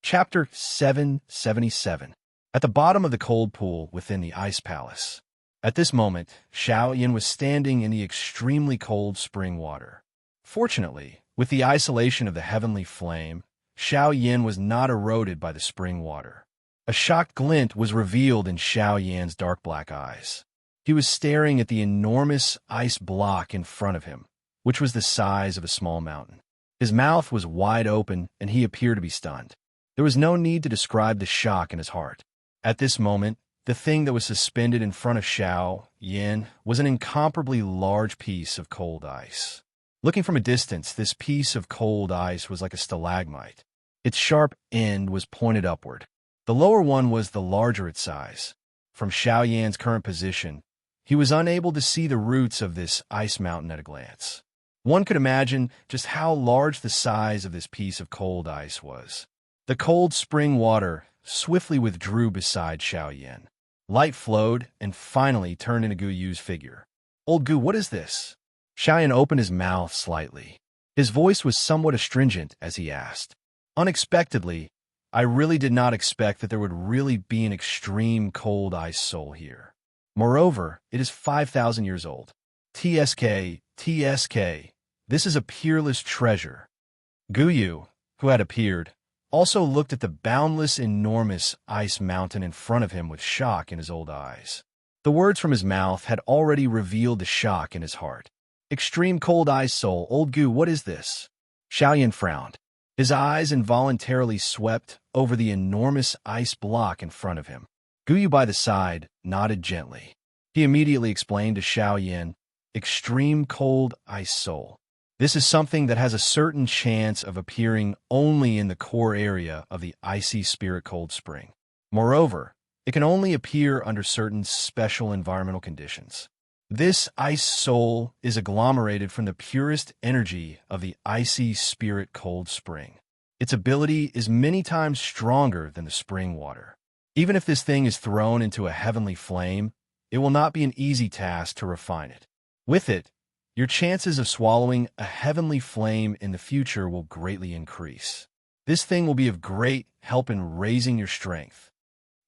Chapter 777. At the bottom of the cold pool within the ice palace. At this moment, Xiao Yan was standing in the extremely cold spring water. Fortunately, with the isolation of the heavenly flame, Xiao Yan was not eroded by the spring water. A shocked glint was revealed in Xiao Yan's dark black eyes. He was staring at the enormous ice block in front of him, which was the size of a small mountain. His mouth was wide open and he appeared to be stunned. There was no need to describe the shock in his heart. At this moment, the thing that was suspended in front of Xiao Yan was an incomparably large piece of cold ice. Looking from a distance, this piece of cold ice was like a stalagmite. Its sharp end was pointed upward. The lower one was the larger its size. From Xiao Yan's current position, he was unable to see the roots of this ice mountain at a glance. One could imagine just how large the size of this piece of cold ice was. The cold spring water swiftly withdrew beside Xiao Yan. Light flowed and finally turned into Gu Yu's figure. Old Gu, what is this? Xiao Yan opened his mouth slightly. His voice was somewhat astringent as he asked. Unexpectedly, I really did not expect that there would really be an extreme cold ice soul here. Moreover, it is 5,000 years old. TSK, TSK, this is a peerless treasure. Gu Yu, who had appeared, also looked at the boundless, enormous ice mountain in front of him with shock in his old eyes. The words from his mouth had already revealed the shock in his heart. Extreme cold ice soul, old Gu, what is this? Xiao Yan frowned. His eyes involuntarily swept over the enormous ice block in front of him. Gu Yu by the side nodded gently. He immediately explained to Xiao Yan, extreme cold ice soul. This is something that has a certain chance of appearing only in the core area of the icy spirit cold spring. Moreover, it can only appear under certain special environmental conditions. This ice soul is agglomerated from the purest energy of the icy spirit cold spring. Its ability is many times stronger than the spring water. Even if this thing is thrown into a heavenly flame, it will not be an easy task to refine it. With it, your chances of swallowing a heavenly flame in the future will greatly increase. This thing will be of great help in raising your strength.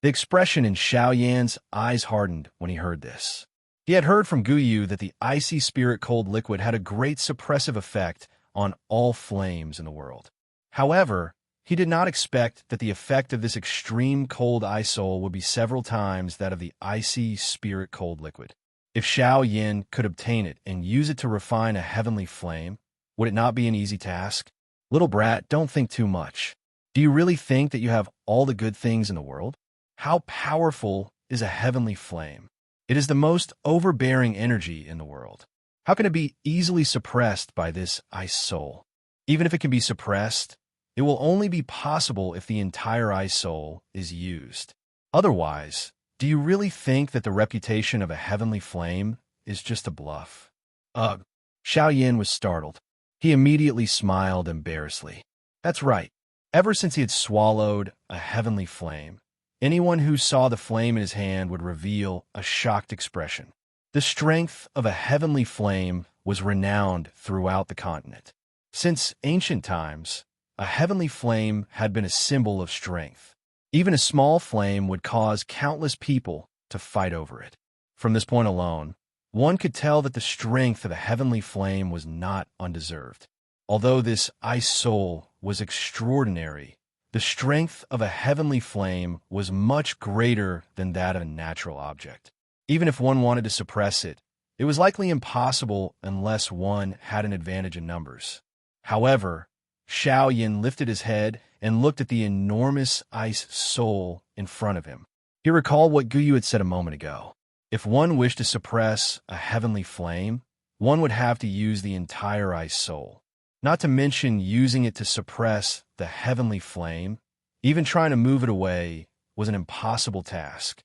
The expression in Xiao Yan's eyes hardened when he heard this. He had heard from Gu Yu that the icy spirit cold liquid had a great suppressive effect on all flames in the world. However, he did not expect that the effect of this extreme cold ice soul would be several times that of the icy spirit cold liquid. If Xiao Yan could obtain it and use it to refine a heavenly flame, would it not be an easy task? Little brat, don't think too much. Do you really think that you have all the good things in the world? How powerful is a heavenly flame? It is the most overbearing energy in the world. How can it be easily suppressed by this ice soul? Even if it can be suppressed, it will only be possible if the entire ice soul is used. Otherwise, do you really think that the reputation of a heavenly flame is just a bluff? Ugh. Xiao Yan was startled. He immediately smiled embarrassedly. That's right. Ever since he had swallowed a heavenly flame, anyone who saw the flame in his hand would reveal a shocked expression. The strength of a heavenly flame was renowned throughout the continent. Since ancient times, a heavenly flame had been a symbol of strength. Even a small flame would cause countless people to fight over it. From this point alone, one could tell that the strength of a heavenly flame was not undeserved. Although this ice soul was extraordinary, the strength of a heavenly flame was much greater than that of a natural object. Even if one wanted to suppress it, it was likely impossible unless one had an advantage in numbers. However, Xiao Yan lifted his head and looked at the enormous ice soul in front of him. He recalled what Gu Yu had said a moment ago. If one wished to suppress a heavenly flame, one would have to use the entire ice soul. Not to mention using it to suppress the heavenly flame, even trying to move it away was an impossible task.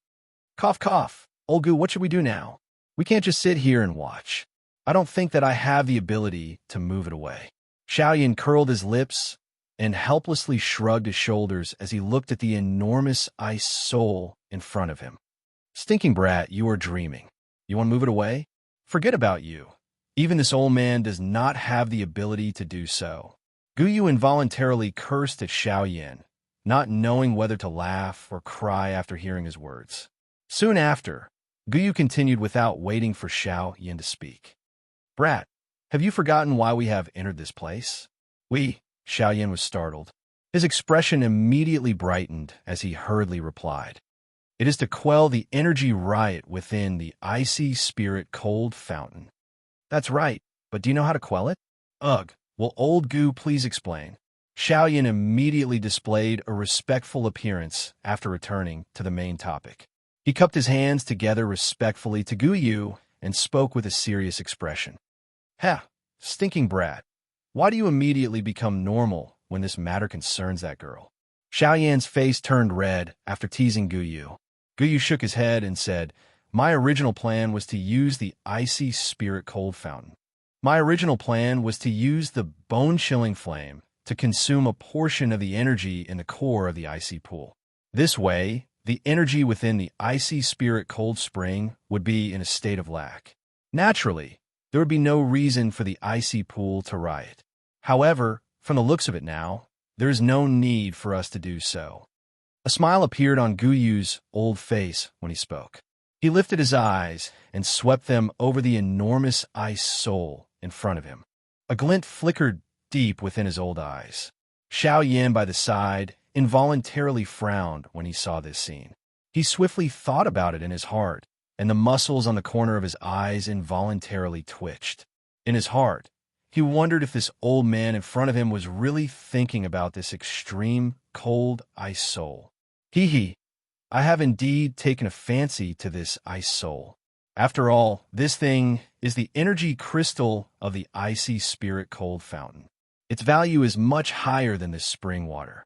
Cough, cough. Old Gu, what should we do now? We can't just sit here and watch. I don't think that I have the ability to move it away. Xiao Yan curled his lips and helplessly shrugged his shoulders as he looked at the enormous ice soul in front of him. Stinking brat, you are dreaming. You want to move it away? Forget about you. Even this old man does not have the ability to do so. Gu Yu involuntarily cursed at Xiao Yan, not knowing whether to laugh or cry after hearing his words. Soon after, Gu Yu continued without waiting for Xiao Yan to speak. Brat, have you forgotten why we have entered this place? Xiao Yan was startled. His expression immediately brightened as he hurriedly replied. It is to quell the energy riot within the icy spirit cold fountain. That's right, but do you know how to quell it? Ugh, will old Gu please explain? Xiao Yan immediately displayed a respectful appearance after returning to the main topic. He cupped his hands together respectfully to Gu Yu and spoke with a serious expression. Ha, stinking brat. Why do you immediately become normal when this matter concerns that girl? Xiao Yan's face turned red after teasing Gu Yu. Gu Yu shook his head and said, My original plan was to use the icy spirit cold fountain. My original plan was to use the bone-chilling flame to consume a portion of the energy in the core of the icy pool. This way, the energy within the icy spirit cold spring would be in a state of lack. Naturally, there would be no reason for the icy pool to riot. However, from the looks of it now, there is no need for us to do so. A smile appeared on Guyu's old face when he spoke. He lifted his eyes and swept them over the enormous ice soul in front of him. A glint flickered deep within his old eyes. Xiao Yan by the side involuntarily frowned when he saw this scene. He swiftly thought about it in his heart, and the muscles on the corner of his eyes involuntarily twitched. In his heart, he wondered if this old man in front of him was really thinking about this extreme, cold ice soul. Hee, I have indeed taken a fancy to this ice soul. After all, this thing is the energy crystal of the icy spirit cold fountain. Its value is much higher than this spring water.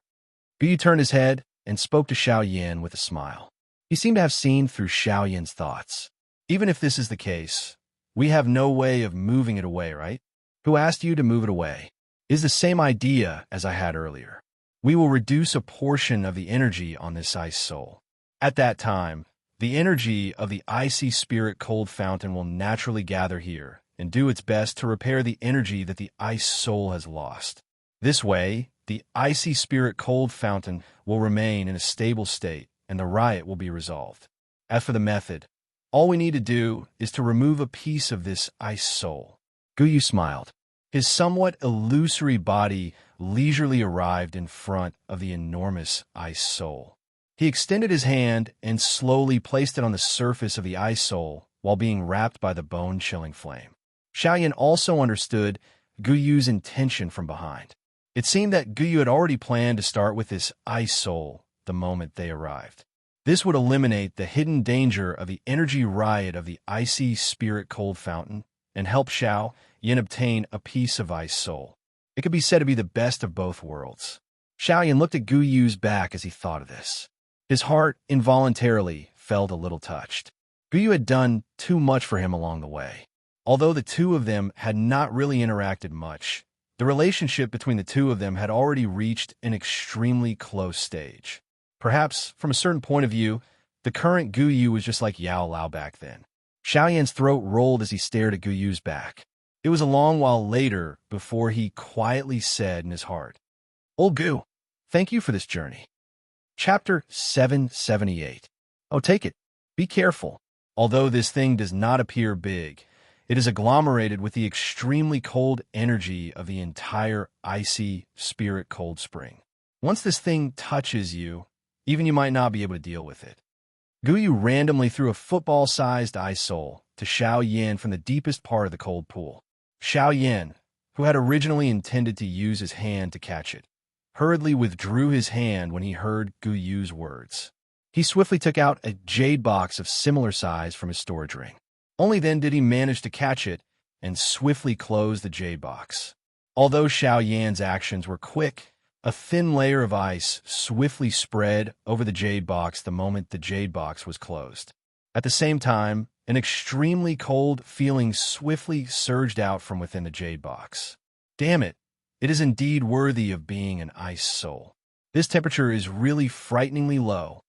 Guyu turned his head and spoke to Xiao Yan with a smile. He seemed to have seen through Xiao Yan's thoughts. Even if this is the case, we have no way of moving it away, right? Who asked you to move it away? Is the same idea as I had earlier. We will reduce a portion of the energy on this ice soul. At that time, the energy of the icy spirit cold fountain will naturally gather here and do its best to repair the energy that the ice soul has lost. This way, the icy spirit cold fountain will remain in a stable state and the riot will be resolved. As for the method, all we need to do is to remove a piece of this ice soul. Guyu smiled. His somewhat illusory body leisurely arrived in front of the enormous ice soul. He extended his hand and slowly placed it on the surface of the ice soul while being wrapped by the bone-chilling flame. Xiao Yan also understood Guyu's intention from behind. It seemed that Guyu had already planned to start with this ice soul the moment they arrived. This would eliminate the hidden danger of the energy riot of the icy spirit cold fountain and help Xiao Yan obtain a piece of ice soul. It could be said to be the best of both worlds. Xiao Yan looked at Guyu's back as he thought of this. His heart involuntarily felt a little touched. Guyu had done too much for him along the way. Although the two of them had not really interacted much, the relationship between the two of them had already reached an extremely close stage. Perhaps, from a certain point of view, the current Guyu was just like Yao Lao back then. Xiao Yan's throat rolled as he stared at Guyu's back. It was a long while later before he quietly said in his heart, "Old Gu, thank you for this journey." Chapter 778. Oh, take it. Be careful. Although this thing does not appear big, it is agglomerated with the extremely cold energy of the entire icy spirit cold spring. Once this thing touches you, even you might not be able to deal with it. Guyu randomly threw a football-sized ice soul to Xiao Yan from the deepest part of the cold pool. Xiao Yan, who had originally intended to use his hand to catch it, hurriedly withdrew his hand when he heard Guyu's words. He swiftly took out a jade box of similar size from his storage ring. Only then did he manage to catch it and swiftly close the jade box. Although Xiao Yan's actions were quick, a thin layer of ice swiftly spread over the jade box the moment the jade box was closed. At the same time, an extremely cold feeling swiftly surged out from within the jade box. Damn it, it is indeed worthy of being an ice soul. This temperature is really frighteningly low.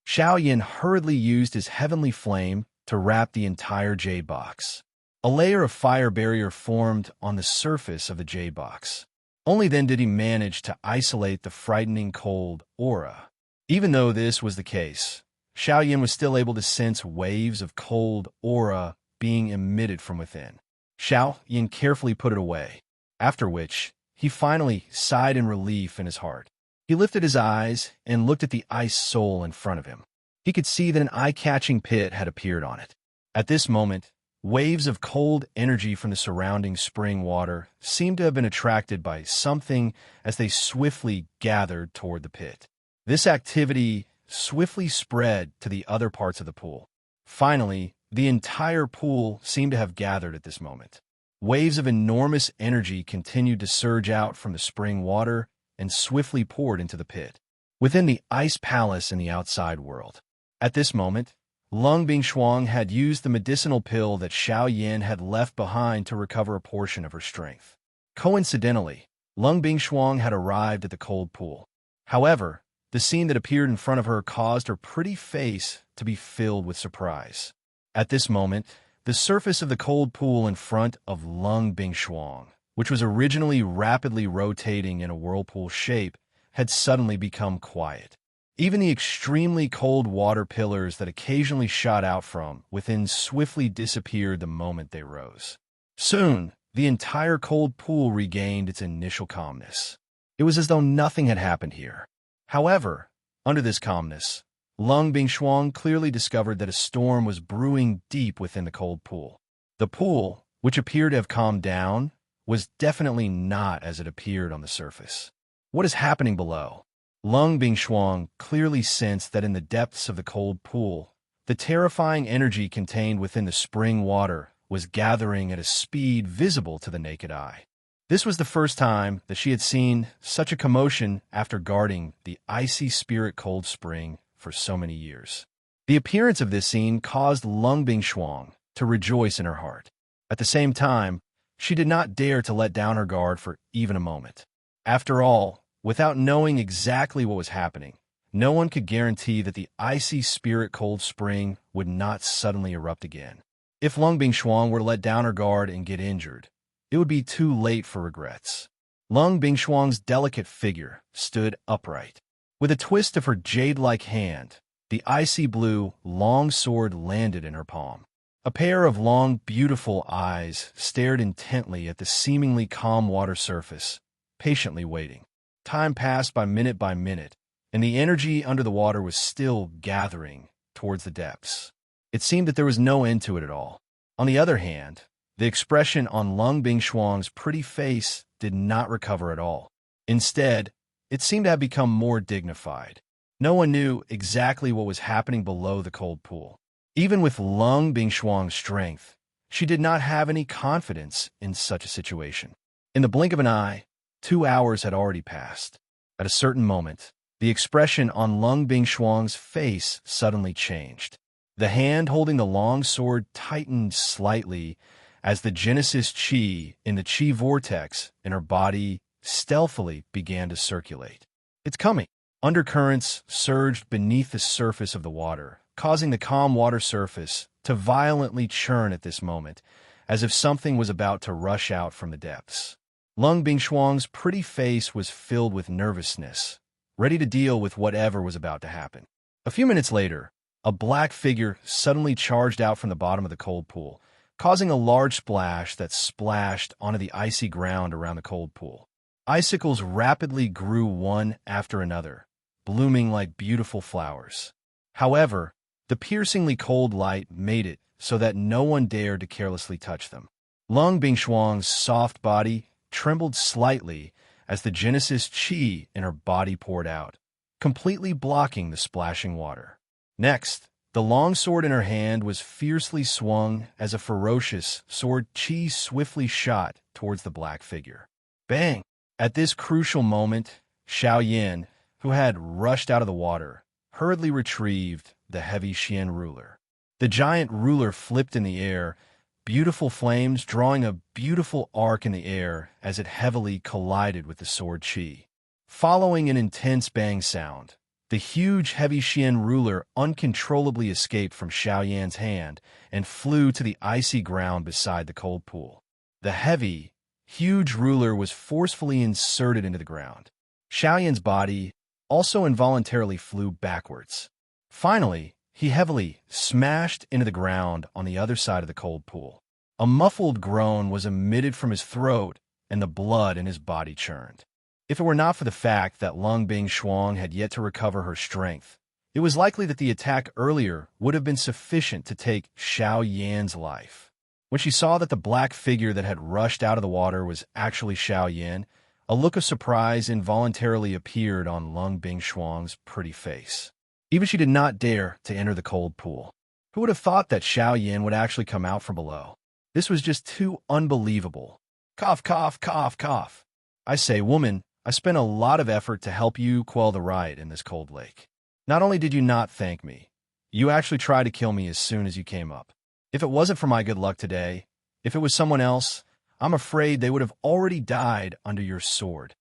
Xiao Yan hurriedly used his heavenly flame to wrap the entire jade box. A layer of fire barrier formed on the surface of the jade box. Only then did he manage to isolate the frightening cold aura. Even though this was the case, Xiao Yan was still able to sense waves of cold aura being emitted from within. Xiao Yan carefully put it away, after which he finally sighed in relief in his heart. He lifted his eyes and looked at the ice soul in front of him. He could see that an eye-catching pit had appeared on it. At this moment, waves of cold energy from the surrounding spring water seemed to have been attracted by something as they swiftly gathered toward the pit. This activity swiftly spread to the other parts of the pool. Finally, the entire pool seemed to have gathered at this moment. Waves of enormous energy continued to surge out from the spring water and swiftly poured into the pit, within the ice palace in the outside world. At this moment, Lung Bingshuang had used the medicinal pill that Xiao Yan had left behind to recover a portion of her strength. Coincidentally, Lung Bingshuang had arrived at the cold pool. However, the scene that appeared in front of her caused her pretty face to be filled with surprise. At this moment, the surface of the cold pool in front of Lung Bingshuang, which was originally rapidly rotating in a whirlpool shape, had suddenly become quiet. Even the extremely cold water pillars that occasionally shot out from within swiftly disappeared the moment they rose. Soon, the entire cold pool regained its initial calmness. It was as though nothing had happened here. However, under this calmness, Lung Bingshuang clearly discovered that a storm was brewing deep within the cold pool. The pool, which appeared to have calmed down, was definitely not as it appeared on the surface. What is happening below? Lung Bingshuang clearly sensed that in the depths of the cold pool, the terrifying energy contained within the spring water was gathering at a speed visible to the naked eye. This was the first time that she had seen such a commotion after guarding the icy spirit cold spring for so many years. The appearance of this scene caused Lung Bingshuang to rejoice in her heart. At the same time, she did not dare to let down her guard for even a moment. After all, without knowing exactly what was happening, no one could guarantee that the icy spirit cold spring would not suddenly erupt again. If Lung Bingshuang were to let down her guard and get injured, it would be too late for regrets. Lung Bingshuang's delicate figure stood upright. With a twist of her jade-like hand, the icy blue long sword landed in her palm. A pair of long, beautiful eyes stared intently at the seemingly calm water surface, patiently waiting. Time passed by minute, and the energy under the water was still gathering towards the depths. It seemed that there was no end to it at all. On the other hand, the expression on Lung Bingshuang's pretty face did not recover at all. Instead, it seemed to have become more dignified. No one knew exactly what was happening below the cold pool. Even with Lung Bingshuang's strength, she did not have any confidence in such a situation. In the blink of an eye, 2 hours had already passed. At a certain moment, the expression on Lung Bingshuang's face suddenly changed. The hand holding the long sword tightened slightly as the Genesis Qi in the Qi vortex in her body stealthily began to circulate. It's coming. Undercurrents surged beneath the surface of the water, causing the calm water surface to violently churn at this moment, as if something was about to rush out from the depths. Lung Bingshuang's pretty face was filled with nervousness, ready to deal with whatever was about to happen. A few minutes later, a black figure suddenly charged out from the bottom of the cold pool, causing a large splash that splashed onto the icy ground around the cold pool. Icicles rapidly grew one after another, blooming like beautiful flowers. However, the piercingly cold light made it so that no one dared to carelessly touch them. Lung Bingshuang's soft body trembled slightly as the Genesis Qi in her body poured out, completely blocking the splashing water. Next, the long sword in her hand was fiercely swung as a ferocious sword Qi swiftly shot towards the black figure. Bang! At this crucial moment, Xiaoyan, who had rushed out of the water, hurriedly retrieved the heavy Xian ruler. The giant ruler flipped in the air, beautiful flames drawing a beautiful arc in the air as it heavily collided with the sword Qi. Following an intense bang sound, the huge heavy Xian ruler uncontrollably escaped from Xiaoyan's hand and flew to the icy ground beside the cold pool. The heavy, huge ruler was forcefully inserted into the ground. Xiaoyan's body also involuntarily flew backwards. Finally, he heavily smashed into the ground on the other side of the cold pool. A muffled groan was emitted from his throat, and the blood in his body churned. If it were not for the fact that Lung Bingshuang had yet to recover her strength, it was likely that the attack earlier would have been sufficient to take Xiaoyan's life. When she saw that the black figure that had rushed out of the water was actually Xiaoyan, a look of surprise involuntarily appeared on Lung Bingshuang's pretty face. Even she did not dare to enter the cold pool. Who would have thought that Xiaoyan would actually come out from below? This was just too unbelievable. Cough, cough, cough, cough. I say, woman, I spent a lot of effort to help you quell the riot in this cold lake. Not only did you not thank me, you actually tried to kill me as soon as you came up. If it wasn't for my good luck today, if it was someone else, I'm afraid they would have already died under your sword.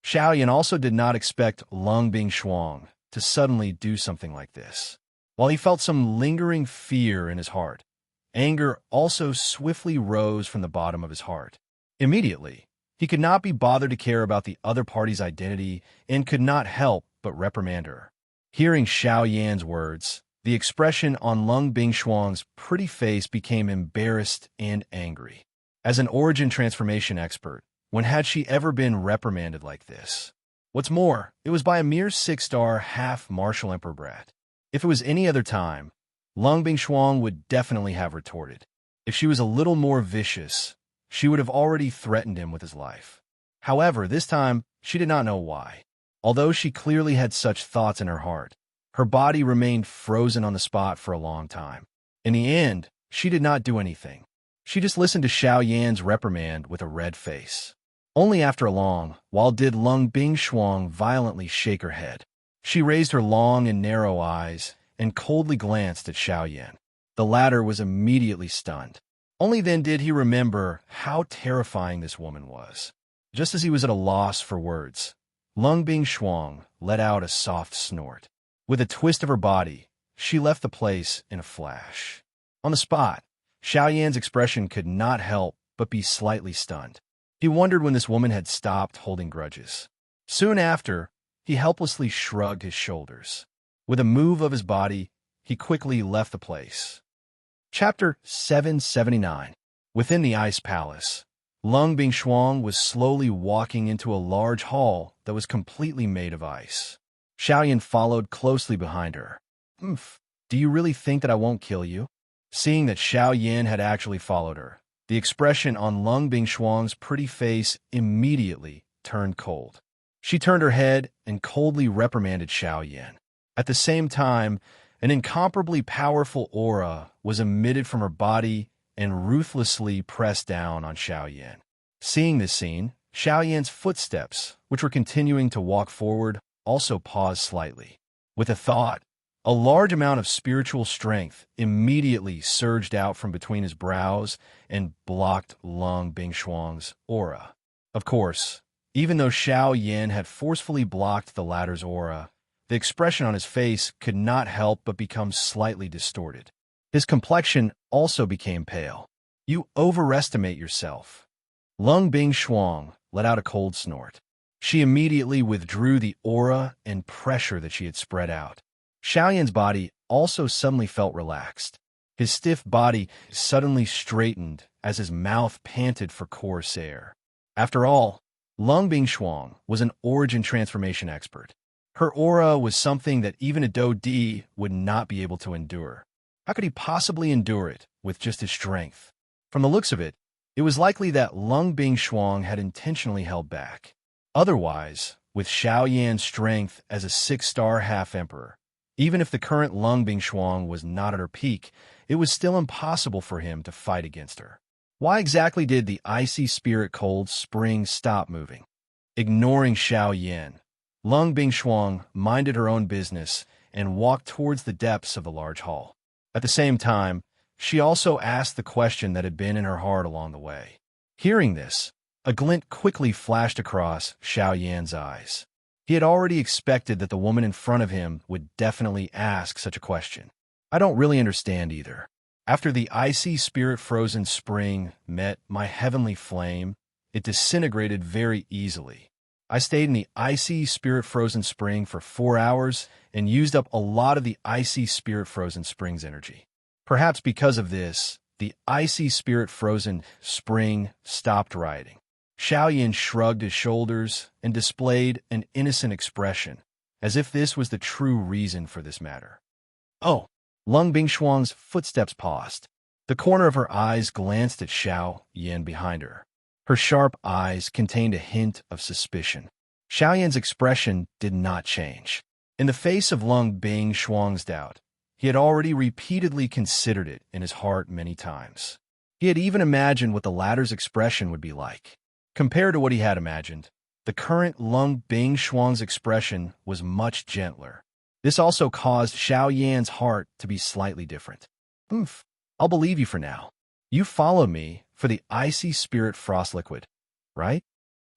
Xiaoyan also did not expect Lung Bingshuang to suddenly do something like this. While he felt some lingering fear in his heart, anger also swiftly rose from the bottom of his heart. Immediately, he could not be bothered to care about the other party's identity and could not help but reprimand her. Hearing Xiao Yan's words, the expression on Lung Bingshuang's pretty face became embarrassed and angry. As an origin transformation expert, when had she ever been reprimanded like this? What's more, it was by a mere 6-star half-martial emperor brat. If it was any other time, Lung Bingshuang would definitely have retorted. If she was a little more vicious, she would have already threatened him with his life. However, this time, she did not know why. Although she clearly had such thoughts in her heart, her body remained frozen on the spot for a long time. In the end, she did not do anything. She just listened to Xiao Yan's reprimand with a red face. Only after a long while did Lung Bingshuang violently shake her head. She raised her long and narrow eyes and coldly glanced at Xiao Yan. The latter was immediately stunned. Only then did he remember how terrifying this woman was. Just as he was at a loss for words, Lung Bingshuang let out a soft snort. With a twist of her body, she left the place in a flash. On the spot, Xiao Yan's expression could not help but be slightly stunned. He wondered when this woman had stopped holding grudges. Soon after, he helplessly shrugged his shoulders. With a move of his body, he quickly left the place. Chapter 779. Within the Ice Palace, Lung Bingshuang was slowly walking into a large hall that was completely made of ice. Xiao Yan followed closely behind her. Do you really think that I won't kill you? Seeing that Xiao Yan had actually followed her, the expression on Lung Bingshuang's pretty face immediately turned cold. She turned her head and coldly reprimanded Xiao Yan. At the same time, an incomparably powerful aura was emitted from her body and ruthlessly pressed down on Xiao Yan. Seeing this scene, Xiao Yan's footsteps, which were continuing to walk forward, also paused slightly. With a thought, a large amount of spiritual strength immediately surged out from between his brows and blocked Lung Bingshuang's aura. Of course, even though Xiao Yan had forcefully blocked the latter's aura, the expression on his face could not help but become slightly distorted. His complexion also became pale. You overestimate yourself. Lung Bingshuang let out a cold snort. She immediately withdrew the aura and pressure that she had spread out. Xiao Yan's body also suddenly felt relaxed. His stiff body suddenly straightened as his mouth panted for coarse air. After all, Lung Bingshuang was an origin transformation expert. Her aura was something that even a Do Di would not be able to endure. How could he possibly endure it with just his strength? From the looks of it, it was likely that Lung Bingshuang had intentionally held back. Otherwise, with Xiao Yan's strength as a 6-star half-emperor, even if the current Lung Bingshuang was not at her peak, it was still impossible for him to fight against her. Why exactly did the icy spirit cold spring stop moving? Ignoring Xiao Yan, Lung Bingshuang minded her own business and walked towards the depths of the large hall. At the same time, she also asked the question that had been in her heart along the way. Hearing this, a glint quickly flashed across Xiao Yan's eyes. He had already expected that the woman in front of him would definitely ask such a question. I don't really understand either. After the icy spirit-frozen spring met my heavenly flame, it disintegrated very easily. I stayed in the icy spirit-frozen spring for 4 hours and used up a lot of the icy spirit-frozen spring's energy. Perhaps because of this, the icy spirit-frozen spring stopped rioting. Xiao Yan shrugged his shoulders and displayed an innocent expression, as if this was the true reason for this matter. Oh, Lung Bingshuang's footsteps paused. The corner of her eyes glanced at Xiao Yan behind her. Her sharp eyes contained a hint of suspicion. Xiao Yan's expression did not change. In the face of Lung Bingshuang's doubt, he had already repeatedly considered it in his heart many times. He had even imagined what the latter's expression would be like. Compared to what he had imagined, the current Lung Bingshuang's expression was much gentler. This also caused Xiao Yan's heart to be slightly different. I'll believe you for now. You followed me for the icy spirit frost liquid, right?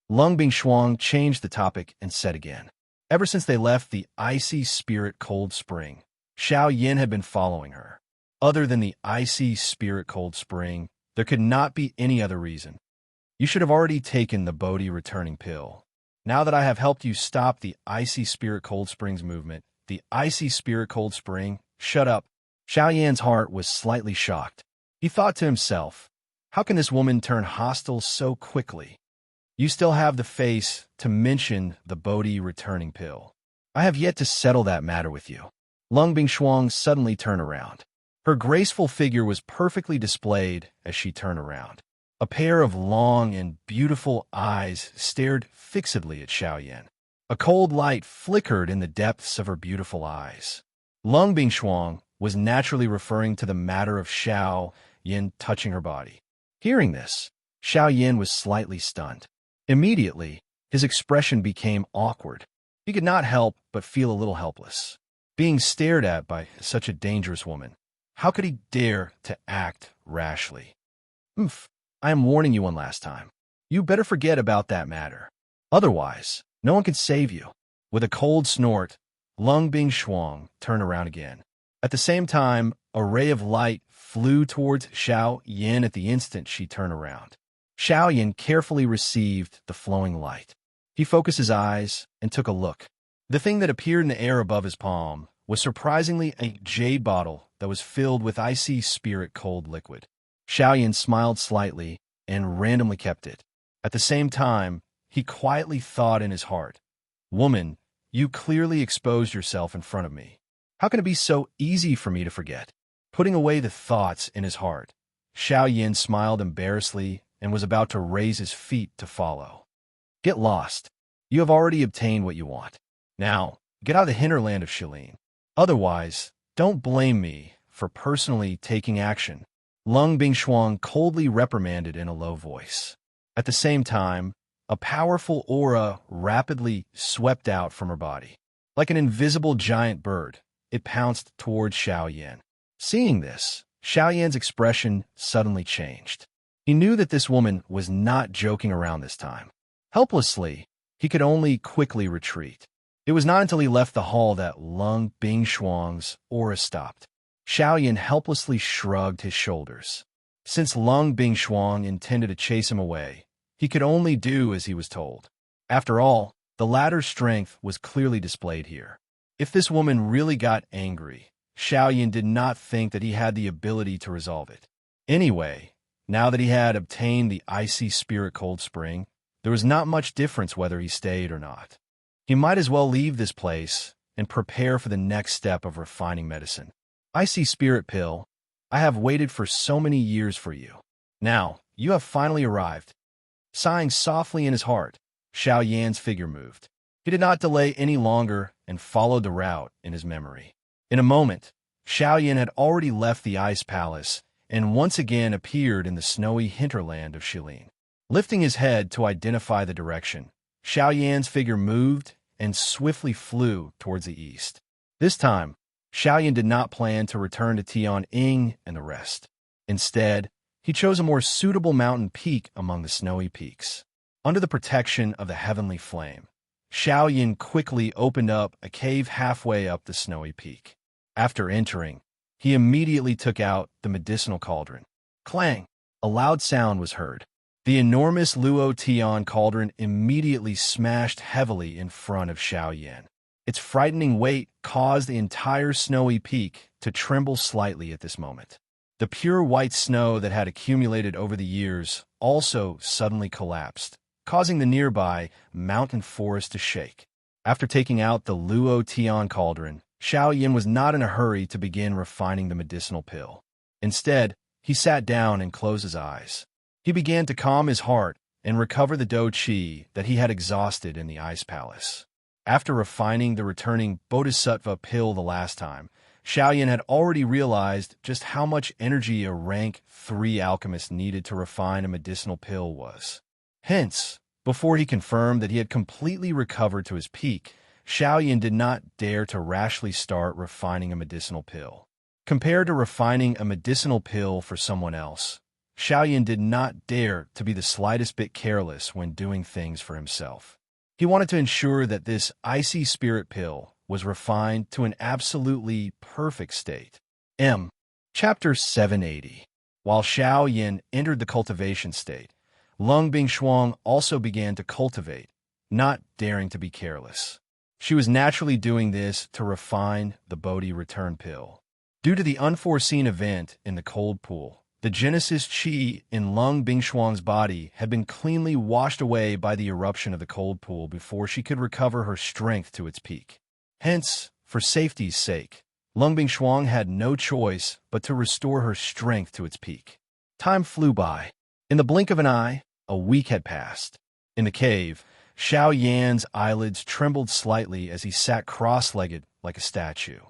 Lung Bingshuang changed the topic and said again. Ever since they left the icy spirit cold spring, Xiao Yin had been following her. Other than the icy spirit cold spring, there could not be any other reason. You should have already taken the Bodhi returning pill. Now that I have helped you stop the icy spirit cold springs movement, the icy spirit cold spring, shut up. Xiao Yan's heart was slightly shocked. He thought to himself, how can this woman turn hostile so quickly? You still have the face to mention the Bodhi returning pill. I have yet to settle that matter with you. Lung Bingshuang suddenly turned around. Her graceful figure was perfectly displayed as she turned around. A pair of long and beautiful eyes stared fixedly at Xiao Yan. A cold light flickered in the depths of her beautiful eyes. Lung Bingshuang was naturally referring to the matter of Xiao Yan touching her body. Hearing this, Xiao Yan was slightly stunned. Immediately, his expression became awkward. He could not help but feel a little helpless. Being stared at by such a dangerous woman, how could he dare to act rashly? I am warning you one last time. You better forget about that matter. Otherwise, no one can save you. With a cold snort, Lung Bingshuang turned around again. At the same time, a ray of light flew towards Xiao Yan at the instant she turned around. Xiao Yan carefully received the flowing light. He focused his eyes and took a look. The thing that appeared in the air above his palm was surprisingly a jade bottle that was filled with icy spirit cold liquid. Xiao Yan smiled slightly and randomly kept it. At the same time, he quietly thought in his heart, woman, you clearly exposed yourself in front of me. How can it be so easy for me to forget? Putting away the thoughts in his heart, Xiao Yan smiled embarrassedly and was about to raise his feet to follow. Get lost. You have already obtained what you want. Now, get out of the hinterland of Shilin. Otherwise, don't blame me for personally taking action. Lung Bingshuang coldly reprimanded in a low voice. At the same time, a powerful aura rapidly swept out from her body. Like an invisible giant bird, it pounced towards Xiao Yan. Seeing this, Xiao Yan's expression suddenly changed. He knew that this woman was not joking around this time. Helplessly, he could only quickly retreat. It was not until he left the hall that Lung Bingshuang's aura stopped. Xiao Yan helplessly shrugged his shoulders. Since Lung Bingshuang intended to chase him away, he could only do as he was told. After all, the latter's strength was clearly displayed here. If this woman really got angry, Xiao Yan did not think that he had the ability to resolve it. Anyway, now that he had obtained the icy spirit cold spring, there was not much difference whether he stayed or not. He might as well leave this place and prepare for the next step of refining medicine. Icy spirit pill, I have waited for so many years for you. Now, you have finally arrived. Sighing softly in his heart, Xiao Yan's figure moved. He did not delay any longer and followed the route in his memory. In a moment, Xiao Yan had already left the ice palace and once again appeared in the snowy hinterland of Shilin. Lifting his head to identify the direction, Xiao Yan's figure moved and swiftly flew towards the east. This time, Xiao Yan did not plan to return to Tianying and the rest. Instead, he chose a more suitable mountain peak among the snowy peaks. Under the protection of the heavenly flame, Xiao Yan quickly opened up a cave halfway up the snowy peak. After entering, he immediately took out the medicinal cauldron. Clang! A loud sound was heard. The enormous Luo Tian cauldron immediately smashed heavily in front of Xiao Yan. Its frightening weight caused the entire snowy peak to tremble slightly at this moment. The pure white snow that had accumulated over the years also suddenly collapsed, causing the nearby mountain forest to shake. After taking out the Luo Tian cauldron, Xiao Yan was not in a hurry to begin refining the medicinal pill. Instead, he sat down and closed his eyes. He began to calm his heart and recover the Do Qi that he had exhausted in the ice palace. After refining the returning Bodhisattva pill the last time, Xiao Yan had already realized just how much energy a rank 3 alchemist needed to refine a medicinal pill was. Hence, before he confirmed that he had completely recovered to his peak, Xiao Yan did not dare to rashly start refining a medicinal pill. Compared to refining a medicinal pill for someone else, Xiao Yan did not dare to be the slightest bit careless when doing things for himself. He wanted to ensure that this icy spirit pill was refined to an absolutely perfect state. Chapter 780. While Xiao Yin entered the cultivation state, Lung Bingshuang also began to cultivate, not daring to be careless. She was naturally doing this to refine the Bodhi return pill. Due to the unforeseen event in the cold pool, the Genesis Qi in Lung Bingshuang's body had been cleanly washed away by the eruption of the cold pool before she could recover her strength to its peak. Hence, for safety's sake, Lung Bingshuang had no choice but to restore her strength to its peak. Time flew by. In the blink of an eye, a week had passed. In the cave, Xiao Yan's eyelids trembled slightly as he sat cross-legged like a statue.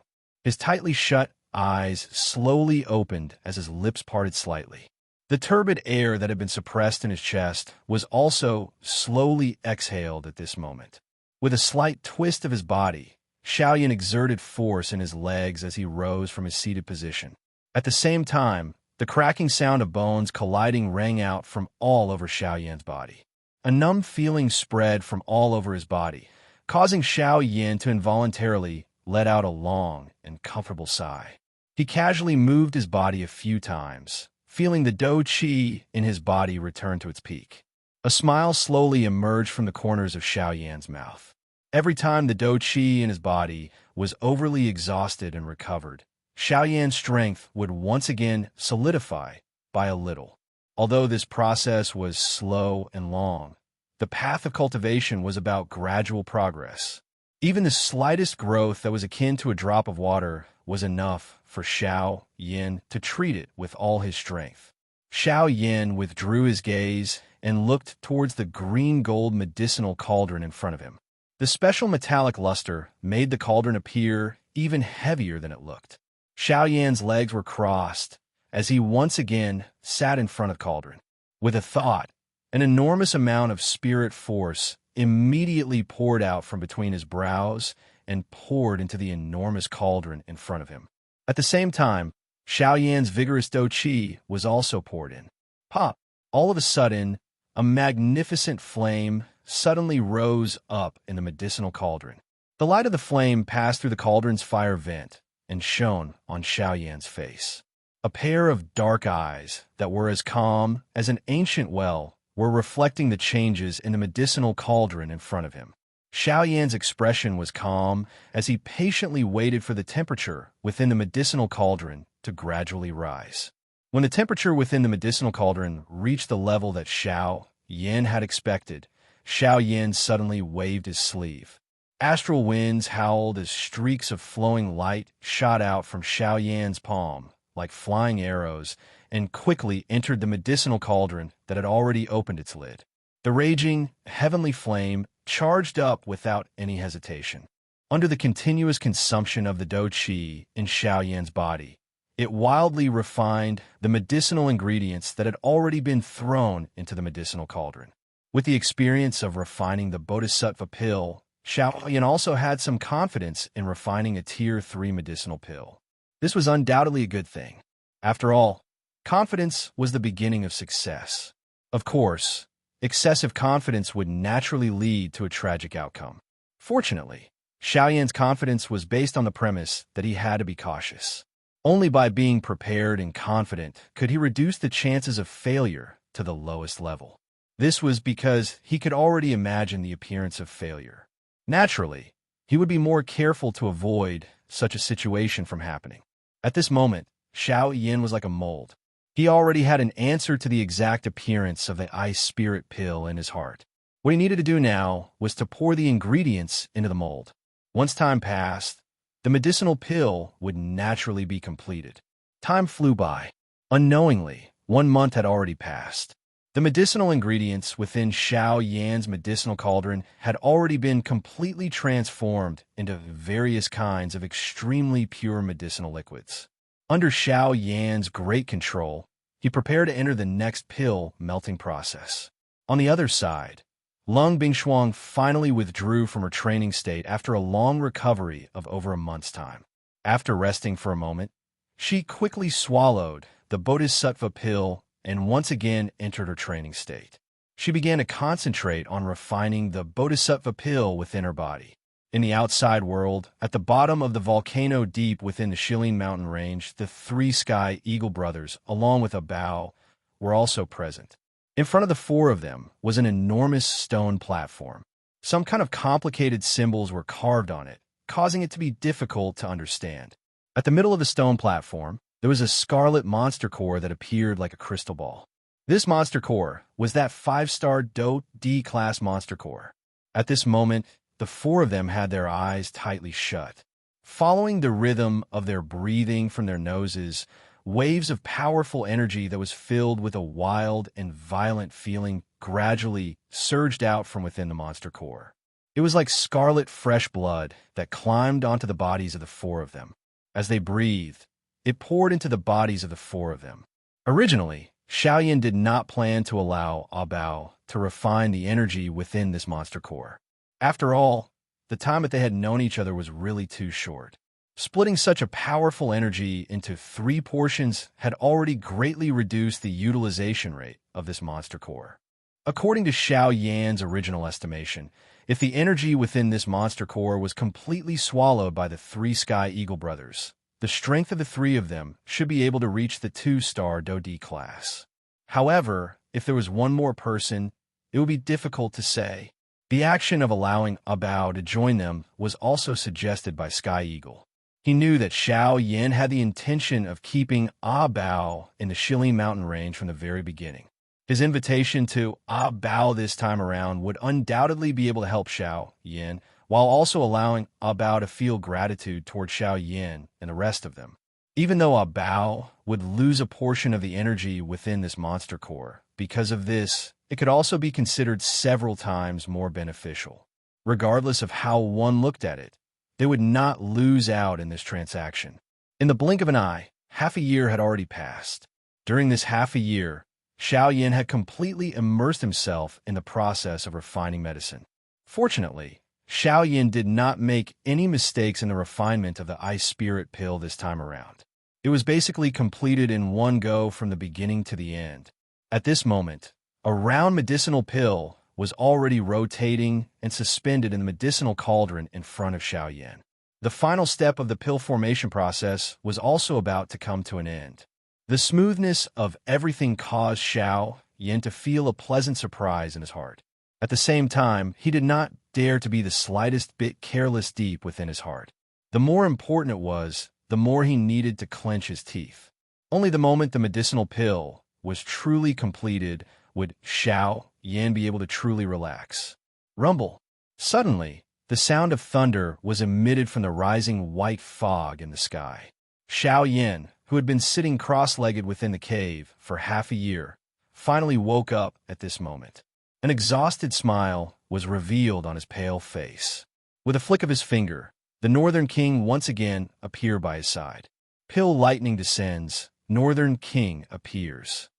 His tightly shut eyes slowly opened as his lips parted slightly. The turbid air that had been suppressed in his chest was also slowly exhaled at this moment. With a slight twist of his body, Xiao Yan exerted force in his legs as he rose from his seated position. At the same time, the cracking sound of bones colliding rang out from all over Xiao Yan's body. A numb feeling spread from all over his body, causing Xiao Yan to involuntarily let out a long and comfortable sigh. He casually moved his body a few times, feeling the Dou Qi in his body return to its peak. A smile slowly emerged from the corners of Xiao Yan's mouth. Every time the Dou Qi in his body was overly exhausted and recovered, Xiao Yan's strength would once again solidify by a little. Although this process was slow and long, the path of cultivation was about gradual progress. Even the slightest growth that was akin to a drop of water was enough for Xiao Yan to treat it with all his strength. Xiao Yan withdrew his gaze and looked towards the green-gold medicinal cauldron in front of him. The special metallic luster made the cauldron appear even heavier than it looked. Xiao Yan's legs were crossed as he once again sat in front of the cauldron. With a thought, an enormous amount of spirit force immediately poured out from between his brows and poured into the enormous cauldron in front of him. At the same time, Xiao Yan's vigorous Dou Qi was also poured in. Pop! All of a sudden, a magnificent flame suddenly rose up in the medicinal cauldron. The light of the flame passed through the cauldron's fire vent and shone on Xiao Yan's face. A pair of dark eyes that were as calm as an ancient well were reflecting the changes in the medicinal cauldron in front of him. Xiao Yan's expression was calm as he patiently waited for the temperature within the medicinal cauldron to gradually rise. When the temperature within the medicinal cauldron reached the level that Xiao Yan had expected, Xiao Yan suddenly waved his sleeve. Astral winds howled as streaks of flowing light shot out from Xiao Yan's palm like flying arrows and quickly entered the medicinal cauldron that had already opened its lid. The raging, heavenly flame charged up without any hesitation. Under the continuous consumption of the Dou Qi in Xiao Yan's body, it wildly refined the medicinal ingredients that had already been thrown into the medicinal cauldron. With the experience of refining the Bodhisattva pill, Xiao Yan also had some confidence in refining a Tier 3 medicinal pill. This was undoubtedly a good thing. After all, confidence was the beginning of success. Of course, excessive confidence would naturally lead to a tragic outcome. Fortunately, Xiao Yan's confidence was based on the premise that he had to be cautious. Only by being prepared and confident could he reduce the chances of failure to the lowest level. This was because he could already imagine the appearance of failure. Naturally, he would be more careful to avoid such a situation from happening. At this moment, Xiao Yan was like a mold. He already had an answer to the exact appearance of the ice spirit pill in his heart. What he needed to do now was to pour the ingredients into the mold. Once time passed, the medicinal pill would naturally be completed. Time flew by. Unknowingly, 1 month had already passed. The medicinal ingredients within Xiao Yan's medicinal cauldron had already been completely transformed into various kinds of extremely pure medicinal liquids. Under Xiao Yan's great control, he prepared to enter the next pill melting process. On the other side, Lung Bingshuang finally withdrew from her training state after a long recovery of over a month's time. After resting for a moment, she quickly swallowed the Bodhisattva pill and once again entered her training state. she began to concentrate on refining the bodhisattva pill within her body. In the outside world, at the bottom of the volcano deep within the Shilin mountain range, the three Sky Eagle brothers, along with a bow, were also present. In front of the four of them was an enormous stone platform. Some kind of complicated symbols were carved on it, causing it to be difficult to understand. At the middle of the stone platform, there was a scarlet monster core that appeared like a crystal ball. This monster core was that 5-star Do D-class monster core. At this moment, the four of them had their eyes tightly shut. Following the rhythm of their breathing from their noses, waves of powerful energy that was filled with a wild and violent feeling gradually surged out from within the monster core. It was like scarlet fresh blood that climbed onto the bodies of the four of them. As they breathed, it poured into the bodies of the four of them. Originally, Xiaoyan did not plan to allow Bao to refine the energy within this monster core. After all, the time that they had known each other was really too short. Splitting such a powerful energy into 3 portions had already greatly reduced the utilization rate of this monster core. According to Xiao Yan's original estimation, if the energy within this monster core was completely swallowed by the 3 Sky Eagle brothers, the strength of the 3 of them should be able to reach the 2-star Do D class. However, if there was one more person, it would be difficult to say. The action of allowing Bao to join them was also suggested by Sky Eagle. He knew that Xiao Yan had the intention of keeping Bao in the Shilin mountain range from the very beginning. His invitation to Bao this time around would undoubtedly be able to help Xiao Yan, while also allowing Bao to feel gratitude toward Xiao Yan and the rest of them. Even though Bao would lose a portion of the energy within this monster core, because of this, it could also be considered several times more beneficial. Regardless of how one looked at it, they would not lose out in this transaction. In the blink of an eye, half a year had already passed. During this half a year, Xiao Yan had completely immersed himself in the process of refining medicine. Fortunately, Xiao Yan did not make any mistakes in the refinement of the ice spirit pill this time around. It was basically completed in one go from the beginning to the end. At this moment, a round medicinal pill was already rotating and suspended in the medicinal cauldron in front of Xiao Yan. The final step of the pill formation process was also about to come to an end. The smoothness of everything caused Xiao Yan to feel a pleasant surprise in his heart. At the same time, he did not dare to be the slightest bit careless deep within his heart. The more important it was, the more he needed to clench his teeth. Only the moment the medicinal pill was truly completed would Xiao Yan be able to truly relax. Rumble. Suddenly, the sound of thunder was emitted from the rising white fog in the sky. Xiao Yan, who had been sitting cross-legged within the cave for half a year, finally woke up at this moment. An exhausted smile was revealed on his pale face. With a flick of his finger, the Northern King once again appeared by his side. Pill lightning descends, Northern King appears.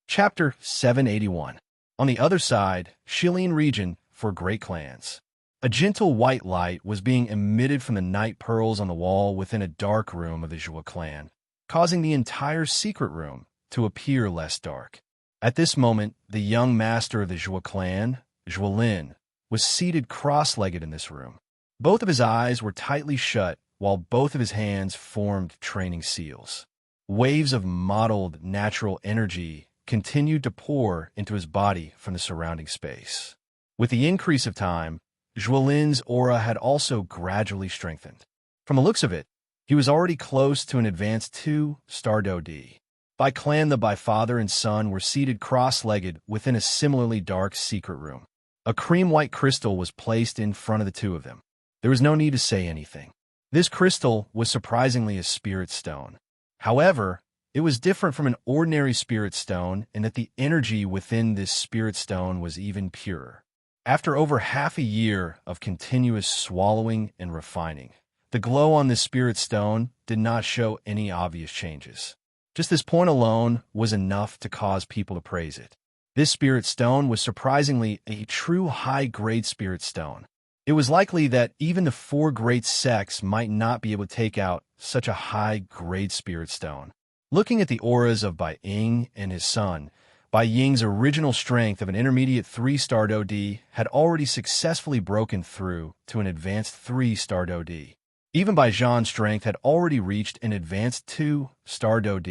Chapter 781. On the other side, Shilin region for great clans. A gentle white light was being emitted from the night pearls on the wall within a dark room of the Zhua clan, causing the entire secret room to appear less dark. At this moment, the young master of the Zhua clan, Zhuolin, was seated cross-legged in this room. Both of his eyes were tightly shut, while both of his hands formed training seals. Waves of mottled natural energy continued to pour into his body from the surrounding space. With the increase of time, Zhuolin's aura had also gradually strengthened. From the looks of it, he was already close to an advanced 2-star Do D. By clan, the father and son were seated cross-legged within a similarly dark secret room. A cream-white crystal was placed in front of the two of them. There was no need to say anything. This crystal was surprisingly a spirit stone. However, it was different from an ordinary spirit stone in that the energy within this spirit stone was even purer. After over half a year of continuous swallowing and refining, the glow on this spirit stone did not show any obvious changes. Just this point alone was enough to cause people to praise it. This spirit stone was surprisingly a true high-grade spirit stone. It was likely that even the 4 great sects might not be able to take out such a high-grade spirit stone. Looking at the auras of Bai Ying and his son, Bai Ying's original strength of an intermediate 3-star DoD had already successfully broken through to an advanced 3-star DoD. Even Bai Zhan's strength had already reached an advanced 2-star DoD.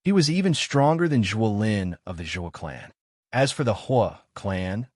He was even stronger than Zhuo Lin of the Zhuo clan. As for the Hua clan,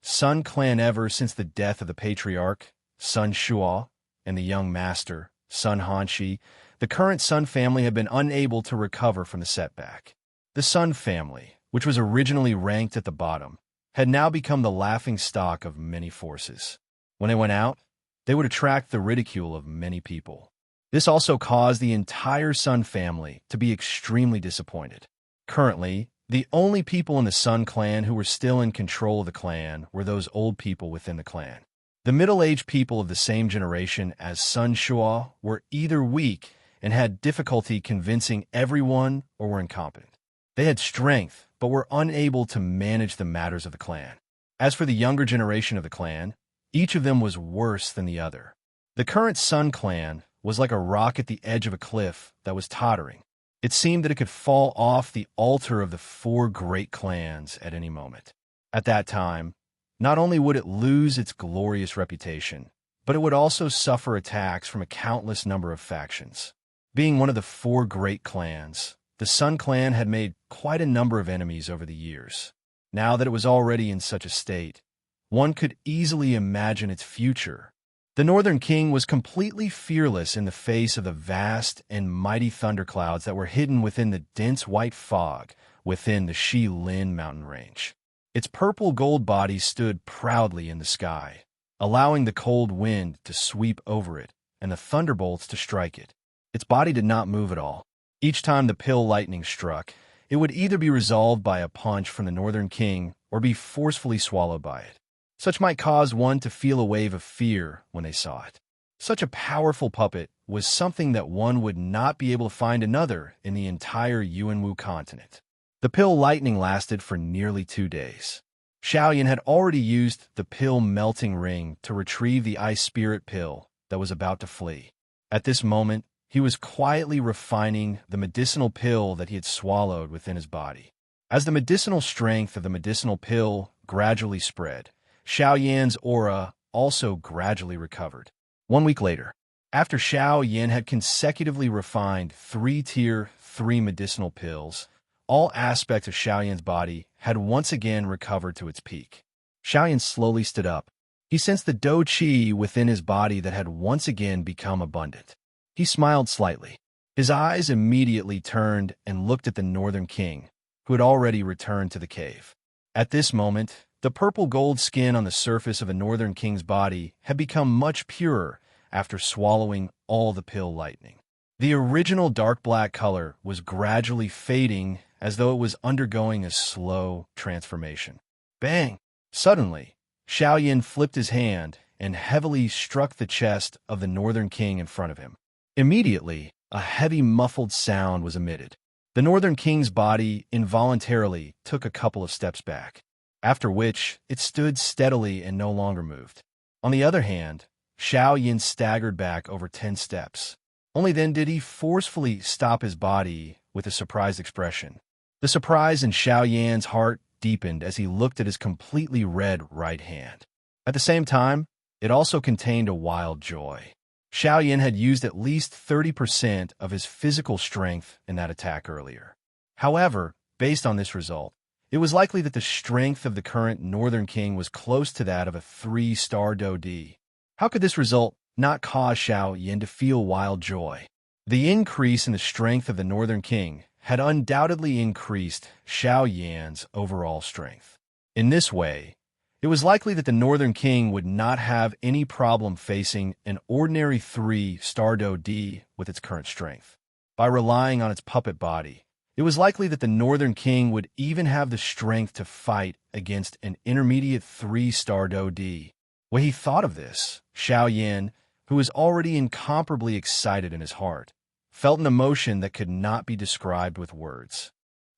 Sun clan, ever since the death of the patriarch, Sun Shuo, and the young master, Sun Hanshi, the current Sun family had been unable to recover from the setback. The Sun family, which was originally ranked at the bottom, had now become the laughing stock of many forces. When they went out, they would attract the ridicule of many people. This also caused the entire Sun family to be extremely disappointed. Currently, the only people in the Sun clan who were still in control of the clan were those old people within the clan. The middle-aged people of the same generation as Sun Shuo were either weak and had difficulty convincing everyone or were incompetent. They had strength, but were unable to manage the matters of the clan. As for the younger generation of the clan, each of them was worse than the other. The current Sun clan was like a rock at the edge of a cliff that was tottering. It seemed that it could fall off the altar of the 4 great clans at any moment. At that time, not only would it lose its glorious reputation, but it would also suffer attacks from a countless number of factions. Being one of the 4 great clans, the Sun clan had made quite a number of enemies over the years. Now that it was already in such a state, one could easily imagine its future. The Northern King was completely fearless in the face of the vast and mighty thunderclouds that were hidden within the dense white fog within the Shilin mountain range. Its purple-gold body stood proudly in the sky, allowing the cold wind to sweep over it and the thunderbolts to strike it. Its body did not move at all. Each time the pill lightning struck, it would either be resolved by a punch from the Northern King or be forcefully swallowed by it. Such might cause one to feel a wave of fear when they saw it. Such a powerful puppet was something that one would not be able to find another in the entire Yuanwu continent. The pill lightning lasted for nearly 2 days. Xiaoyan had already used the pill melting ring to retrieve the ice spirit pill that was about to flee. At this moment, he was quietly refining the medicinal pill that he had swallowed within his body. As the medicinal strength of the medicinal pill gradually spread, Xiaoyan's aura also gradually recovered. 1 week later, after Xiaoyan had consecutively refined 3 tier 3 medicinal pills, all aspects of Xiaoyan's body had once again recovered to its peak. Xiaoyan slowly stood up. He sensed the dou qi within his body that had once again become abundant. He smiled slightly. His eyes immediately turned and looked at the Northern King, who had already returned to the cave. At this moment, the purple-gold skin on the surface of the Northern King's body had become much purer after swallowing all the pill lightning. The original dark black color was gradually fading as though it was undergoing a slow transformation. Bang! Suddenly, Xiaoyan flipped his hand and heavily struck the chest of the Northern King in front of him. Immediately, a heavy muffled sound was emitted. The Northern King's body involuntarily took a couple of steps back, after which it stood steadily and no longer moved. On the other hand, Xiaoyan staggered back over 10 steps. Only then did he forcefully stop his body with a surprised expression. The surprise in Xiaoyan's heart deepened as he looked at his completely red right hand. At the same time, it also contained a wild joy. Xiaoyan had used at least 30% of his physical strength in that attack earlier. However, based on this result, it was likely that the strength of the current Northern King was close to that of a 3-star DoD. How could this result not cause Xiaoyan to feel wild joy? The increase in the strength of the Northern King had undoubtedly increased Xiaoyan's overall strength. In this way, it was likely that the Northern King would not have any problem facing an ordinary 3-star DoD with its current strength. By relying on its puppet body, it was likely that the Northern King would even have the strength to fight against an intermediate 3-star DoD. When he thought of this, Xiaoyan, who was already incomparably excited in his heart, felt an emotion that could not be described with words.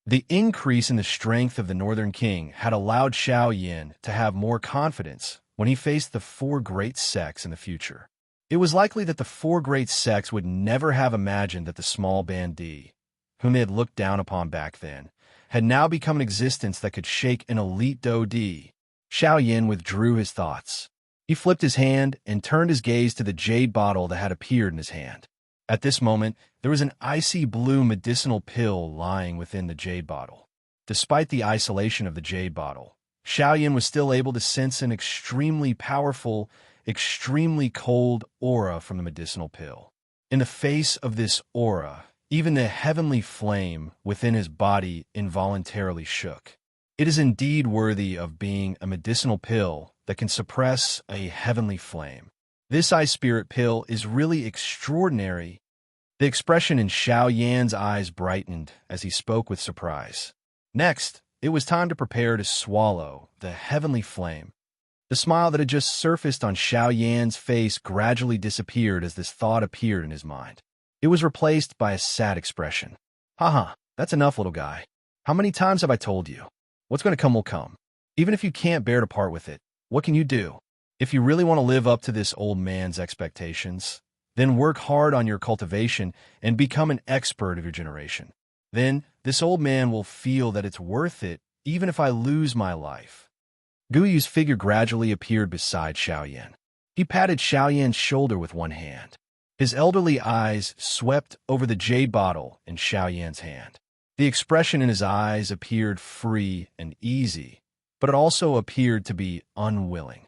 The increase in the strength of the Northern King had allowed Xiaoyan to have more confidence when he faced the 4 great sects in the future. It was likely that the 4 great sects would never have imagined that the small bandit, whom they had looked down upon back then, had now become an existence that could shake an elite Dodi. Xiao Yin withdrew his thoughts. He flipped his hand and turned his gaze to the jade bottle that had appeared in his hand. At this moment, there was an icy blue medicinal pill lying within the jade bottle. Despite the isolation of the jade bottle, Xiao Yin was still able to sense an extremely powerful, extremely cold aura from the medicinal pill. In the face of this aura, even the heavenly flame within his body involuntarily shook. It is indeed worthy of being a medicinal pill that can suppress a heavenly flame. This ice spirit pill is really extraordinary. The expression in Xiao Yan's eyes brightened as he spoke with surprise. Next, it was time to prepare to swallow the heavenly flame. The smile that had just surfaced on Xiao Yan's face gradually disappeared as this thought appeared in his mind. It was replaced by a sad expression. Haha, that's enough, little guy. How many times have I told you? What's going to come will come. Even if you can't bear to part with it, what can you do? If you really want to live up to this old man's expectations, then work hard on your cultivation and become an expert of your generation. Then, this old man will feel that it's worth it, even if I lose my life. Guyu's figure gradually appeared beside Xiao Yan. He patted Xiao Yan's shoulder with one hand. His elderly eyes swept over the jade bottle in Xiao Yan's hand. The expression in his eyes appeared free and easy, but it also appeared to be unwilling.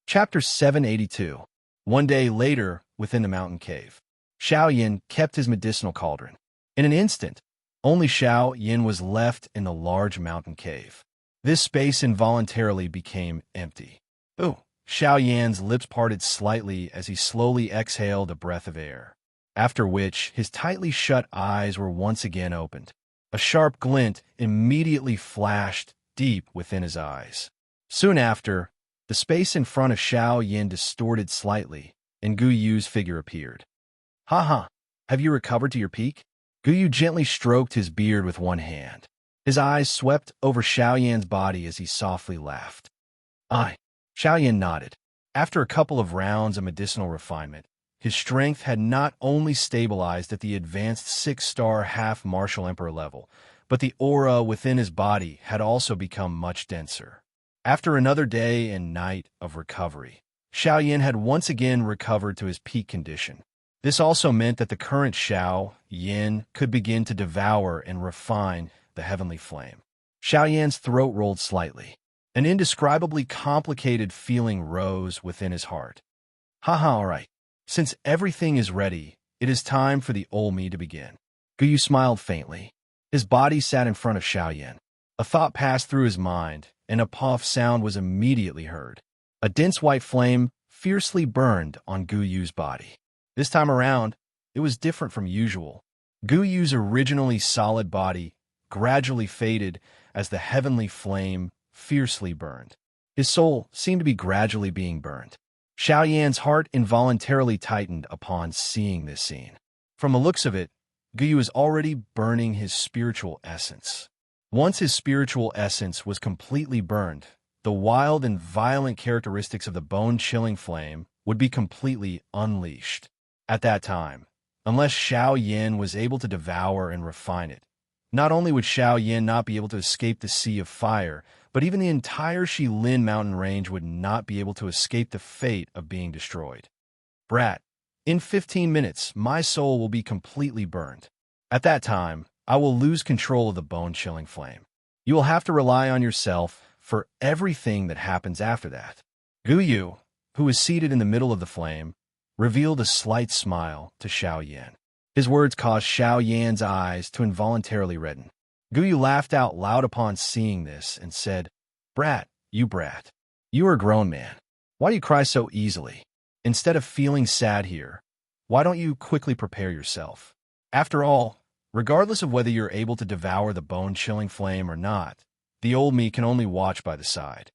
Chapter 782. One day later, within the mountain cave, Xiao Yan kept his medicinal cauldron. In an instant, only Xiao Yan was left in the large mountain cave. This space involuntarily became empty. Ooh! Xiao Yan's lips parted slightly as he slowly exhaled a breath of air, after which his tightly shut eyes were once again opened. A sharp glint immediately flashed deep within his eyes. Soon after, the space in front of Xiao Yan distorted slightly, and Guyu's figure appeared. Haha, have you recovered to your peak? Guyu gently stroked his beard with one hand. His eyes swept over Xiao Yan's body as he softly laughed. Aye. Xiao Yan nodded. After a couple of rounds of medicinal refinement, his strength had not only stabilized at the advanced 6-star half-martial emperor level, but the aura within his body had also become much denser. After another day and night of recovery, Xiao Yan had once again recovered to his peak condition. This also meant that the current Xiao Yan could begin to devour and refine the heavenly flame. Xiao Yan's throat rolled slightly. An indescribably complicated feeling rose within his heart. Haha, all right. Since everything is ready, it is time for the old me to begin. Guyu smiled faintly. His body sat in front of Xiao Yan. A thought passed through his mind, and a puff sound was immediately heard. A dense white flame fiercely burned on Guyu's body. This time around, it was different from usual. Guyu's originally solid body gradually faded as the heavenly flame fiercely burned. His soul seemed to be gradually being burned. Xiao Yan's heart involuntarily tightened upon seeing this scene. From the looks of it, Guyu is already burning his spiritual essence. Once his spiritual essence was completely burned, the wild and violent characteristics of the bone-chilling flame would be completely unleashed. At that time, unless Xiao Yan was able to devour and refine it, not only would Xiao Yan not be able to escape the sea of fire, but even the entire Shilin mountain range would not be able to escape the fate of being destroyed. Brat, in 15 minutes, my soul will be completely burned. At that time, I will lose control of the bone-chilling flame. You will have to rely on yourself for everything that happens after that. Guyu, who was seated in the middle of the flame, revealed a slight smile to Xiao Yan. His words caused Xiao Yan's eyes to involuntarily redden. Guyu laughed out loud upon seeing this and said, Brat, you are a grown man. Why do you cry so easily? Instead of feeling sad here, why don't you quickly prepare yourself? After all, regardless of whether you're able to devour the bone-chilling flame or not, the old me can only watch by the side.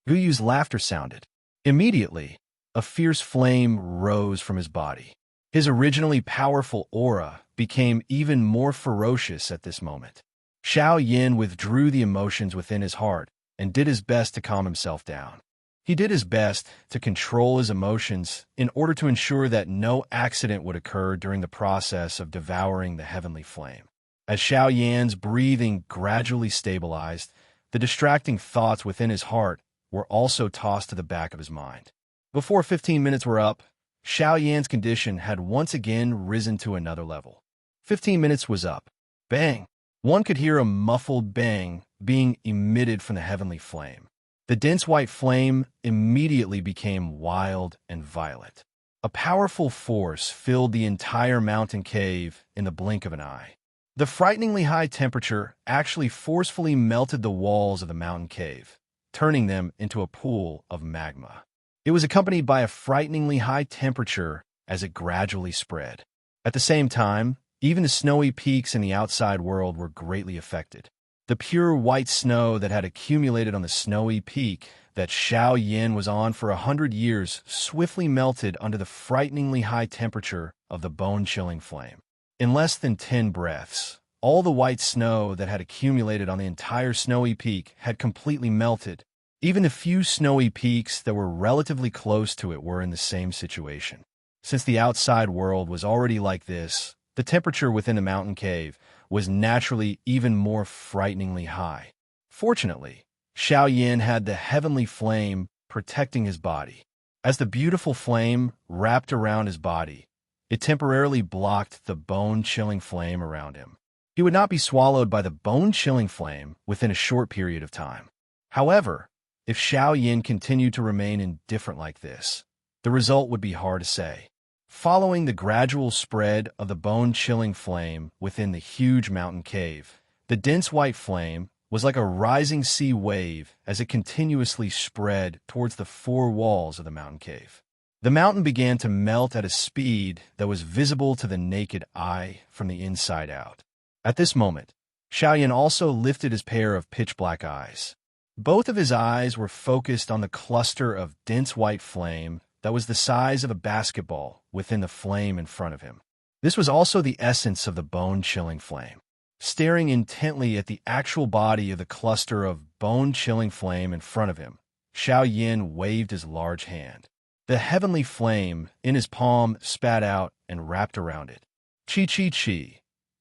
Guyu's laughter sounded. Immediately, a fierce flame rose from his body. His originally powerful aura became even more ferocious at this moment. Xiao Yan withdrew the emotions within his heart and did his best to calm himself down. He did his best to control his emotions in order to ensure that no accident would occur during the process of devouring the heavenly flame. As Xiao Yan's breathing gradually stabilized, the distracting thoughts within his heart were also tossed to the back of his mind. Before 15 minutes were up, Xiao Yan's condition had once again risen to another level. 15 minutes was up. Bang! One could hear a muffled bang being emitted from the heavenly flame. The dense white flame immediately became wild and violet. A powerful force filled the entire mountain cave in the blink of an eye. The frighteningly high temperature actually forcefully melted the walls of the mountain cave, turning them into a pool of magma. It was accompanied by a frighteningly high temperature as it gradually spread. At the same time, even the snowy peaks in the outside world were greatly affected. The pure white snow that had accumulated on the snowy peak that Xiao Yan was on for 100 years swiftly melted under the frighteningly high temperature of the bone-chilling flame. In less than 10 breaths, all the white snow that had accumulated on the entire snowy peak had completely melted. Even the few snowy peaks that were relatively close to it were in the same situation. Since the outside world was already like this, the temperature within the mountain cave was naturally even more frighteningly high. Fortunately, Xiao Yan had the heavenly flame protecting his body. As the beautiful flame wrapped around his body, it temporarily blocked the bone-chilling flame around him. He would not be swallowed by the bone-chilling flame within a short period of time. However, if Xiao Yan continued to remain indifferent like this, the result would be hard to say. Following the gradual spread of the bone-chilling flame within the huge mountain cave, the dense white flame was like a rising sea wave as it continuously spread towards the four walls of the mountain cave. The mountain began to melt at a speed that was visible to the naked eye from the inside out. At this moment, Xiao Yan also lifted his pair of pitch-black eyes. Both of his eyes were focused on the cluster of dense white flame that was the size of a basketball within the flame in front of him. This was also the essence of the bone-chilling flame. Staring intently at the actual body of the cluster of bone-chilling flame in front of him, Xiao Yan waved his large hand. The heavenly flame in his palm spat out and wrapped around it. Chi chi chi.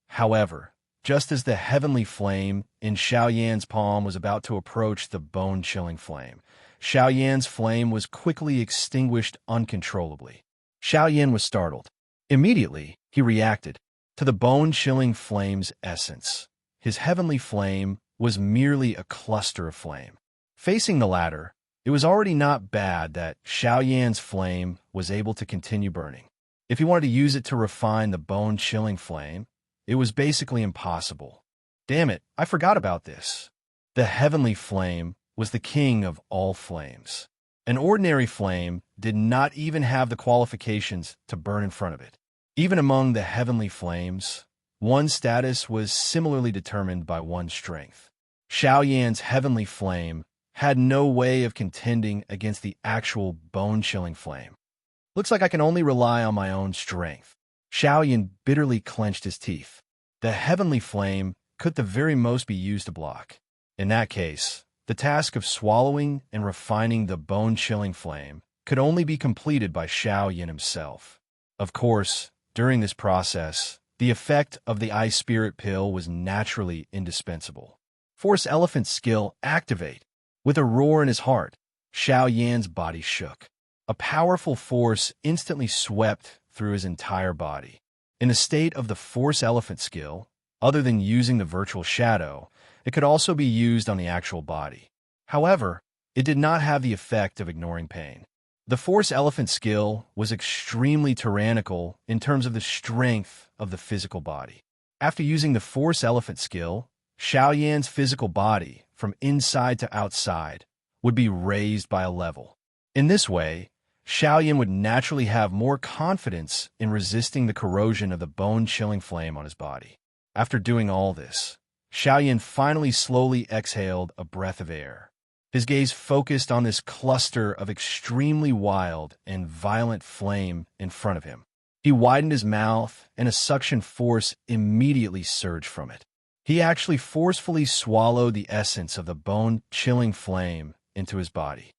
However, just as the heavenly flame in Xiao Yan's palm was about to approach the bone-chilling flame, Xiao Yan's flame was quickly extinguished uncontrollably. Xiao Yan was startled. Immediately, he reacted to the bone-chilling flame's essence. His heavenly flame was merely a cluster of flame. Facing the latter, it was already not bad that Xiao Yan's flame was able to continue burning. If he wanted to use it to refine the bone-chilling flame, it was basically impossible. Damn it, I forgot about this. The heavenly flame was the king of all flames. An ordinary flame did not even have the qualifications to burn in front of it. Even among the heavenly flames, one's status was similarly determined by one's strength. Xiao Yan's heavenly flame had no way of contending against the actual bone-chilling flame. Looks like I can only rely on my own strength. Xiao Yan bitterly clenched his teeth. The heavenly flame could at the very most be used to block. In that case, the task of swallowing and refining the bone-chilling flame could only be completed by Xiao Yan himself. Of course, during this process, the effect of the Ice Spirit Pill was naturally indispensable. Force Elephant's skill activate. With a roar in his heart, Xiao Yan's body shook. A powerful force instantly swept through his entire body. In the state of the Force Elephant skill, other than using the virtual shadow, it could also be used on the actual body. However, it did not have the effect of ignoring pain. The Force Elephant skill was extremely tyrannical in terms of the strength of the physical body. After using the Force Elephant skill, Xiao Yan's physical body, from inside to outside, would be raised by a level. In this way, Xiao Yan would naturally have more confidence in resisting the corrosion of the bone-chilling flame on his body. After doing all this, Xiao Yan finally slowly exhaled a breath of air. His gaze focused on this cluster of extremely wild and violent flame in front of him. He widened his mouth, and a suction force immediately surged from it. He actually forcefully swallowed the essence of the bone-chilling flame into his body.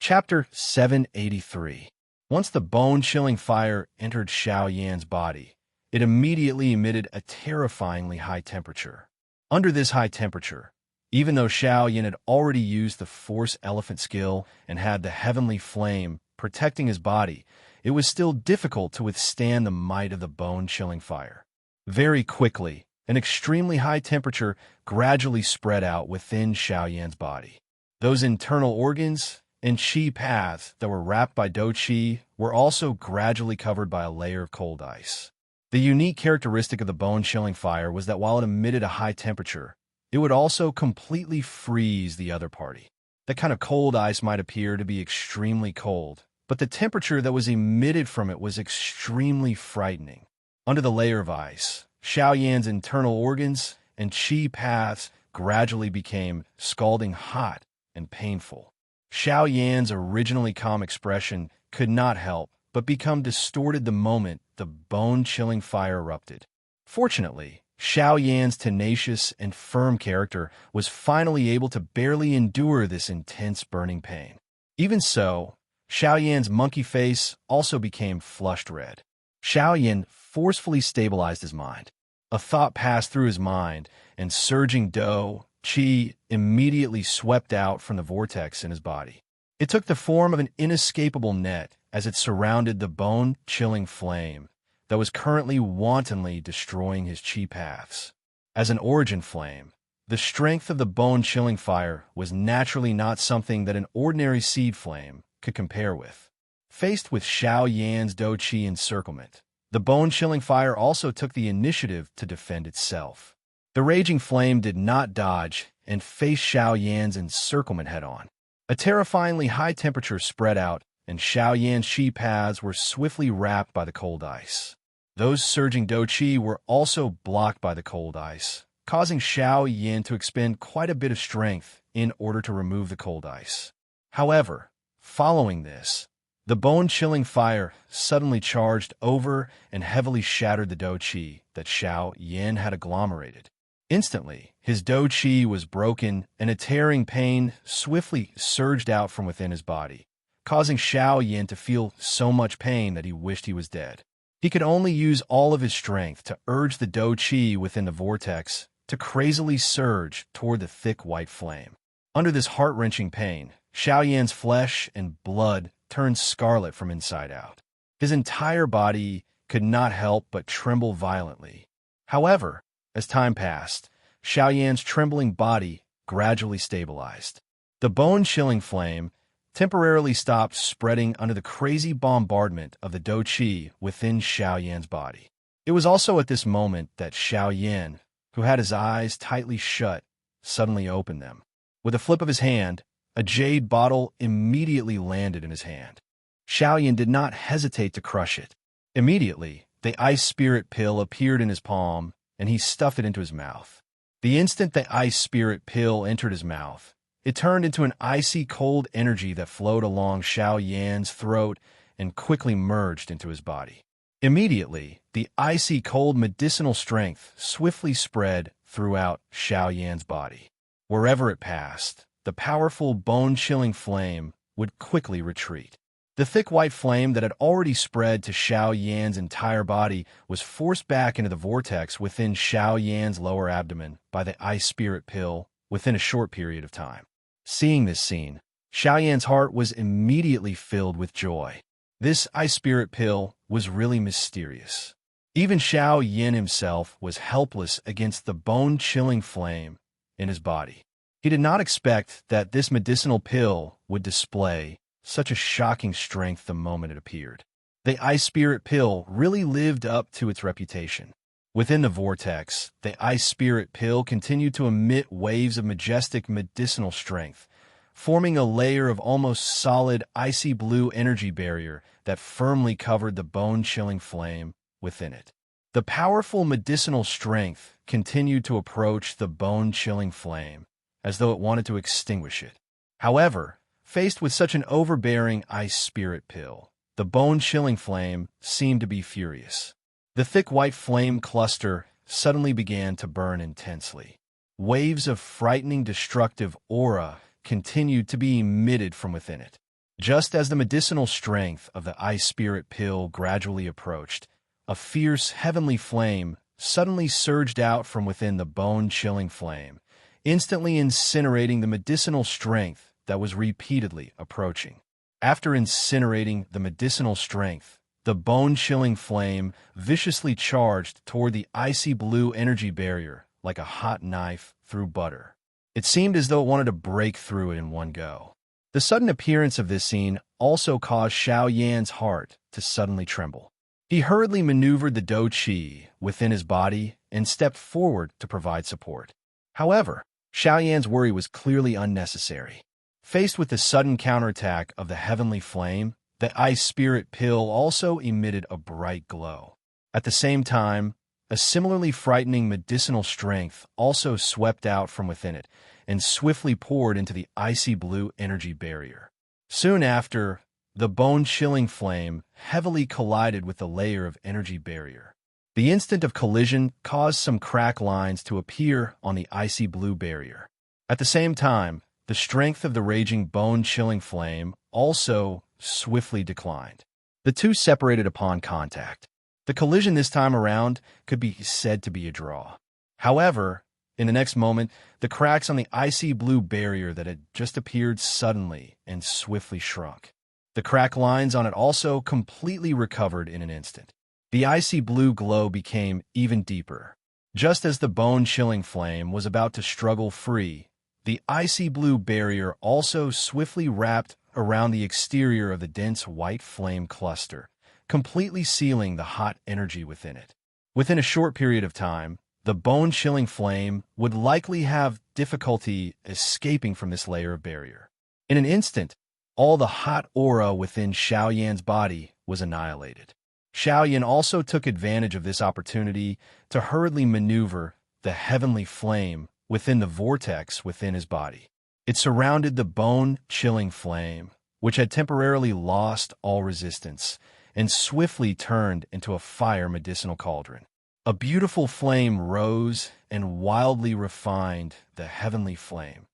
Chapter 783. Once the bone-chilling fire entered Xiao Yan's body, it immediately emitted a terrifyingly high temperature. Under this high temperature, even though Xiao Yin had already used the Force Elephant skill and had the heavenly flame protecting his body, it was still difficult to withstand the might of the bone-chilling fire. Very quickly, an extremely high temperature gradually spread out within Xiao Yan's body. Those internal organs and qi paths that were wrapped by dou qi were also gradually covered by a layer of cold ice. The unique characteristic of the bone-chilling fire was that while it emitted a high temperature, it would also completely freeze the other party. That kind of cold ice might appear to be extremely cold, but the temperature that was emitted from it was extremely frightening. Under the layer of ice, Xiao Yan's internal organs and qi paths gradually became scalding hot and painful. Xiao Yan's originally calm expression could not help but become distorted the moment the bone-chilling fire erupted. Fortunately, Xiao Yan's tenacious and firm character was finally able to barely endure this intense burning pain. Even so, Xiao Yan's monkey face also became flushed red. Xiao Yan forcefully stabilized his mind. A thought passed through his mind, and surging dou qi immediately swept out from the vortex in his body. It took the form of an inescapable net as it surrounded the bone-chilling flame that was currently wantonly destroying his qi paths. As an origin flame, the strength of the bone-chilling fire was naturally not something that an ordinary seed flame could compare with. Faced with Xiao Yan's dou qi encirclement, the bone-chilling fire also took the initiative to defend itself. The raging flame did not dodge and faced Xiao Yan's encirclement head-on. A terrifyingly high temperature spread out, and Xiao Yan's qi paths were swiftly wrapped by the cold ice. Those surging dou qi were also blocked by the cold ice, causing Xiao Yan to expend quite a bit of strength in order to remove the cold ice. However, following this, the bone-chilling fire suddenly charged over and heavily shattered the dou qi that Xiao Yan had agglomerated. Instantly, his dou qi was broken, and a tearing pain swiftly surged out from within his body, causing Xiao Yan to feel so much pain that he wished he was dead. He could only use all of his strength to urge the dou qi within the vortex to crazily surge toward the thick white flame. Under this heart-wrenching pain, Xiao Yan's flesh and blood turned scarlet from inside out. His entire body could not help but tremble violently. However, as time passed, Xiao Yan's trembling body gradually stabilized. The bone-chilling flame temporarily stopped spreading under the crazy bombardment of the dou qi within Xiao Yan's body. It was also at this moment that Xiao Yan, who had his eyes tightly shut, suddenly opened them. With a flip of his hand, a jade bottle immediately landed in his hand. Xiao Yan did not hesitate to crush it. Immediately, the ice spirit pill appeared in his palm, and he stuffed it into his mouth. The instant the ice spirit pill entered his mouth, it turned into an icy cold energy that flowed along Xiao Yan's throat and quickly merged into his body. Immediately, the icy cold medicinal strength swiftly spread throughout Xiao Yan's body. Wherever it passed, the powerful bone-chilling flame would quickly retreat. The thick white flame that had already spread to Xiao Yan's entire body was forced back into the vortex within Xiao Yan's lower abdomen by the ice spirit pill within a short period of time. Seeing this scene, Xiao Yan's heart was immediately filled with joy. This ice spirit pill was really mysterious. Even Xiao Yan himself was helpless against the bone-chilling flame in his body. He did not expect that this medicinal pill would display such a shocking strength the moment it appeared. The ice spirit pill really lived up to its reputation. Within the vortex, the ice spirit pill continued to emit waves of majestic medicinal strength, forming a layer of almost solid icy blue energy barrier that firmly covered the bone-chilling flame within it. The powerful medicinal strength continued to approach the bone-chilling flame, as though it wanted to extinguish it. However, faced with such an overbearing ice spirit pill, the bone-chilling flame seemed to be furious. The thick white flame cluster suddenly began to burn intensely. Waves of frightening destructive aura continued to be emitted from within it. Just as the medicinal strength of the ice spirit pill gradually approached, a fierce heavenly flame suddenly surged out from within the bone-chilling flame, instantly incinerating the medicinal strength that was repeatedly approaching. After incinerating the medicinal strength, the bone-chilling flame viciously charged toward the icy blue energy barrier like a hot knife through butter. It seemed as though it wanted to break through it in one go. The sudden appearance of this scene also caused Xiao Yan's heart to suddenly tremble. He hurriedly maneuvered the Do Qi within his body and stepped forward to provide support. However, Xiao Yan's worry was clearly unnecessary. Faced with the sudden counterattack of the heavenly flame, the ice spirit pill also emitted a bright glow. At the same time, a similarly frightening medicinal strength also swept out from within it and swiftly poured into the icy blue energy barrier. Soon after, the bone-chilling flame heavily collided with the layer of energy barrier. The instant of collision caused some crack lines to appear on the icy blue barrier. At the same time, the strength of the raging bone-chilling flame also swiftly declined. The two separated upon contact. The collision this time around could be said to be a draw. However, in the next moment, the cracks on the icy blue barrier that had just appeared suddenly and swiftly shrunk. The crack lines on it also completely recovered in an instant. The icy blue glow became even deeper. Just as the bone-chilling flame was about to struggle free, the icy blue barrier also swiftly wrapped around the exterior of the dense white flame cluster, completely sealing the hot energy within it. Within a short period of time, the bone-chilling flame would likely have difficulty escaping from this layer of barrier. In an instant, all the hot aura within Xiao Yan's body was annihilated. Xiao Yan also took advantage of this opportunity to hurriedly maneuver the heavenly flame within the vortex within his body. It surrounded the bone-chilling flame, which had temporarily lost all resistance, and swiftly turned into a fire medicinal cauldron. A beautiful flame rose and wildly refined the heavenly flame.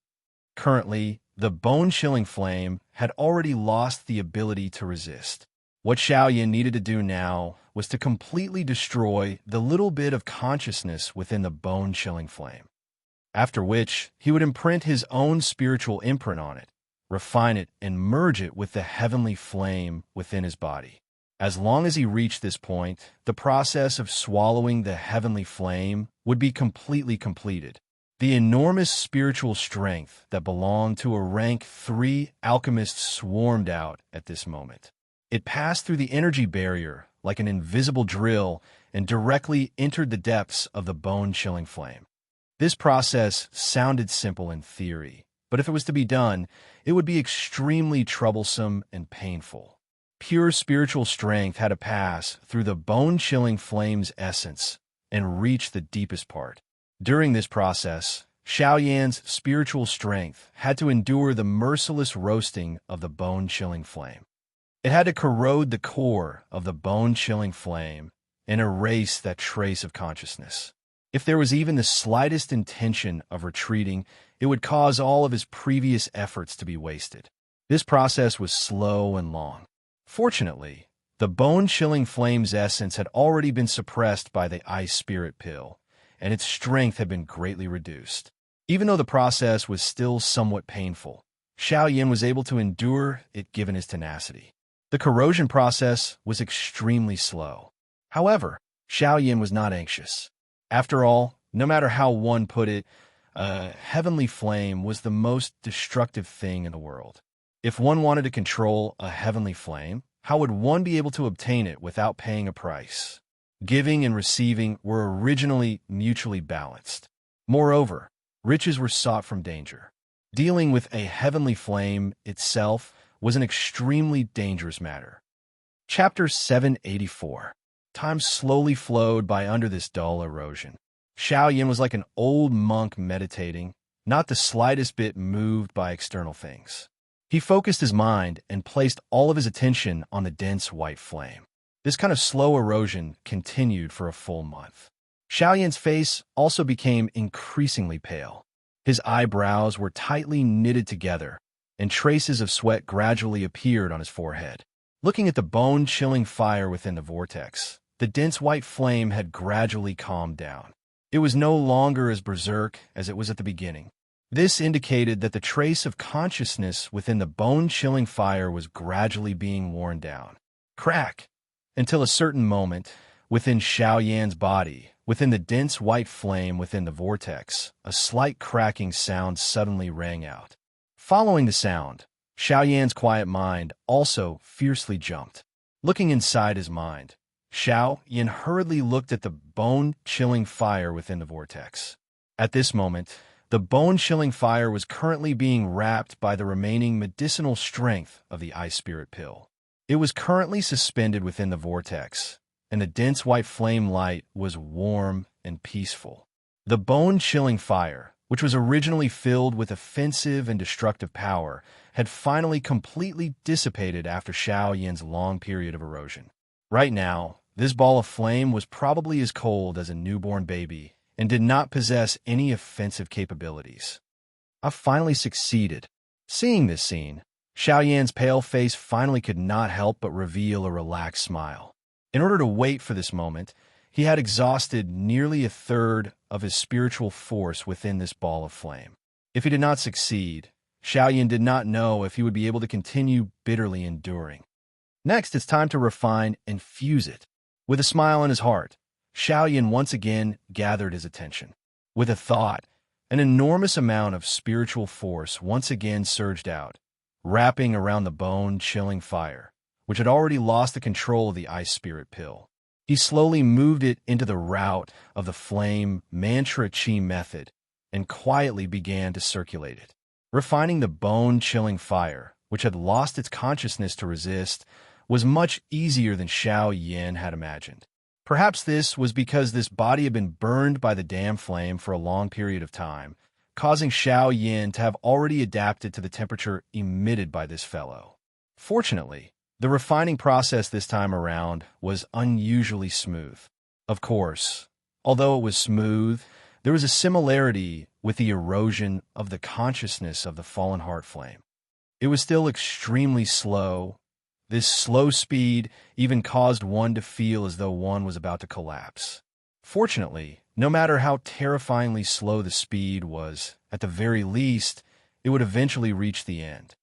Currently, the bone-chilling flame had already lost the ability to resist. What Xiao Yan needed to do now was to completely destroy the little bit of consciousness within the bone-chilling flame, after which he would imprint his own spiritual imprint on it, refine it, and merge it with the heavenly flame within his body. As long as he reached this point, the process of swallowing the heavenly flame would be completely completed. The enormous spiritual strength that belonged to a rank 3 alchemist swarmed out at this moment. It passed through the energy barrier like an invisible drill and directly entered the depths of the bone-chilling flame. This process sounded simple in theory, but if it was to be done, it would be extremely troublesome and painful. Pure spiritual strength had to pass through the bone-chilling flame's essence and reach the deepest part. During this process, Xiao Yan's spiritual strength had to endure the merciless roasting of the bone-chilling flame. It had to corrode the core of the bone-chilling flame and erase that trace of consciousness. If there was even the slightest intention of retreating, it would cause all of his previous efforts to be wasted. This process was slow and long. Fortunately, the bone-chilling flame's essence had already been suppressed by the ice spirit pill, and its strength had been greatly reduced. Even though the process was still somewhat painful, Xiao Yan was able to endure it given his tenacity. The corrosion process was extremely slow. However, Xiao Yan was not anxious. After all, no matter how one put it, a heavenly flame was the most destructive thing in the world. If one wanted to control a heavenly flame, how would one be able to obtain it without paying a price? Giving and receiving were originally mutually balanced. Moreover, riches were sought from danger. Dealing with a heavenly flame itself was an extremely dangerous matter. Chapter 784. Time slowly flowed by under this dull erosion. Xiao Yan was like an old monk meditating, not the slightest bit moved by external things. He focused his mind and placed all of his attention on the dense white flame. This kind of slow erosion continued for a full month. Xiao Yan's face also became increasingly pale. His eyebrows were tightly knitted together, and traces of sweat gradually appeared on his forehead. Looking at the bone-chilling fire within the vortex, the dense white flame had gradually calmed down. It was no longer as berserk as it was at the beginning. This indicated that the trace of consciousness within the bone-chilling fire was gradually being worn down. Crack! Until a certain moment, within Xiao Yan's body, within the dense white flame within the vortex, a slight cracking sound suddenly rang out. Following the sound, Xiao Yan's quiet mind also fiercely jumped. Looking inside his mind, Xiao Yan hurriedly looked at the bone-chilling fire within the vortex. At this moment, the bone-chilling fire was currently being wrapped by the remaining medicinal strength of the ice spirit pill. It was currently suspended within the vortex, and the dense white flame light was warm and peaceful. The bone-chilling fire, which was originally filled with offensive and destructive power, had finally completely dissipated after Xiao Yan's long period of erosion. Right now, this ball of flame was probably as cold as a newborn baby and did not possess any offensive capabilities. I finally succeeded. Seeing this scene, Xiao Yan's pale face finally could not help but reveal a relaxed smile. In order to wait for this moment, he had exhausted nearly a third of his spiritual force within this ball of flame. If he did not succeed, Xiao Yan did not know if he would be able to continue bitterly enduring. Next, it's time to refine and fuse it. With a smile in his heart, Xiao Yan once again gathered his attention. With a thought, an enormous amount of spiritual force once again surged out, wrapping around the bone-chilling fire, which had already lost the control of the ice spirit pill. He slowly moved it into the route of the flame mantra chi method and quietly began to circulate it. Refining the bone-chilling fire, which had lost its consciousness to resist, was much easier than Xiao Yan had imagined. Perhaps this was because this body had been burned by the damn flame for a long period of time, causing Xiao Yan to have already adapted to the temperature emitted by this fellow. Fortunately, the refining process this time around was unusually smooth. Of course, although it was smooth, there was a similarity with the erosion of the consciousness of the fallen heart flame. It was still extremely slow. This slow speed even caused one to feel as though one was about to collapse. Fortunately, no matter how terrifyingly slow the speed was, at the very least, it would eventually reach the end.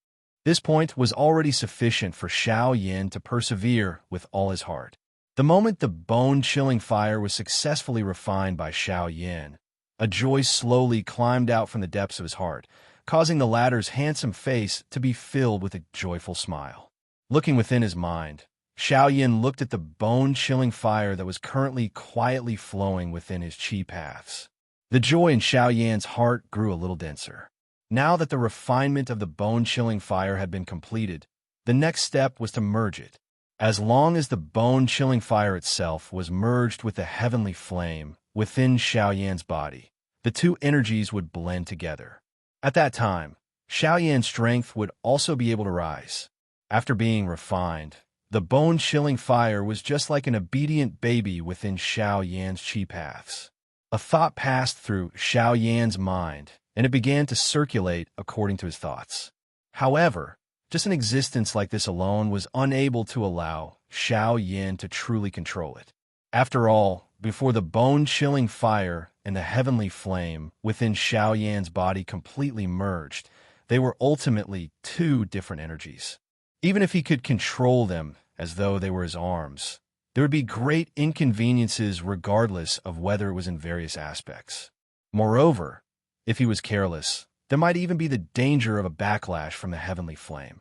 This point was already sufficient for Xiao Yan to persevere with all his heart. The moment the bone-chilling fire was successfully refined by Xiao Yan, a joy slowly climbed out from the depths of his heart, causing the latter's handsome face to be filled with a joyful smile. Looking within his mind, Xiao Yan looked at the bone-chilling fire that was currently quietly flowing within his chi paths. The joy in Xiao Yan's heart grew a little denser. Now that the refinement of the bone-chilling fire had been completed, the next step was to merge it. As long as the bone-chilling fire itself was merged with the heavenly flame within Xiao Yan's body, the two energies would blend together. At that time, Xiao Yan's strength would also be able to rise. After being refined, the bone-chilling fire was just like an obedient baby within Xiao Yan's chi paths. A thought passed through Xiao Yan's mind, and it began to circulate according to his thoughts. However, just an existence like this alone was unable to allow Xiao Yan to truly control it. After all, before the bone-chilling fire and the heavenly flame within Xiao Yan's body completely merged, they were ultimately two different energies. Even if he could control them as though they were his arms, there would be great inconveniences regardless of whether it was in various aspects. Moreover, if he was careless, there might even be the danger of a backlash from the heavenly flame.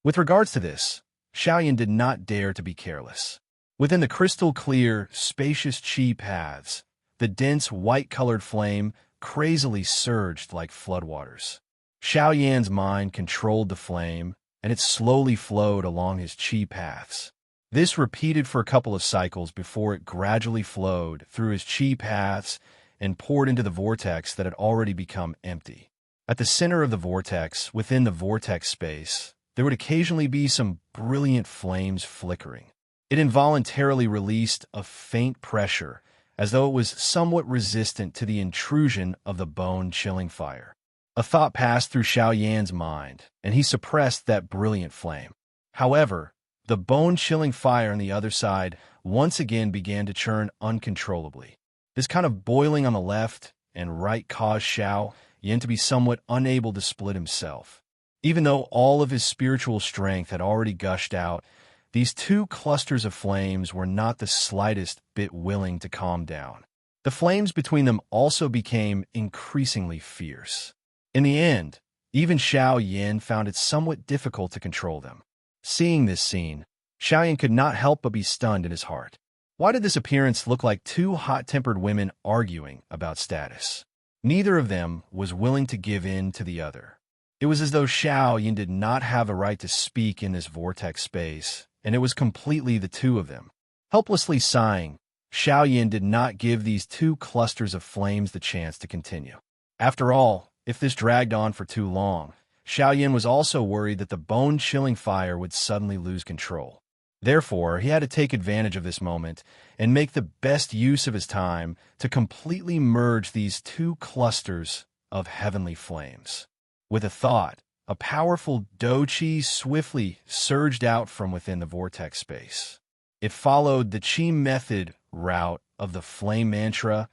With regards to this, Xiao Yan did not dare to be careless. Within the crystal-clear, spacious chi paths, the dense white-colored flame crazily surged like floodwaters. Xiao Yan's mind controlled the flame, and it slowly flowed along his chi paths. This repeated for a couple of cycles before it gradually flowed through his chi paths and poured into the vortex that had already become empty. At the center of the vortex, within the vortex space, there would occasionally be some brilliant flames flickering. It involuntarily released a faint pressure, as though it was somewhat resistant to the intrusion of the bone-chilling fire. A thought passed through Xiao Yan's mind, and he suppressed that brilliant flame. However, The bone-chilling fire on the other side once again began to churn uncontrollably. This kind of boiling on the left and right caused Xiao Yin to be somewhat unable to split himself. Even though all of his spiritual strength had already gushed out, these two clusters of flames were not the slightest bit willing to calm down. The flames between them also became increasingly fierce. In the end, even Xiao Yin found it somewhat difficult to control them. Seeing this scene, Xiao Yin could not help but be stunned in his heart. Why did this appearance look like two hot-tempered women arguing about status? Neither of them was willing to give in to the other. It was as though Xiao Yin did not have a right to speak in this vortex space, and it was completely the two of them. Helplessly sighing, Xiao Yin did not give these two clusters of flames the chance to continue. After all, if this dragged on for too long, Xiao Yin was also worried that the bone-chilling fire would suddenly lose control. Therefore, he had to take advantage of this moment and make the best use of his time to completely merge these two clusters of heavenly flames. With a thought, a powerful Do-Chi swiftly surged out from within the vortex space. It followed the Chi method route of the flame mantra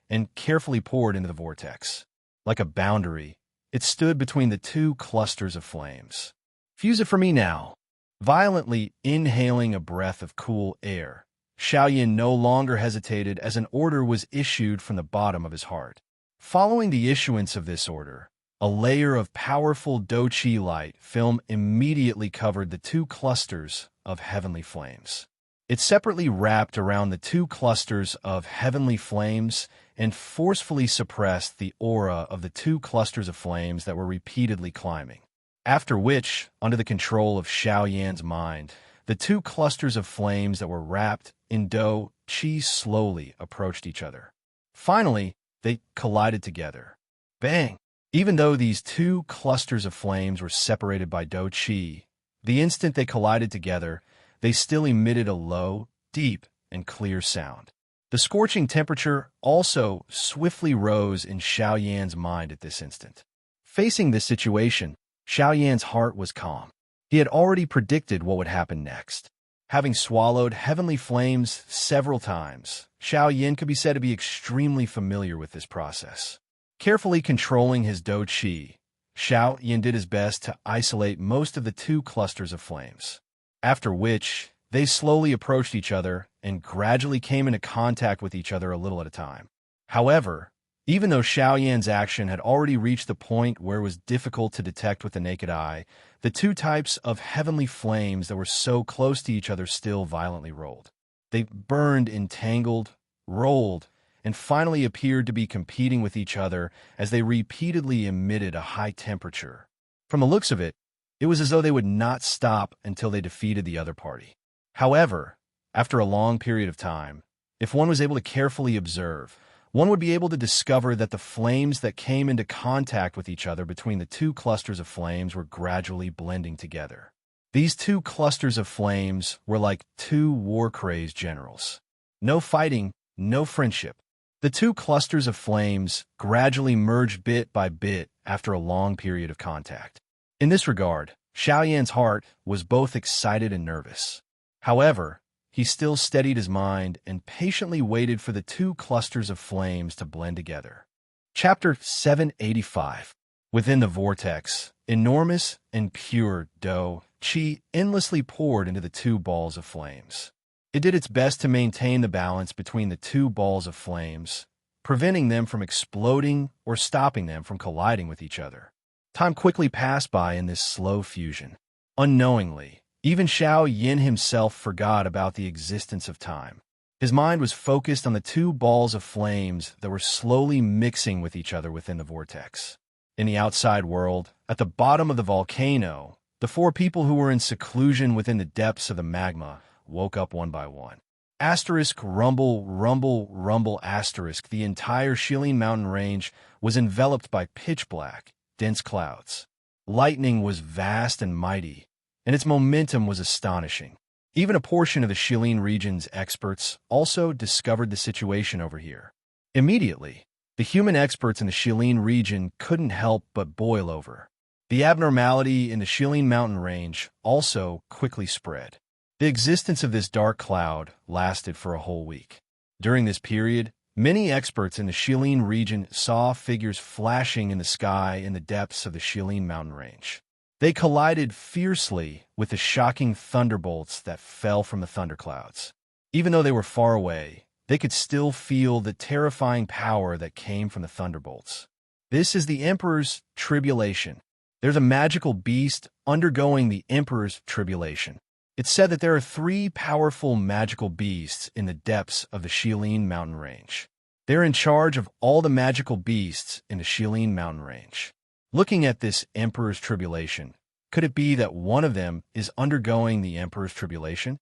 and carefully poured into the vortex. Like a boundary, it stood between the two clusters of flames. "Fuse it for me now." Violently inhaling a breath of cool air, Xiao Yin no longer hesitated as an order was issued from the bottom of his heart. Following the issuance of this order, a layer of powerful Do-Chi light film immediately covered the two clusters of heavenly flames. It separately wrapped around the two clusters of heavenly flames and forcefully suppressed the aura of the two clusters of flames that were repeatedly climbing. After which, under the control of Xiao Yan's mind, the two clusters of flames that were wrapped in Do-Chi slowly approached each other. Finally, they collided together. Bang! Even though these two clusters of flames were separated by Do-Chi, the instant they collided together, they still emitted a low, deep, and clear sound. The scorching temperature also swiftly rose in Xiao Yan's mind at this instant. Facing this situation, Xiao Yan's heart was calm. He had already predicted what would happen next. Having swallowed heavenly flames several times, Xiao Yan could be said to be extremely familiar with this process. Carefully controlling his Do-Chi, Xiao Yan did his best to isolate most of the two clusters of flames. After which, they slowly approached each other and gradually came into contact with each other a little at a time. However, even though Xiao Yan's action had already reached the point where it was difficult to detect with the naked eye, the two types of heavenly flames that were so close to each other still violently rolled. They burned, entangled, rolled, and finally appeared to be competing with each other as they repeatedly emitted a high temperature. From the looks of it, it was as though they would not stop until they defeated the other party. However, after a long period of time, if one was able to carefully observe, one would be able to discover that the flames that came into contact with each other between the two clusters of flames were gradually blending together. These two clusters of flames were like two war-crazed generals. No fighting, no friendship. The two clusters of flames gradually merged bit by bit after a long period of contact. In this regard, Xiao Yan's heart was both excited and nervous. However, he still steadied his mind and patiently waited for the two clusters of flames to blend together. Chapter 785. Within the vortex, enormous and pure Do-Chi endlessly poured into the two balls of flames. It did its best to maintain the balance between the two balls of flames, preventing them from exploding or stopping them from colliding with each other. Time quickly passed by in this slow fusion. Unknowingly, even Xiao Yin himself forgot about the existence of time. His mind was focused on the two balls of flames that were slowly mixing with each other within the vortex. In the outside world, at the bottom of the volcano, the four people who were in seclusion within the depths of the magma woke up one by one. Asterisk rumble, rumble, rumble, asterisk. The entire Shilin mountain range was enveloped by pitch black, dense clouds. Lightning was vast and mighty, and its momentum was astonishing. Even a portion of the Shilin region's experts also discovered the situation over here. Immediately, the human experts in the Shilin region couldn't help but boil over. The abnormality in the Shilin mountain range also quickly spread. The existence of this dark cloud lasted for a whole week. During this period, many experts in the Shilin region saw figures flashing in the sky in the depths of the Shilin mountain range. They collided fiercely with the shocking thunderbolts that fell from the thunderclouds. Even though they were far away, they could still feel the terrifying power that came from the thunderbolts. This is the Emperor's tribulation. There's a magical beast undergoing the Emperor's tribulation. It's said that there are 3 powerful magical beasts in the depths of the Shilin mountain range. They're in charge of all the magical beasts in the Shilin mountain range. Looking at this Emperor's tribulation, could it be that one of them is undergoing the Emperor's tribulation?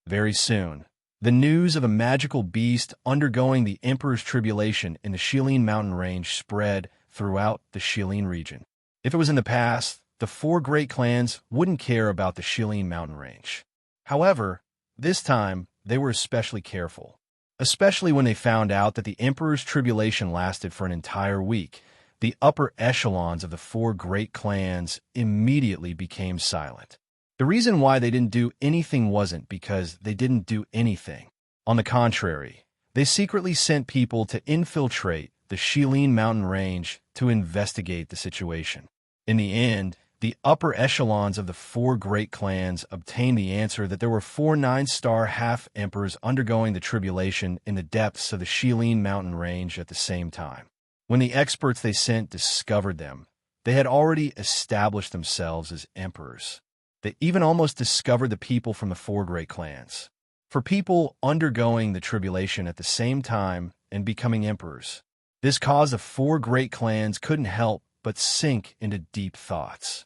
Very soon, the news of a magical beast undergoing the Emperor's tribulation in the Shilin mountain range spread throughout the Shilin region. If it was in the past, the 4 great clans wouldn't care about the Shilin mountain range. However, this time, they were especially careful, especially when they found out that the Emperor's tribulation lasted for an entire week. The upper echelons of the 4 great clans immediately became silent. The reason why they didn't do anything wasn't because they didn't do anything. On the contrary, they secretly sent people to infiltrate the Shilin mountain range to investigate the situation. In the end, the upper echelons of the 4 great clans obtained the answer that there were 4 9-star half-emperors undergoing the tribulation in the depths of the Shilin mountain range at the same time. When the experts they sent discovered them, they had already established themselves as emperors. They even almost discovered the people from the 4 great clans. For people undergoing the tribulation at the same time and becoming emperors, this caused the 4 great clans couldn't help but sink into deep thoughts.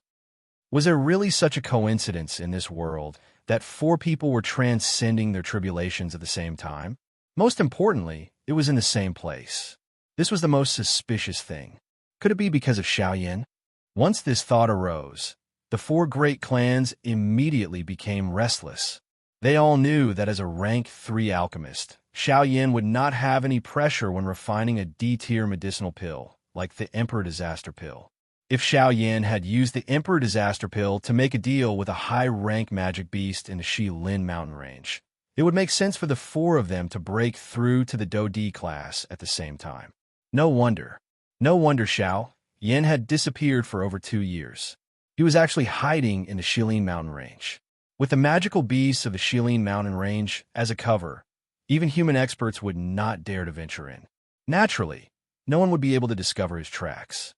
Was there really such a coincidence in this world that 4 people were transcending their tribulations at the same time? Most importantly, it was in the same place. This was the most suspicious thing. Could it be because of Xiaoyan? Once this thought arose, the 4 great clans immediately became restless. They all knew that as a rank 3 alchemist, Xiaoyan would not have any pressure when refining a D-tier medicinal pill, like the Emperor Disaster Pill. If Xiaoyan had used the Emperor Disaster Pill to make a deal with a high-rank magic beast in the Shilin mountain range, it would make sense for the 4 of them to break through to the Do-D class at the same time. No wonder Xiao Yan had disappeared for over 2 years. He was actually hiding in the Shilin mountain range. With the magical beasts of the Shilin mountain range as a cover, even human experts would not dare to venture in. Naturally, no one would be able to discover his tracks.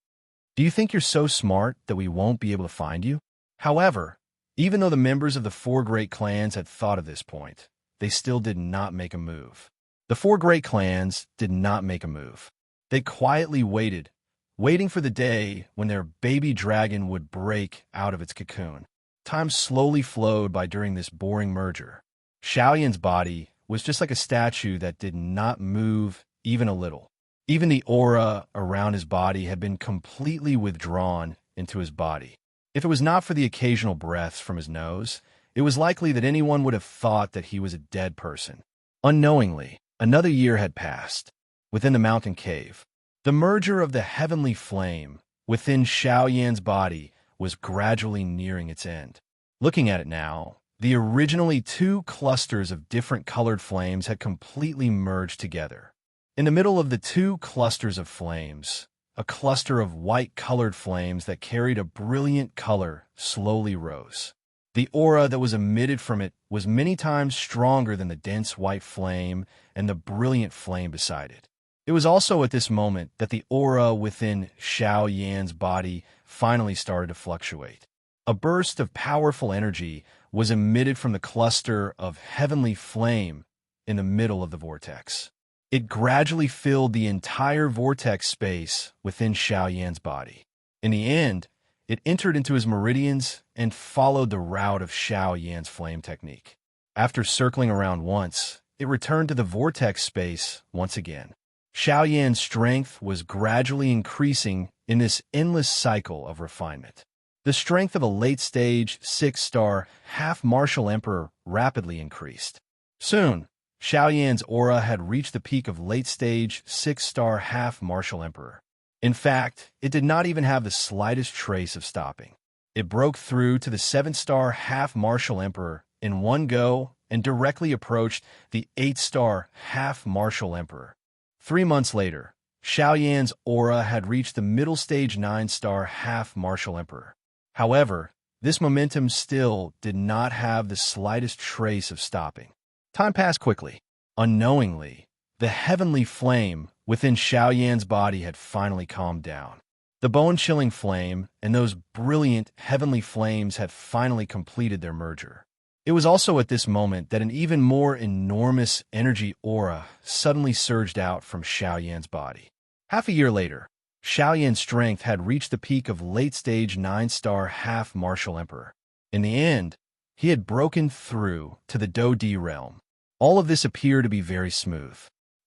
Do you think you're so smart that we won't be able to find you? However, even though the members of the 4 great clans had thought of this point, they still did not make a move. The 4 great clans did not make a move. They quietly waited, waiting for the day when their baby dragon would break out of its cocoon. Time slowly flowed by during this boring merger. Xiaoyan's body was just like a statue that did not move even a little. Even the aura around his body had been completely withdrawn into his body. If it was not for the occasional breaths from his nose, it was likely that anyone would have thought that he was a dead person. Unknowingly, another year had passed. Within the mountain cave, the merger of the heavenly flame within Xiaoyan's body was gradually nearing its end. Looking at it now, the originally 2 clusters of different colored flames had completely merged together. In the middle of the 2 clusters of flames, a cluster of white-colored flames that carried a brilliant color slowly rose. The aura that was emitted from it was many times stronger than the dense white flame and the brilliant flame beside it. It was also at this moment that the aura within Xiaoyan's body finally started to fluctuate. A burst of powerful energy was emitted from the cluster of heavenly flame in the middle of the vortex. It gradually filled the entire vortex space within Xiaoyan's body. In the end, it entered into his meridians and followed the route of Xiaoyan's flame technique. After circling around once, it returned to the vortex space once again. Xiaoyan's strength was gradually increasing in this endless cycle of refinement. The strength of a late-stage 6-star half-martial emperor rapidly increased. Soon, Xiaoyan's aura had reached the peak of late-stage 6-star half-martial emperor. In fact, it did not even have the slightest trace of stopping. It broke through to the 7-star half-martial emperor in one go and directly approached the 8-star half-martial emperor. 3 months later, Xiaoyan's aura had reached the middle stage 9-star half-martial emperor. However, this momentum still did not have the slightest trace of stopping. Time passed quickly. Unknowingly, the heavenly flame within Xiaoyan's body had finally calmed down. The bone-chilling flame and those brilliant heavenly flames had finally completed their merger. It was also at this moment that an even more enormous energy aura suddenly surged out from Xiaoyan's body. Half a year later, Xiaoyan's strength had reached the peak of late-stage 9-star half-martial emperor. In the end, he had broken through to the Do-D realm. All of this appeared to be very smooth.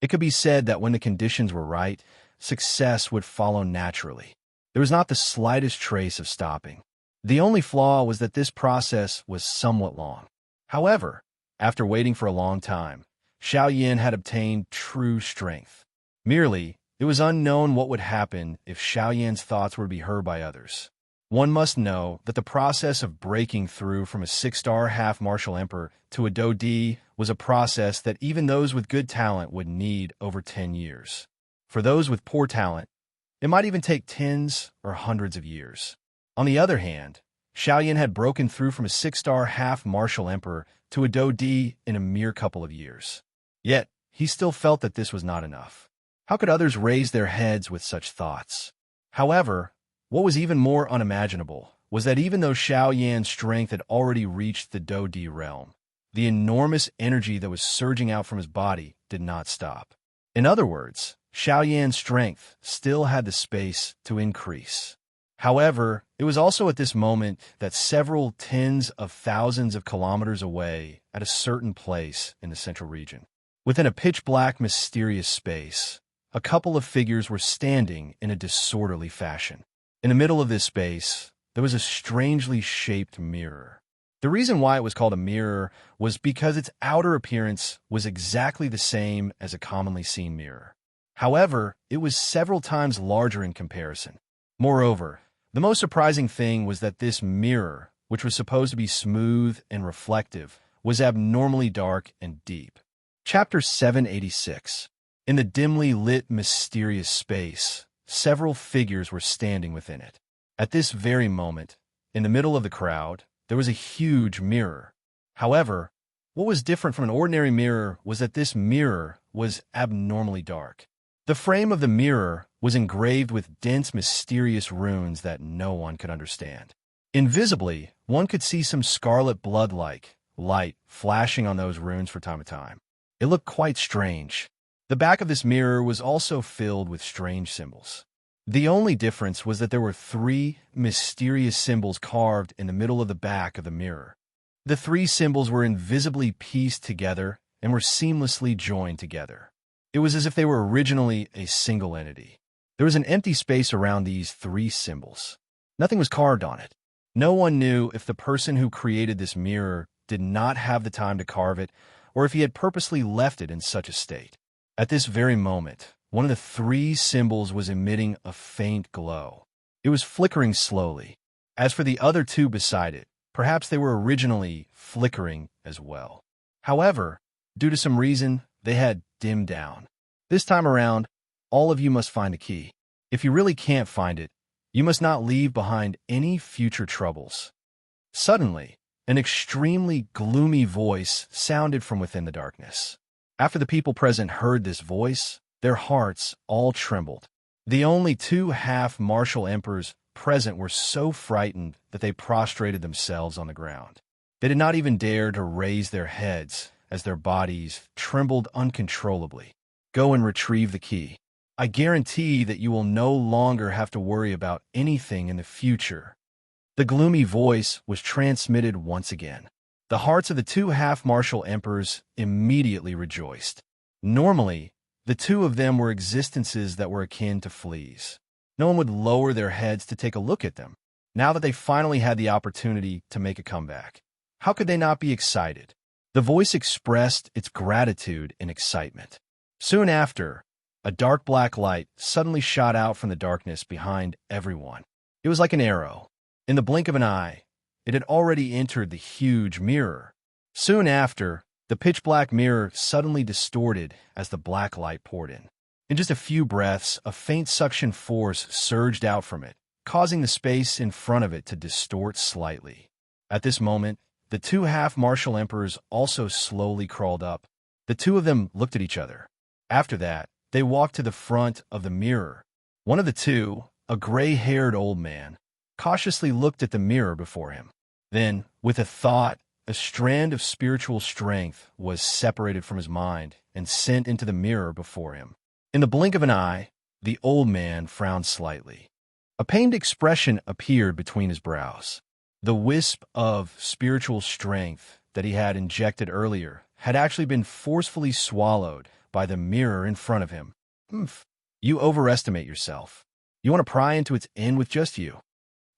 It could be said that when the conditions were right, success would follow naturally. There was not the slightest trace of stopping. The only flaw was that this process was somewhat long. However, after waiting for a long time, Xiaoyan had obtained true strength. Merely, it was unknown what would happen if Xiaoyan's thoughts were to be heard by others. One must know that the process of breaking through from a 6-star half-martial emperor to a Do-D was a process that even those with good talent would need over 10 years. For those with poor talent, it might even take tens or hundreds of years. On the other hand, Xiaoyan had broken through from a 6-star half-martial emperor to a Do-D in a mere couple of years. Yet, he still felt that this was not enough. How could others raise their heads with such thoughts? However, what was even more unimaginable was that even though Xiaoyan's strength had already reached the Do-D realm, the enormous energy that was surging out from his body did not stop. In other words, Xiaoyan's strength still had the space to increase. However, it was also at this moment that several tens of thousands of kilometers away, at a certain place in the central region, within a pitch-black, mysterious space, a couple of figures were standing in a disorderly fashion. In the middle of this space, there was a strangely shaped mirror. The reason why it was called a mirror was because its outer appearance was exactly the same as a commonly seen mirror. However, it was several times larger in comparison. Moreover, the most surprising thing was that this mirror, which was supposed to be smooth and reflective, was abnormally dark and deep. Chapter 786. In the dimly lit, mysterious space, several figures were standing within it. At this very moment, in the middle of the crowd, there was a huge mirror. However, what was different from an ordinary mirror was that this mirror was abnormally dark. The frame of the mirror was engraved with dense, mysterious runes that no one could understand. Invisibly, one could see some scarlet blood-like light flashing on those runes from time to time. It looked quite strange. The back of this mirror was also filled with strange symbols. The only difference was that there were 3 mysterious symbols carved in the middle of the back of the mirror. The 3 symbols were invisibly pieced together and were seamlessly joined together. It was as if they were originally a single entity. There was an empty space around these 3 symbols. Nothing was carved on it. No one knew if the person who created this mirror did not have the time to carve it, or if he had purposely left it in such a state. At this very moment, one of the 3 symbols was emitting a faint glow. It was flickering slowly. As for the other 2 beside it, perhaps they were originally flickering as well. However, due to some reason, they had dimmed down. This time around, all of you must find the key. If you really can't find it, you must not leave behind any future troubles. Suddenly, an extremely gloomy voice sounded from within the darkness. After the people present heard this voice, their hearts all trembled. The only 2 half-martial emperors present were so frightened that they prostrated themselves on the ground. They did not even dare to raise their heads as their bodies trembled uncontrollably. Go and retrieve the key. I guarantee that you will no longer have to worry about anything in the future. The gloomy voice was transmitted once again. The hearts of the 2 half-martial emperors immediately rejoiced. Normally, the 2 of them were existences that were akin to fleas. No one would lower their heads to take a look at them, now that they finally had the opportunity to make a comeback. How could they not be excited? The voice expressed its gratitude and excitement. Soon after, a dark black light suddenly shot out from the darkness behind everyone. It was like an arrow. In the blink of an eye, it had already entered the huge mirror. Soon after, the pitch-black mirror suddenly distorted as the black light poured in. In just a few breaths, a faint suction force surged out from it, causing the space in front of it to distort slightly. At this moment, the two half-martial emperors also slowly crawled up. The two of them looked at each other. After that, they walked to the front of the mirror. One of the two, a gray-haired old man, cautiously looked at the mirror before him. Then, with a thought, a strand of spiritual strength was separated from his mind and sent into the mirror before him. In the blink of an eye, the old man frowned slightly. A pained expression appeared between his brows. The wisp of spiritual strength that he had injected earlier had actually been forcefully swallowed by the mirror in front of him. "Humph, you overestimate yourself. You want to pry into its end with just you."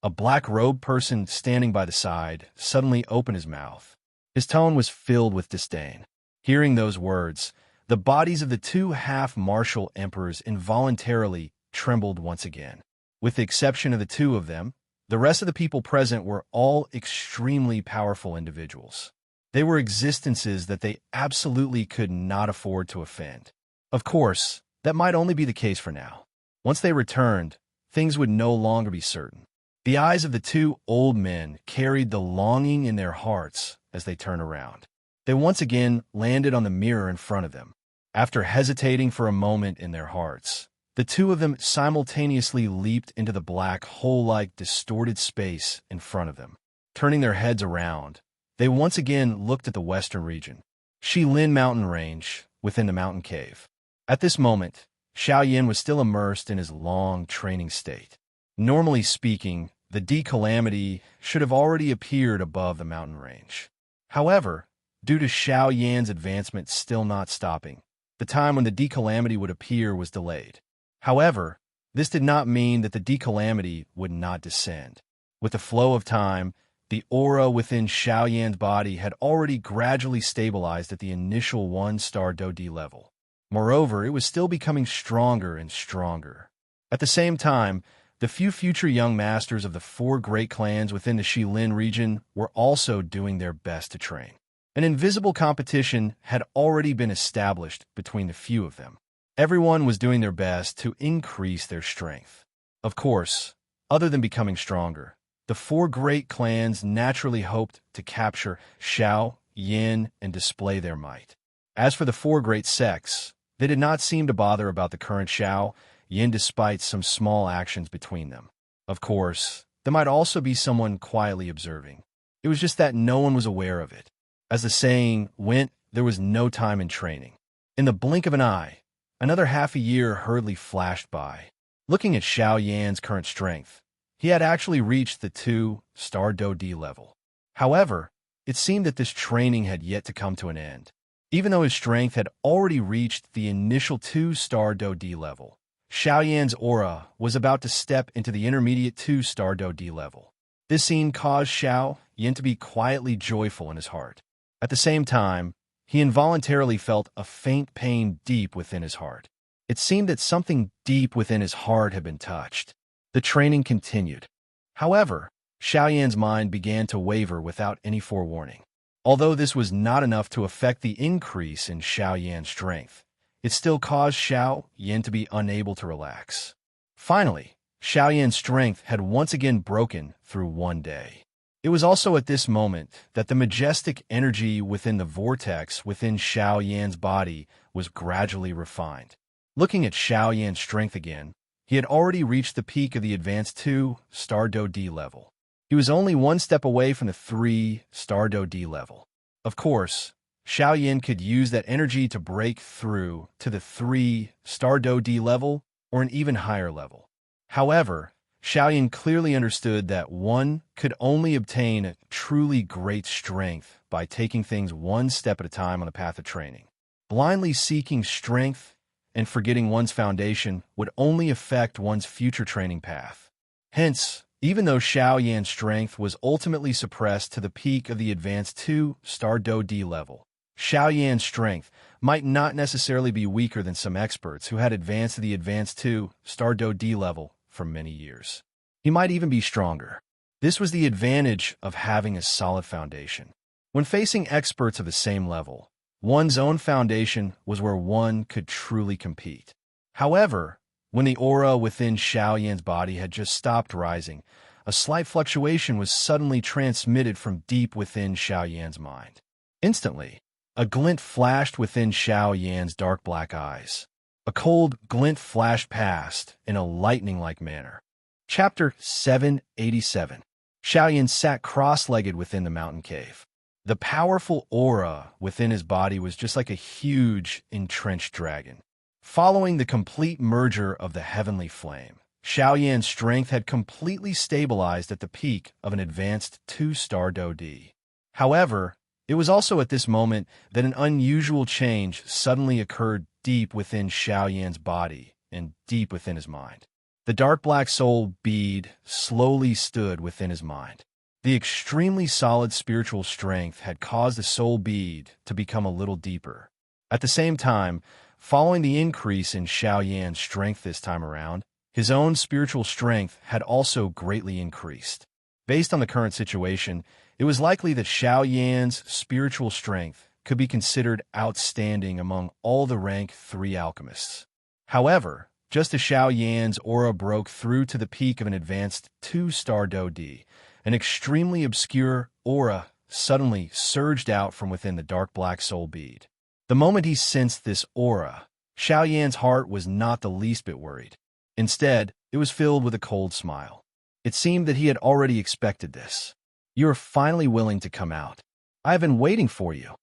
A black-robed person standing by the side suddenly opened his mouth. His tone was filled with disdain. Hearing those words, the bodies of the two half-martial emperors involuntarily trembled once again. With the exception of the two of them, the rest of the people present were all extremely powerful individuals. They were existences that they absolutely could not afford to offend. Of course, that might only be the case for now. Once they returned, things would no longer be certain. The eyes of the two old men carried the longing in their hearts as they turned around. They once again landed on the mirror in front of them. After hesitating for a moment in their hearts, the two of them simultaneously leaped into the black hole-like distorted space in front of them. Turning their heads around, they once again looked at the western region, Shilin mountain range within the mountain cave. At this moment, Xiaoyan was still immersed in his long training state. Normally speaking, the D-calamity should have already appeared above the mountain range. However, due to Xiaoyan's advancement still not stopping, the time when the D-calamity would appear was delayed. However, this did not mean that the D-calamity would not descend. With the flow of time, the aura within Xiaoyan's body had already gradually stabilized at the initial 1-star Do-D level. Moreover, it was still becoming stronger and stronger. At the same time, the few future young masters of the 4 great clans within the Shilin region were also doing their best to train. An invisible competition had already been established between the few of them. Everyone was doing their best to increase their strength. Of course, other than becoming stronger, the 4 great clans naturally hoped to capture Xiao, Yin, and display their might. As for the 4 great sects, they did not seem to bother about the current Xiao, Yin despite some small actions between them. Of course, there might also be someone quietly observing. It was just that no one was aware of it. As the saying went, there was no time in training. In the blink of an eye, another half a year hurriedly flashed by. Looking at Xiaoyan's current strength, he had actually reached the 2-star Do-D level. However, it seemed that this training had yet to come to an end. Even though his strength had already reached the initial 2-star Do-D level, Xiaoyan's aura was about to step into the intermediate 2-star Do-D level. This scene caused Xiaoyan to be quietly joyful in his heart. At the same time, he involuntarily felt a faint pain deep within his heart. It seemed that something deep within his heart had been touched. The training continued. However, Xiaoyan's mind began to waver without any forewarning. Although this was not enough to affect the increase in Xiaoyan's strength, it still caused Xiaoyan to be unable to relax. Finally, Xiaoyan's strength had once again broken through one day. It was also at this moment that the majestic energy within the vortex within Xiaoyan's body was gradually refined. Looking at Xiaoyan's strength again, he had already reached the peak of the advanced 2-star Do-D level. He was only one step away from the 3-star Do-D level. Of course, Xiaoyan could use that energy to break through to the 3-star Do-D level or an even higher level. However, Xiaoyan clearly understood that one could only obtain truly great strength by taking things one step at a time on the path of training. Blindly seeking strength and forgetting one's foundation would only affect one's future training path. Hence, even though Xiaoyan's strength was ultimately suppressed to the peak of the advanced 2-star Do-D level, Xiaoyan's strength might not necessarily be weaker than some experts who had advanced to the advanced 2-star Do-D level for many years. He might even be stronger. This was the advantage of having a solid foundation. When facing experts of the same level, one's own foundation was where one could truly compete. However, when the aura within Xiao Yan's body had just stopped rising, a slight fluctuation was suddenly transmitted from deep within Xiao Yan's mind. Instantly, a glint flashed within Xiao Yan's dark black eyes. A cold glint flashed past in a lightning-like manner. Chapter 787. Xiao Yan sat cross-legged within the mountain cave. The powerful aura within his body was just like a huge, entrenched dragon. Following the complete merger of the heavenly flame, Xiao Yan's strength had completely stabilized at the peak of an advanced 2-star Do-D. However, it was also at this moment that an unusual change suddenly occurred deep within Xiao Yan's body and deep within his mind. The dark black soul bead slowly stood within his mind. The extremely solid spiritual strength had caused the soul bead to become a little deeper. At the same time, following the increase in Xiao Yan's strength this time around, his own spiritual strength had also greatly increased. Based on the current situation, it was likely that Xiao Yan's spiritual strength could be considered outstanding among all the rank 3 alchemists. However, just as Xiao Yan's aura broke through to the peak of an advanced 2-star Do-D, an extremely obscure aura suddenly surged out from within the dark black soul bead. The moment he sensed this aura, Xiao Yan's heart was not the least bit worried. Instead, it was filled with a cold smile. It seemed that he had already expected this. "You are finally willing to come out. I have been waiting for you."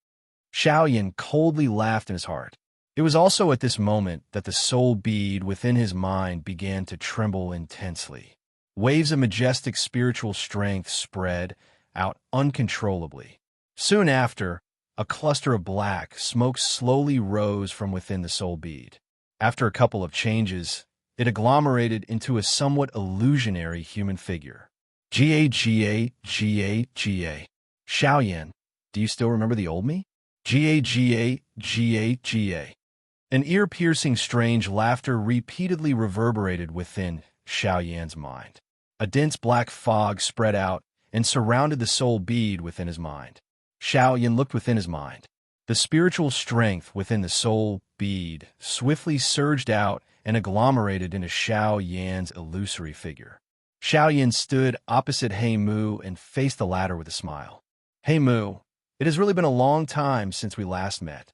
Xiao Yan coldly laughed in his heart. It was also at this moment that the soul bead within his mind began to tremble intensely. Waves of majestic spiritual strength spread out uncontrollably. Soon after, a cluster of black smoke slowly rose from within the soul bead. After a couple of changes, it agglomerated into a somewhat illusionary human figure. Ga. Xiao Yan, do you still remember the old me? Ga. An ear-piercing strange laughter repeatedly reverberated within Xiao Yan's mind. A dense black fog spread out and surrounded the soul bead within his mind. Xiao Yan looked within his mind. The spiritual strength within the soul bead swiftly surged out and agglomerated into Xiao Yan's illusory figure. Xiao Yan stood opposite He Mu and faced the latter with a smile. "He Mu, it has really been a long time since we last met."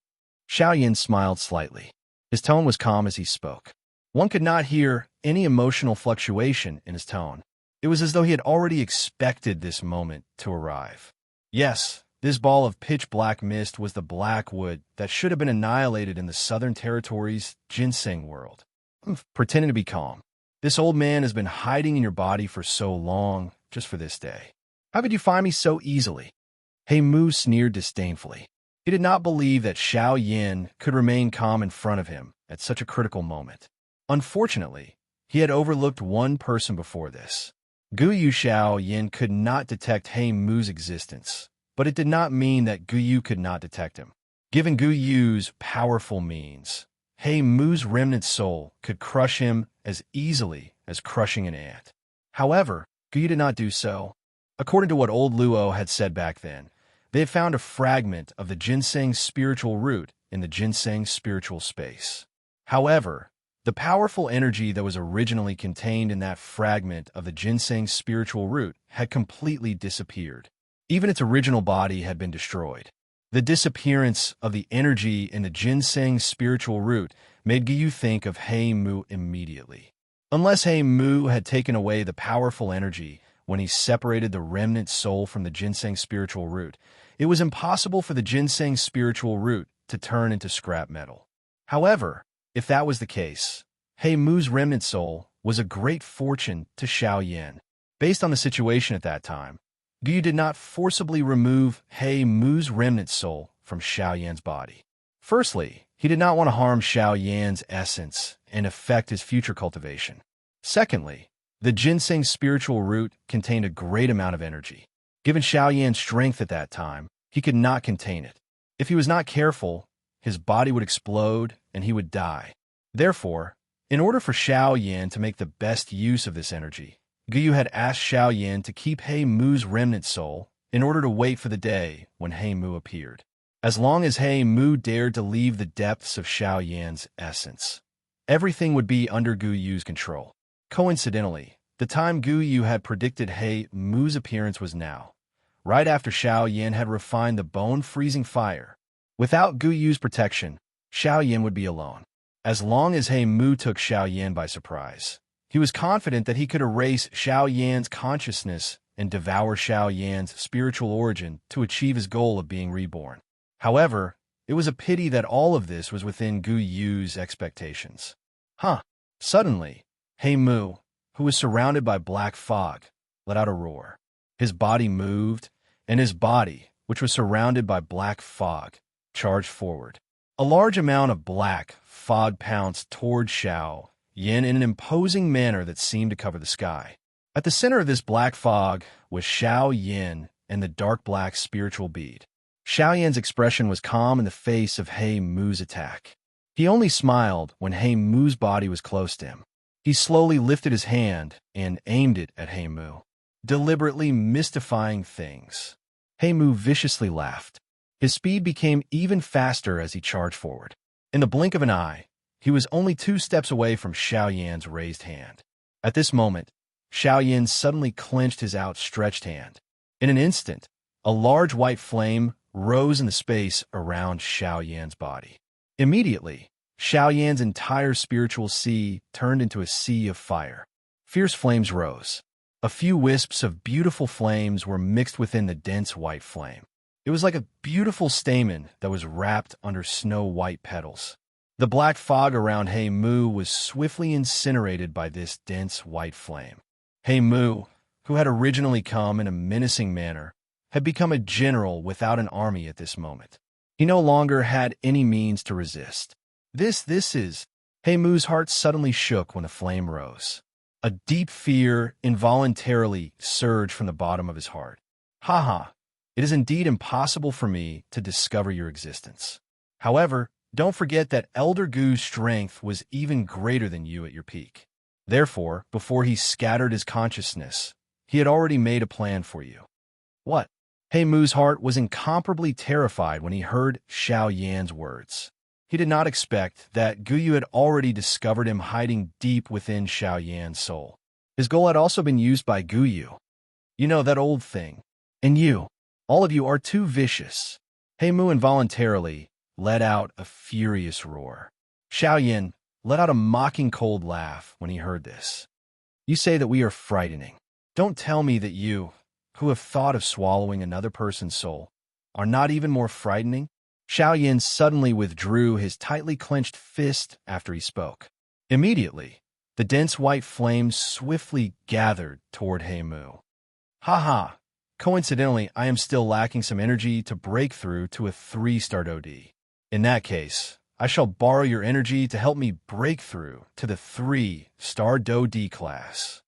Xiao Yan smiled slightly. His tone was calm as he spoke. One could not hear any emotional fluctuation in his tone. It was as though he had already expected this moment to arrive. Yes, this ball of pitch-black mist was the black wood that should have been annihilated in the Southern Territory's ginseng world. I'm pretending to be calm. This old man has been hiding in your body for so long, just for this day. How could you find me so easily? He Mu sneered disdainfully. He did not believe that Xiao Yan could remain calm in front of him at such a critical moment. Unfortunately, he had overlooked one person before this. Guyu Xiao Yan could not detect He Mu's existence, but it did not mean that Guyu could not detect him. Given Guyu's powerful means, He Mu's remnant soul could crush him as easily as crushing an ant. However, Guyu did not do so. According to what old Luo had said back then, they had found a fragment of the ginseng spiritual root in the ginseng spiritual space. However, the powerful energy that was originally contained in that fragment of the ginseng spiritual root had completely disappeared. Even its original body had been destroyed. The disappearance of the energy in the ginseng spiritual root made Guyu think of He Mu immediately. Unless He Mu had taken away the powerful energy when he separated the remnant soul from the ginseng spiritual root, it was impossible for the ginseng spiritual root to turn into scrap metal. However, if that was the case, He Mu's remnant soul was a great fortune to Xiao Yan. Based on the situation at that time, Guyu did not forcibly remove He Mu's remnant soul from Xiao Yan's body. Firstly, he did not want to harm Xiao Yan's essence and affect his future cultivation. Secondly, the ginseng spiritual root contained a great amount of energy. Given Xiao Yan's strength at that time, he could not contain it. If he was not careful, his body would explode and he would die. Therefore, in order for Xiao Yan to make the best use of this energy, Guyu had asked Xiao Yan to keep He Mu's remnant soul in order to wait for the day when He Mu appeared. As long as He Mu dared to leave the depths of Xiao Yan's essence, everything would be under Gu Yu's control. Coincidentally, the time Gu Yu had predicted He Mu's appearance was now, right after Xiao Yan had refined the bone-freezing fire. Without Gu Yu's protection, Xiao Yan would be alone. As long as He Mu took Xiao Yan by surprise, he was confident that he could erase Xiao Yan's consciousness and devour Xiao Yan's spiritual origin to achieve his goal of being reborn. However, it was a pity that all of this was within Gu Yu's expectations. Suddenly, He Mu, who was surrounded by black fog, let out a roar. His body moved, and his body, which was surrounded by black fog, charged forward. A large amount of black fog pounced toward Xiao Yan in an imposing manner that seemed to cover the sky. At the center of this black fog was Xiao Yan and the dark black spiritual bead. Xiao Yan's expression was calm in the face of He Mu's attack. He only smiled when He Mu's body was close to him. He slowly lifted his hand and aimed it at He Mu, deliberately mystifying things. He Mu viciously laughed. His speed became even faster as he charged forward. In the blink of an eye, he was only 2 steps away from Xiao Yan's raised hand. At this moment, Xiao Yan suddenly clenched his outstretched hand. In an instant, a large white flame rose in the space around Xiao Yan's body. Immediately, Xiao Yan's entire spiritual sea turned into a sea of fire. Fierce flames rose. A few wisps of beautiful flames were mixed within the dense white flame. It was like a beautiful stamen that was wrapped under snow-white petals. The black fog around He Mu was swiftly incinerated by this dense white flame. He Mu, who had originally come in a menacing manner, had become a general without an army at this moment. He no longer had any means to resist. This is... He Mu's heart suddenly shook when the flame rose. A deep fear involuntarily surged from the bottom of his heart. It is indeed impossible for me to discover your existence. However, don't forget that Elder Gu's strength was even greater than you at your peak. Therefore, before he scattered his consciousness, he had already made a plan for you. What? He Mu's heart was incomparably terrified when he heard Xiao Yan's words. He did not expect that Gu Yu had already discovered him hiding deep within Xiao Yan's soul. His goal had also been used by Gu Yu. You know, that old thing. And you, all of you are too vicious. He Mu involuntarily let out a furious roar. Xiao Yan let out a mocking cold laugh when he heard this. You say that we are frightening. Don't tell me that you, who have thought of swallowing another person's soul, are not even more frightening? Xiao Yan suddenly withdrew his tightly clenched fist after he spoke. Immediately, the dense white flames swiftly gathered toward He Mu. Coincidentally, I am still lacking some energy to break through to a 3-star DoD. In that case, I shall borrow your energy to help me break through to the 3-star DoD class.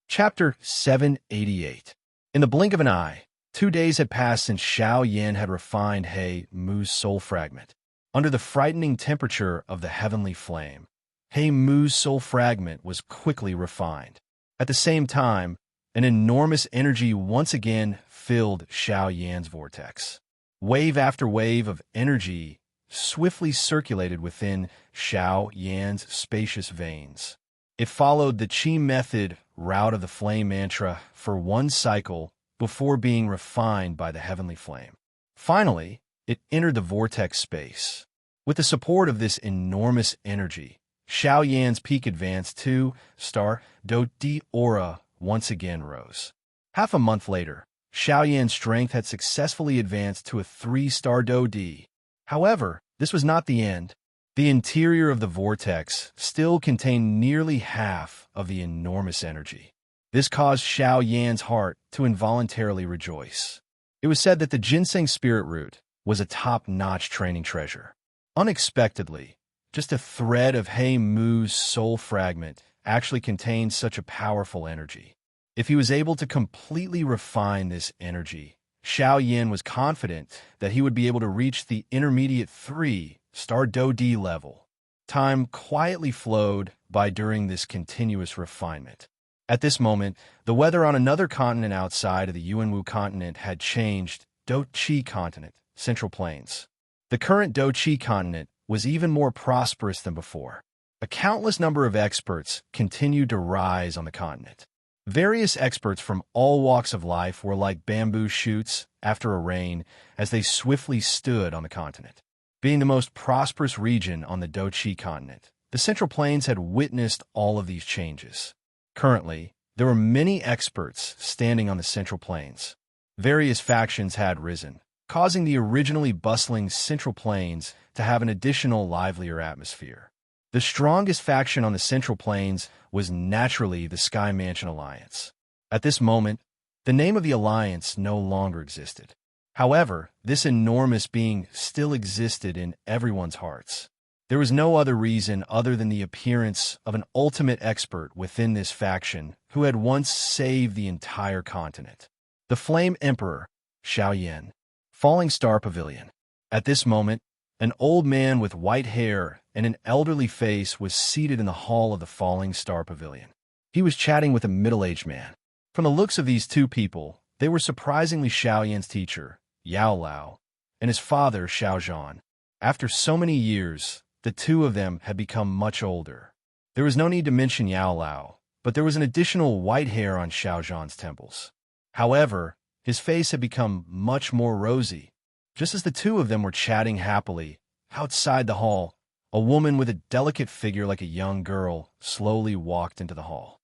Chapter 788. In the blink of an eye, 2 days had passed since Xiao Yan had refined He Mu's soul fragment. Under the frightening temperature of the heavenly flame, He Mu's soul fragment was quickly refined. At the same time, an enormous energy once again filled Xiao Yan's vortex. Wave after wave of energy swiftly circulated within Xiao Yan's spacious veins. It followed the Qi method route of the flame mantra for 1 cycle before being refined by the heavenly flame. Finally, it entered the vortex space. With the support of this enormous energy, Xiao Yan's peak advanced 2-star DoD aura once again rose. Half a month later, Xiao Yan's strength had successfully advanced to a 3-star DoD. However, this was not the end. The interior of the vortex still contained nearly half of the enormous energy. This caused Xiao Yan's heart to involuntarily rejoice. It was said that the ginseng spirit root was a top-notch training treasure. Unexpectedly, just a thread of He Mu's soul fragment actually contained such a powerful energy. If he was able to completely refine this energy, Xiao Yan was confident that he would be able to reach the intermediate 3-star DoD level. Time quietly flowed by during this continuous refinement. At this moment, the weather on another continent outside of the Yuanwu continent had changed. Do-Chi continent, Central Plains. The current Do-Chi continent was even more prosperous than before. A countless number of experts continued to rise on the continent. Various experts from all walks of life were like bamboo shoots after a rain as they swiftly stood on the continent. Being the most prosperous region on the Do-Chi continent, the Central Plains had witnessed all of these changes. Currently, there were many experts standing on the Central Plains. Various factions had risen, causing the originally bustling Central Plains to have an additional livelier atmosphere. The strongest faction on the Central Plains was naturally the Sky Mansion Alliance. At this moment, the name of the alliance no longer existed. However, this enormous being still existed in everyone's hearts. There was no other reason other than the appearance of an ultimate expert within this faction who had once saved the entire continent. The Flame Emperor, Xiao Yan. Falling Star Pavilion. At this moment, an old man with white hair and an elderly face was seated in the hall of the Falling Star Pavilion. He was chatting with a middle-aged man. From the looks of these two people, they were surprisingly Xiao Yan's teacher, Yao Lao, and his father, Xiao Zhan. After so many years, the two of them had become much older. There was no need to mention Yao Lao, but there was an additional white hair on Xiao Zhan's temples. However, his face had become much more rosy. Just as the two of them were chatting happily, outside the hall, a woman with a delicate figure like a young girl slowly walked into the hall.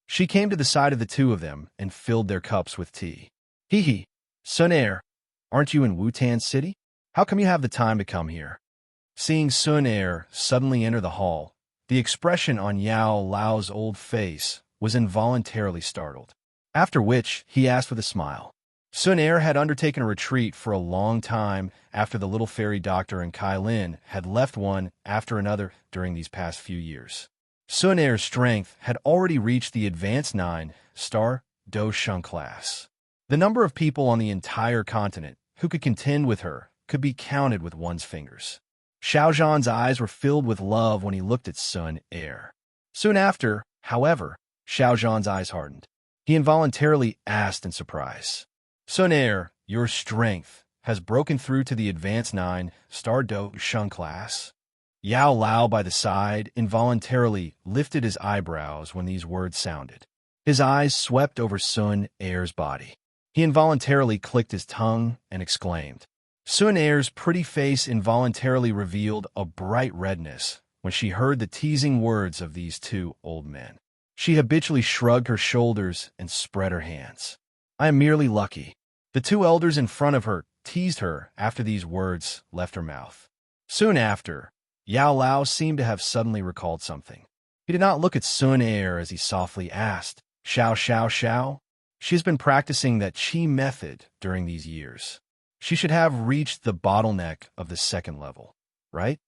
She came to the side of the two of them and filled their cups with tea. Hee, Sun Air, aren't you in Wutan City? How come you have the time to come here? Seeing Sun Air suddenly enter the hall, the expression on Yao Lao's old face was involuntarily startled. After which, he asked with a smile. Sun Air had undertaken a retreat for a long time after the little fairy doctor and Kai Lin had left one after another during these past few years. Sun Air's strength had already reached the Advanced 9-star Do Shun class. The number of people on the entire continent who could contend with her could be counted with one's fingers. Xiao Zhan's eyes were filled with love when he looked at Sun Air. Soon after, however, Xiao Zhan's eyes hardened. He involuntarily asked in surprise, Sun Air, your strength has broken through to the Advanced 9-star Do Shun class? Yao Lao by the side involuntarily lifted his eyebrows when these words sounded. His eyes swept over Sun Air's body. He involuntarily clicked his tongue and exclaimed. Sun Air's pretty face involuntarily revealed a bright redness when she heard the teasing words of these two old men. She habitually shrugged her shoulders and spread her hands. I am merely lucky. The two elders in front of her teased her after these words left her mouth. Soon after, Yao Lao seemed to have suddenly recalled something. He did not look at Sun Air as he softly asked, Xiao Xiao Xiao? She has been practicing that Qi method during these years. She should have reached the bottleneck of the second level, right?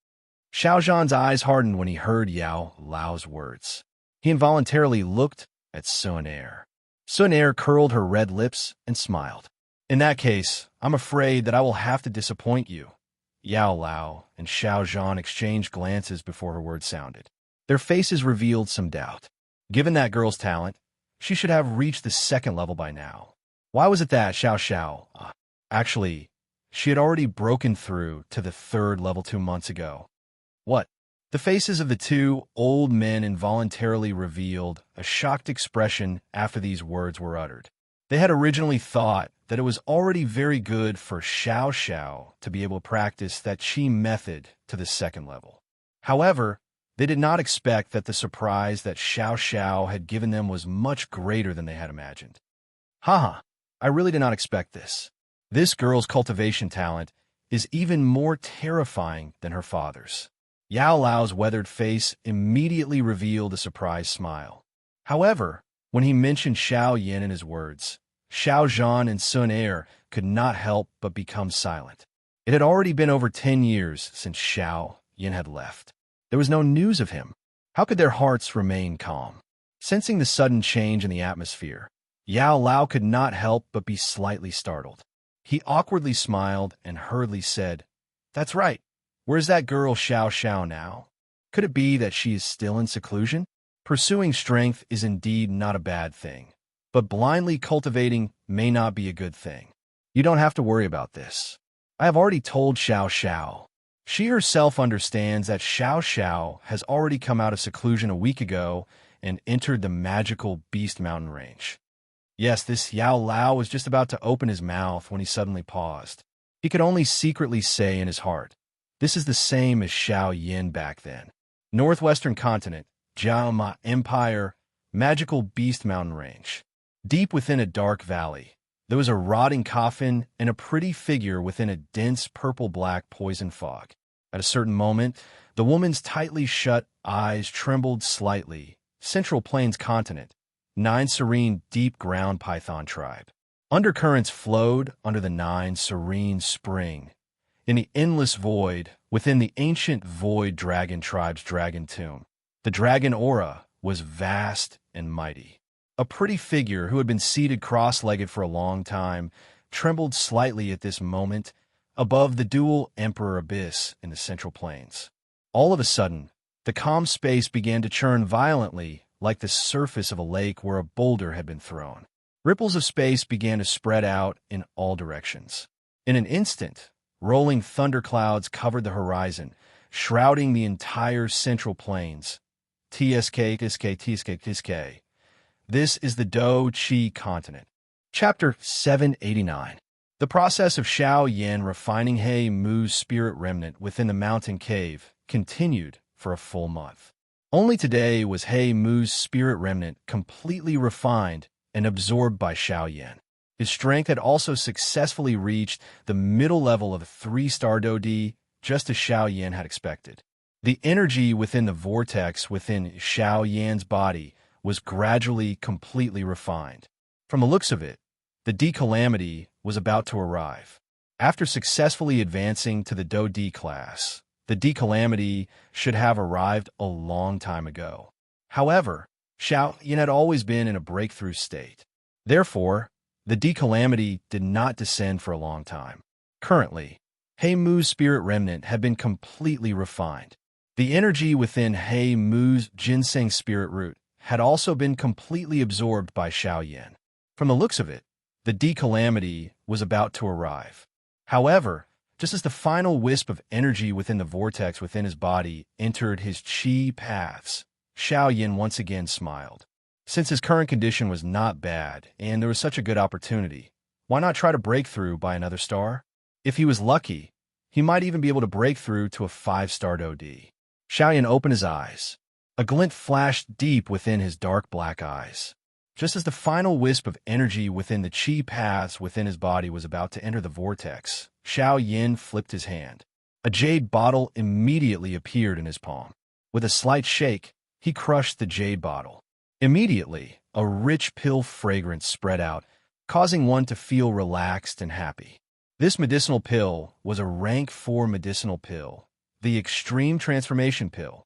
Xiao Zhan's eyes hardened when he heard Yao Lao's words. He involuntarily looked at Sun Air. Sun Air curled her red lips and smiled. In that case, I'm afraid that I will have to disappoint you. Yao Lao and Xiao Zhan exchanged glances before her words sounded. Their faces revealed some doubt. Given that girl's talent, she should have reached the second level by now. Why was it that Xiao Xiao? Actually, she had already broken through to the third level 2 months ago. What? The faces of the two old men involuntarily revealed a shocked expression after these words were uttered. They had originally thought that it was already very good for Xiao Xiao to be able to practice that Qi method to the second level. However, they did not expect that the surprise that Xiao Xiao had given them was much greater than they had imagined. Haha, I really did not expect this. This girl's cultivation talent is even more terrifying than her father's. Yao Lao's weathered face immediately revealed a surprised smile. However, when he mentioned Xiao Yan in his words, Xiao Zhan and Sun Air could not help but become silent. It had already been over 10 years since Xiao Yan had left. There was no news of him. How could their hearts remain calm? Sensing the sudden change in the atmosphere, Yao Lao could not help but be slightly startled. He awkwardly smiled and hurriedly said, That's right. Where's that girl Xiao Xiao now? Could it be that she is still in seclusion? Pursuing strength is indeed not a bad thing, but blindly cultivating may not be a good thing. You don't have to worry about this. I have already told Xiao Xiao. She herself understands that Xiao Xiao has already come out of seclusion a week ago and entered the magical Beast Mountain range. Yes, this Yao Lao was just about to open his mouth when he suddenly paused. He could only secretly say in his heart, "This is the same as Xiao Yin back then." Northwestern continent, Jiaoma Empire, magical Beast Mountain range. Deep within a dark valley, there was a rotting coffin and a pretty figure within a dense purple-black poison fog. At a certain moment, the woman's tightly shut eyes trembled slightly. Central Plains continent, 9 serene deep ground python tribe. Undercurrents flowed under the 9 serene spring. In the endless void, within the ancient void dragon tribe's dragon tomb, the dragon aura was vast and mighty. A pretty figure who had been seated cross-legged for a long time trembled slightly at this moment above the dual emperor abyss in the Central Plains. All of a sudden, the calm space began to churn violently like the surface of a lake where a boulder had been thrown. Ripples of space began to spread out in all directions. In an instant, rolling thunderclouds covered the horizon, shrouding the entire Central Plains. TSK. This is the Do Chi continent. Chapter 789. The process of Xiao Yin refining He Mu's spirit remnant within the mountain cave continued for a full month. Only today was He Mu's spirit remnant completely refined and absorbed by Xiao Yin. His strength had also successfully reached the middle level of a 3-star Dodi, just as Xiao Yin had expected. The energy within the vortex within Xiao Yin's body was gradually completely refined. From the looks of it, the D-Calamity was about to arrive. After successfully advancing to the Do-D class, the D-Calamity should have arrived a long time ago. However, Xiao Yin had always been in a breakthrough state. Therefore, the D-Calamity did not descend for a long time. Currently, He Mu's spirit remnant had been completely refined. The energy within He Mu's ginseng spirit root had also been completely absorbed by Xiao Yin. From the looks of it, the D-Calamity was about to arrive. However, just as the final wisp of energy within the vortex within his body entered his chi paths, Xiao Yin once again smiled. Since his current condition was not bad and there was such a good opportunity, why not try to break through by another star? If he was lucky, he might even be able to break through to a 5-star Dodi. Xiao Yin opened his eyes. A glint flashed deep within his dark black eyes. Just as the final wisp of energy within the chi paths within his body was about to enter the vortex, Xiao Yin flipped his hand. A jade bottle immediately appeared in his palm. With a slight shake, he crushed the jade bottle. Immediately, a rich pill fragrance spread out, causing one to feel relaxed and happy. This medicinal pill was a rank 4 medicinal pill, the Extreme Transformation Pill.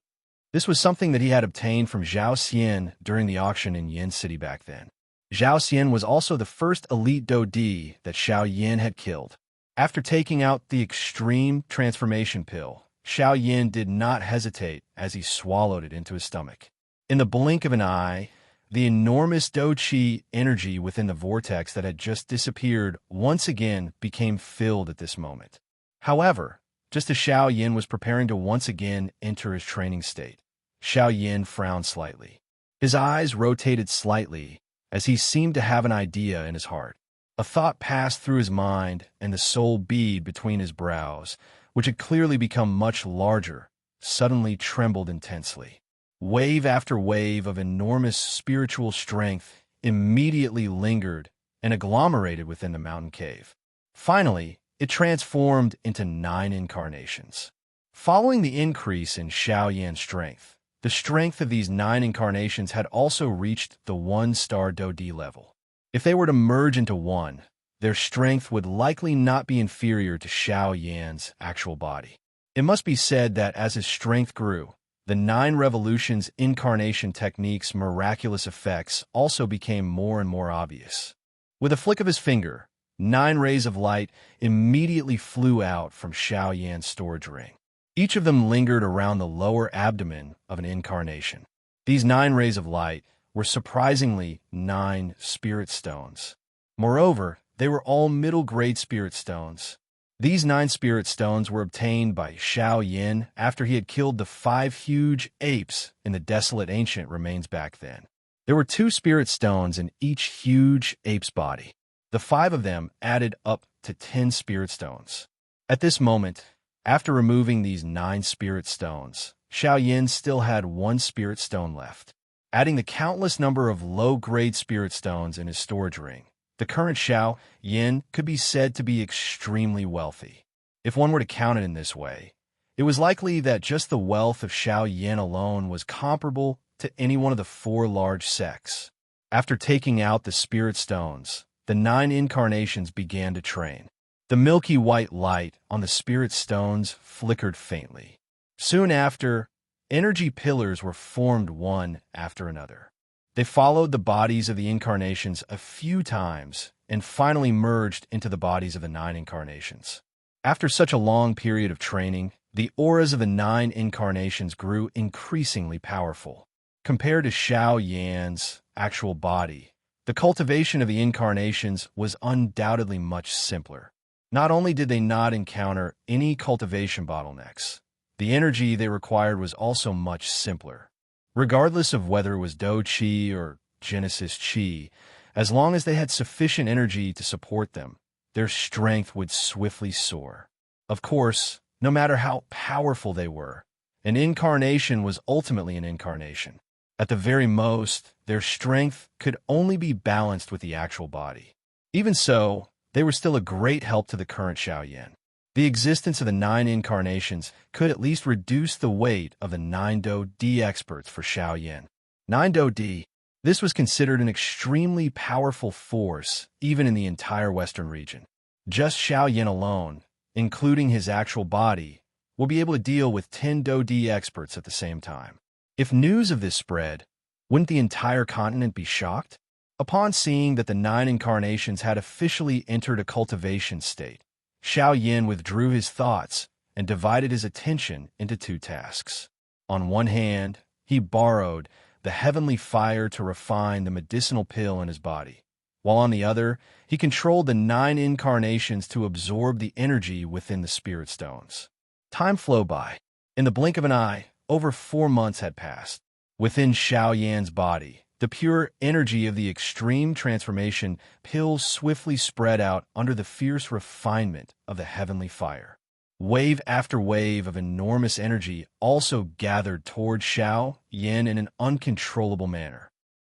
This was something that he had obtained from Zhao Xian during the auction in Yin City back then. Zhao Xian was also the first elite Dodi that Xiao Yin had killed. After taking out the Extreme Transformation Pill, Xiao Yin did not hesitate as he swallowed it into his stomach. In the blink of an eye, the enormous Do Chi energy within the vortex that had just disappeared once again became filled at this moment. However, just as Xiao Yin was preparing to once again enter his training state, Xiao Yin frowned slightly. His eyes rotated slightly as he seemed to have an idea in his heart. A thought passed through his mind, and the soul bead between his brows, which had clearly become much larger, suddenly trembled intensely. Wave after wave of enormous spiritual strength immediately lingered and agglomerated within the mountain cave. Finally, it transformed into 9 incarnations. Following the increase in Xiao Yan's strength, the strength of these 9 incarnations had also reached the 1-star Dodi level. If they were to merge into one, their strength would likely not be inferior to Xiao Yan's actual body. It must be said that as his strength grew, the 9 revolutions incarnation technique's miraculous effects also became more and more obvious. With a flick of his finger, 9 rays of light immediately flew out from Xiao Yan's storage ring. Each of them lingered around the lower abdomen of an incarnation. These 9 rays of light were surprisingly 9 spirit stones. Moreover, they were all middle-grade spirit stones. These 9 spirit stones were obtained by Xiao Yin after he had killed the 5 huge apes in the desolate ancient remains back then. There were 2 spirit stones in each huge ape's body. The 5 of them added up to 10 spirit stones. At this moment, after removing these 9 spirit stones, Xiao Yin still had 1 spirit stone left. Adding the countless number of low-grade spirit stones in his storage ring, the current Xiao Yin could be said to be extremely wealthy. If one were to count it in this way, it was likely that just the wealth of Xiao Yin alone was comparable to any one of the 4 large sects. After taking out the spirit stones, the 9 incarnations began to train. The milky white light on the spirit stones flickered faintly. Soon after, energy pillars were formed one after another. They followed the bodies of the incarnations a few times and finally merged into the bodies of the 9 incarnations. After such a long period of training, the auras of the 9 incarnations grew increasingly powerful. Compared to Xiao Yan's actual body, the cultivation of the incarnations was undoubtedly much simpler. Not only did they not encounter any cultivation bottlenecks, the energy they required was also much simpler. Regardless of whether it was Do Qi or Genesis Qi, as long as they had sufficient energy to support them, their strength would swiftly soar. Of course, no matter how powerful they were, an incarnation was ultimately an incarnation. At the very most, their strength could only be balanced with the actual body. Even so, they were still a great help to the current Xiao Yin. The existence of the 9 incarnations could at least reduce the weight of the 9 Do D experts for Xiao Yin. 9 Do D. This was considered an extremely powerful force, even in the entire Western region. Just Xiao Yin alone, including his actual body, will be able to deal with 10 Do D experts at the same time. If news of this spread, wouldn't the entire continent be shocked? Upon seeing that the 9 incarnations had officially entered a cultivation state, Xiao Yin withdrew his thoughts and divided his attention into 2 tasks. On one hand, he borrowed the heavenly fire to refine the medicinal pill in his body, while on the other, he controlled the 9 incarnations to absorb the energy within the spirit stones. Time flew by. In the blink of an eye, over 4 months had passed. Within Xiao Yan's body, the pure energy of the extreme transformation pills swiftly spread out under the fierce refinement of the heavenly fire. Wave after wave of enormous energy also gathered toward Xiao Yan in an uncontrollable manner.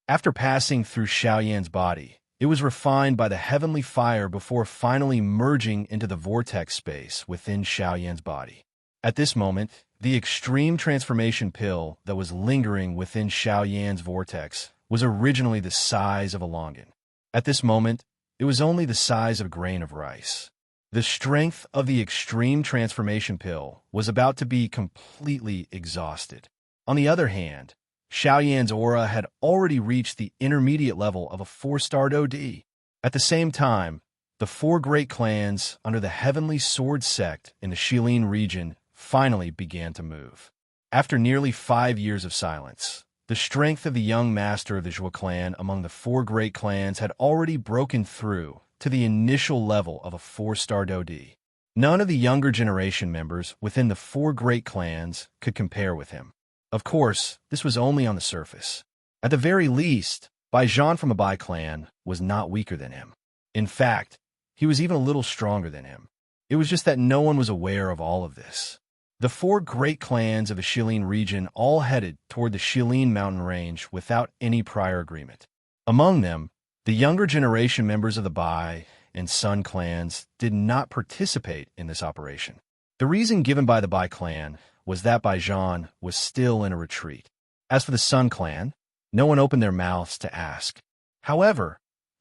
After passing through Xiao Yan's body, it was refined by the heavenly fire before finally merging into the vortex space within Xiao Yan's body. At this moment, the extreme transformation pill that was lingering within Xiao Yan's vortex was originally the size of a longan. At this moment, it was only the size of a grain of rice. The strength of the extreme transformation pill was about to be completely exhausted. On the other hand, Xiao Yan's aura had already reached the intermediate level of a 4-star Do D. At the same time, the 4 great clans under the Heavenly Sword sect in the Shilin region finally began to move. After nearly 5 years of silence, the strength of the young master of the Zhou clan among the 4 great clans had already broken through to the initial level of a 4-star Do D. None of the younger generation members within the 4 great clans could compare with him. Of course, this was only on the surface. At the very least, Bai Zhan from a Bai clan was not weaker than him. In fact, he was even a little stronger than him. It was just that no one was aware of all of this. The 4 great clans of the Shilin region all headed toward the Shilin mountain range without any prior agreement. Among them, the younger generation members of the Bai and Sun clans did not participate in this operation. The reason given by the Bai clan was that Bai Zhan was still in a retreat. As for the Sun clan, no one opened their mouths to ask. However,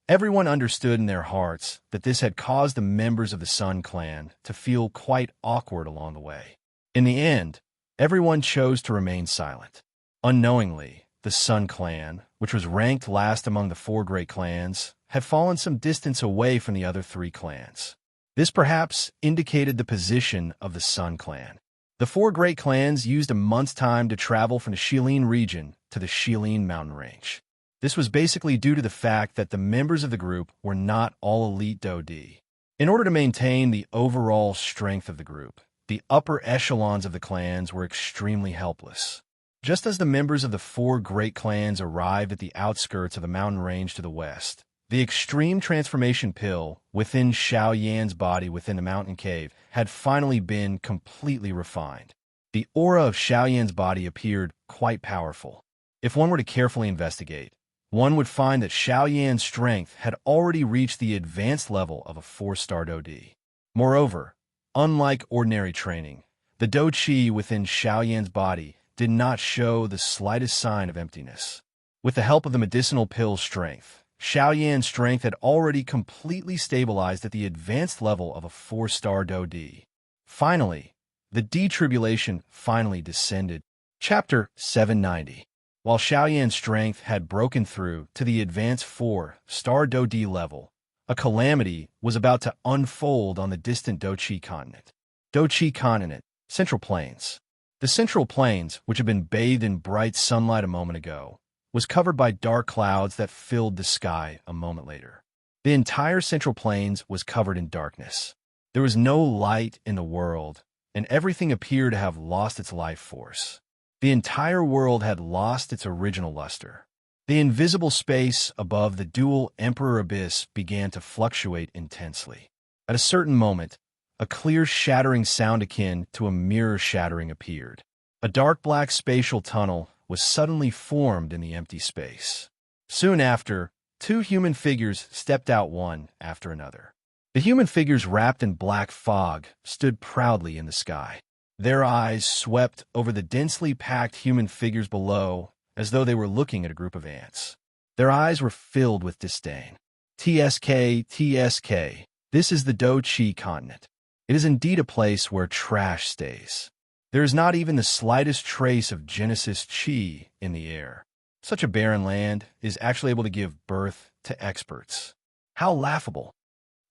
everyone understood in their hearts that this had caused the members of the Sun clan to feel quite awkward along the way. In the end, everyone chose to remain silent. Unknowingly, the Sun clan, which was ranked last among the 4 great clans, had fallen some distance away from the other 3 clans. This perhaps indicated the position of the Sun clan. The 4 great clans used a month's time to travel from the Shilin region to the Shilin mountain range. This was basically due to the fact that the members of the group were not all elite Do-D. In order to maintain the overall strength of the group, the upper echelons of the clans were extremely helpless. Just as the members of the 4 great clans arrived at the outskirts of the mountain range to the west, the extreme transformation pill within Xiao Yan's body within the mountain cave had finally been completely refined. The aura of Xiao Yan's body appeared quite powerful. If one were to carefully investigate, one would find that Xiao Yan's strength had already reached the advanced level of a 4-star Do-D. Moreover, unlike ordinary training, the Do-Chi within Xiao Yan's body did not show the slightest sign of emptiness. With the help of the medicinal pill's strength, Xiao Yan's strength had already completely stabilized at the advanced level of a 4-star Do-D. Finally, the detribulation finally descended. Chapter 790. While Xiao Yan's strength had broken through to the advanced 4-star Do-D level, a calamity was about to unfold on the distant Do-Chi continent. Do-Chi continent, Central Plains. The Central Plains, which had been bathed in bright sunlight a moment ago, was covered by dark clouds that filled the sky a moment later. The entire Central Plains was covered in darkness. There was no light in the world, and everything appeared to have lost its life force. The entire world had lost its original luster. The invisible space above the dual Emperor Abyss began to fluctuate intensely. At a certain moment, a clear shattering sound akin to a mirror shattering appeared. A dark black spatial tunnel was suddenly formed in the empty space. Soon after, 2 human figures stepped out one after another. The human figures wrapped in black fog stood proudly in the sky. Their eyes swept over the densely packed human figures below as though they were looking at a group of ants. Their eyes were filled with disdain. TSK, TSK, this is the Do-Chi continent. It is indeed a place where trash stays. There is not even the slightest trace of Genesis Chi in the air. Such a barren land is actually able to give birth to experts. How laughable.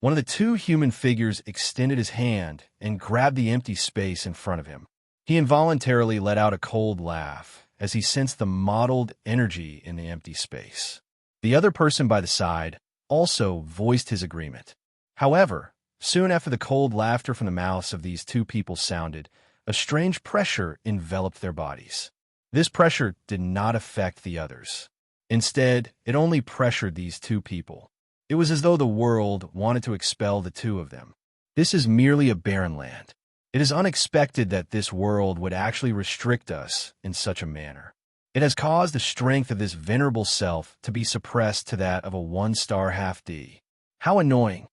One of the 2 human figures extended his hand and grabbed the empty space in front of him. He involuntarily let out a cold laugh as he sensed the mottled energy in the empty space. The other person by the side also voiced his agreement. However, soon after the cold laughter from the mouths of these 2 people sounded, a strange pressure enveloped their bodies. This pressure did not affect the others. Instead, it only pressured these 2 people. It was as though the world wanted to expel the 2 of them. This is merely a barren land. It is unexpected that this world would actually restrict us in such a manner. It has caused the strength of this venerable self to be suppressed to that of a 1-star half-D. How annoying.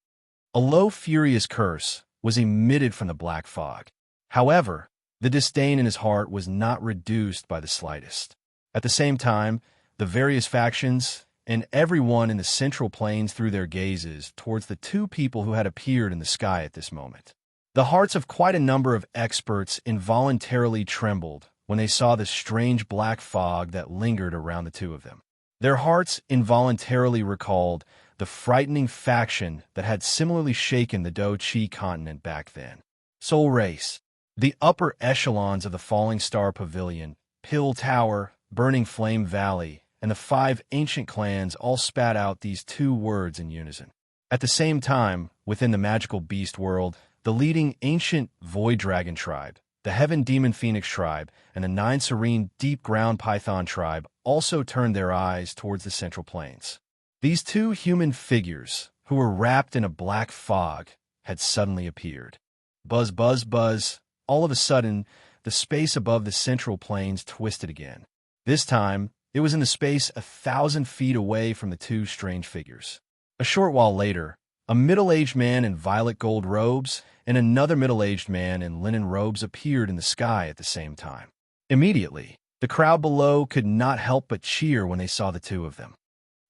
A low, furious curse was emitted from the black fog. However, the disdain in his heart was not reduced by the slightest. At the same time, the various factions and everyone in the Central Plains threw their gazes towards the 2 people who had appeared in the sky at this moment. The hearts of quite a number of experts involuntarily trembled when they saw the strange black fog that lingered around the 2 of them. Their hearts involuntarily recalled the frightening faction that had similarly shaken the Do-Chi continent back then. Soul Race. The upper echelons of the Falling Star Pavilion, Pill Tower, Burning Flame Valley, and the 5 ancient clans all spat out these 2 words in unison. At the same time, within the magical beast world, the leading ancient Void Dragon tribe, the Heaven Demon Phoenix tribe, and the 9 serene Deep Ground Python tribe also turned their eyes towards the Central Plains. These 2 human figures, who were wrapped in a black fog, had suddenly appeared. Buzz, buzz, buzz. All of a sudden, the space above the Central Plains twisted again. This time, it was in the space 1,000 feet away from the 2 strange figures. A short while later, a middle-aged man in violet gold robes and another middle-aged man in linen robes appeared in the sky at the same time. Immediately, the crowd below could not help but cheer when they saw the 2 of them.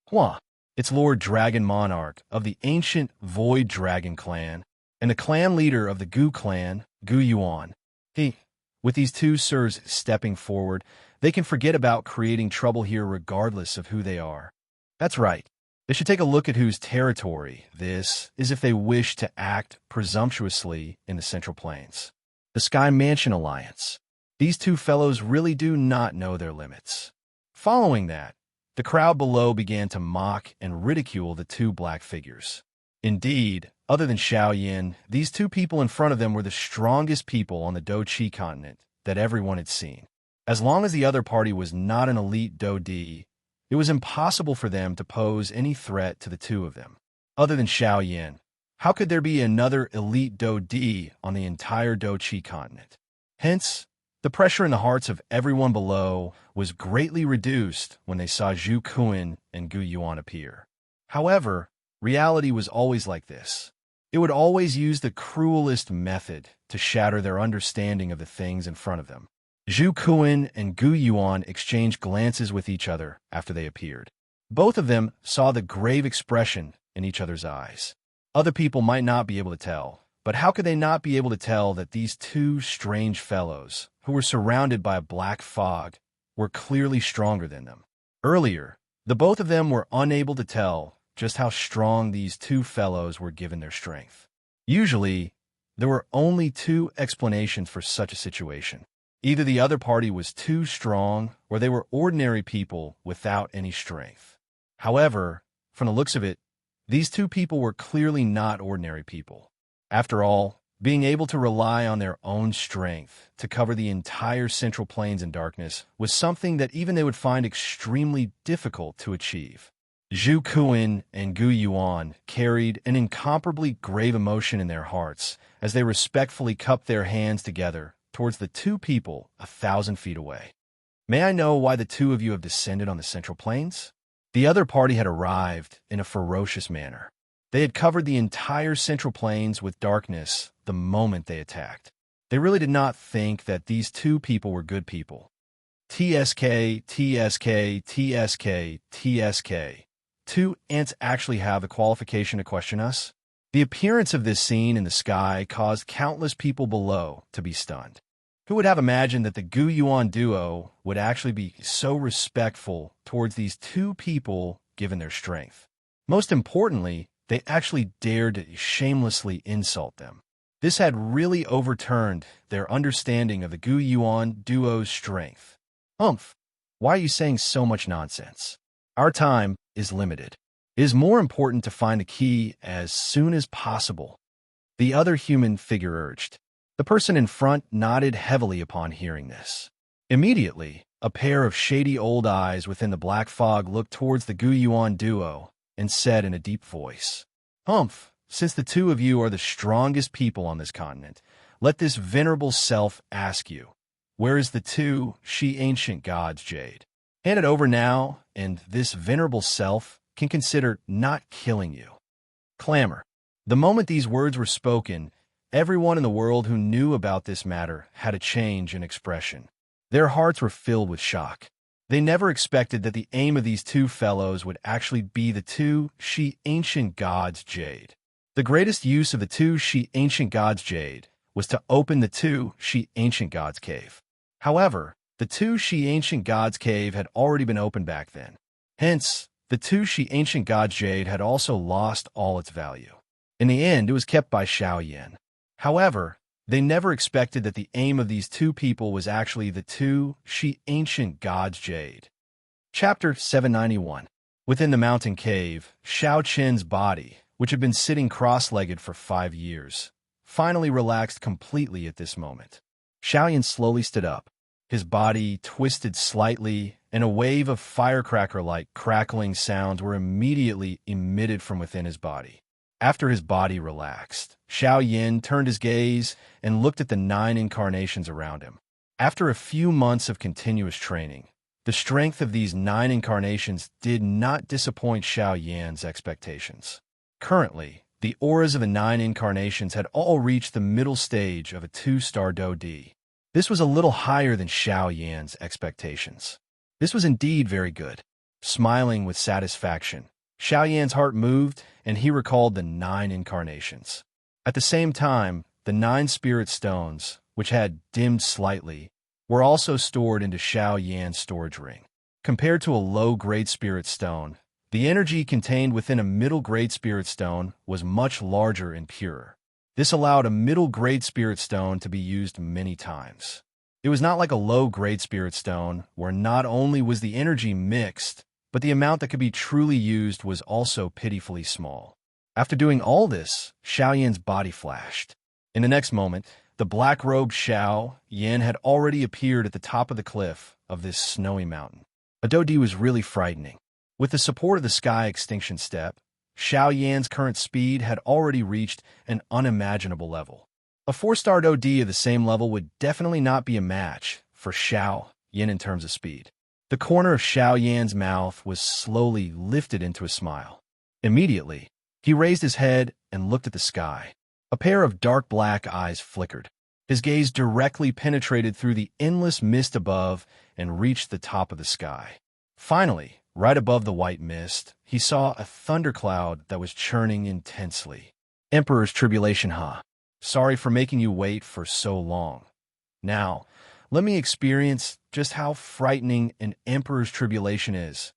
Hua! It's Lord Dragon Monarch of the ancient Void Dragon clan and the clan leader of the Gu clan, Gu Yuan. With these 2 sirs stepping forward, they can forget about creating trouble here regardless of who they are. That's right. They should take a look at whose territory this is if they wish to act presumptuously in the Central Plains. The Sky Mansion Alliance. These 2 fellows really do not know their limits. Following that, the crowd below began to mock and ridicule the two black figures. Indeed, other than Xiao Yin, these two people in front of them were the strongest people on the Do-Chi continent that everyone had seen. As long as the other party was not an elite Do-Di, it was impossible for them to pose any threat to the two of them. Other than Xiao Yin, how could there be another elite Do-Di on the entire Do-Chi continent? Hence, the pressure in the hearts of everyone below was greatly reduced when they saw Zhu Kuan and Gu Yuan appear. However, reality was always like this. It would always use the cruelest method to shatter their understanding of the things in front of them. Zhu Kuan and Gu Yuan exchanged glances with each other after they appeared. Both of them saw the grave expression in each other's eyes. Other people might not be able to tell, but how could they not be able to tell that these two strange fellows, who were surrounded by a black fog, were clearly stronger than them? Earlier, the both of them were unable to tell just how strong these two fellows were given their strength. Usually, there were only two explanations for such a situation. Either the other party was too strong, or they were ordinary people without any strength. However, from the looks of it, these two people were clearly not ordinary people. After all, being able to rely on their own strength to cover the entire Central Plains in darkness was something that even they would find extremely difficult to achieve. Zhu Kuan and Gu Yuan carried an incomparably grave emotion in their hearts as they respectfully cupped their hands together towards the two people 1,000 feet away. May I know why the two of you have descended on the Central Plains? The other party had arrived in a ferocious manner. They had covered the entire Central Plains with darkness the moment they attacked. They really did not think that these two people were good people. TSK, TSK, TSK, TSK. Two ants actually have the qualification to question us? The appearance of this scene in the sky caused countless people below to be stunned. Who would have imagined that the Gu Yuan duo would actually be so respectful towards these two people given their strength? Most importantly, they actually dared to shamelessly insult them. This had really overturned their understanding of the Gu Yuan duo's strength. Why are you saying so much nonsense? Our time is limited. It is more important to find the key as soon as possible. The other human figure urged. The person in front nodded heavily upon hearing this. Immediately, a pair of shady old eyes within the black fog looked towards the Gu Yuan duo and said in a deep voice, Since the two of you are the strongest people on this continent, let this venerable self ask you, where is the two ancient gods' jade? Hand it over now, and this venerable self can consider not killing you. Clamor. The moment these words were spoken, everyone in the world who knew about this matter had a change in expression. Their hearts were filled with shock. They never expected that the aim of these two fellows would actually be the two ancient gods' jade. The greatest use of the two ancient gods' jade was to open the two ancient gods' cave. However, the two ancient gods' cave had already been opened back then. Hence, the two ancient gods' jade had also lost all its value. In the end, it was kept by Xiao Yin. However, they never expected that the aim of these two people was actually the two ancient gods' jade. Chapter 791. Within the mountain cave, Xiao Qin's body, which had been sitting cross-legged for 5 years, finally relaxed completely at this moment. Xiao Yin slowly stood up. His body twisted slightly, and a wave of firecracker-like crackling sounds were immediately emitted from within his body. After his body relaxed, Xiao Yin turned his gaze and looked at the 9 incarnations around him. After a few months of continuous training, the strength of these 9 incarnations did not disappoint Xiao Yin's expectations. Currently, the auras of the 9 incarnations had all reached the middle stage of a 2-star Do-Di. This was a little higher than Xiao Yin's expectations. This was indeed very good. Smiling with satisfaction, Xiao Yan's heart moved, and he recalled the 9 incarnations. At the same time, the 9 spirit stones, which had dimmed slightly, were also stored into Xiao Yan's storage ring. Compared to a low-grade spirit stone, the energy contained within a middle-grade spirit stone was much larger and purer. This allowed a middle-grade spirit stone to be used many times. It was not like a low-grade spirit stone, where not only was the energy mixed, but the amount that could be truly used was also pitifully small. After doing all this, Xiao Yan's body flashed. In the next moment, the black-robed Xiao Yan had already appeared at the top of the cliff of this snowy mountain. A Dodi was really frightening. With the support of the Sky Extinction Step, Xiao Yan's current speed had already reached an unimaginable level. A 4-star Dodi of the same level would definitely not be a match for Xiao Yan in terms of speed. The corner of Xiao Yan's mouth was slowly lifted into a smile. Immediately, he raised his head and looked at the sky. A pair of dark black eyes flickered. His gaze directly penetrated through the endless mist above and reached the top of the sky. Finally, right above the white mist, he saw a thundercloud that was churning intensely. Emperor's Tribulation, huh? Sorry for making you wait for so long. Now, let me experience just how frightening an Emperor's Tribulation is.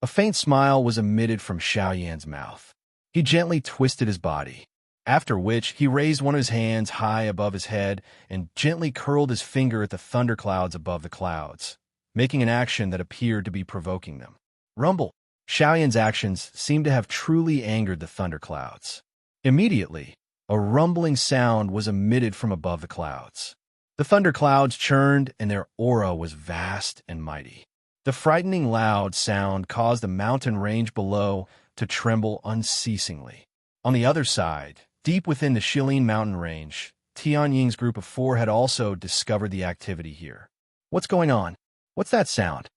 A faint smile was emitted from Xiao Yan's mouth. He gently twisted his body, after which he raised one of his hands high above his head and gently curled his finger at the thunderclouds above the clouds, making an action that appeared to be provoking them. Rumble! Xiao Yan's actions seemed to have truly angered the thunderclouds. Immediately, a rumbling sound was emitted from above the clouds. The thunderclouds churned, and their aura was vast and mighty. The frighteningly loud sound caused the mountain range below to tremble unceasingly. On the other side, deep within the Shilin mountain range, Tianying's group of 4 had also discovered the activity here. What's going on? What's that sound?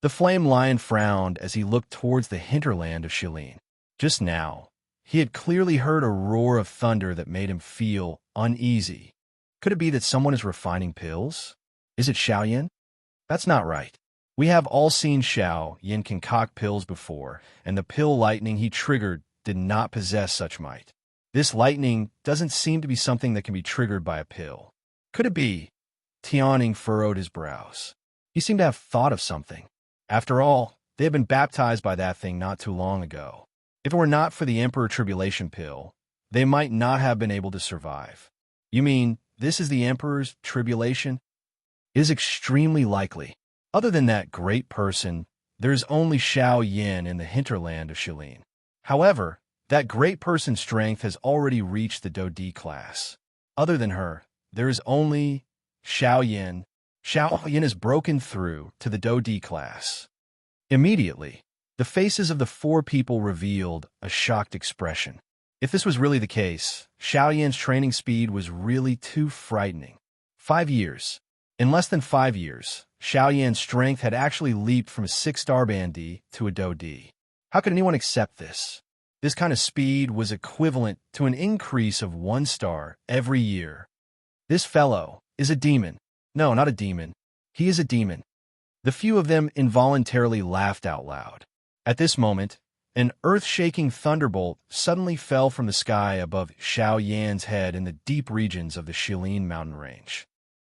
The flame lion frowned as he looked towards the hinterland of Shilin. Just now, he had clearly heard a roar of thunder that made him feel uneasy. Could it be that someone is refining pills? Is it Xiao Yan? That's not right. We have all seen Xiao Yan concoct pills before, and the pill lightning he triggered did not possess such might. This lightning doesn't seem to be something that can be triggered by a pill. Could it be? Tianing furrowed his brows. He seemed to have thought of something. After all, they had been baptized by that thing not too long ago. If it were not for the Emperor Tribulation pill, they might not have been able to survive. You mean, this is the Emperor's Tribulation? It is extremely likely. Other than that great person, there is only Xiao Yan in the hinterland of Shilin. However, that great person's strength has already reached the Dodi class. Other than her, there is only Xiao Yan. Xiao Yan has broken through to the Dodi class. Immediately, the faces of the 4 people revealed a shocked expression. If this was really the case, Xiao Yan's training speed was really too frightening. 5 years. In less than 5 years, Xiao Yan's strength had actually leaped from a 6-star Bandi to a Dodi. How could anyone accept this? This kind of speed was equivalent to an increase of 1 star every year. This fellow is a demon. No, not a demon. He is a demon. The few of them involuntarily laughed out loud. At this moment, an earth-shaking thunderbolt suddenly fell from the sky above Xiao Yan's head in the deep regions of the Shilin mountain range.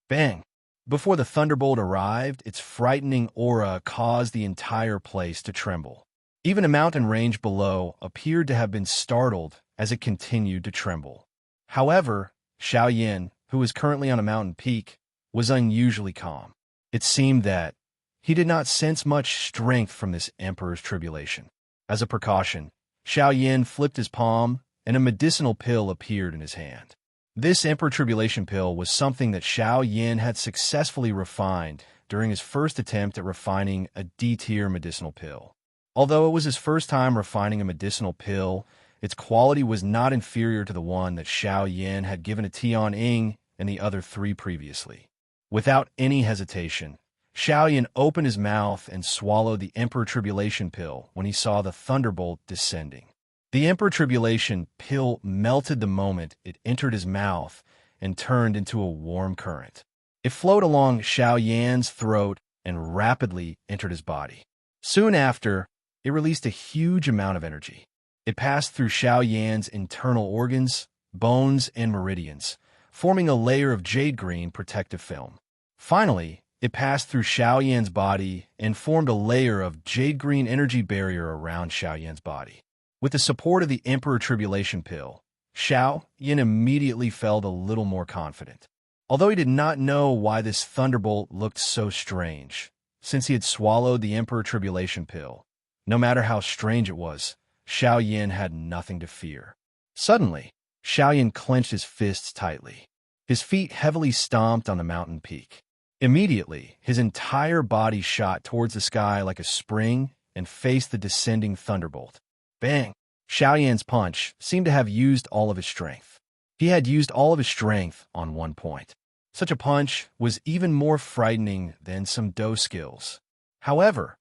Bang! Before the thunderbolt arrived, its frightening aura caused the entire place to tremble. Even a mountain range below appeared to have been startled as it continued to tremble. However, Xiao Yan, who was currently on a mountain peak, was unusually calm. It seemed that he did not sense much strength from this Emperor's Tribulation. As a precaution, Xiao Yan flipped his palm, and a medicinal pill appeared in his hand. This Emperor Tribulation pill was something that Xiao Yan had successfully refined during his first attempt at refining a D-tier medicinal pill. Although it was his first time refining a medicinal pill, its quality was not inferior to the one that Xiao Yan had given to Tian Ying and the other 3 previously. Without any hesitation, Xiao Yan opened his mouth and swallowed the Emperor Tribulation pill when he saw the thunderbolt descending. The Emperor Tribulation pill melted the moment it entered his mouth and turned into a warm current. It flowed along Xiao Yan's throat and rapidly entered his body. Soon after, it released a huge amount of energy. It passed through Xiao Yan's internal organs, bones, and meridians, forming a layer of jade green protective film. Finally, it passed through Xiao Yan's body and formed a layer of jade green energy barrier around Xiao Yan's body. With the support of the Emperor Tribulation pill, Xiao Yan immediately felt a little more confident. Although he did not know why this thunderbolt looked so strange, since he had swallowed the Emperor Tribulation pill, no matter how strange it was, Xiao Yin had nothing to fear. Suddenly, Xiao Yin clenched his fists tightly. His feet heavily stomped on the mountain peak. Immediately, his entire body shot towards the sky like a spring and faced the descending thunderbolt. Bang! Xiao Yan's punch seemed to have used all of his strength. He had used all of his strength on one point. Such a punch was even more frightening than some Do skills. However,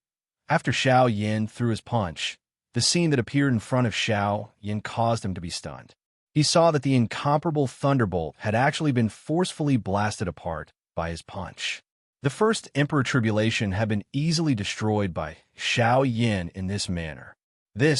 after Xiao Yin threw his punch, the scene that appeared in front of Xiao Yin caused him to be stunned. He saw that the incomparable thunderbolt had actually been forcefully blasted apart by his punch. The first Emperor Tribulation had been easily destroyed by Xiao Yin in this manner. The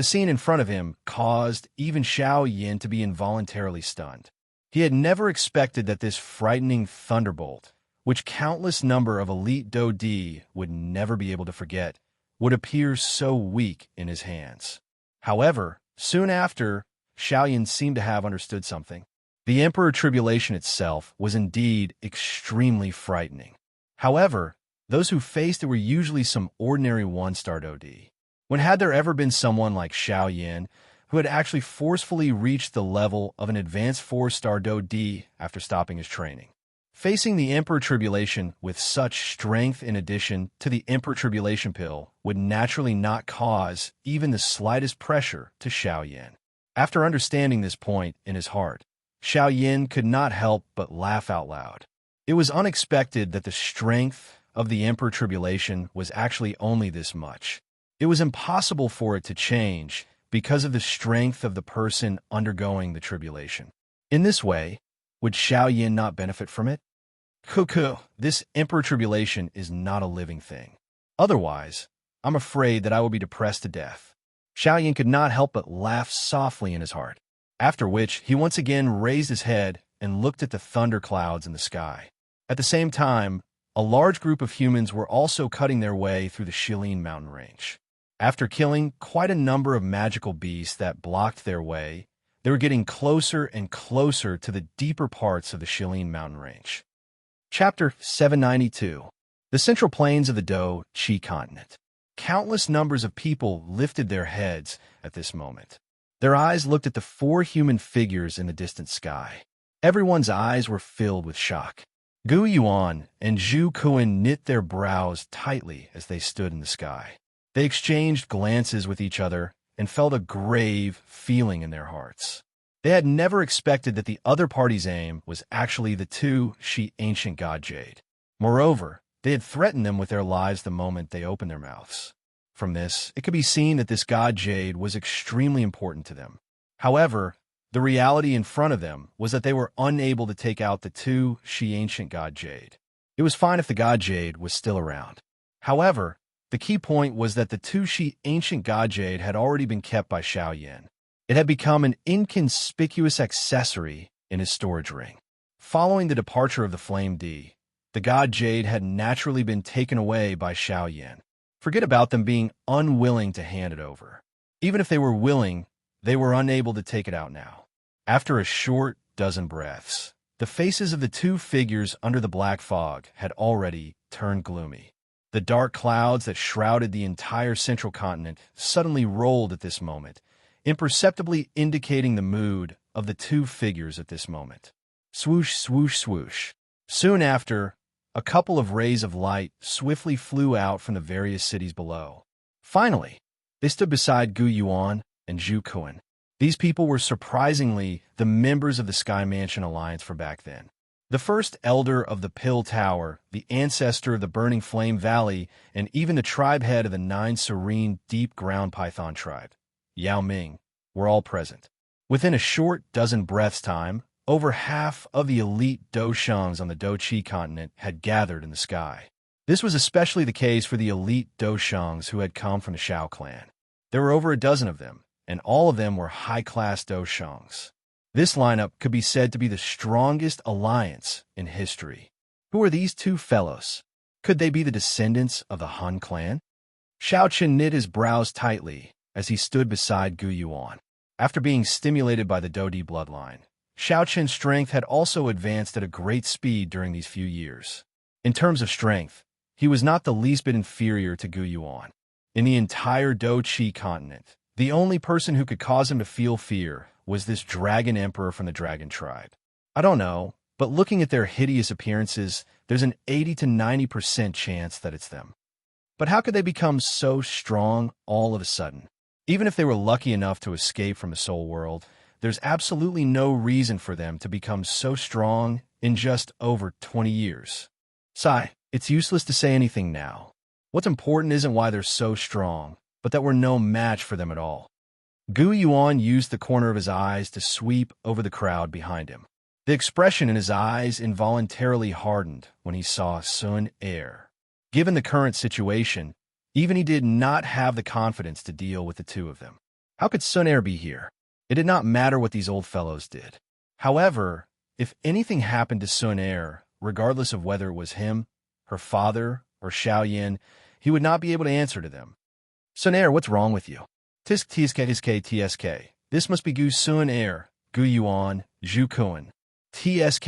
scene in front of him, caused even Xiao Yin to be involuntarily stunned. He had never expected that this frightening thunderbolt, which countless number of elite Do Di would never be able to forget, would appear so weak in his hands. However, soon after, Xiao Yin seemed to have understood something. The Emperor Tribulation itself was indeed extremely frightening. However, those who faced it were usually some ordinary one-star Do Di. When had there ever been someone like Xiao Yin who had actually forcefully reached the level of an advanced 4-star Do Di after stopping his training? Facing the Emperor Tribulation with such strength in addition to the Emperor Tribulation pill would naturally not cause even the slightest pressure to Xiao Yin. After understanding this point in his heart, Xiao Yin could not help but laugh out loud. It was unexpected that the strength of the Emperor Tribulation was actually only this much. It was impossible for it to change because of the strength of the person undergoing the tribulation. In this way, would Xiao Yin not benefit from it? Cuckoo, this Emperor Tribulation is not a living thing. Otherwise, I'm afraid that I will be depressed to death. Xiao Yin could not help but laugh softly in his heart, after which he once again raised his head and looked at the thunder clouds in the sky. At the same time, a large group of humans were also cutting their way through the Shilin mountain range. After killing quite a number of magical beasts that blocked their way, they were getting closer and closer to the deeper parts of the Shilin mountain range. Chapter 792. The Central Plains of the Do Chi Continent. Countless numbers of people lifted their heads at this moment. Their eyes looked at the 4 human figures in the distant sky. Everyone's eyes were filled with shock. Gu Yuan and Zhu Kuan knit their brows tightly as they stood in the sky. They exchanged glances with each other and felt a grave feeling in their hearts. They had never expected that the other party's aim was actually the 2 Shi ancient god Jade. Moreover, they had threatened them with their lives the moment they opened their mouths. From this, it could be seen that this god Jade was extremely important to them. However, the reality in front of them was that they were unable to take out the 2 Shi ancient god Jade. It was fine if the god Jade was still around. However, the key point was that the 2 Shi ancient god Jade had already been kept by Xiao Yin. It had become an inconspicuous accessory in his storage ring. Following the departure of the Flame D, the god Jade had naturally been taken away by Xiao Yin. Forget about them being unwilling to hand it over. Even if they were willing, they were unable to take it out now. After a short dozen breaths, the faces of the 2 figures under the black fog had already turned gloomy. The dark clouds that shrouded the entire central continent suddenly rolled at this moment, imperceptibly indicating the mood of the 2 figures at this moment. Swoosh, swoosh, swoosh. Soon after, a couple of rays of light swiftly flew out from the various cities below. Finally, they stood beside Gu Yuan and Zhu Kuan. These people were surprisingly the members of the Sky Mansion Alliance from back then. The first elder of the Pill Tower, the ancestor of the Burning Flame Valley, and even the tribe head of the 9 serene deep ground python tribe, Yao Ming, were all present. Within a short dozen breaths' time, over half of the elite Do Shangs on the Do Chi continent had gathered in the sky. This was especially the case for the elite Do Shangs who had come from the Shao clan. There were over a dozen of them, and all of them were high-class Do Shangs. This lineup could be said to be the strongest alliance in history. Who are these 2 fellows? Could they be the descendants of the Han clan? Xiao Chen knit his brows tightly as he stood beside Gu Yuan. After being stimulated by the Do Di bloodline, Xiaoqian's strength had also advanced at a great speed during these few years. In terms of strength, he was not the least bit inferior to Gu Yuan. In the entire Do Qi continent, the only person who could cause him to feel fear was this dragon emperor from the dragon tribe. I don't know, but looking at their hideous appearances, there's an 80 to 90% chance that it's them. But how could they become so strong all of a sudden? Even if they were lucky enough to escape from the soul world, there's absolutely no reason for them to become so strong in just over 20 years. Sai, it's useless to say anything now. What's important isn't why they're so strong, but that we're no match for them at all. Gu Yuan used the corner of his eyes to sweep over the crowd behind him. The expression in his eyes involuntarily hardened when he saw Sun Er. Given the current situation, even he did not have the confidence to deal with the two of them. How could Sun Er be here? It did not matter what these old fellows did. However, if anything happened to Sun Er, regardless of whether it was him, her father, or Xiaoyan, he would not be able to answer to them. Sun Er, what's wrong with you? Tisk tsk. This must be Gu Sun Er, Gu Yuan, Zhu Kuan. Tsk.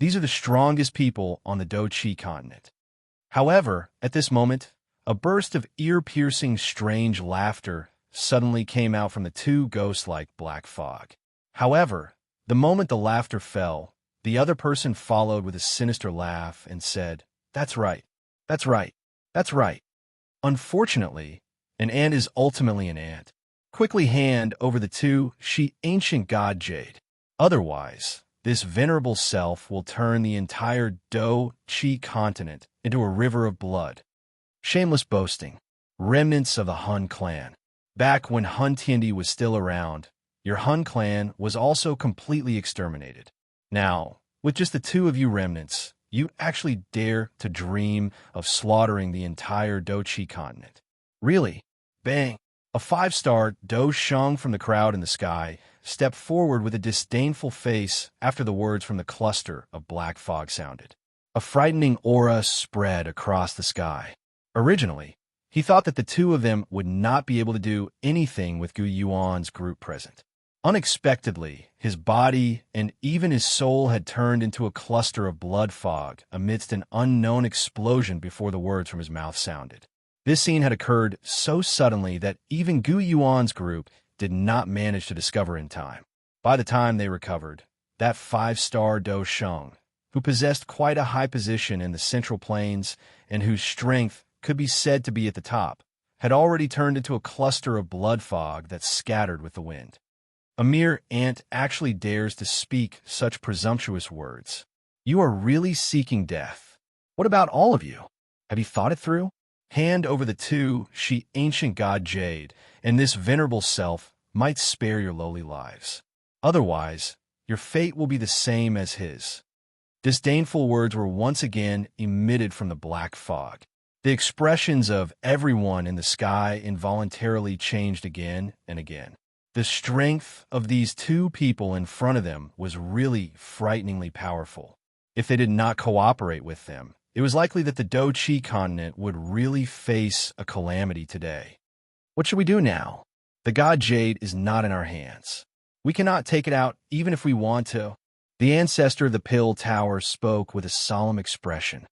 These are the strongest people on the Do Qi continent. However, at this moment, a burst of ear-piercing, strange laughter suddenly came out from the two ghost-like black fog. However, the moment the laughter fell, the other person followed with a sinister laugh and said, "That's right. That's right. That's right." Unfortunately, an ant is ultimately an ant. Quickly hand over the two, she ancient god Jade. Otherwise, this venerable self will turn the entire Do Qi continent into a river of blood. Shameless boasting. Remnants of the Hun clan. Back when Hun Tiandi was still around, your Hun clan was also completely exterminated. Now, with just the two of you remnants, you actually dare to dream of slaughtering the entire Do Qi continent. Really? Bang! A 5-star Do Sheng from the crowd in the sky stepped forward with a disdainful face after the words from the cluster of black fog sounded. A frightening aura spread across the sky. Originally, he thought that the two of them would not be able to do anything with Gu Yuan's group present. Unexpectedly, his body and even his soul had turned into a cluster of blood fog amidst an unknown explosion before the words from his mouth sounded. This scene had occurred so suddenly that even Gu Yuan's group did not manage to discover in time. By the time they recovered, that 5-star Do Sheng, who possessed quite a high position in the Central Plains and whose strength could be said to be at the top, had already turned into a cluster of blood fog that scattered with the wind. A mere ant actually dares to speak such presumptuous words. You are really seeking death. What about all of you? Have you thought it through? Hand over the two, she ancient god Jade, and this venerable self might spare your lowly lives. Otherwise, your fate will be the same as his. Disdainful words were once again emitted from the black fog. The expressions of everyone in the sky involuntarily changed again and again. The strength of these two people in front of them was really frighteningly powerful. If they did not cooperate with them, it was likely that the Do Qi continent would really face a calamity today. What should we do now? The god Jade is not in our hands. We cannot take it out even if we want to. The ancestor of the Pill Tower spoke with a solemn expression.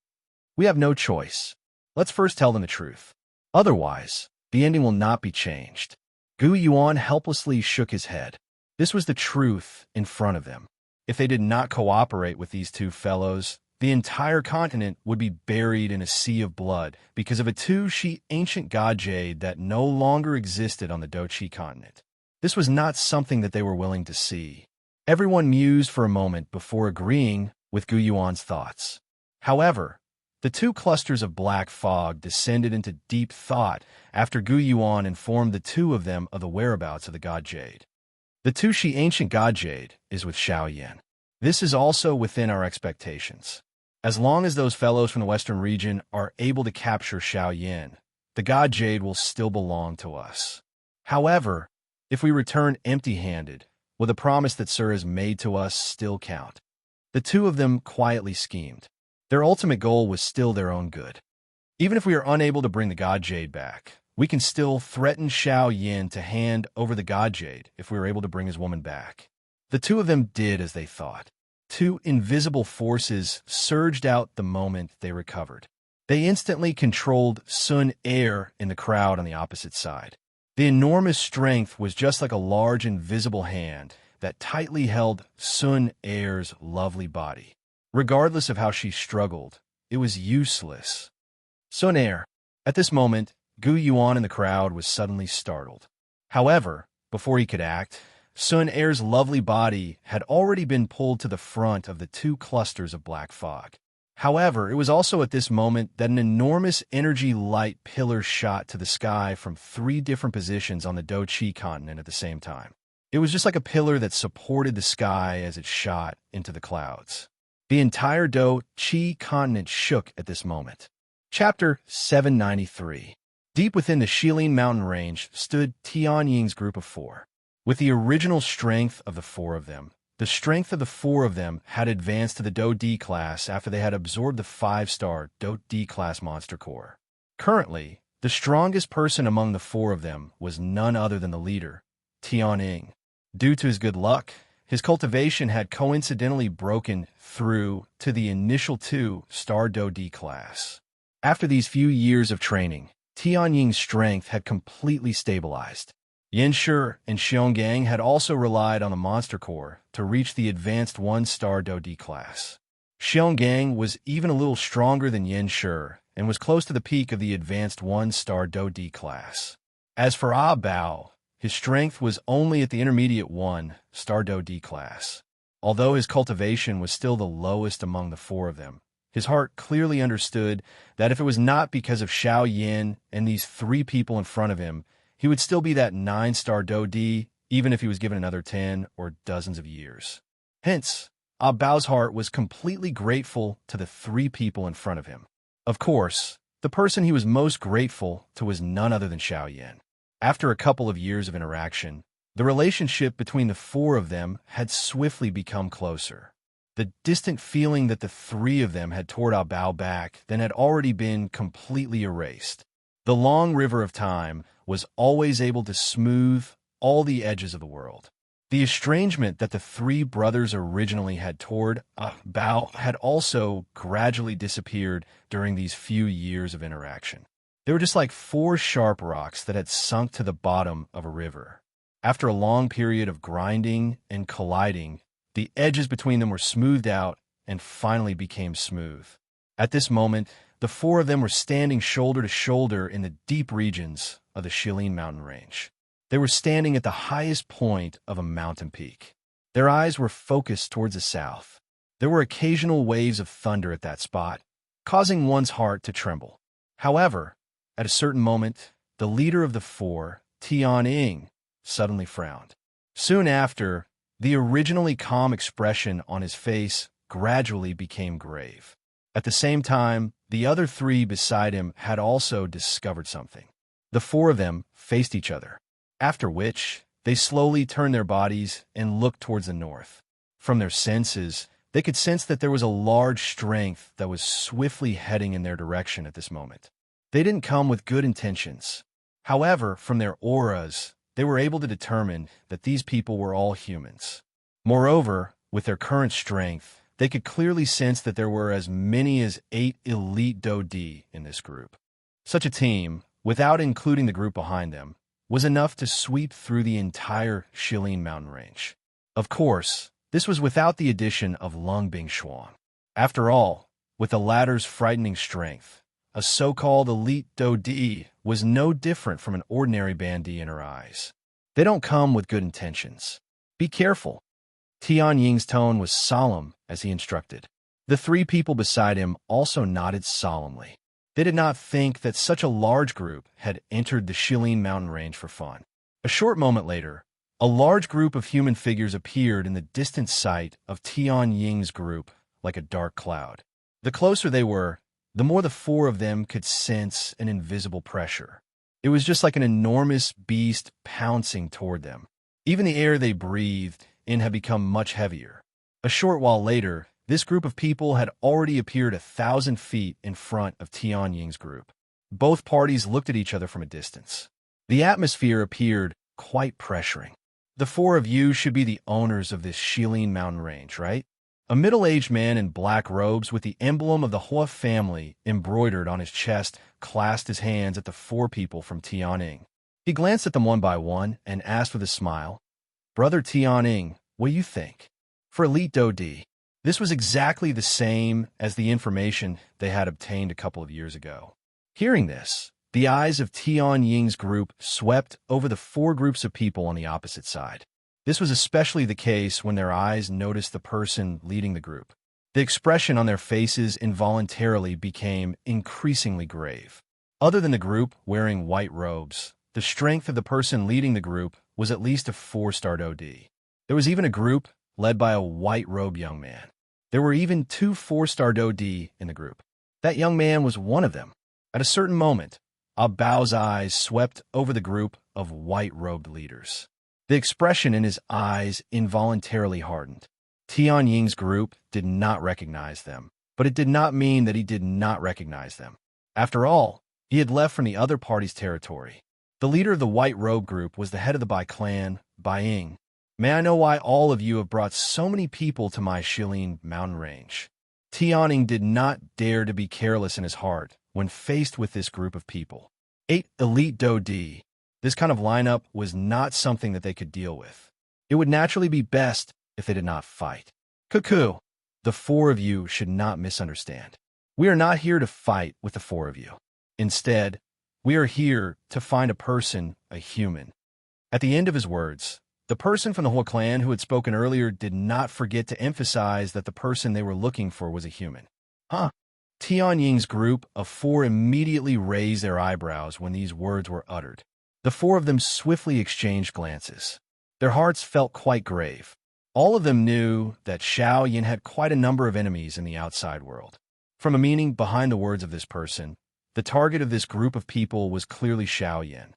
We have no choice. Let's first tell them the truth. Otherwise, the ending will not be changed. Gu Yuan helplessly shook his head. This was the truth in front of them. If they did not cooperate with these two fellows, the entire continent would be buried in a sea of blood because of a Do Qi ancient god Jade that no longer existed on the Do Qi continent. This was not something that they were willing to see. Everyone mused for a moment before agreeing with Gu Yuan's thoughts. However, the two clusters of black fog descended into deep thought after Gu Yuan informed the two of them of the whereabouts of the god Jade. The Do Qi ancient god Jade is with Xiaoyan. This is also within our expectations. As long as those fellows from the western region are able to capture Xiaoyan, the god Jade will still belong to us. However, if we return empty-handed, will the promise that Sir has made to us still count? The two of them quietly schemed. Their ultimate goal was still their own good. Even if we are unable to bring the god Jade back, We can still threaten Xiao Yin to hand over the God Jade if we were able to bring his woman back. The two of them did as they thought. Two invisible forces surged out the moment they recovered. They instantly controlled Sun Er in the crowd on the opposite side. The enormous strength was just like a large invisible hand that tightly held Sun Er's lovely body. Regardless of how she struggled, it was useless. Sun Er. At this moment, Gu Yuan in the crowd was suddenly startled. However, before he could act, Sun Er's lovely body had already been pulled to the front of the two clusters of black fog. However, it was also at this moment that an enormous energy light pillar shot to the sky from 3 different positions on the Do Chi continent at the same time. It was just like a pillar that supported the sky as it shot into the clouds. The entire Do Chi continent shook at this moment. Chapter 793. Deep within the Shilin mountain range stood Tianying's group of 4. With the original strength of the 4 of them, the strength of the 4 of them had advanced to the Do D class after they had absorbed the 5-star Do D class monster core. Currently, the strongest person among the 4 of them was none other than the leader, Tianying. Due to his good luck, his cultivation had coincidentally broken through to the initial 2-star Do D class. After these few years of training, Tianying's strength had completely stabilized. Yanshi and Xionggang had also relied on the monster core to reach the advanced 1-star Do D class. Xionggang was even a little stronger than Yanshi and was close to the peak of the advanced 1-star Do D class. As for Ah Bao, his strength was only at the intermediate 1-star Do D class. Although his cultivation was still the lowest among the 4 of them, his heart clearly understood that if it was not because of Xiao Yin and these 3 people in front of him, he would still be that 9-star Do D, even if he was given another 10 or dozens of years. Hence, Ah Bao's heart was completely grateful to the 3 people in front of him. Of course, the person he was most grateful to was none other than Xiao Yin. After a couple of years of interaction, the relationship between the 4 of them had swiftly become closer. The distant feeling that the 3 of them had toward Ah Bao back then had already been completely erased. The long river of time was always able to smooth all the edges of the world. The estrangement that the 3 brothers originally had toward Ah Bao had also gradually disappeared during these few years of interaction. They were just like 4 sharp rocks that had sunk to the bottom of a river. After a long period of grinding and colliding, the edges between them were smoothed out and finally became smooth. At this moment, the 4 of them were standing shoulder to shoulder in the deep regions of the Shilin mountain range. They were standing at the highest point of a mountain peak. Their eyes were focused towards the south. There were occasional waves of thunder at that spot, causing one's heart to tremble. However, at a certain moment, the leader of the 4, Tianying, suddenly frowned. Soon after, the originally calm expression on his face gradually became grave. At the same time, the other 3 beside him had also discovered something. The 4 of them faced each other, after which they slowly turned their bodies and looked towards the north. From their senses, they could sense that there was a large strength that was swiftly heading in their direction at this moment. They didn't come with good intentions. However, from their auras, they were able to determine that these people were all humans. Moreover, with their current strength, they could clearly sense that there were as many as 8 elite Do D in this group. Such a team, without including the group behind them, was enough to sweep through the entire Shilin mountain range. Of course, this was without the addition of Lung Bingshuan. After all, with the latter's frightening strength, a so-called elite Do D was no different from an ordinary bandit in her eyes. They don't come with good intentions. Be careful. Tianying's tone was solemn as he instructed. The 3 people beside him also nodded solemnly. They did not think that such a large group had entered the Shilin mountain range for fun. A short moment later, a large group of human figures appeared in the distant sight of Tianying's group like a dark cloud. The closer they were, the more the 4 of them could sense an invisible pressure. It was just like an enormous beast pouncing toward them. Even the air they breathed in had become much heavier. A short while later, this group of people had already appeared 1,000 feet in front of Tianying's group. Both parties looked at each other from a distance. The atmosphere appeared quite pressuring. The four of you should be the owners of this Shilin mountain range, right? A middle-aged man in black robes with the emblem of the Hua family embroidered on his chest clasped his hands at the four people from Tianing. He glanced at them one by one and asked with a smile, "Brother Tianing, what do you think?" For Elite Dodi, this was exactly the same as the information they had obtained a couple of years ago. Hearing this, the eyes of Tian Ying's group swept over the four groups of people on the opposite side. This was especially the case when their eyes noticed the person leading the group. The expression on their faces involuntarily became increasingly grave. Other than the group wearing white robes, the strength of the person leading the group was at least a 4-star OD. There was even a group led by a white-robed young man. There were even 2 4-star OD in the group. That young man was one of them. At a certain moment, Bao's eyes swept over the group of white-robed leaders. The expression in his eyes involuntarily hardened. Tian Ying's group did not recognize them, but it did not mean that he did not recognize them. After all, he had left from the other party's territory. The leader of the white-robe group was the head of the Bai clan, Bai Ying. "May I know why all of you have brought so many people to my Shilin mountain range?" Tianing did not dare to be careless in his heart when faced with this group of people. 8 elite Dodi. This kind of lineup was not something that they could deal with. It would naturally be best if they did not fight. Cuckoo, the four of you should not misunderstand. We are not here to fight with the four of you. Instead, we are here to find a person, a human. At the end of his words, the person from the Hua clan who had spoken earlier did not forget to emphasize that the person they were looking for was a human. Tian Ying's group of 4 immediately raised their eyebrows when these words were uttered. The 4 of them swiftly exchanged glances. Their hearts felt quite grave. All of them knew that Xiao Yin had quite a number of enemies in the outside world. From a meaning behind the words of this person, the target of this group of people was clearly Xiao Yin.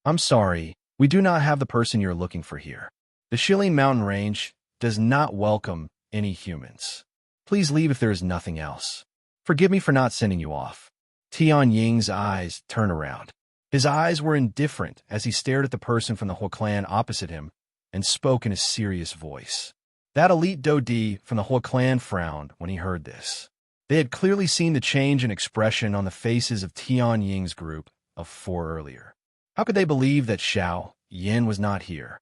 "I'm sorry, we do not have the person you're looking for here. The Shilin mountain range does not welcome any humans. Please leave if there is nothing else. Forgive me for not sending you off." Tian Ying's eyes turned around. His eyes were indifferent as he stared at the person from the Hua clan opposite him and spoke in a serious voice. That elite Dodi from the Hua clan frowned when he heard this. They had clearly seen the change in expression on the faces of Tian Ying's group of 4 earlier. How could they believe that Xiao Yin was not here?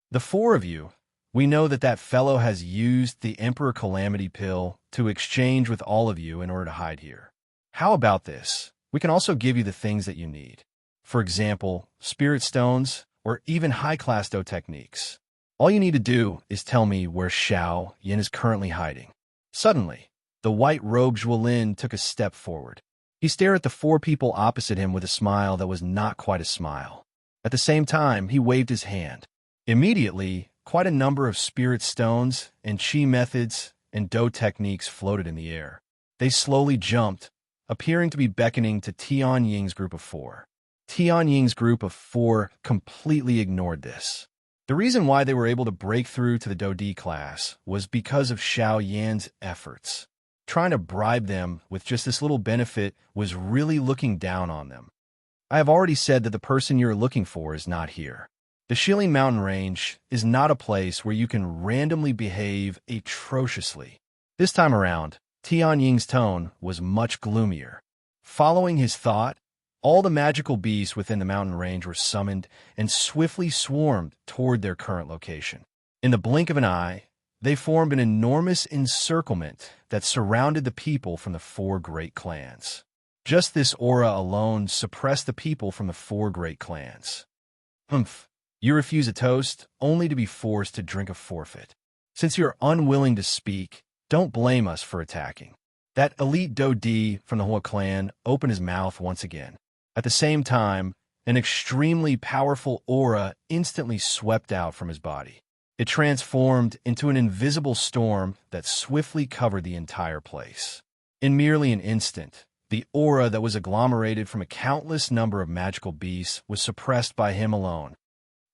"The 4 of you, we know that that fellow has used the Emperor Calamity Pill to exchange with all of you in order to hide here. How about this? We can also give you the things that you need. For example, spirit stones, or even high-class Do techniques. All you need to do is tell me where Xiao Yin is currently hiding." Suddenly, the white-robed Zhuolin took a step forward. He stared at the 4 people opposite him with a smile that was not quite a smile. At the same time, he waved his hand. Immediately, quite a number of spirit stones and chi methods and Do techniques floated in the air. They slowly jumped, appearing to be beckoning to Tian Ying's group of 4. Tian Ying's group of 4 completely ignored this. The reason why they were able to break through to the Dodi class was because of Xiao Yan's efforts. Trying to bribe them with just this little benefit was really looking down on them. I have already said that the person you're looking for is not here. The Shilin mountain range is not a place where you can randomly behave atrociously. This time around, Tian Ying's tone was much gloomier. Following his thought, all the magical beasts within the mountain range were summoned and swiftly swarmed toward their current location. In the blink of an eye, they formed an enormous encirclement that surrounded the people from the 4 great clans. Just this aura alone suppressed the people from the 4 great clans. You refuse a toast only to be forced to drink a forfeit. Since you're unwilling to speak, don't blame us for attacking. That elite Dodi from the Hua clan opened his mouth once again. At the same time, an extremely powerful aura instantly swept out from his body. It transformed into an invisible storm that swiftly covered the entire place. In merely an instant, the aura that was agglomerated from a countless number of magical beasts was suppressed by him alone.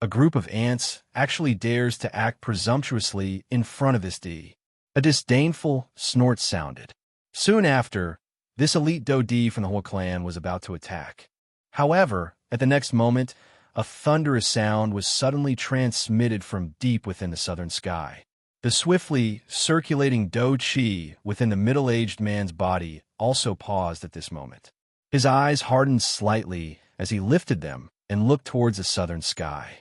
A group of ants actually dares to act presumptuously in front of this D. A disdainful snort sounded. Soon after, This elite Dodi from the whole clan was about to attack. However, at the next moment, a thunderous sound was suddenly transmitted from deep within the southern sky. The swiftly circulating Do Chi within the middle-aged man's body also paused at this moment. His eyes hardened slightly as he lifted them and looked towards the southern sky.